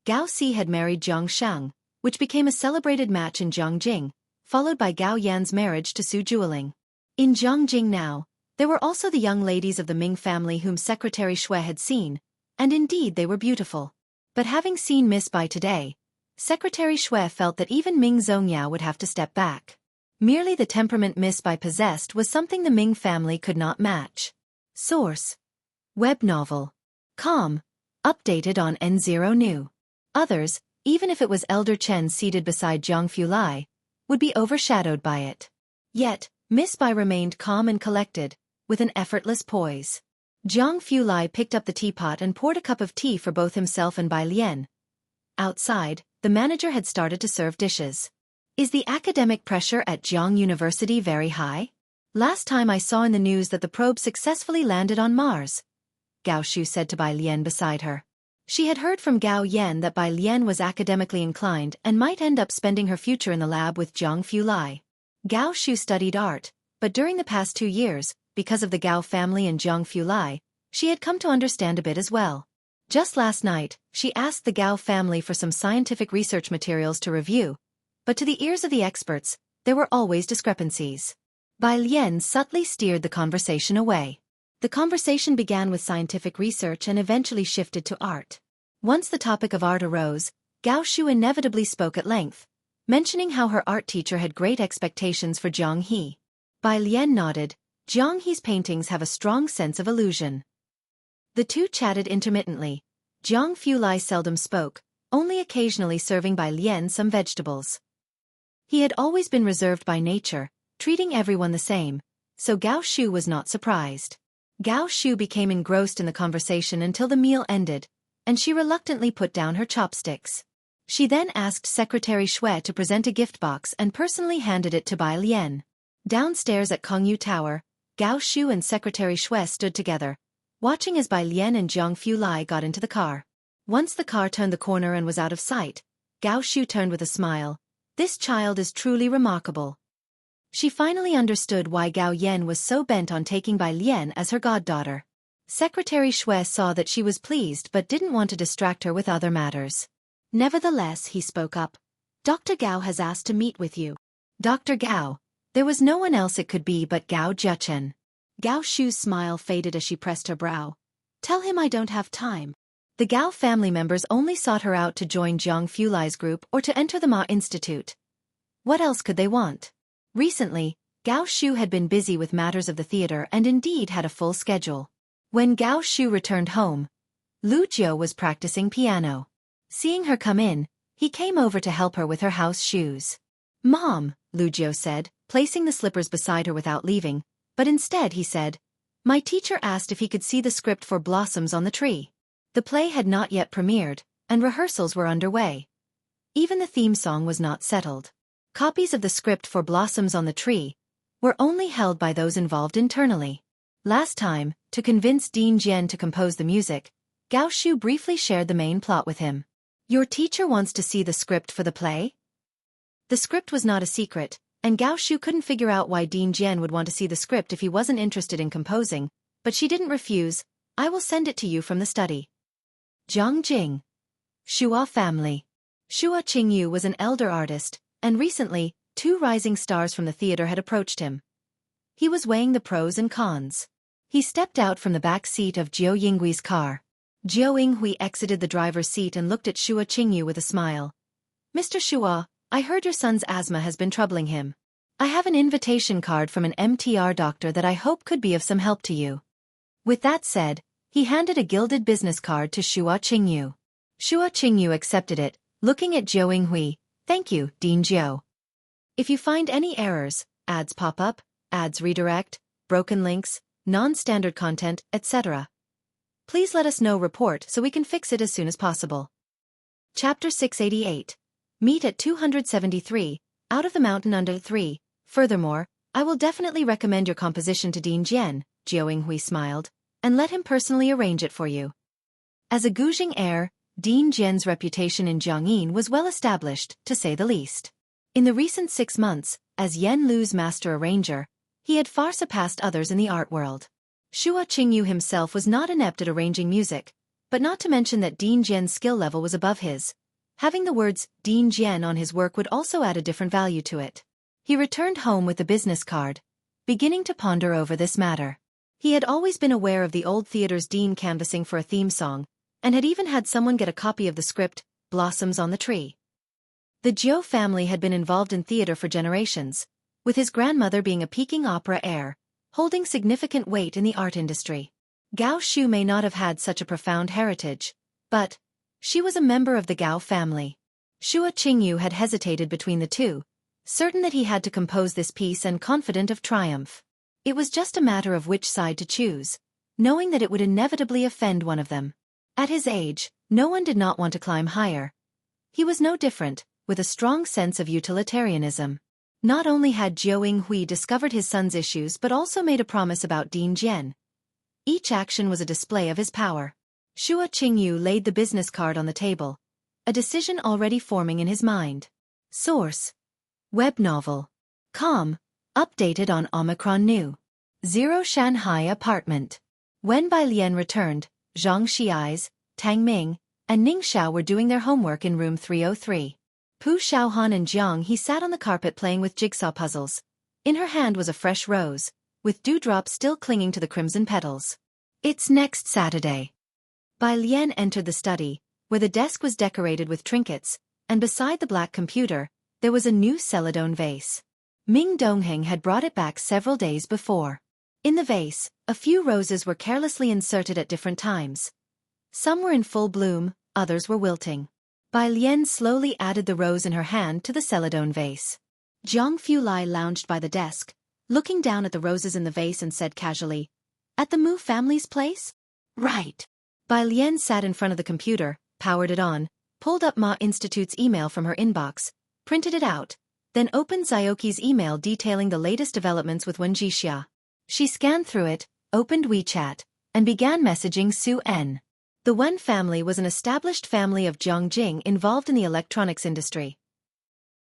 Gao Si had married Jiang Shang, which became a celebrated match in Jiangjing, followed by Gao Yan's marriage to Su Jueling. In Jiangjing now, there were also the young ladies of the Ming family whom Secretary Xue had seen, and indeed they were beautiful. But having seen Miss Bai today, Secretary Xue felt that even Ming Zongyao would have to step back. Merely the temperament Miss Bai possessed was something the Ming family could not match. Source: Web novel. Com. Updated on N0 New. Others, even if it was Elder Chen seated beside Zhang Fulai, would be overshadowed by it. Yet, Miss Bai remained calm and collected, with an effortless poise. Zhang Fulai picked up the teapot and poured a cup of tea for both himself and Bai Lian. Outside, the manager had started to serve dishes. Is the academic pressure at Jiang University very high? Last time I saw in the news that the probe successfully landed on Mars, Gao Shu said to Bai Lian beside her. She had heard from Gao Yan that Bai Lian was academically inclined and might end up spending her future in the lab with Zhang Fulai. Gao Shu studied art, but during the past 2 years, because of the Gao family and Zhang Fulai, she had come to understand a bit as well. Just last night, she asked the Gao family for some scientific research materials to review, but to the ears of the experts, there were always discrepancies. Bai Lian subtly steered the conversation away. The conversation began with scientific research and eventually shifted to art. Once the topic of art arose, Gao Shu inevitably spoke at length, mentioning how her art teacher had great expectations for Zhang He. Bai Lian nodded. Zhang He's paintings have a strong sense of illusion. The two chatted intermittently. Zhang Fulai seldom spoke, only occasionally serving Bai Lian some vegetables. He had always been reserved by nature, treating everyone the same, so Gao Shu was not surprised. Gao Shu became engrossed in the conversation until the meal ended, and she reluctantly put down her chopsticks. She then asked Secretary Xue to present a gift box and personally handed it to Bai Lian. Downstairs at Kongyu Tower, Gao Shu and Secretary Xue stood together, watching as Bai Lian and Zhang Fulai got into the car. Once the car turned the corner and was out of sight, Gao Shu turned with a smile. This child is truly remarkable. She finally understood why Gao Yan was so bent on taking Bai Lian as her goddaughter. Secretary Xue saw that she was pleased but didn't want to distract her with other matters. Nevertheless, he spoke up. Dr. Gao has asked to meet with you. Dr. Gao. There was no one else it could be but Gao Zhechen. Gao Shu's smile faded as she pressed her brow. Tell him I don't have time. The Gao family members only sought her out to join Zhang Fulai's group or to enter the Ma Institute. What else could they want? Recently, Gao Shu had been busy with matters of the theater and indeed had a full schedule. When Gao Shu returned home, Lu Jiu was practicing piano. Seeing her come in, he came over to help her with her house shoes. Mom, Lu Jiu said, placing the slippers beside her without leaving, but instead he said, my teacher asked if he could see the script for Blossoms on the Tree. The play had not yet premiered, and rehearsals were underway. Even the theme song was not settled. Copies of the script for Blossoms on the Tree were only held by those involved internally. Last time, to convince Dean Jian to compose the music, Gao Shu briefly shared the main plot with him. Your teacher wants to see the script for the play? The script was not a secret, and Gao Shu couldn't figure out why Dean Jian would want to see the script if he wasn't interested in composing, but she didn't refuse. I will send it to you from the study. Jiangjing. Shua family. Shua Qingyu was an elder artist, and recently, 2 rising stars from the theater had approached him. He was weighing the pros and cons. He stepped out from the back seat of Jiao Yinghui's car. Jiao Yinghui exited the driver's seat and looked at Shua Qingyu with a smile. Mr. Shua, I heard your son's asthma has been troubling him. I have an invitation card from an MTR doctor that I hope could be of some help to you. With that said, he handed a gilded business card to Shua Qingyu. Shua Qingyu accepted it, looking at Jiao Yinghui. Thank you, Dean Jiao. If you find any errors, ads pop up, ads redirect, broken links, non-standard content, etc., please let us know report so we can fix it as soon as possible. Chapter 688. Meet at 273, Out of the Mountain Under 3. Furthermore, I will definitely recommend your composition to Dean Jian, Jiao Yinghui smiled, and let him personally arrange it for you. As a Guzheng heir, Dean Jian's reputation in Jiangyin was well established, to say the least. In the recent 6 months, as Yen Lu's master arranger, he had far surpassed others in the art world. Xueqi himself was not inept at arranging music, but not to mention that Dean Jian's skill level was above his. Having the words Dean Jian on his work would also add a different value to it. He returned home with the business card, beginning to ponder over this matter. He had always been aware of the old theater's dean canvassing for a theme song, and had even had someone get a copy of the script, Blossoms on the Tree. The Zhou family had been involved in theater for generations, with his grandmother being a Peking opera heir, holding significant weight in the art industry. Gao Shu may not have had such a profound heritage, but she was a member of the Gao family. Xueqi had hesitated between the two, certain that he had to compose this piece and confident of triumph. It was just a matter of which side to choose, knowing that it would inevitably offend one of them. At his age, no one did not want to climb higher. He was no different, with a strong sense of utilitarianism. Not only had Zhou Hui discovered his son's issues but also made a promise about Dean Jian. Each action was a display of his power. Xueqi laid the business card on the table, a decision already forming in his mind. Source: Web novel. Com. Updated on Omicron New. 0 Shanghai apartment. When Bai Lian returned, Zhang Xiais, Tang Ming, and Ning Xiao were doing their homework in room 303. Pu Xiaohan and Jiang He sat on the carpet playing with jigsaw puzzles. In her hand was a fresh rose, with dewdrops still clinging to the crimson petals. It's next Saturday. Bai Lian entered the study, where the desk was decorated with trinkets, and beside the black computer, there was a new celadone vase. Ming Dongheng had brought it back several days before. In the vase, a few roses were carelessly inserted at different times. Some were in full bloom, others were wilting. Bai Lian slowly added the rose in her hand to the celadone vase. Zhang Fulai lounged by the desk, looking down at the roses in the vase and said casually, "At the Mu family's place?" "Right." Bai Lian sat in front of the computer, powered it on, pulled up Ma Institute's email from her inbox, printed it out, then opened Xueqi's email detailing the latest developments with Wen Jixia. She scanned through it, opened WeChat, and began messaging Su En. The Wen family was an established family of Zhongjing involved in the electronics industry.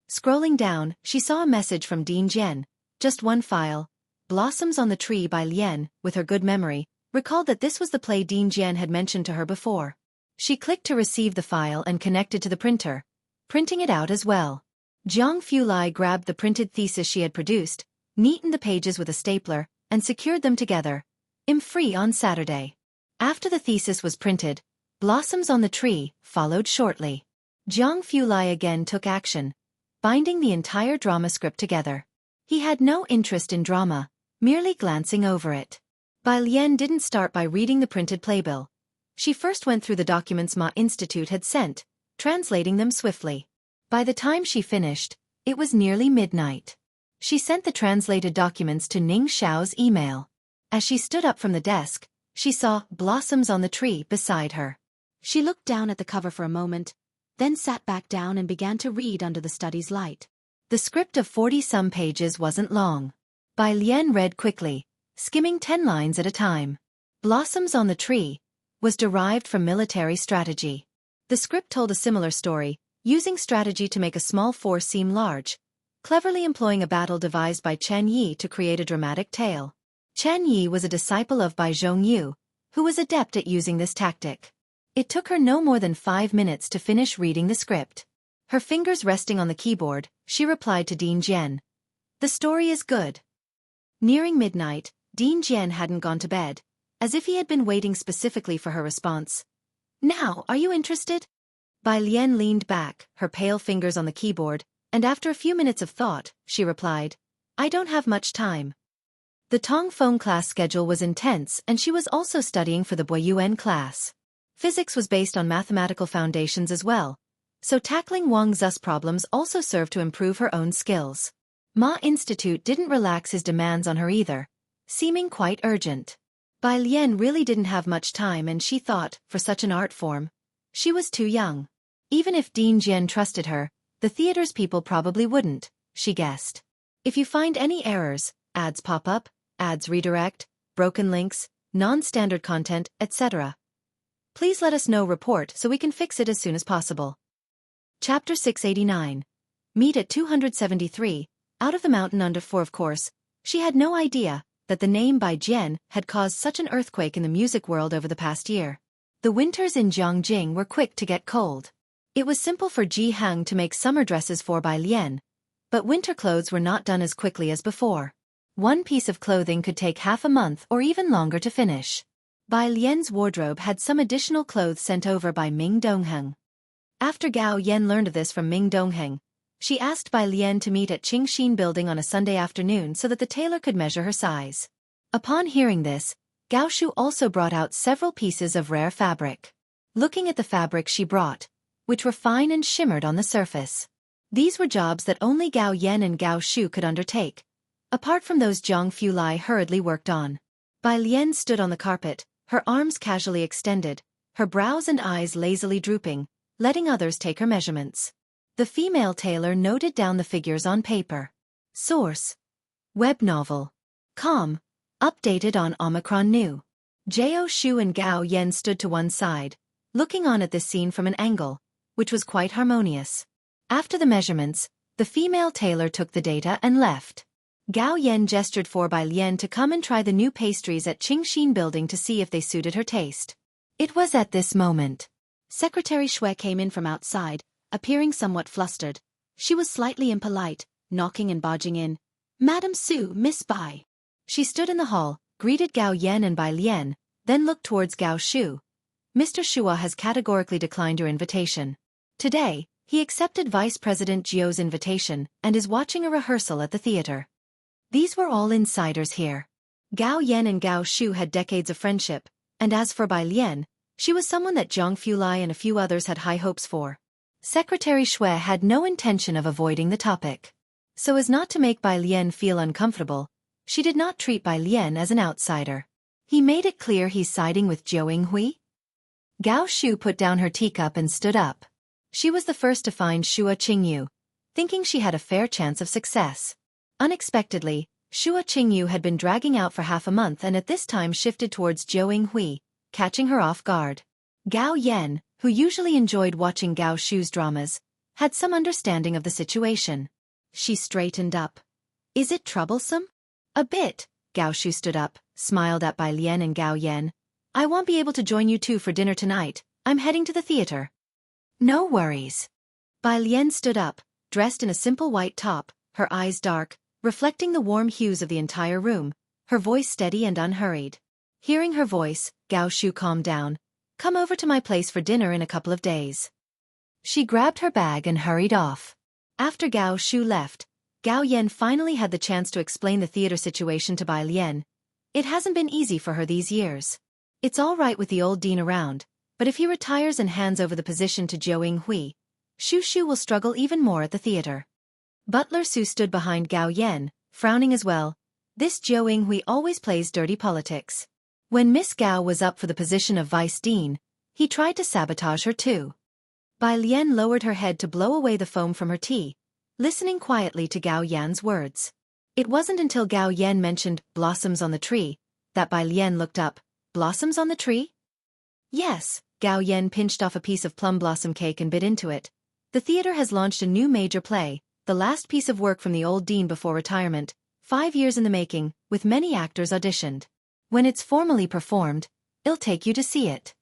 Scrolling down, she saw a message from Dean Jian, just one file, Blossoms on the Tree by Lian, with her good memory, recalled that this was the play Dean Jian had mentioned to her before. She clicked to receive the file and connected to the printer, printing it out as well. Zhang Fulai grabbed the printed thesis she had produced, neatened the pages with a stapler, and secured them together. "I'm free on Saturday." After the thesis was printed, Blossoms on the Tree followed shortly. Zhang Fulai again took action, binding the entire drama script together. He had no interest in drama, merely glancing over it. Bai Lian didn't start by reading the printed playbill. She first went through the documents Ma Institute had sent, translating them swiftly. By the time she finished, it was nearly midnight. She sent the translated documents to Ning Xiao's email. As she stood up from the desk, she saw Blossoms on the Tree beside her. She looked down at the cover for a moment, then sat back down and began to read under the study's light. The script of 40-some pages wasn't long. Bai Lian read quickly, skimming 10 lines at a time. Blossoms on the Tree was derived from military strategy. The script told a similar story, using strategy to make a small force seem large, cleverly employing a battle devised by Chen Yi to create a dramatic tale. Chen Yi was a disciple of Bai Zhongyu, who was adept at using this tactic. It took her no more than 5 minutes to finish reading the script. Her fingers resting on the keyboard, she replied to Dean Jian. "The story is good." Nearing midnight, Dean Jian hadn't gone to bed, as if he had been waiting specifically for her response. "Now, are you interested?" Bai Lian leaned back, her pale fingers on the keyboard, and after a few minutes of thought, she replied, "I don't have much time." The Tongfeng class schedule was intense and she was also studying for the Boyuan class. Physics was based on mathematical foundations as well, so tackling Wang Zu's problems also served to improve her own skills. Ma Institute didn't relax his demands on her either, seeming quite urgent. Bai Lian really didn't have much time and she thought, for such an art form, she was too young. Even if Dean Jian trusted her, the theater's people probably wouldn't, she guessed. If you find any errors, ads pop up, ads redirect, broken links, non-standard content, etc., Please let us know report so we can fix it as soon as possible. Chapter 689. Meet at 273, out of the mountain under 4. Of course, she had no idea that the name Bai Jian had caused such an earthquake in the music world over the past year. The winters in Jiangjing were quick to get cold. It was simple for Ji Hang to make summer dresses for Bai Lian, but winter clothes were not done as quickly as before. One piece of clothing could take half a month or even longer to finish. Bai Lian's wardrobe had some additional clothes sent over by Ming Dongheng. After Gao Yan learned of this from Ming Dongheng, she asked Bai Lian to meet at Qingxin building on a Sunday afternoon so that the tailor could measure her size. Upon hearing this, Gao Shu also brought out several pieces of rare fabric. Looking at the fabric she brought, which were fine and shimmered on the surface. These were jobs that only Gao Yan and Gao Shu could undertake, apart from those Zhang Fulai hurriedly worked on. Bai Lian stood on the carpet, her arms casually extended, her brows and eyes lazily drooping, letting others take her measurements. The female tailor noted down the figures on paper. Source: Web novel. Com. Updated on Omicron New. Jao Shu and Gao Yan stood to one side, looking on at this scene from an angle, which was quite harmonious. After the measurements, the female tailor took the data and left. Gao Yan gestured for Bai Lian to come and try the new pastries at Qingxin building to see if they suited her taste. It was at this moment. Secretary Xueqi came in from outside, appearing somewhat flustered. She was slightly impolite, knocking and barging in. Madam Su, Miss Bai. She stood in the hall, greeted Gao Yan and Bai Lian, then looked towards Gao Shu. Mr. Shua has categorically declined your invitation. Today, he accepted Vice President Jiu's invitation and is watching a rehearsal at the theater. These were all insiders here. Gao Yan and Gao Shu had decades of friendship, and as for Bai Lian, she was someone that Zhang Fulai and a few others had high hopes for. Secretary Xue had no intention of avoiding the topic. So as not to make Bai Lian feel uncomfortable, she did not treat Bai Lian as an outsider. He made it clear he's siding with Zhou Yinghui. Gao Shu put down her teacup and stood up. She was the first to find Shua Qingyu, thinking she had a fair chance of success. Unexpectedly, Shua Qingyu had been dragging out for half a month and at this time shifted towards Zhou Yinghui, catching her off guard. Gao Yan, who usually enjoyed watching Gao Shu's dramas, had some understanding of the situation. She straightened up. Is it troublesome? A bit. Gao Shu stood up, smiled at Bai Lian and Gao Yan. I won't be able to join you two for dinner tonight. I'm heading to the theater. No worries. Bai Lian stood up, dressed in a simple white top, her eyes dark, reflecting the warm hues of the entire room, her voice steady and unhurried. Hearing her voice, Gao Shu calmed down. Come over to my place for dinner in a couple of days. She grabbed her bag and hurried off. After Gao Shu left, Gao Yan finally had the chance to explain the theater situation to Bai Lian. It hasn't been easy for her these years. It's all right with the old dean around, but if he retires and hands over the position to Zhou Yinghui, Shu will struggle even more at the theater. Butler Su stood behind Gao Yan, frowning as well. This Zhou Yinghui always plays dirty politics. When Miss Gao was up for the position of vice dean, he tried to sabotage her too. Bai Lian lowered her head to blow away the foam from her tea, listening quietly to Gao Yan's words. It wasn't until Gao Yan mentioned blossoms on the tree that Bai Lian looked up. Blossoms on the tree? Yes, Gao Yan pinched off a piece of plum blossom cake and bit into it. The theater has launched a new major play, the last piece of work from the old dean before retirement, 5 years in the making, with many actors auditioned. When it's formally performed, I'll take you to see it.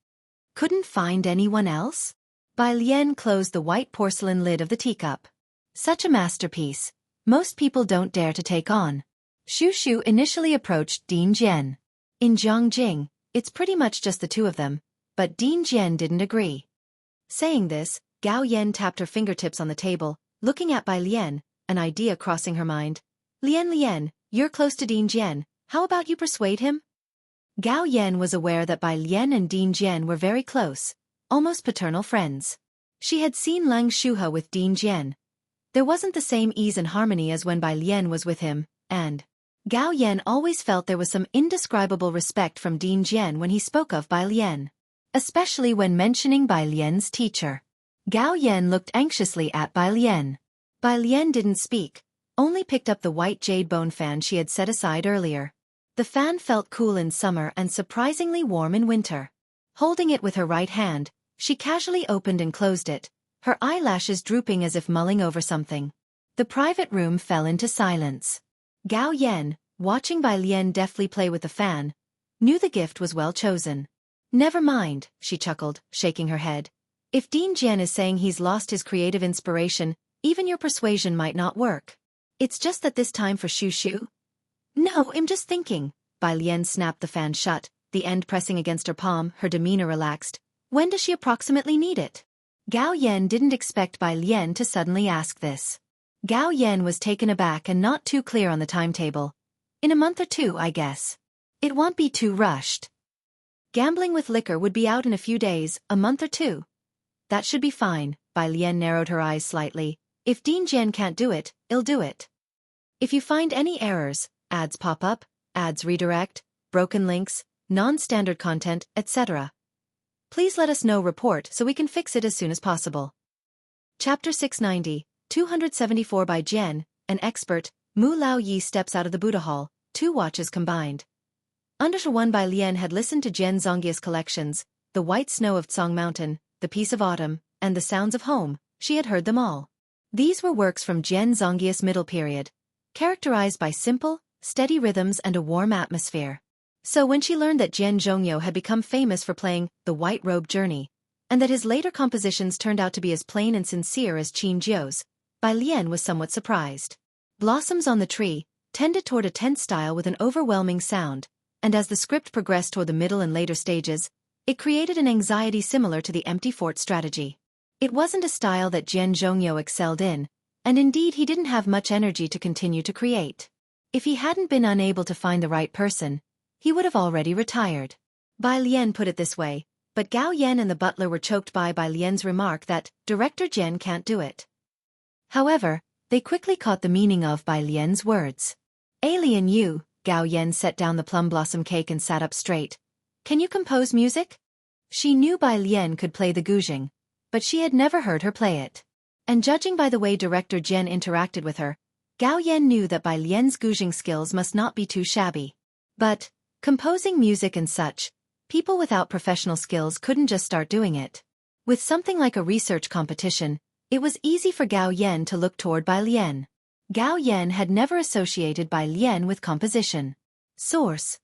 Couldn't find anyone else? Bai Lian closed the white porcelain lid of the teacup. Such a masterpiece, most people don't dare to take on. Shu initially approached Dean Jian. In Jiangjing, it's pretty much just the two of them, but Dean Jian didn't agree. Saying this, Gao Yan tapped her fingertips on the table, looking at Bai Lian, an idea crossing her mind. Lian, you're close to Dean Jian, how about you persuade him? Gao Yan was aware that Bai Lian and Dean Jian were very close, almost paternal friends. She had seen Lang Shuhe with Dean Jian. There wasn't the same ease and harmony as when Bai Lian was with him, and Gao Yan always felt there was some indescribable respect from Dean Jian when he spoke of Bai Lian, especially when mentioning Bai Lian's teacher. Gao Yan looked anxiously at Bai Lian. Bai Lian didn't speak, only picked up the white jade bone fan she had set aside earlier. The fan felt cool in summer and surprisingly warm in winter. Holding it with her right hand, she casually opened and closed it, her eyelashes drooping as if mulling over something. The private room fell into silence. Gao Yan, watching Bai Lian deftly play with the fan, knew the gift was well chosen. Never mind, she chuckled, shaking her head. If Dean Jian is saying he's lost his creative inspiration, even your persuasion might not work. It's just that this time for Xu. No, I'm just thinking. Bai Lian snapped the fan shut, the end pressing against her palm, her demeanor relaxed. When does she approximately need it? Gao Yan didn't expect Bai Lian to suddenly ask this. Gao Yan was taken aback and not too clear on the timetable. In a month or two, I guess. It won't be too rushed. Gambling with liquor would be out in a few days, a month or two. That should be fine. Bai Lian narrowed her eyes slightly. If Dean Jian can't do it, I'll do it. If you find any errors, ads pop up, ads redirect, broken links, non-standard content, etc. Please let us know report so we can fix it as soon as possible. Chapter 690, 274 by Jian, an expert, Mu Lao Yi steps out of the Buddha Hall, 2 watches combined. Under one Bai Lian had listened to Jian Zongyi's collections, The White Snow of Tsong Mountain, The Peace of Autumn, and The Sounds of Home, she had heard them all. These were works from Jian Zongyi's middle period, characterized by simple, steady rhythms and a warm atmosphere. So when she learned that Jian Zhongyo had become famous for playing The White Robe Journey, and that his later compositions turned out to be as plain and sincere as Qin Jiu's, Bai Lian was somewhat surprised. Blossoms on the Tree tended toward a tense style with an overwhelming sound, and as the script progressed toward the middle and later stages, it created an anxiety similar to the empty fort strategy. It wasn't a style that Jian Zhongyo excelled in, and indeed he didn't have much energy to continue to create. If he hadn't been unable to find the right person, he would have already retired. Bai Lian put it this way, but Gao Yan and the butler were choked by Bai Lian's remark that Director Jian can't do it. However, they quickly caught the meaning of Bai Lian's words. Alien you, Gao Yan set down the plum blossom cake and sat up straight. Can you compose music? She knew Bai Lian could play the guzheng, but she had never heard her play it. And judging by the way Director Jian interacted with her, Gao Yan knew that Bai Lian's guzheng skills must not be too shabby. But, composing music and such, people without professional skills couldn't just start doing it. With something like a research competition, it was easy for Gao Yan to look toward Bai Lian. Gao Yan had never associated Bai Lian with composition. Source: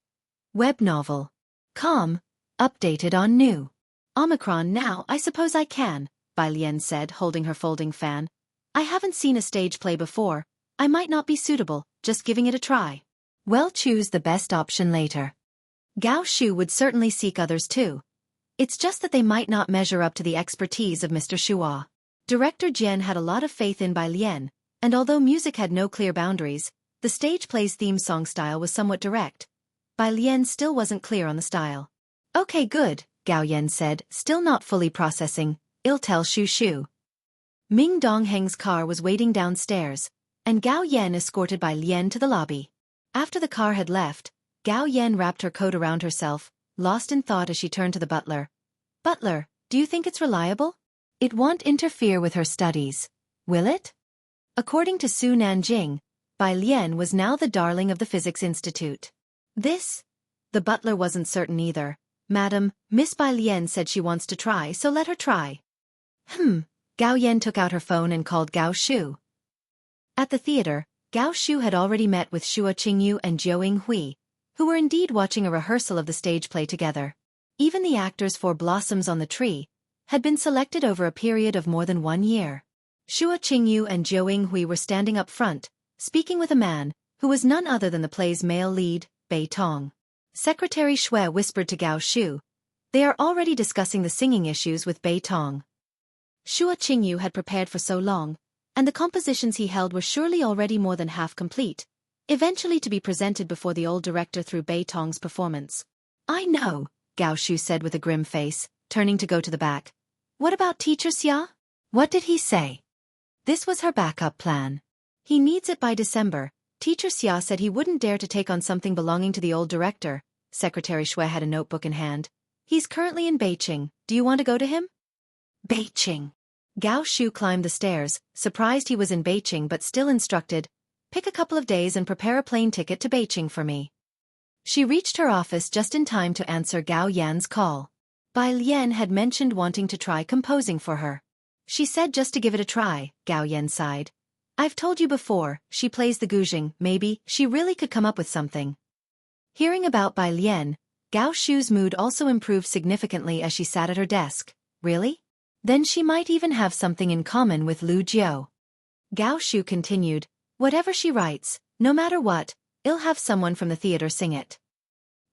web novel. Com. Updated on new. Omicron. Now I suppose I can, Bai Lian said, holding her folding fan. I haven't seen a stage play before. I might not be suitable, just giving it a try. Well, choose the best option later. Gao Shu would certainly seek others too. It's just that they might not measure up to the expertise of Mr. Xue. Director Jian had a lot of faith in Bai Lian, and although music had no clear boundaries, the stage play's theme song style was somewhat direct. Bai Lian still wasn't clear on the style. Okay, good, Gao Yan said, still not fully processing. I'll tell Xu. Ming Dongheng's car was waiting downstairs, and Gao Yan escorted Bai Lian to the lobby. After the car had left, Gao Yan wrapped her coat around herself, lost in thought as she turned to the butler. Butler, do you think it's reliable? It won't interfere with her studies, will it? According to Su Nanjing, Bai Lian was now the darling of the Physics Institute. This? The butler wasn't certain either. Madam, Miss Bai Lian said she wants to try, so let her try. Gao Yan took out her phone and called Gao Shu. At the theater, Gao Shu had already met with Xueqi and Jiu Hui, who were indeed watching a rehearsal of the stage play together. Even the actors for Blossoms on the Tree had been selected over a period of more than 1 year. Xueqi and Jiu Hui were standing up front, speaking with a man who was none other than the play's male lead, Bei Tong. Secretary Xue whispered to Gao Shu, "They are already discussing the singing issues with Bei Tong." Xueqi had prepared for so long, and the compositions he held were surely already more than half complete, eventually to be presented before the old director through Bei Tong's performance. I know, Gao Shu said with a grim face, turning to go to the back. What about Teacher Xia? What did he say? This was her backup plan. He needs it by December. Teacher Xia said he wouldn't dare to take on something belonging to the old director. Secretary Xue had a notebook in hand. He's currently in Beijing. Do you want to go to him? Beijing. Gao Shu climbed the stairs, surprised he was in Beijing but still instructed, pick a couple of days and prepare a plane ticket to Beijing for me. She reached her office just in time to answer Gao Yan's call. Bai Lian had mentioned wanting to try composing for her. She said just to give it a try, Gao Yan sighed. I've told you before, she plays the guzheng, maybe she really could come up with something. Hearing about Bai Lian, Gao Shu's mood also improved significantly as she sat at her desk. Really? Then she might even have something in common with Lu Jiu. Gao Shu continued, whatever she writes, no matter what, I'll have someone from the theater sing it.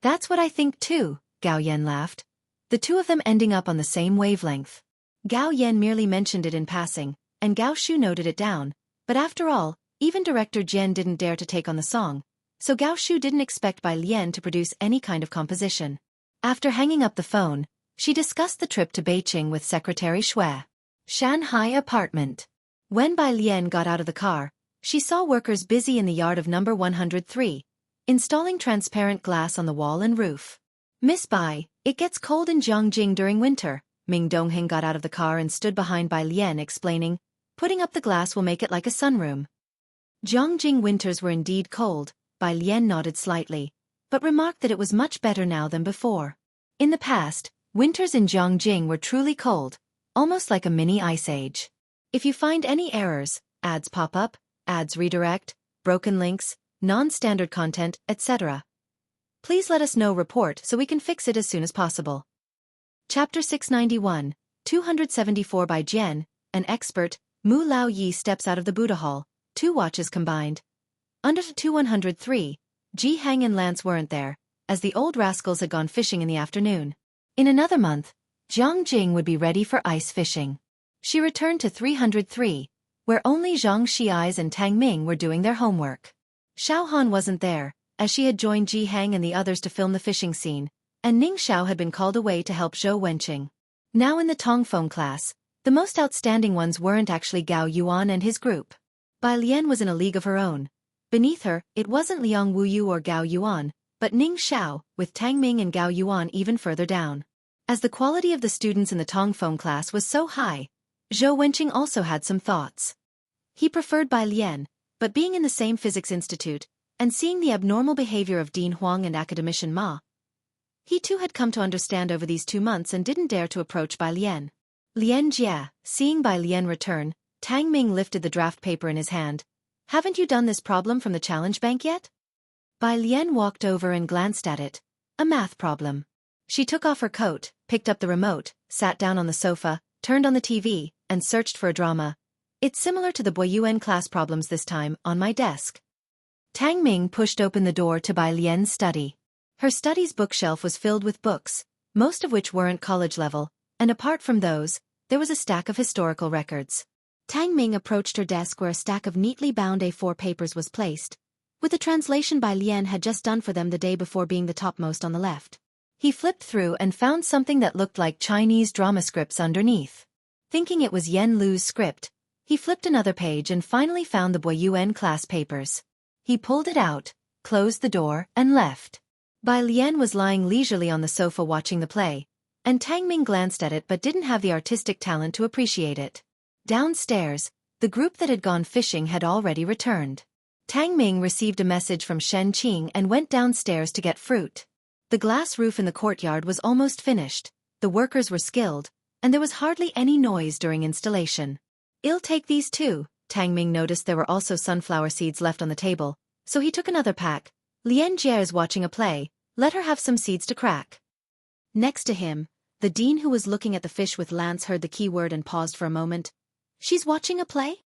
That's what I think too, Gao Yan laughed. The two of them ending up on the same wavelength. Gao Yan merely mentioned it in passing, and Gao Shu noted it down, but after all, even director Jian didn't dare to take on the song, so Gao Shu didn't expect Bai Lian to produce any kind of composition. After hanging up the phone, she discussed the trip to Beijing with Secretary Xue. Shanghai apartment. When Bai Lian got out of the car, she saw workers busy in the yard of number 103, installing transparent glass on the wall and roof. Miss Bai, it gets cold in Jiangjing during winter. Ming Dongheng got out of the car and stood behind Bai Lian explaining, putting up the glass will make it like a sunroom. Jiangjing winters were indeed cold. Bai Lian nodded slightly, but remarked that it was much better now than before. In the past, winters in Jiangjing were truly cold, almost like a mini ice age. If you find any errors, ads pop up, ads redirect, broken links, non-standard content, etc., please let us know report so we can fix it as soon as possible. Chapter 691, 274 by Jian, an expert, Mu Lao Yi steps out of the Buddha hall, 2 watches combined. Under 2103, Ji Hang and Lance weren't there, as the old rascals had gone fishing in the afternoon. In another month, Jiang Jing would be ready for ice fishing. She returned to 303, where only Zhang Xiais and Tang Ming were doing their homework. Xiao Han wasn't there, as she had joined Ji Hang and the others to film the fishing scene, and Ning Xiao had been called away to help Zhou Wenqing. Now in the Tongfeng class, the most outstanding ones weren't actually Gao Yuan and his group. Bai Lian was in a league of her own. Beneath her, it wasn't Liang Wuyu or Gao Yuan, but Ning Xiao, with Tang Ming and Gao Yuan even further down. As the quality of the students in the Tongfeng class was so high, Zhou Wenqing also had some thoughts. He preferred Bai Lian, but being in the same physics institute, and seeing the abnormal behavior of Dean Huang and academician Ma, he too had come to understand over these 2 months and didn't dare to approach Bai Lian. Lian Jia, seeing Bai Lian return, Tang Ming lifted the draft paper in his hand. Haven't you done this problem from the challenge bank yet? Bai Lian walked over and glanced at it. A math problem. She took off her coat, picked up the remote, sat down on the sofa, turned on the TV, and searched for a drama. It's similar to the Boyuan class problems this time, on my desk. Tang Ming pushed open the door to Bai Lian's study. Her study's bookshelf was filled with books, most of which weren't college level, and apart from those, there was a stack of historical records. Tang Ming approached her desk where a stack of neatly bound A4 papers was placed, with the translation Bai Lian had just done for them the day before being the topmost on the left. He flipped through and found something that looked like Chinese drama scripts underneath. Thinking it was Yen Lu's script, he flipped another page and finally found the Boyuan class papers. He pulled it out, closed the door, and left. Bai Lian was lying leisurely on the sofa watching the play, and Tang Ming glanced at it but didn't have the artistic talent to appreciate it. Downstairs, the group that had gone fishing had already returned. Tang Ming received a message from Shen Qing and went downstairs to get fruit. The glass roof in the courtyard was almost finished, the workers were skilled, and there was hardly any noise during installation. I'll take these too. Tang Ming noticed there were also sunflower seeds left on the table, so he took another pack. Lian Jie is watching a play, let her have some seeds to crack. Next to him, the dean who was looking at the fish with Lance heard the keyword and paused for a moment. She's watching a play?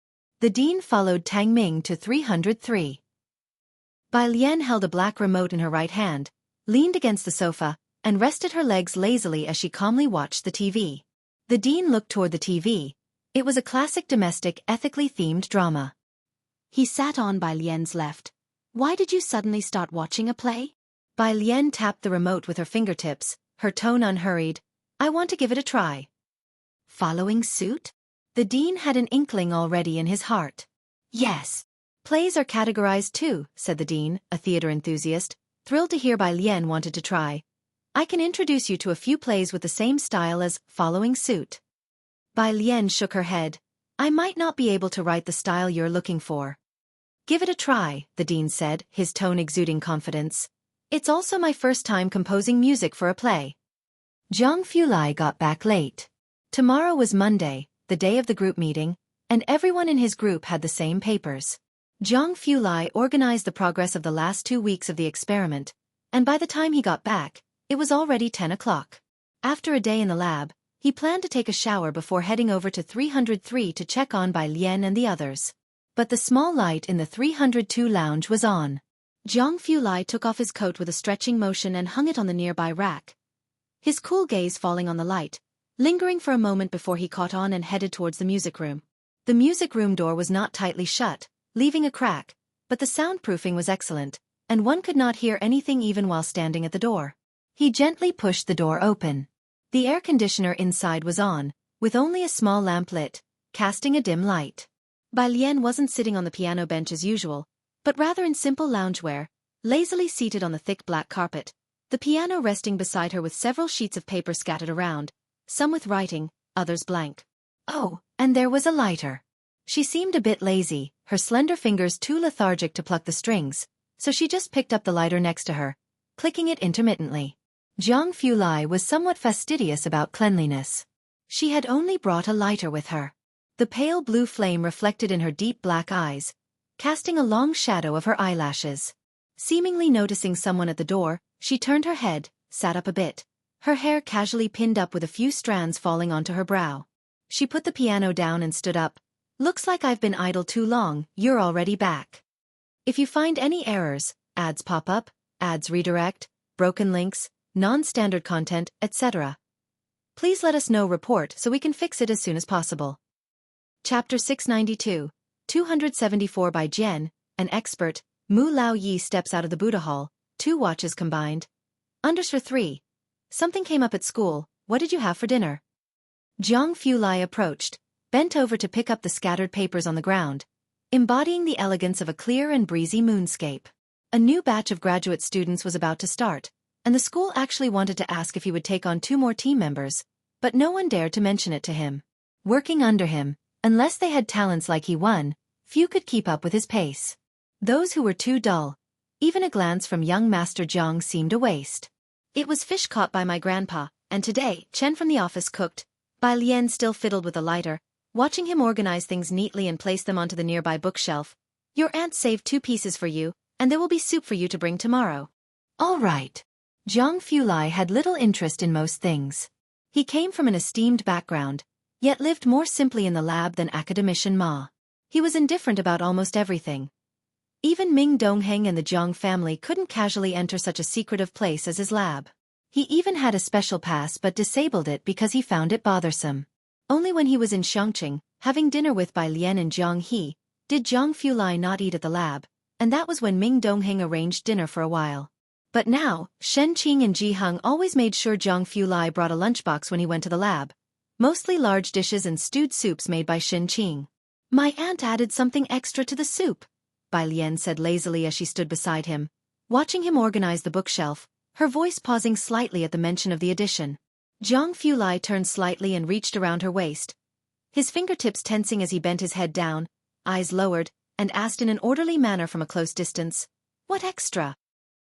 The dean followed Tang Ming to 303. Bai Lian held a black remote in her right hand, leaned against the sofa, and rested her legs lazily as she calmly watched the TV. The dean looked toward the TV. It was a classic domestic, ethically themed drama. He sat on Bai Lian's left. Why did you suddenly start watching a play? Bai Lian tapped the remote with her fingertips, her tone unhurried. I want to give it a try. Following suit? The dean had an inkling already in his heart. Yes. Plays are categorized too, said the dean, a theater enthusiast, thrilled to hear Bai Lian wanted to try. I can introduce you to a few plays with the same style as Following Suit. Bai Lian shook her head. I might not be able to write the style you're looking for. Give it a try, the dean said, his tone exuding confidence. It's also my first time composing music for a play. Zhang Fulai got back late. Tomorrow was Monday, the day of the group meeting, and everyone in his group had the same papers. Zhang Fulai organized the progress of the last 2 weeks of the experiment, and by the time he got back, it was already 10 o'clock. After a day in the lab, he planned to take a shower before heading over to 303 to check on Bai Lian and the others. But the small light in the 302 lounge was on. Zhang Fulai took off his coat with a stretching motion and hung it on the nearby rack, his cool gaze falling on the light, lingering for a moment before he caught on and headed towards the music room. The music room door was not tightly shut, leaving a crack, but the soundproofing was excellent, and one could not hear anything even while standing at the door. He gently pushed the door open. The air conditioner inside was on, with only a small lamp lit, casting a dim light. Bai Lian wasn't sitting on the piano bench as usual, but rather in simple loungewear, lazily seated on the thick black carpet, the piano resting beside her with several sheets of paper scattered around, some with writing, others blank. Oh, and there was a lighter. She seemed a bit lazy, her slender fingers too lethargic to pluck the strings, so she just picked up the lighter next to her, clicking it intermittently. Zhang Fulai was somewhat fastidious about cleanliness. She had only brought a lighter with her. The pale blue flame reflected in her deep black eyes, casting a long shadow of her eyelashes. Seemingly noticing someone at the door, she turned her head, sat up a bit, her hair casually pinned up with a few strands falling onto her brow. She put the piano down and stood up. Looks like I've been idle too long, you're already back. If you find any errors, ads pop up, ads redirect, broken links, non-standard content, etc., please let us know report so we can fix it as soon as possible. Chapter 692, 274 by Jian, an expert, Mu Lao Yi steps out of the Buddha Hall, 2 watches combined. Underscore 3. Something came up at school, what did you have for dinner? Zhang Fulai approached, bent over to pick up the scattered papers on the ground, embodying the elegance of a clear and breezy moonscape. A new batch of graduate students was about to start, and the school actually wanted to ask if he would take on 2 more team members, but no one dared to mention it to him. Working under him, unless they had talents like he won, few could keep up with his pace. Those who were too dull, even a glance from young Master Zhang seemed a waste. It was fish caught by my grandpa, and today, Chen from the office cooked. Bai Lian still fiddled with a lighter, watching him organize things neatly and place them onto the nearby bookshelf. Your aunt saved 2 pieces for you, and there will be soup for you to bring tomorrow. All right. Zhang Fulai had little interest in most things. He came from an esteemed background, yet lived more simply in the lab than academician Ma. He was indifferent about almost everything. Even Ming Dongheng and the Zhang family couldn't casually enter such a secretive place as his lab. He even had a special pass but disabled it because he found it bothersome. Only when he was in Shangqing, having dinner with Bai Lian and Zhang He, did Zhang Fulai not eat at the lab, and that was when Ming Dongheng arranged dinner for a while. But now, Shen Qing and Ji Heng always made sure Zhang Fulai brought a lunchbox when he went to the lab, mostly large dishes and stewed soups made by Shen Qing. My aunt added something extra to the soup, Bai Lian said lazily as she stood beside him, watching him organize the bookshelf, her voice pausing slightly at the mention of the addition. Zhang Fulai turned slightly and reached around her waist, his fingertips tensing as he bent his head down, eyes lowered, and asked in an orderly manner from a close distance, "What extra?"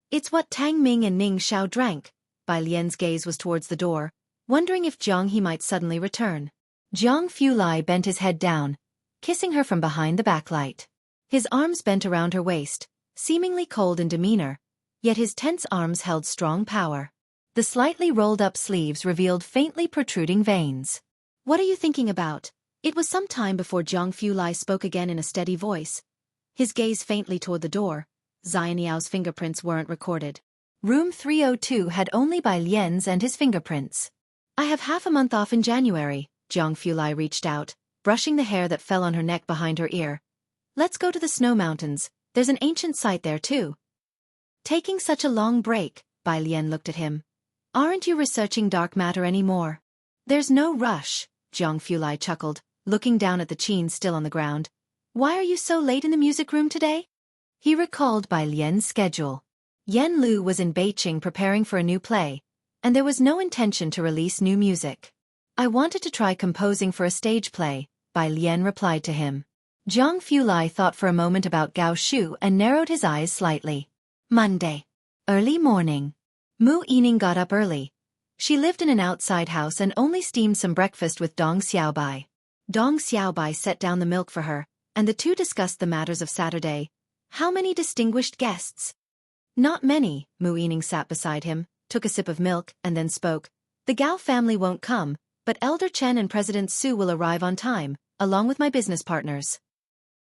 "It's what Tang Ming and Ning Xiao drank." Bai Lian's gaze was towards the door, wondering if Zhang He might suddenly return. Zhang Fulai bent his head down, kissing her from behind the backlight. His arms bent around her waist, seemingly cold in demeanor, yet his tense arms held strong power. The slightly rolled-up sleeves revealed faintly protruding veins. "What are you thinking about?" It was some time before Zhang Fulai spoke again in a steady voice, his gaze faintly toward the door. Xianyao fingerprints weren't recorded. Room 302 had only Bai Lian's and his fingerprints. "I have half a month off in January," Zhang Fulai reached out, brushing the hair that fell on her neck behind her ear. "Let's go to the snow mountains, there's an ancient site there too." Taking such a long break, Bai Lian looked at him. "Aren't you researching dark matter anymore?" "There's no rush," Zhang Fulai chuckled, looking down at the qin still on the ground. "Why are you so late in the music room today?" He recalled Bai Lian's schedule. Yan Lu was in Beijing preparing for a new play, and there was no intention to release new music. "I wanted to try composing for a stage play," Bai Lian replied to him. Zhang Fulai thought for a moment about Gao Shu and narrowed his eyes slightly. Monday. Early morning. Mu Yining got up early. She lived in an outside house and only steamed some breakfast with Dong Xiaobai. Dong Xiaobai set down the milk for her, and the two discussed the matters of Saturday. How many distinguished guests? Not many. Mu Yining sat beside him, took a sip of milk, and then spoke. The Gao family won't come, but Elder Chen and President Su will arrive on time, along with my business partners.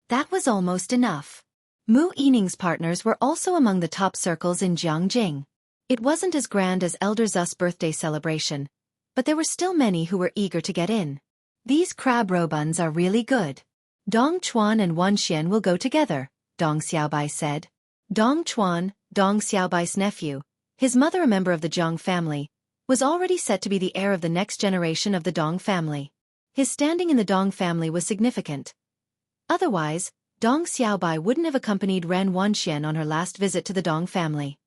That was almost enough. Mu Yining's partners were also among the top circles in Jiangjing. It wasn't as grand as Elder Zu's birthday celebration, but there were still many who were eager to get in. These crab roe buns are really good. Dong Chuan and Unshaken will go together, Dong Xiaobai said. Dong Chuan, Dong Xiaobai's nephew, his mother a member of the Zhang family, was already set to be the heir of the next generation of the Dong family. His standing in the Dong family was significant. Otherwise, Dong Xiaobai wouldn't have accompanied Ren Unshaken on her last visit to the Dong family.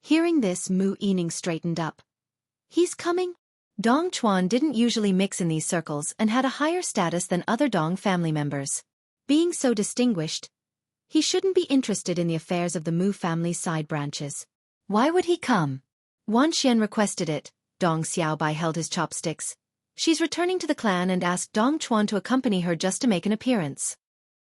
Hearing this, Mu Yining straightened up. He's coming? Dong Chuan didn't usually mix in these circles and had a higher status than other Dong family members. Being so distinguished, he shouldn't be interested in the affairs of the Mu family's side branches. Why would he come? Unshaken requested it. Dong Xiaobai held his chopsticks. She's returning to the clan and asked Dong Chuan to accompany her just to make an appearance.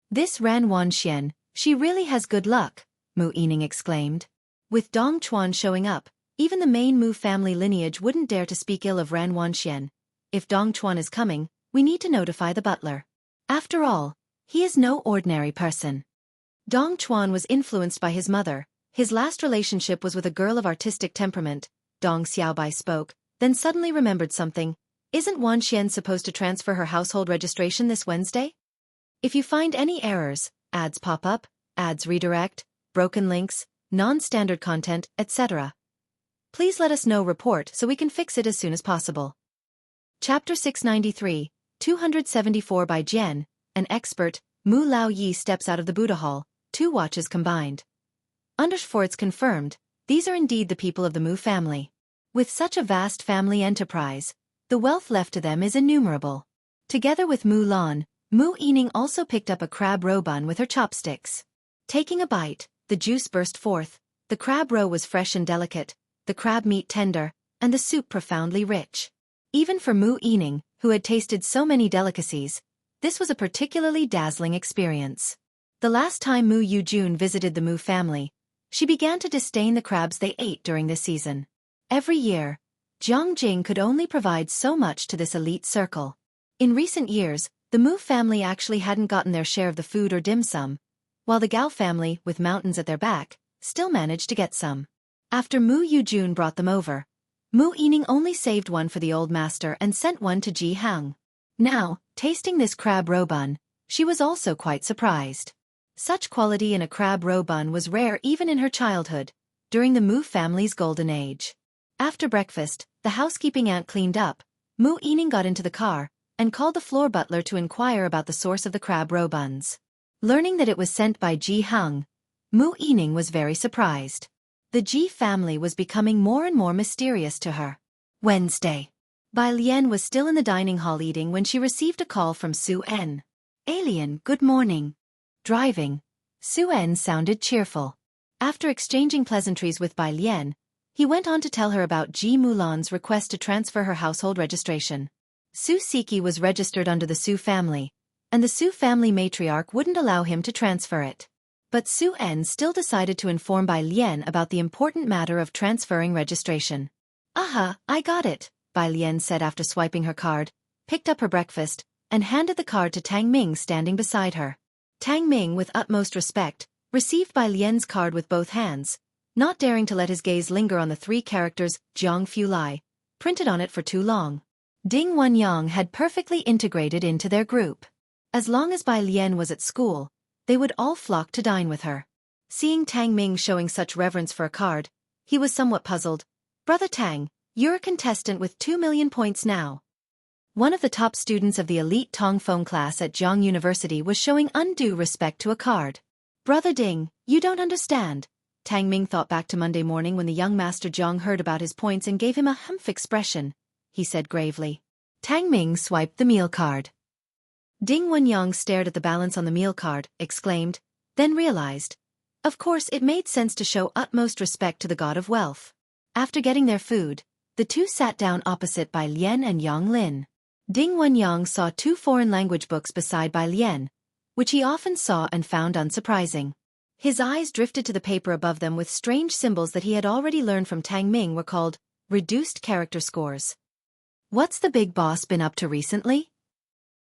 This Ran Unshaken, she really has good luck, Mu Yining exclaimed. With Dong Chuan showing up, even the main Mu family lineage wouldn't dare to speak ill of Ran Unshaken. If Dong Chuan is coming, we need to notify the butler. After all, he is no ordinary person. Dong Chuan was influenced by his mother. His last relationship was with a girl of artistic temperament. Dong Xiaobai spoke, then suddenly remembered something. Isn't Unshaken supposed to transfer her household registration this Wednesday? If you find any errors, ads pop up, ads redirect, broken links, non-standard content, etc., please let us know. Report so we can fix it as soon as possible. Chapter 693, 274 by Jian, an expert. Mu Lao Yi steps out of the Buddha Hall, 2 watches combined. For it's confirmed, these are indeed the people of the Mu family. With such a vast family enterprise, the wealth left to them is innumerable. Together with Mu Lan, Mu Yining also picked up a crab roe bun with her chopsticks. Taking a bite, the juice burst forth. The crab roe was fresh and delicate, the crab meat tender, and the soup profoundly rich. Even for Mu Yining, who had tasted so many delicacies, this was a particularly dazzling experience. The last time Mu Yujun visited the Mu family, she began to disdain the crabs they ate during this season. Every year, Jiangjing could only provide so much to this elite circle. In recent years, the Mu family actually hadn't gotten their share of the food or dim sum, while the Gao family, with mountains at their back, still managed to get some. After Mu Yujun brought them over, Mu Yining only saved one for the old master and sent one to Ji Hang. Now, tasting this crab roe bun, she was also quite surprised. Such quality in a crab roe bun was rare even in her childhood, during the Mu family's golden age. After breakfast, the housekeeping aunt cleaned up. Mu Yining got into the car and called the floor butler to inquire about the source of the crab roe buns. Learning that it was sent by Ji Hang, Mu Yining was very surprised. The Ji family was becoming more and more mysterious to her. Wednesday. Bai Lian was still in the dining hall eating when she received a call from Su En. Alien, good morning. Driving. Su En sounded cheerful. After exchanging pleasantries with Bai Lian, he went on to tell her about Ji Mulan's request to transfer her household registration. Xueqi was registered under the Su family, and the Su family matriarch wouldn't allow him to transfer it. But Su En still decided to inform Bai Lian about the important matter of transferring registration. Aha, I got it, Bai Lian said after swiping her card, picked up her breakfast, and handed the card to Tang Ming standing beside her. Tang Ming, with utmost respect, received Bai Lian's card with both hands, not daring to let his gaze linger on the 3 characters, Jiang Fu Lai, printed on it for too long. Ding Wenyang had perfectly integrated into their group. As long as Bai Lian was at school, they would all flock to dine with her. Seeing Tang Ming showing such reverence for a card, he was somewhat puzzled. Brother Tang, you're a contestant with 2 million points now. One of the top students of the elite Tongfeng class at Jiang University was showing undue respect to a card. Brother Ding, you don't understand. Tang Ming thought back to Monday morning when the young master Jiang heard about his points and gave him a humph expression. He said gravely. Tang Ming swiped the meal card. Ding Wenyang stared at the balance on the meal card, exclaimed, then realized. Of course it made sense to show utmost respect to the god of wealth. After getting their food, the The two sat down opposite Bai Lian and Yang Lin. Ding Wenyang saw two foreign language books beside Bai Lian, which he often saw and found unsurprising. His eyes drifted to the paper above them with strange symbols that he had already learned from Tang Ming were called reduced character scores. "What's the big boss been up to recently?"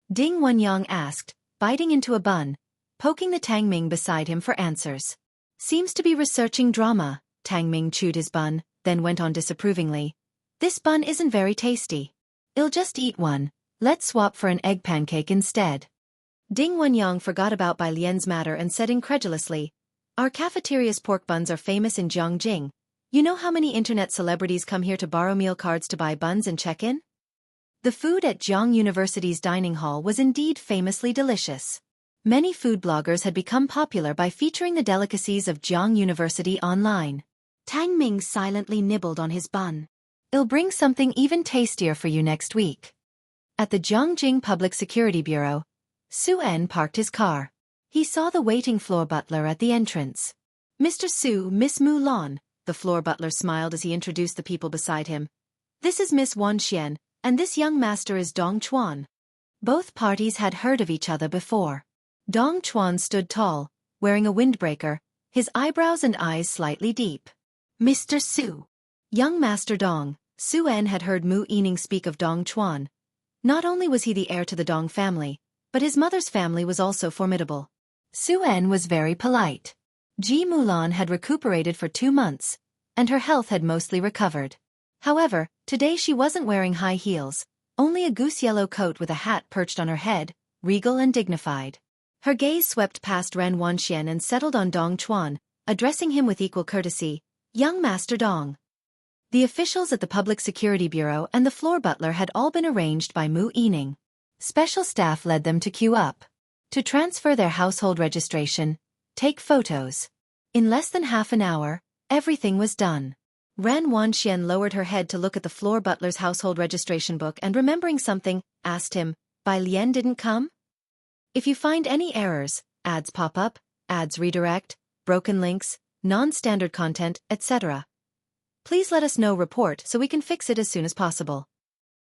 Ding Wenyang asked, biting into a bun, poking the Tang Ming beside him for answers. "Seems to be researching drama." Tang Ming chewed his bun, then went on disapprovingly. "This bun isn't very tasty. I'll just eat one. Let's swap for an egg pancake instead." Ding Wenyang forgot about Bai Lian's matter and said incredulously, "Our cafeteria's pork buns are famous in Jiangjing. You know how many internet celebrities come here to borrow meal cards to buy buns and check in?" The food at Jiang University's dining hall was indeed famously delicious. Many food bloggers had become popular by featuring the delicacies of Jiang University online. Tang Ming silently nibbled on his bun. "I'll bring something even tastier for you next week." At the Jiangjing Public Security Bureau, Xueqi parked his car. He saw the waiting floor butler at the entrance. "Mr. Su, Miss Mu Lan," the floor butler smiled as he introduced the people beside him. "This is Miss Wan Xian, and this young master is Dong Chuan." Both parties had heard of each other before. Dong Chuan stood tall, wearing a windbreaker, his eyebrows and eyes slightly deep. "Mr. Su." Young Master Dong, Xueqi had heard Mu Yining speak of Dong Chuan. Not only was he the heir to the Dong family, but his mother's family was also formidable. Xueqi was very polite. Ji Mulan had recuperated for 2 months, and her health had mostly recovered. However, today she wasn't wearing high heels, only a goose-yellow coat with a hat perched on her head, regal and dignified. Her gaze swept past Ren Wanxian and settled on Dong Chuan, addressing him with equal courtesy, "Young Master Dong." The officials at the Public Security Bureau and the floor butler had all been arranged by Mu Yining. Special staff led them to queue up. To transfer their household registration, take photos. In less than half an hour, everything was done. Ren Wanxian lowered her head to look at the floor butler's household registration book and remembering something, asked him, "Bai Lian didn't come?" "If you find any errors, ads pop up, ads redirect, broken links, non-standard content, etc. please let us know report so we can fix it as soon as possible."